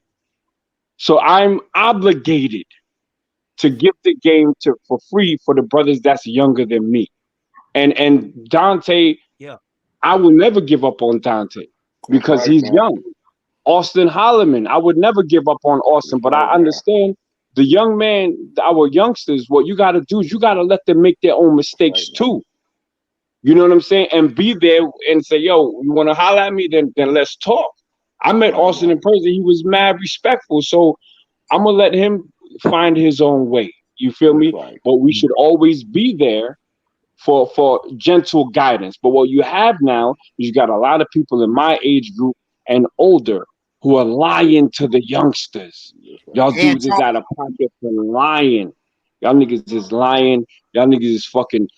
So I'm obligated to give the game to for free for the brothers that's younger than me. And Dante, Yeah. I will never give up on Dante That's because right, he's man. young. Austin Holloman, I would never give up on Austin, That's but right, I man. understand the young man, our youngsters, what you got to do is you got to let them make their own That's mistakes right, man. too. You know what I'm saying? And be there and say, yo, you want to holler at me? Then let's talk. I met That's right, Austin man. in person. He was mad respectful. So I'm going to let him find his own way. You feel That's me? right. But we should always be there for gentle guidance. But what you have now is you got a lot of people in my age group and older who are lying to the youngsters. That's right. Y'all And dudes is out of pocket for lying. Y'all niggas is lying. Y'all niggas is fucking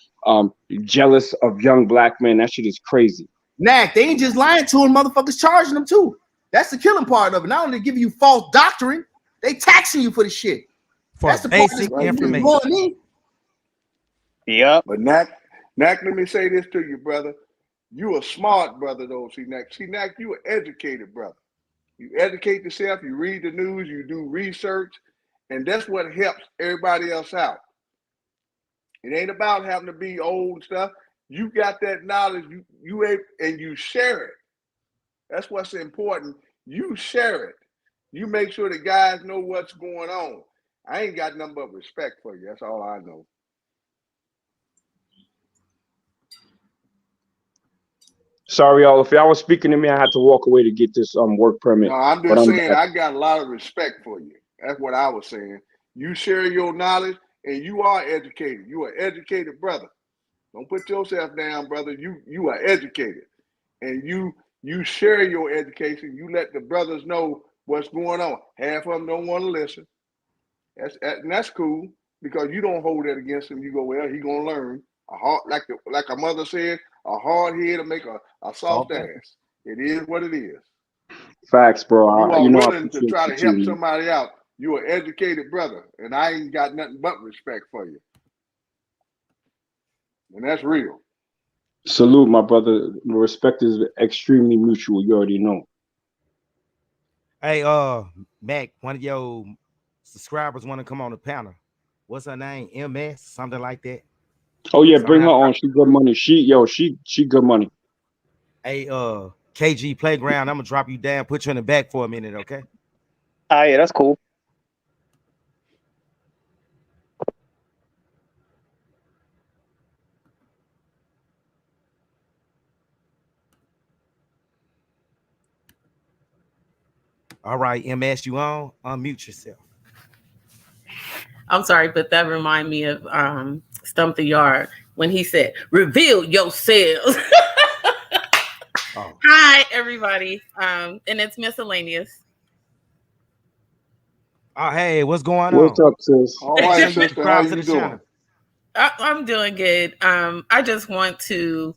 jealous of young black men. That shit is crazy. Knack, they ain't just lying to him, motherfuckers charging them too. That's the killing part of it. Not only giving you false doctrine, they taxing you for the shit. For That's the part basic that's information. blowing me. Yep. But Knack, let me say this to you, brother. You a smart brother, though. See, Knack, you an educated brother. You educate yourself. You read the news. You do research, and that's what helps everybody else out. It ain't about having to be old and stuff. You got that knowledge. And you share it. That's what's important. You share it. You make sure the guys know what's going on. I ain't got nothing but respect for you. That's all I know. Sorry, y'all. If y'all was speaking to me, I had to walk away to get this work permit. No, I'm But just I'm saying I got a lot of respect for you. That's what I was saying. You share your knowledge and you are educated. You are educated brother. Don't put yourself down, brother. You are educated. And you share your education. You let the brothers know what's going on. Half of them don't want to listen. That's cool because you don't hold that against him. You go, well, he gonna learn. Like a mother said, a hard head to make a soft ass. It is what it is. facts, bro. You are You know I willing to appreciate try you to too, help man. somebody out. You're an educated brother, and I ain't got nothing but respect for you. And that's real. Salute, my brother. Respect is extremely mutual. You already know. Hey, Mac, one of your subscribers want to come on the panel. What's her name? MS, something like that. Oh yeah, bring her Somehow, on. She good money. She good money. hey, KG Playground. I'm gonna drop you down, put you in the back for a minute, okay? Ah, yeah, that's cool. All right, MS, you on? Unmute yourself. I'm sorry, but that reminded me of Stump the Yard when he said, "Reveal yourselves." Oh, Hi, everybody. And it's miscellaneous. hey, what's going What's on? up, sis? All Make right, sure you sister, how subscribe to you the doing? channel. I'm doing good. I just want to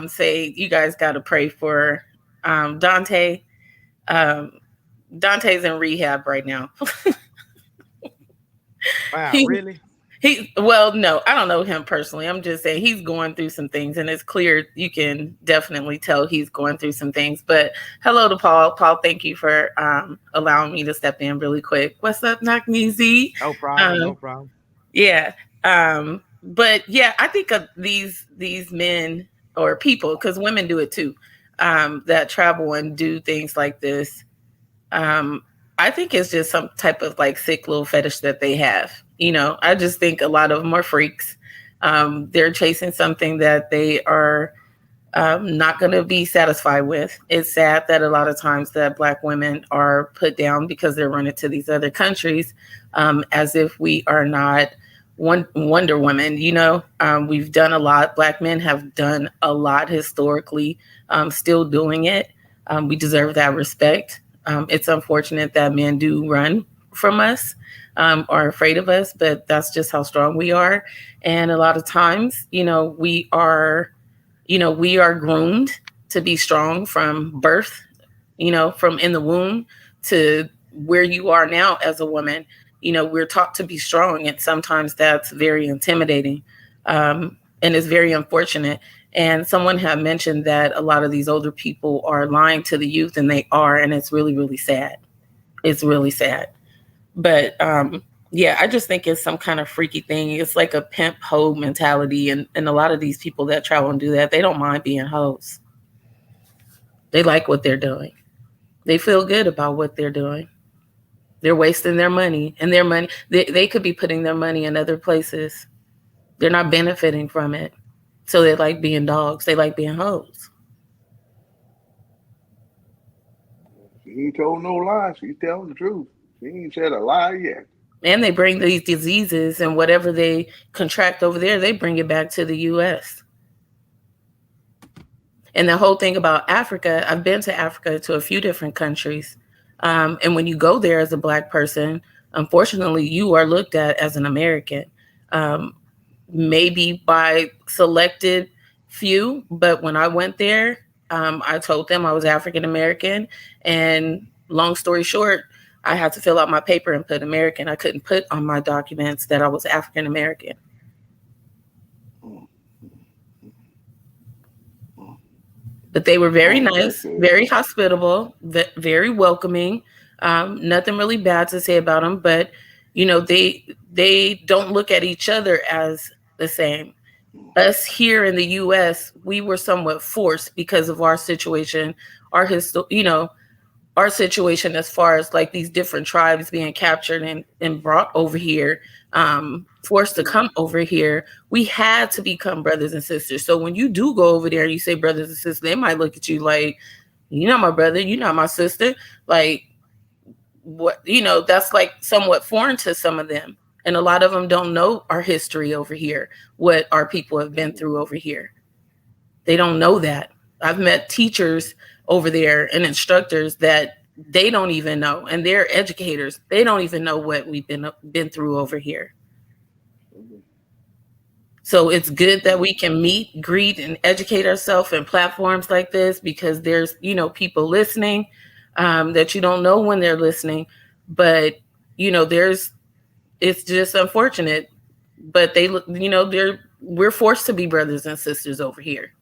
say you guys got to pray for Dante. Um, Dante's in rehab right now. Wow, he really? well, no, I don't know him personally. I'm just saying he's going through some things, and it's clear you can definitely tell he's going through some things. But hello to Paul. Paul, thank you for allowing me to step in really quick. What's up, Knock Me Z? No problem, no problem. Yeah. But yeah, I think of these men or people, because women do it too, that travel and do things like this. I think it's just some type of like sick little fetish that they have. I just think a lot of them are freaks. They're chasing something that they are not going to be satisfied with. It's sad that a lot of times that Black women are put down because they're running to these other countries, as if we are not Wonder Woman. We've done a lot. Black men have done a lot historically, still doing it. We deserve that respect. It's unfortunate that men do run from us, are afraid of us, but that's just how strong we are. And a lot of times, we are groomed to be strong from birth, from in the womb to where you are now as a woman. We're taught to be strong, and sometimes that's very intimidating, and it's very unfortunate. And someone had mentioned that a lot of these older people are lying to the youth, and they are, and it's really, really sad. It's really sad. But yeah, I just think it's some kind of freaky thing. It's like a pimp hoe mentality. And a lot of these people that travel and do that, they don't mind being hoes. They like what they're doing. They feel good about what they're doing. They're wasting their money, and their money, they could be putting their money in other places. They're not benefiting from it. So they like being dogs. They like being hoes. She ain't told no lies. She's telling the truth. She ain't said a lie yet. And they bring these diseases and whatever they contract over there, they bring it back to the US. And the whole thing about Africa, I've been to Africa, to a few different countries. And when you go there as a Black person, unfortunately, you are looked at as an American, maybe by selected few. But when I went there, I told them I was African American. And long story short, I had to fill out my paper and put American. I couldn't put on my documents that I was African American. But they were very nice, very hospitable, very welcoming. Nothing really bad to say about them, but they don't look at each other as the same. Us here in the U.S., we were somewhat forced because of our situation, our situation as far as like these different tribes being captured and brought over here, forced to come over here. We had to become brothers and sisters. So when you do go over there and you say brothers and sisters, they might look at you like, you're not my brother, you're not my sister. Like, what, that's like somewhat foreign to some of them. And a lot of them don't know our history over here, what our people have been through over here. They don't know that. I've met teachers over there and instructors that they don't even know, and they're educators. They don't even know what we've been through over here. So it's good that we can meet, greet, and educate ourselves in platforms like this, because there's people listening that you don't know when they're listening, but it's just unfortunate. But we're forced to be brothers and sisters over here.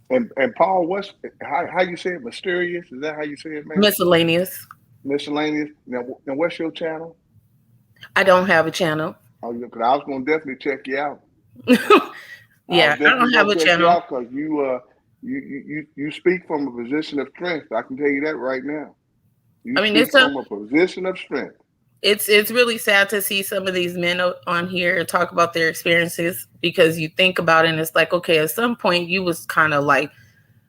And Paul, how you say it? Mysterious? Is that how you say it, man? Miscellaneous. Miscellaneous. Now what's your channel? I don't have a channel. Oh, because I was gonna definitely check you out. Yeah, I don't have a channel. Because you speak from a position of strength. I can tell you that right now. It's from a position of strength. It's really sad to see some of these men on here talk about their experiences, because you think about it and it's like, okay, at some point you was kind of like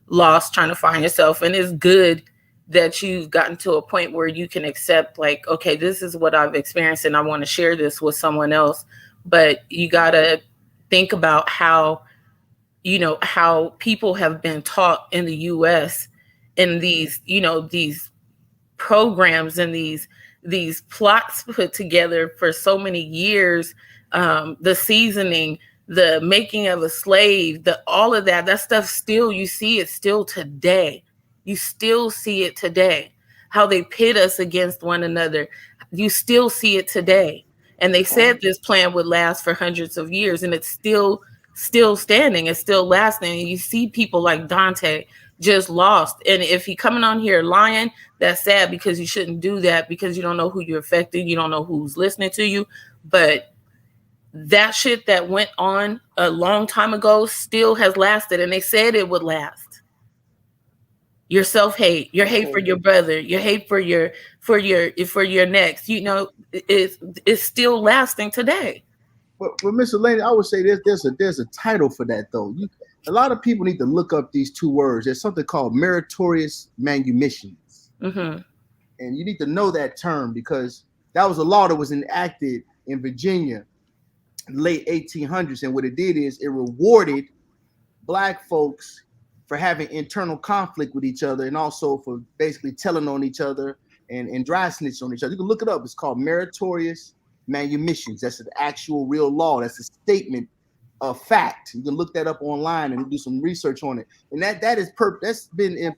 lost trying to find yourself. And it's good that you've gotten to a point where you can accept, like, okay, this is what I've experienced and I want to share this with someone else. But you got to think about how people have been taught in the US in these programs and these plots put together for so many years, the seasoning, the making of a slave, all of that stuff, still, you see it still today. You still see it today, how they pit us against one another. You still see it today. And they said this plan would last for hundreds of years, and it's still standing. It's still lasting. And you see people like Dante just lost. And if he coming on here lying, that's sad, because you shouldn't do that, because you don't know who you're affecting. You don't know who's listening to you. But that shit that went on a long time ago still has lasted, and they said it would last. Your self-hate, your hate for your brother, your hate for your next, it's still lasting today. But Mr. Lane, I would say there's a title for that though. A lot of people need to look up these two words. There's something called meritorious manumissions, and you need to know that term because that was a law that was enacted in Virginia in the late 1800s, and what it did is it rewarded Black folks for having internal conflict with each other and also for basically telling on each other and dry snitching on each other. You can look it up. It's called meritorious manumissions. That's an actual real law. That's a statement of fact. You can look that up online and do some research on it. And that's been in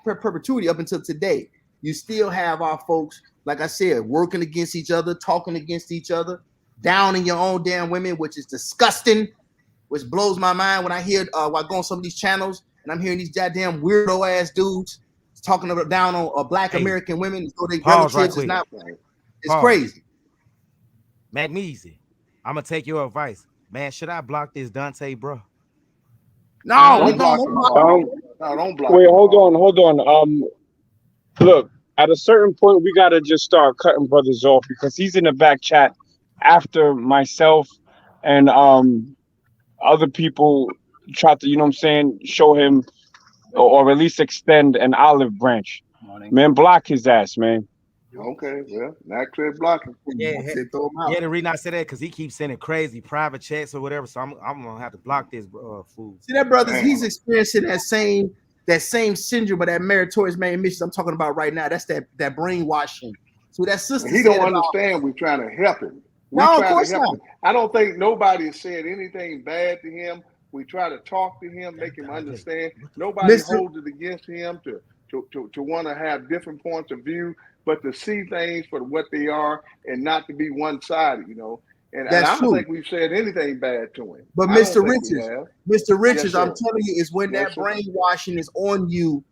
perpetuity up until today. You still have our folks, like I said, working against each other, talking against each other, downing your own damn women, which is disgusting, which blows my mind when I hear while I go on some of these channels and I'm hearing these goddamn weirdo ass dudes talking about down on Black American women so their relatives right is quick. not right. It's Pause. crazy. Magnesia, I'm gonna take your advice, man. Should I block this Dante, bro? No, Don't block him. No, don't block Wait, him. hold on. Look, at a certain point, we gotta just start cutting brothers off because he's in the back chat after myself and other people try to, you know what I'm saying, show him or at least extend an olive branch. Man, block his ass, man. Okay, well, not clear blocking. Yeah, the reason I said that because he keeps sending crazy private chats or whatever, so I'm gonna have to block this fool. See that, brothers, he's experiencing that same syndrome of that meritorious manumission I'm talking about right now. That's that brainwashing. So that sister, he don't understand. We're trying to help him. No, of course not. I don't think nobody has said anything bad to him. We try to talk to him, make him understand. Nobody holds it against him to want to have different points of view, but to see things for what they are and not to be one-sided, you know. And I don't think we've said anything bad to him. But Mr. Richards, I'm telling you, is when that brainwashing is on you,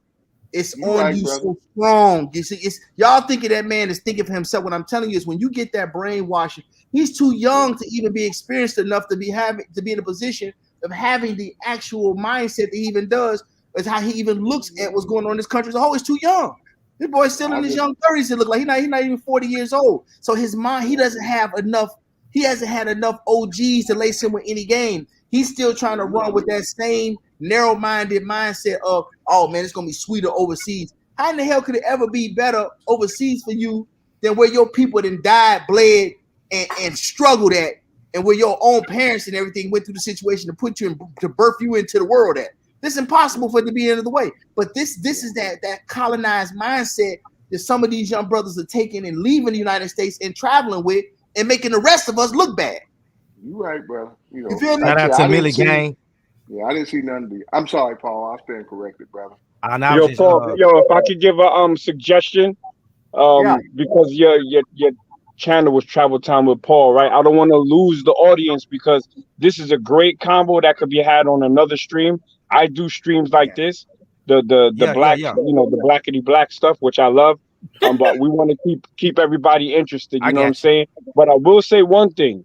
it's on you so strong. You see, it's y'all thinking that man is thinking for himself. What I'm telling you is when you get that brainwashing, he's too young to even be experienced enough to be in a position of having the actual mindset that he even does, is how he even looks at what's going on in this country as a whole. He's too young. This boy's still in his young 30s. It look like he's not even 40 years old. So his mind, he hasn't had enough OGs to lace him with any game. He's still trying to run with that same narrow-minded mindset of, oh man, it's gonna be sweeter overseas. How in the hell could it ever be better overseas for you than where your people then died, bled, and struggled at, and where your own parents and everything went through the situation to put you in, to birth you into the world at? This is impossible for it to be the end of the way. But this is that colonized mindset that some of these young brothers are taking and leaving the United States and traveling with and making the rest of us look bad. You right, brother. You know, you feel me? Shout out to Millie Gang. Yeah, I didn't see nothing. I'm sorry, Paul. I stand corrected, brother. Yo, Paul, if I could give a suggestion, because your channel was Travel Time with Paul, right? I don't want to lose the audience because this is a great combo that could be had on another stream. I do streams like this, the black, you know, the blackity black stuff, which I love. But we want to keep everybody interested. You know what I'm saying? But I will say one thing.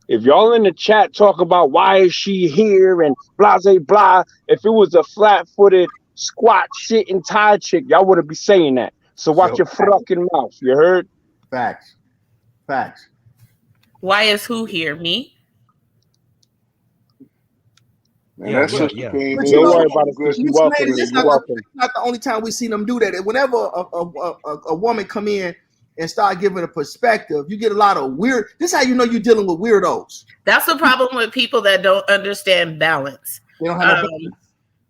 If y'all in the chat talk about why is she here and blah, blah, blah, if it was a flat-footed, squat, shitting Thai chick, y'all wouldn't be saying that. So watch your fucking mouth. You heard? Facts. Why is who here? Me? Man, Don't worry about it. You're welcome. This is not the only time we see them do that. Whenever a woman come in and start giving a perspective, you get a lot of weird. This is how you know you're dealing with weirdos. That's the problem with people that don't understand balance. They don't have no balance.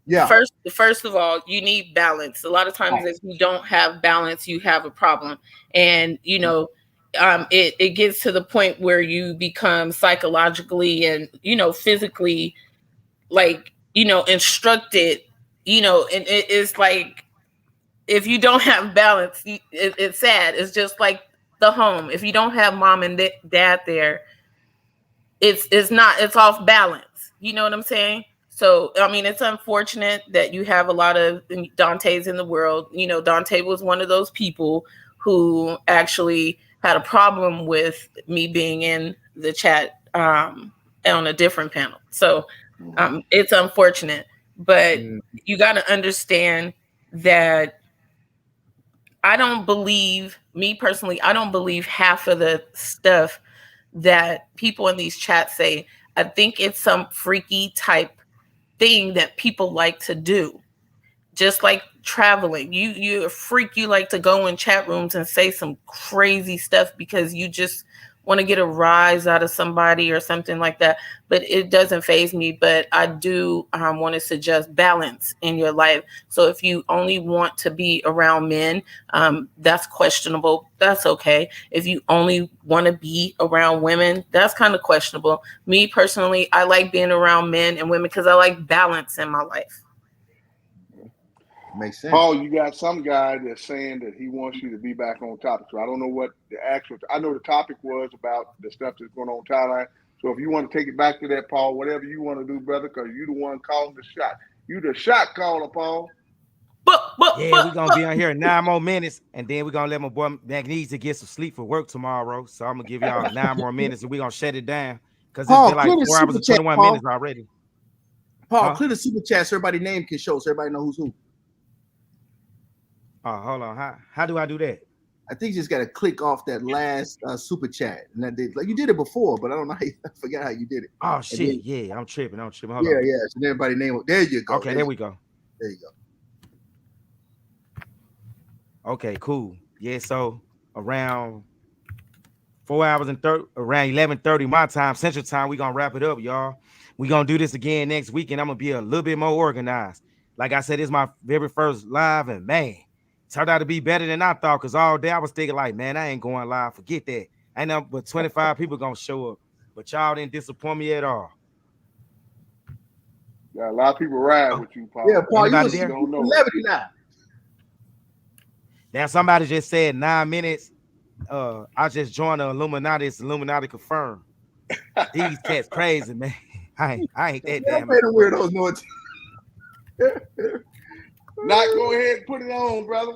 Yeah. First of all, you need balance. A lot of times, if you don't have balance, you have a problem. And you know, it gets to the point where you become psychologically and physically, like instructed. And it's like if you don't have balance, it's sad. It's just like the home. If you don't have mom and dad there, it's off balance. You know what I'm saying? So, I mean, it's unfortunate that you have a lot of Dantes in the world. Dante was one of those people who actually had a problem with me being in the chat on a different panel. So it's unfortunate, but you got to understand that me personally, I don't believe half of the stuff that people in these chats say. I think it's some freaky type thing that people like to do. Just like traveling. You're a freak. You like to go in chat rooms and say some crazy stuff because you just want to get a rise out of somebody or something like that. But it doesn't faze me. But I do want to suggest balance in your life. So if you only want to be around men, that's questionable. That's okay. If you only want to be around women, that's kind of questionable. Me personally, I like being around men and women because I like balance in my life. Makes sense. Paul, you got some guy that's saying that he wants you to be back on topic. So I don't know what the actual. I know the topic was about the stuff that's going on in Thailand. So if you want to take it back to that, Paul, whatever you want to do, brother, because you the one calling the shot. You the shot caller, Paul. Yeah, we're gonna be on here 9 more minutes, and then we're gonna let my boy Magnesia get some sleep for work tomorrow. So I'm gonna give y'all 9 more minutes, and we're gonna shut it down because it's Paul, been like clear the 4 hours super and chat, 21 Paul. minutes already. Paul, Huh? clear the super chat so everybody's name can show, so everybody know who's who. Oh, hold on. How do I do that? I think you just got to click off that last super chat, and that like you did it before, but I don't know. I forgot how you did it. Oh And shit! then, Yeah, I'm tripping. Hold yeah, on. yeah. So then everybody name. There you go. Okay, there we go. There you go. Okay, cool. Yeah, so around 4 hours and 30, around 11:30 my time, Central Time, we gonna wrap it up, y'all. We gonna do this again next week, and I'm gonna be a little bit more organized. Like I said, it's my very first live, and man, turned out to be better than I thought. Cause all day I was thinking, like, man, I ain't going live. Forget that. Ain't nothing but 25 people gonna show up. But y'all didn't disappoint me at all. Got a lot of people ride with you, Paul. Yeah, Paul, you Anybody was there? don't know. celebrity now. Now somebody just said 9 minutes. I just joined the Illuminati. It's Illuminati confirmed. These cats crazy, man. I ain't that Yeah, damn. pay the weirdos no attention. Not go ahead and put it on, brother.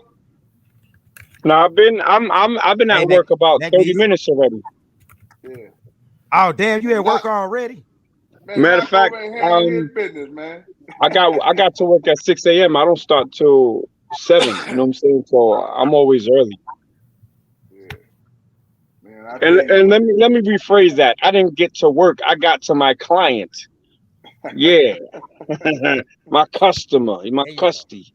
No, I've been Hey, at work about 30 Magnesia. minutes already. Yeah. Oh damn, you at Knock, work already? man, Matter of knock fact, over and handle his business, man. I got to work at 6 a.m. I don't start till 7. You know what I'm saying? So I'm always early. Yeah. Man, I tell you. And let me rephrase that. I didn't get to work. I got to my client. Yeah. My customer, my There you custy.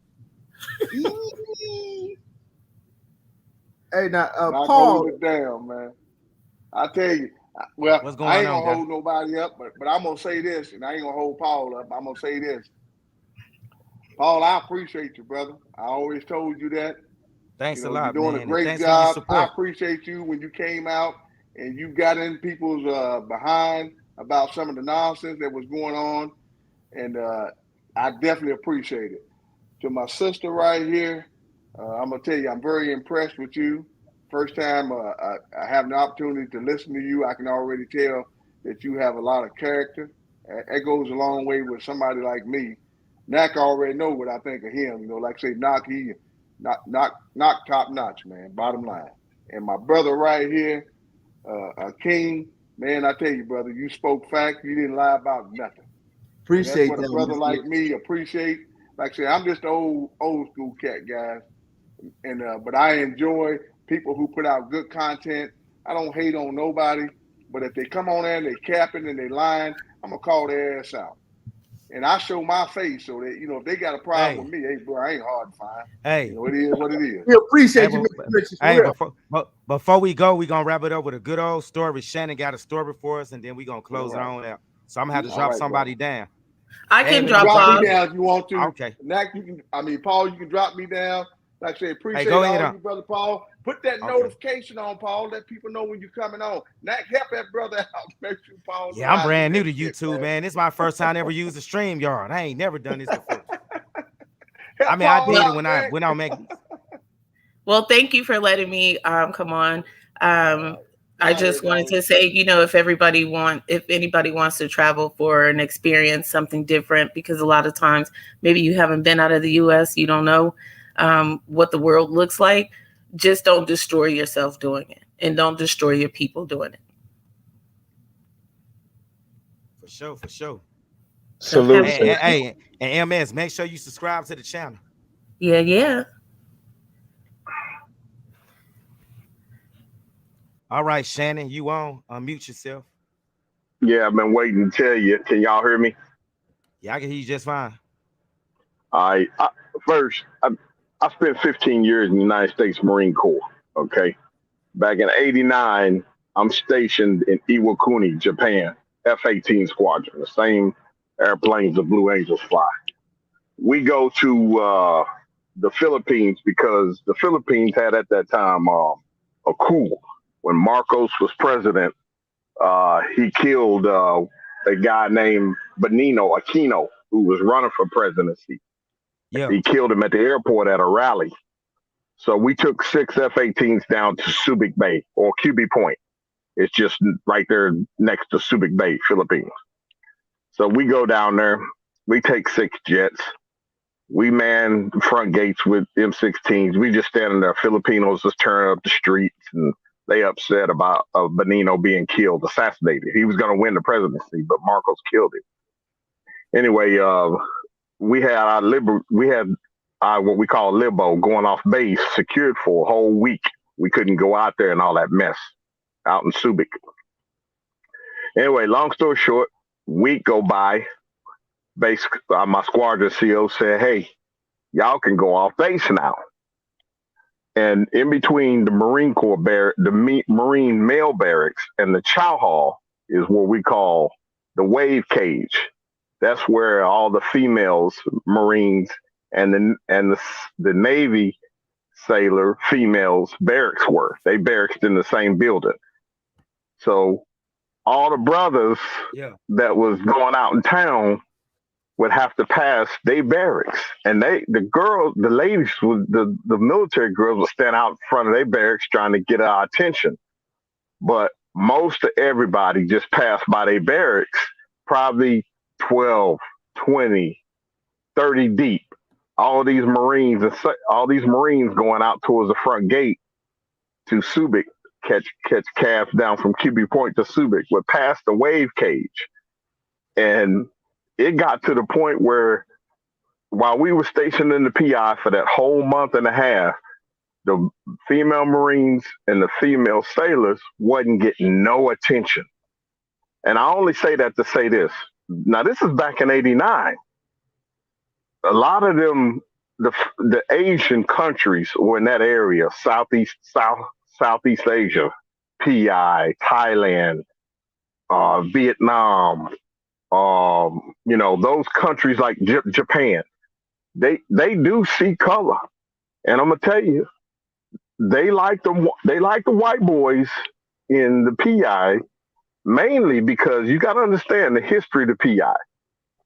Hey, now, Not Paul. holding it down, man. I tell you. Well, What's I going ain't on, gonna guy? hold nobody up, but I'm gonna say this, and I ain't gonna hold Paul up. I'm gonna say this. Paul, I appreciate you, brother. I always told you that. Thanks a You're lot, doing a man, and great thanks for your job. I support. appreciate you when you came out and you got in people's behind about some of the nonsense that was going on, and I definitely appreciate it. To my sister right here, I'm gonna tell you, I'm very impressed with you. First time I have an opportunity to listen to you, I can already tell that you have a lot of character. That goes a long way with somebody like me. Nak already know what I think of him. You know, like I say, knock top notch, man. Bottom line. And my brother right here, King, man, I tell you, brother, you spoke fact. You didn't lie about nothing. And that's Appreciate what a that, brother man. like me appreciate. Like I say, I'm just an old school cat, guys. And but I enjoy people who put out good content. I don't hate on nobody, but if they come on there and they capping and they lying, I'm gonna call their ass out. And I show my face so that if they got a problem with Hey, me, hey bro, I ain't hard to find. hey, It is what it is. We appreciate hey, you, Mr. Richards, for hey, real. before we go, we're gonna wrap it up with a good old story. Shannon got a story for us, and then we're gonna All close it right. on out. So I'm gonna have to All drop right, brother. somebody down. I Hey, can You can drop drop me off. down if you want to. Okay. Nak, Paul, you can drop me down. Like I say, Hey, appreciate go ahead all on. you, brother Paul. Put that Okay. notification on, Paul. Let people know when you're coming on. Nak, help that brother out. Make sure Paul know Yeah, I'm how to do brand new that to shit, YouTube, man. man. This is my first time ever used a StreamYard. I ain't never done this before. I Help mean, I Paul did it out, when I man. went on Magnesia. Well, thank you for letting me come on. I All just right, wanted darling. to say, if anybody wants to travel for an experience, something different, because a lot of times maybe you haven't been out of the US, you don't know what the world looks like. Just don't destroy yourself doing it, and don't destroy your people doing it. For sure, for sure. So Salute, have a Hey, good sir. night. and MS, make sure you subscribe to the channel. Yeah. All All right, Shannon, you on? Unmute yourself. Yeah, I've been waiting to tell you. Can y'all hear me? Yeah, I can hear you just fine. First, I spent 15 years in the United States Marine Corps. Okay, back in '89, I'm stationed in Iwakuni, Japan, F-18 Squadron, the same airplanes the Blue Angels fly. We go to the Philippines because the Philippines had at that time a coup when Marcos was president. He killed a guy named Benino Aquino who was running for presidency. Yeah. He killed him at the airport at a rally. So we took 6 F-18s down to Subic Bay or QB Point. It's just right there next to Subic Bay, Philippines. So we go down there. We take 6 jets. We man front gates with M16s. We just standing there. Filipinos just turn up the streets and they upset about Benino being killed, assassinated. He was going to win the presidency, but Marcos killed him. Anyway, we had our what we call Libo going off base, secured for a whole week. We couldn't go out there and all that mess out in Subic. Anyway, long story short, week go by. Base, my squadron CO said, "Hey, y'all can go off base now." And in between the Marine Corps Marine male barracks and the chow hall is what we call the wave cage. That's where all the females, Marines, and the Navy sailor females barracks were. They barracked in the same building. So all the brothers that was going out in town would have to pass their barracks, and the ladies, the military girls would stand out in front of their barracks trying to get our attention. But most of everybody just passed by their barracks, probably 12, 20, 30 deep. All these Marines going out towards the front gate to Subic, catch cabs down from QB Point to Subic, would pass the wave cage. And it got to the point where while we were stationed in the PI for that whole month and a half, the female Marines and the female sailors wasn't getting no attention. And I only say that to say this. Now, this is back in '89. A lot of them, the Asian countries were in that area, Southeast Asia, PI, Thailand, Vietnam, those countries like Japan, they do see color, and I'm gonna tell you, they like the white boys in the PI mainly because you got to understand the history of the PI.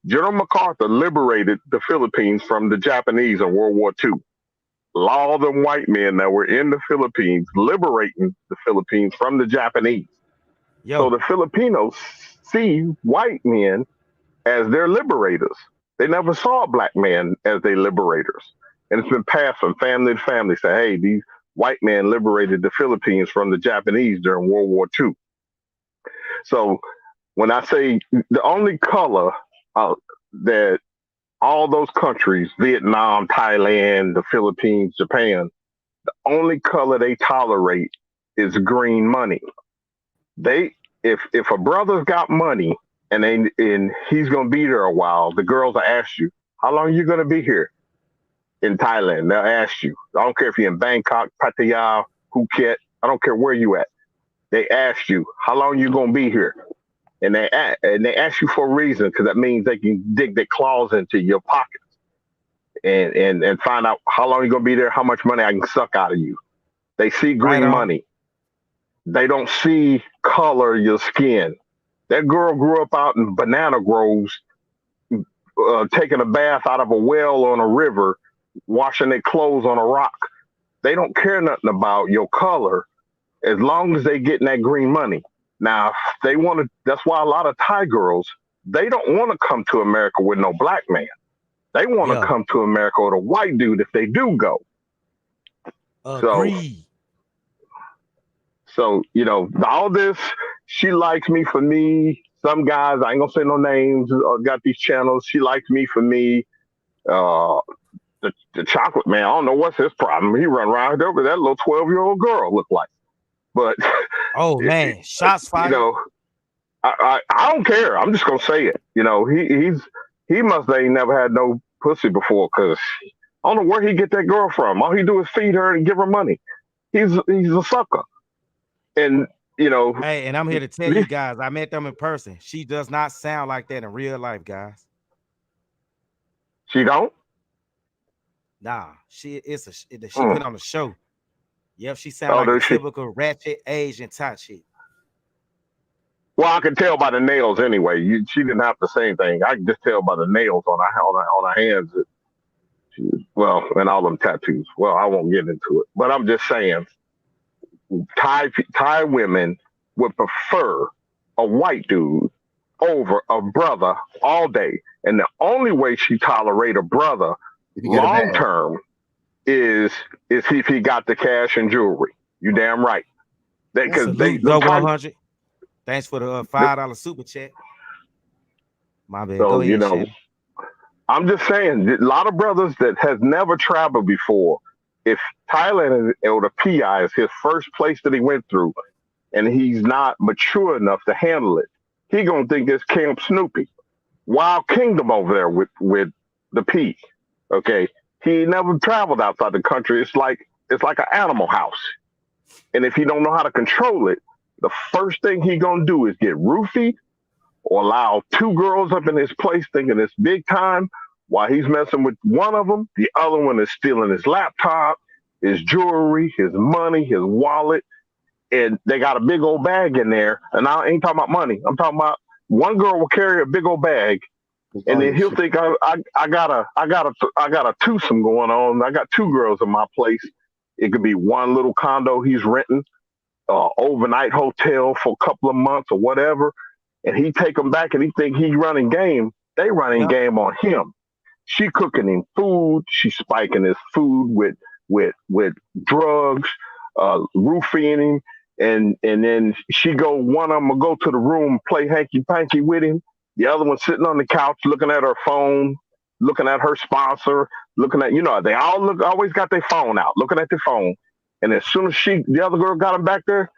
General MacArthur liberated the Philippines from the Japanese in World War II. All them white men that were in the Philippines liberating the Philippines from the Japanese. So the Filipinos see white men as their liberators. They never saw a black man as their liberators. And it's been passed from family to family. Say, hey, these white men liberated the Philippines from the Japanese during World War II. So when I say the only color that all those countries, Vietnam, Thailand, the Philippines, Japan, the only color they tolerate is green money. If a brother's got money and he's gonna be there a while, the girls will ask you, how long are you gonna be here in Thailand? They'll ask you. I don't care if you're in Bangkok, Pattaya, Phuket, I don't care where you at. They ask you, how long you gonna be here? And they ask you for a reason, because that means they can dig their claws into your pockets and find out how long you're gonna be there, how much money I can suck out of you. They see green money. They don't see color your skin. That girl grew up out in banana groves, taking a bath out of a well on a river, washing their clothes on a rock. They don't care nothing about your color as long as they getting that green money. Now, they want to. That's why a lot of Thai girls, they don't want to come to America with no black man. They want to come to America with a white dude if they do go. Agree. So all this. She likes me for me. Some guys, I ain't gonna say no names, got these channels. She likes me for me. The chocolate man, I don't know what's his problem. He run around over that little 12-year-old girl look like. But Oh man, shots You fired. know, I don't care. I'm just gonna say it. You know, he must ain't never had no pussy before, because I don't know where he get that girl from. All he do is feed her and give her money. He's a sucker. And you know, Hey, and I'm here to tell you these- guys, I met them in person. She does not sound like that in real life, guys. she don't. Nah, she Mm. put on a show. Yep, she sound Oh, like a does she? typical ratchet Asian type shit. Well, I can tell by the nails anyway. She didn't have to say anything. I can just tell by the nails on her hands. Well, and all them tattoos. Well, I won't get into it, but I'm just saying, Thai women would prefer a white dude over a brother all day, and the only way she tolerate a brother If you get a long bag. term is if he got the cash and jewelry. You damn right. Because Salute them Doe Thai. 100. Thanks for the them- $5 super chat. My bad. Go So ahead, Shannon. I'm just saying, a lot of brothers that has never traveled before, if Thailand or the PI is his first place that he went through, and he's not mature enough to handle it, he gonna think it's Camp Snoopy, Wild Kingdom over there with the P. Okay, he never traveled outside the country. It's like an animal house, and if he don't know how to control it, the first thing he gonna do is get roofied or allow two girls up in his place thinking it's big time while he's messing with one of them. The other one is stealing his laptop, his jewelry, his money, his wallet, and they got a big old bag in there. And I ain't talking about money. I'm talking about one girl will carry a big old bag, and then he'll think I got a twosome going on. I got two girls in my place. It could be one little condo he's renting, overnight hotel for a couple of months or whatever, and he take them back and he think he running game. They running Yep. game on him. She cooking him food. She spiking his food with drugs, roofing him, and then she go. One of them will go to the room, play hanky panky with him. The other one sitting on the couch looking at her phone, looking at her sponsor, looking at they always got their phone out, looking at their phone. And as soon as the other girl got him back there,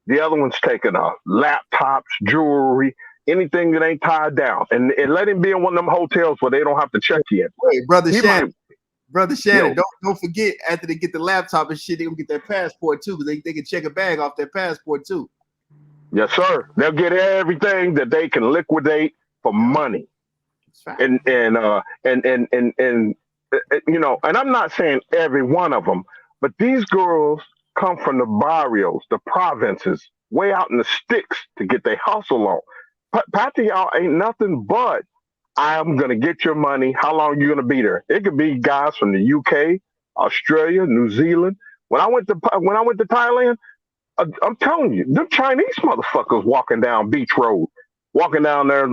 the other one's taking laptops, jewelry, anything that ain't tied down, and let him be in one of them hotels where they don't have to check in. Wait, brother He Shannon. might, Brother Shannon, yo, don't forget, after they get the laptop and shit, they gonna get their passport too, because they can check a bag off their passport too. yes, sir. They'll get everything that they can liquidate for money, and and I'm not saying every one of them, but these girls come from the barrios, the provinces, way out in the sticks to get their hustle on. Pattaya ain't nothing but I'm gonna get your money. How long you gonna be there? It could be guys from the UK, Australia, New Zealand. When I went to Thailand, I'm telling you, them Chinese motherfuckers walking down there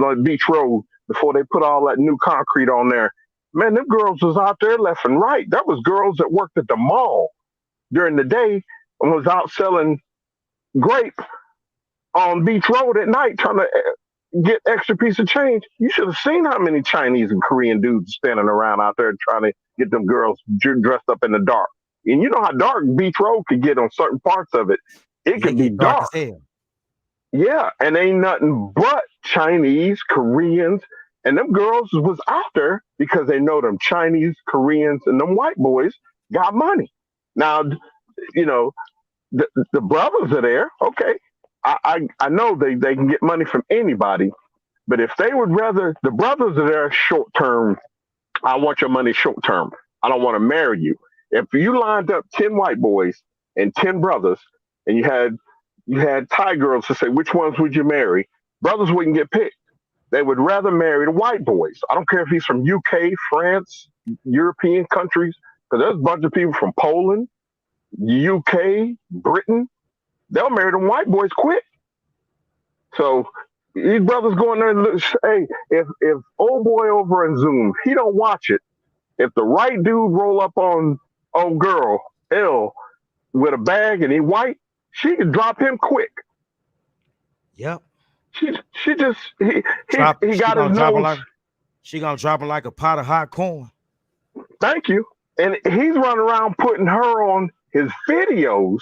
on Beach Road before they put all that new concrete on there. Man, them girls was out there left and right. That was girls that worked at the mall during the day and was out selling grape on Beach Road at night trying to get extra piece of change. You should have seen how many Chinese and Korean dudes standing around out there trying to get them girls dressed up in the dark. And you know how dark Beach Road could get on certain parts of it. It Yeah, could be get dark dark. as hell. Yeah, and ain't nothing but Chinese, Koreans, and them girls was out there because they know them Chinese, Koreans, and them white boys got money. Now, you know, the brothers are there. Okay, I know they can get money from anybody, but if they would rather, the brothers are there short term. I want your money short term. I don't want to marry you. If you lined up 10 white boys and 10 brothers, and you had Thai girls to say which ones would you marry, brothers wouldn't get picked. They would rather marry the white boys. I don't care if he's from UK, France, European countries, because there's a bunch of people from Poland, UK, Britain. They'll marry the white boys quick. So these brothers go in there and look, hey, if old boy over in Zoom, he don't watch it. If the right dude roll up on old girl L with a bag and he white, she can drop him quick. Yep. She just he She got his gonna drop him nose. like a pot of hot corn. Thank you. And he's running around putting her on his videos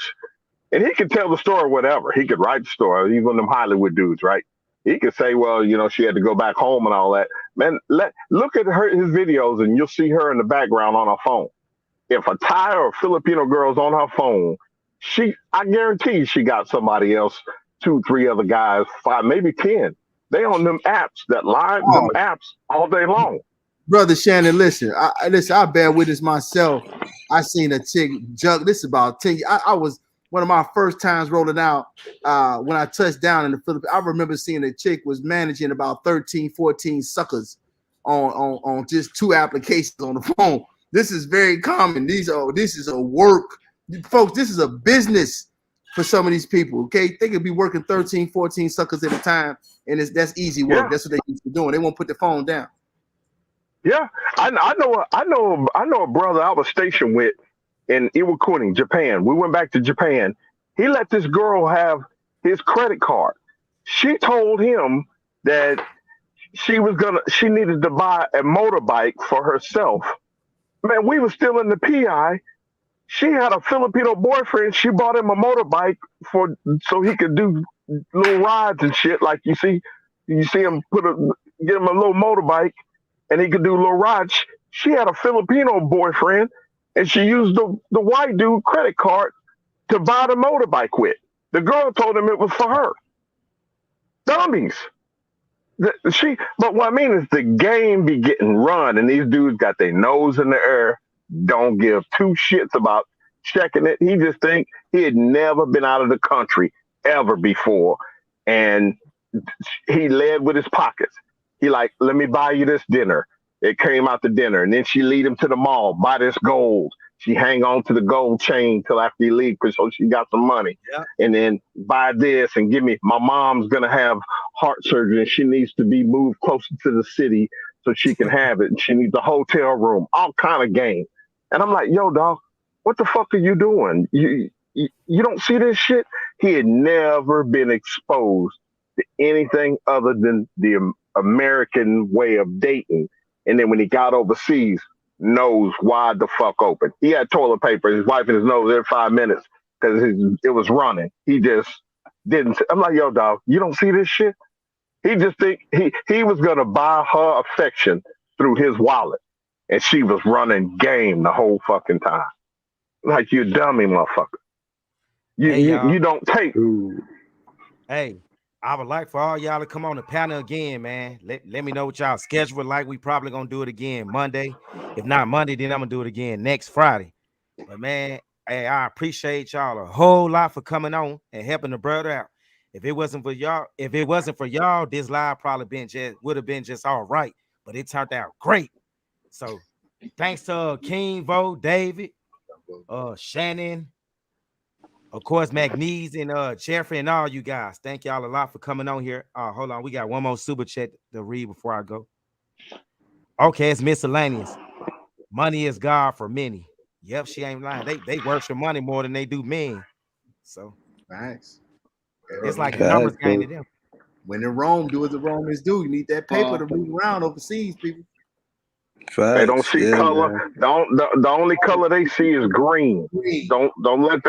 And he could tell the story, whatever. He could write the story. He's one of them Hollywood dudes, right? He could say, well, she had to go back home and all that. Man, look at his videos, and you'll see her in the background on her phone. If a Thai or Filipino girl's on her phone, I guarantee she got somebody else, 2, 3 other guys, 5, maybe 10. They on them apps, them apps all day long. Brother Shannon, listen, I bear witness myself. I seen a chick jug. This is about 10 years. I was one of my first times rolling out when I touched down in the Philippines. I remember seeing a chick was managing about 13, 14 suckers on just 2 applications on the phone. This is very common. This is a work. Folks, this is a business for some of these people, okay? They could be working 13, 14 suckers at a time, and that's easy work. Yeah. That's what they used to doing. They won't put the phone down. Yeah, I know a brother I was stationed with in Iwakuni, Japan. We went back to Japan. He let this girl have his credit card. She told him that she needed to buy a motorbike for herself. Man, we were still in the PI. She had a Filipino boyfriend. She bought him a motorbike so he could do little rides and shit. Like you see him get him a little motorbike, and he could do little rides. She had a Filipino boyfriend, and she used the white dude credit card to buy the motorbike with. The girl told him it was for her. Dummies. But what I mean is the game be getting run, and these dudes got their nose in the air, don't give 2 shits about checking it. He just think he had never been out of the country ever before, and he led with his pockets. He like, let me buy you this dinner. It came out to dinner, and then she lead him to the mall, buy this gold. She hang on to the gold chain till after he leave, so she got some money. Yeah. And then buy this and give me, my mom's going to have heart surgery, and she needs to be moved closer to the city so she can have it. And she needs a hotel room, all kind of game. And I'm like, yo, dog, what the fuck are you doing? You don't see this shit? He had never been exposed to anything other than the American way of dating. And then when he got overseas, nose wide the fuck open. He had toilet paper, his wife in his nose every 5 minutes because it was running. He just didn't. I'm like, yo, dog, you don't see this shit? He just think he was gonna buy her affection through his wallet, and she was running game the whole fucking time. Like, you dummy motherfucker. You don't take. Hey, I would like for all y'all to come on the panel again, man. Let me know what y'all schedule like. We probably gonna do it again Monday. If not Monday, then I'm gonna do it again next Friday. But man, hey, I appreciate y'all a whole lot for coming on and helping the brother out. If it wasn't for y'all, this live probably would have been just all right. But it turned out great. So thanks to King Vo, David, Shannon, of course, McNeese and Jeffrey and all you guys. Thank y'all a lot for coming on here. Hold on, we got one more super chat to read before I go. Okay, it's miscellaneous. Money is God for many. Yep, she ain't lying. They worship money more than they do men. So nice. It's like a numbers game to them. When in Rome, do as the Romans do. You need that paper to move around overseas, people. Facts. They don't see color. The only color they see is green. Don't let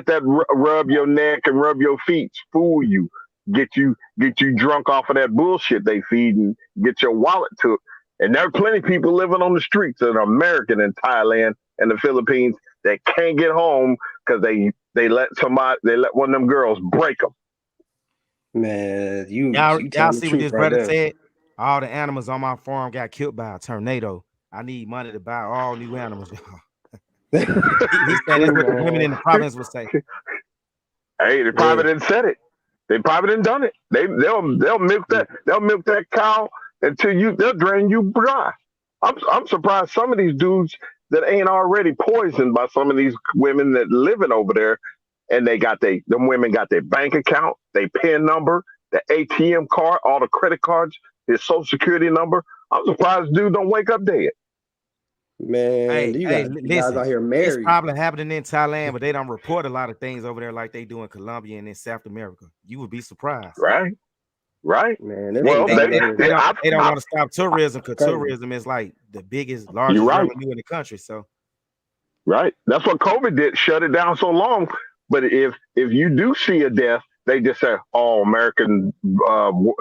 that rub your neck and rub your feet fool you. Get you drunk off of that bullshit they feed and get your wallet took. And there are plenty of people living on the streets that are American in Thailand and the Philippines that can't get home because they let one of them girls break them. Man, y'all see what this brother said? All the animals on my farm got killed by a tornado. I need money to buy all new animals. he said that's what the women in the province would say. Hey, they probably didn't said it. They probably didn't done it. They'll milk that cow until they'll drain you dry. I'm surprised some of these dudes that ain't already poisoned by some of these women that living over there, and them women got their bank account, their PIN number, the ATM card, all the credit cards, his social security number. I'm surprised dude don't wake up dead. Man, you guys out here married. It's probably happening in Thailand, but they don't report a lot of things over there like they do in Colombia and in South America. You would be surprised. Right. Man, they don't want to stop tourism because tourism is like the largest revenue in the country. So right. That's what COVID did, shut it down so long. But if you do see a death, they just say, "Oh, American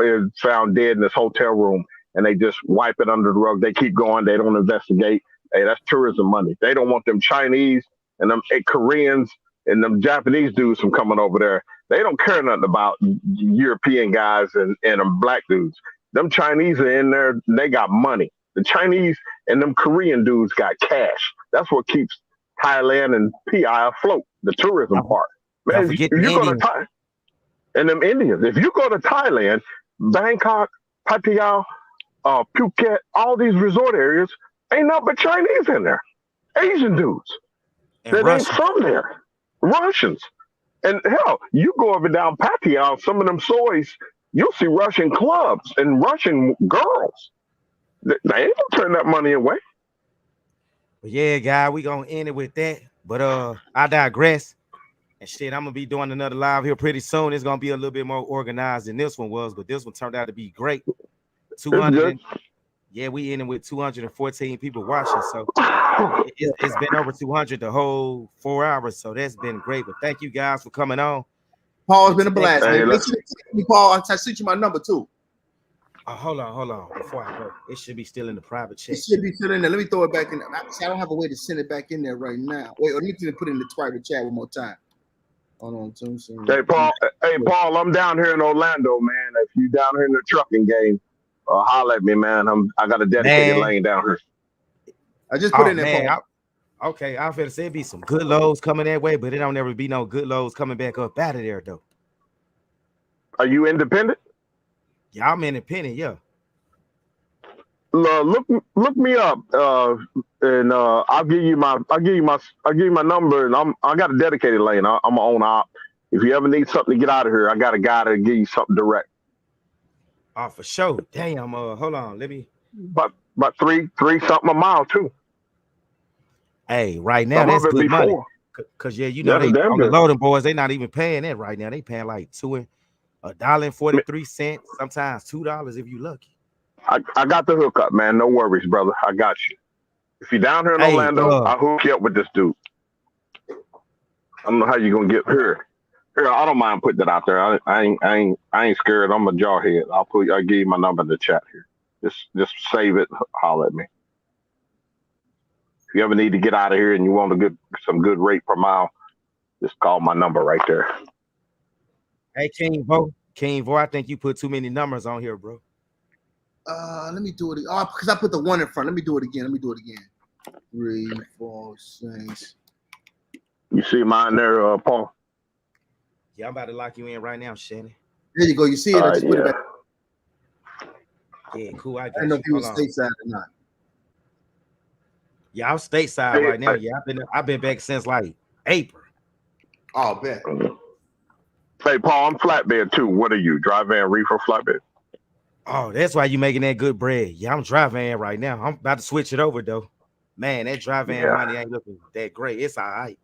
is found dead in this hotel room," and they just wipe it under the rug. They keep going. They don't investigate. Hey, that's tourism money. They don't want them Chinese and them Koreans and them Japanese dudes from coming over there. They don't care nothing about European guys and them black dudes. Them Chinese are in there. They got money. The Chinese and them Korean dudes got cash. That's what keeps Thailand and PI afloat, the tourism part. Don't Man, forget if the you go to Indians. Thailand, and them Indians, if you go to Thailand, Bangkok, Pattaya, Phuket, all these resort areas, ain't nothing but Chinese in there. Asian dudes And that ain't Russians. from there. Russians. And hell, you go over down Pattaya, some of them soys, you'll see Russian clubs and Russian girls. They ain't gonna turn that money away. But yeah, guy, we gonna end it with that. But I digress. And shit, I'm gonna be doing another live here pretty soon. It's gonna be a little bit more organized than this one was, but this one turned out to be great. It's 200 good. and yeah, we ended with 214 people watching. So it's been over 200 the whole 4 hours. So that's been great. But thank you guys for coming on. Paul, it's been a blast, Hey, man. look. Make sure to text me, Paul. I sent you my number too. Hold on. Before I go, it should be still in the private It chat. should be still in there. Let me throw it back in. See, I don't have a way to send it back in there right now. Wait, let me put it in the private chat one more time. Hold on, Hey Paul, I'm down here in Orlando, man. If you down here in the trucking game, holler at me, man. I got a dedicated Man. lane down here. I just put it in there, Man, Paul. okay, I feel to say it be some good loads coming that way, but it don't ever be no good loads coming back up out of there though. Are you independent? Yeah, I'm independent, yeah. Look me up, and I'll give you my number, and I got a dedicated lane. I'm my own op. If you ever need something to get out of here, I got a guy to give you something direct. Oh, for sure. Damn, hold on, let me. About three something a mile too. Hey, right now Some that's of it good money. before. Cause yeah, you know That's they damn on the good. loading boys, they not even paying that right now. They paying like $1.43, sometimes $2 if you lucky. I got the hookup, man. No worries, brother. I got you. If you're down here in Hey, Orlando, I'll hook you up with this dude. I don't know how you gonna get here. Here, I don't mind putting that out there. I ain't scared. I'm a jawhead. I'll give you my number in the chat here. Just save it. Holler at me. If you ever need to get out of here and you want some good rate per mile, just call my number right there. Hey, King Vo, I think you put too many numbers on here, bro. Let me do it. Oh, because I put the 1 in front. Let me do it again. 3, 4, 6. You see mine there, Paul? Yeah, I'm about to lock you in right now, Shannon. There you go. You see it? I just put it back. Yeah, cool. I don't know if you was stateside or not. Yeah, I'm stateside right now. Yeah, I've been back since like April. Oh, bet. Hey, Paul, I'm flatbed too. What are you? Dry van, reefer, flatbed? Oh, that's why you making that good bread. Yeah, I'm dry van right now. I'm about to switch it over though. Man, that dry van money ain't looking that great. It's all right.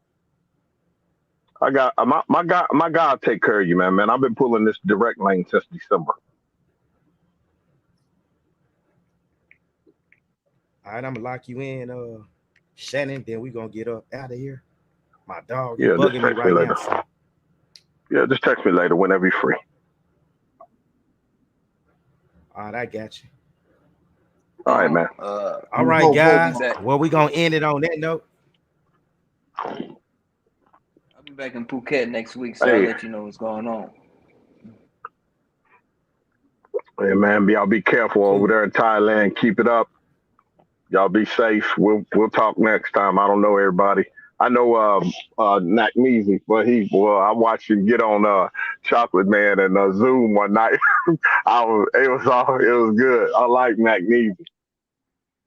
I got my guy will take care of you, man. I've been pulling this direct lane since December. All right, I'm gonna lock you in, Shannon. Then we gonna get up out of here. My dog, he Yeah, just bugging me text me right later. now. So. Yeah, just text me later whenever you're free. All right, I got you. All right, man. All right, guys. Well, we gonna end it on that note. I'll be back in Phuket next week, so I'll let you know what's going on. Hey, man, y'all be careful over there in Thailand. Keep it up. Y'all be safe. We'll talk next time. I don't know everybody. I know Nakneezy, but I watched him get on Chocolate Man and Zoom one night. It was good. I like Nakneezy.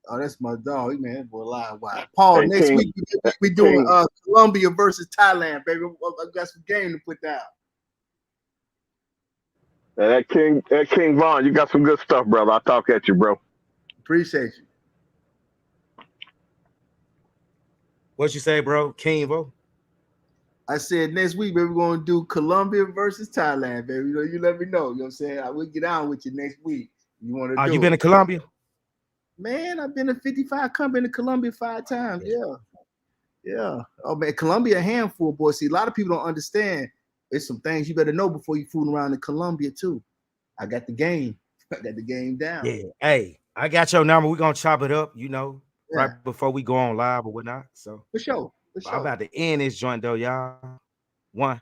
Oh, that's my dog, man. Boy, live wide. Paul, Hey, next King, week we doing King. Colombia versus Thailand, baby. I got some game to put down. That King Von, you got some good stuff, brother. I'll talk at you, bro. Appreciate you. What you say, bro? King Vo? I said next week, baby, we're gonna do Colombia versus Thailand, baby. You let me know. You know what I'm saying? I will get on with you next week. You want to do You been to Colombia? Man, I've been to 55 countries, been to Colombia 5 times. Yeah. Yeah. Oh man, Colombia a handful, boy. See, a lot of people don't understand. There's some things you better know before you fooling around in Colombia too. I got the game. I got the game down. Yeah. Hey, I got your number. We're gonna chop it up, you know, Yeah. right before we go on live or whatnot. So For sure. For I'm sure. about to end this joint though, y'all. One.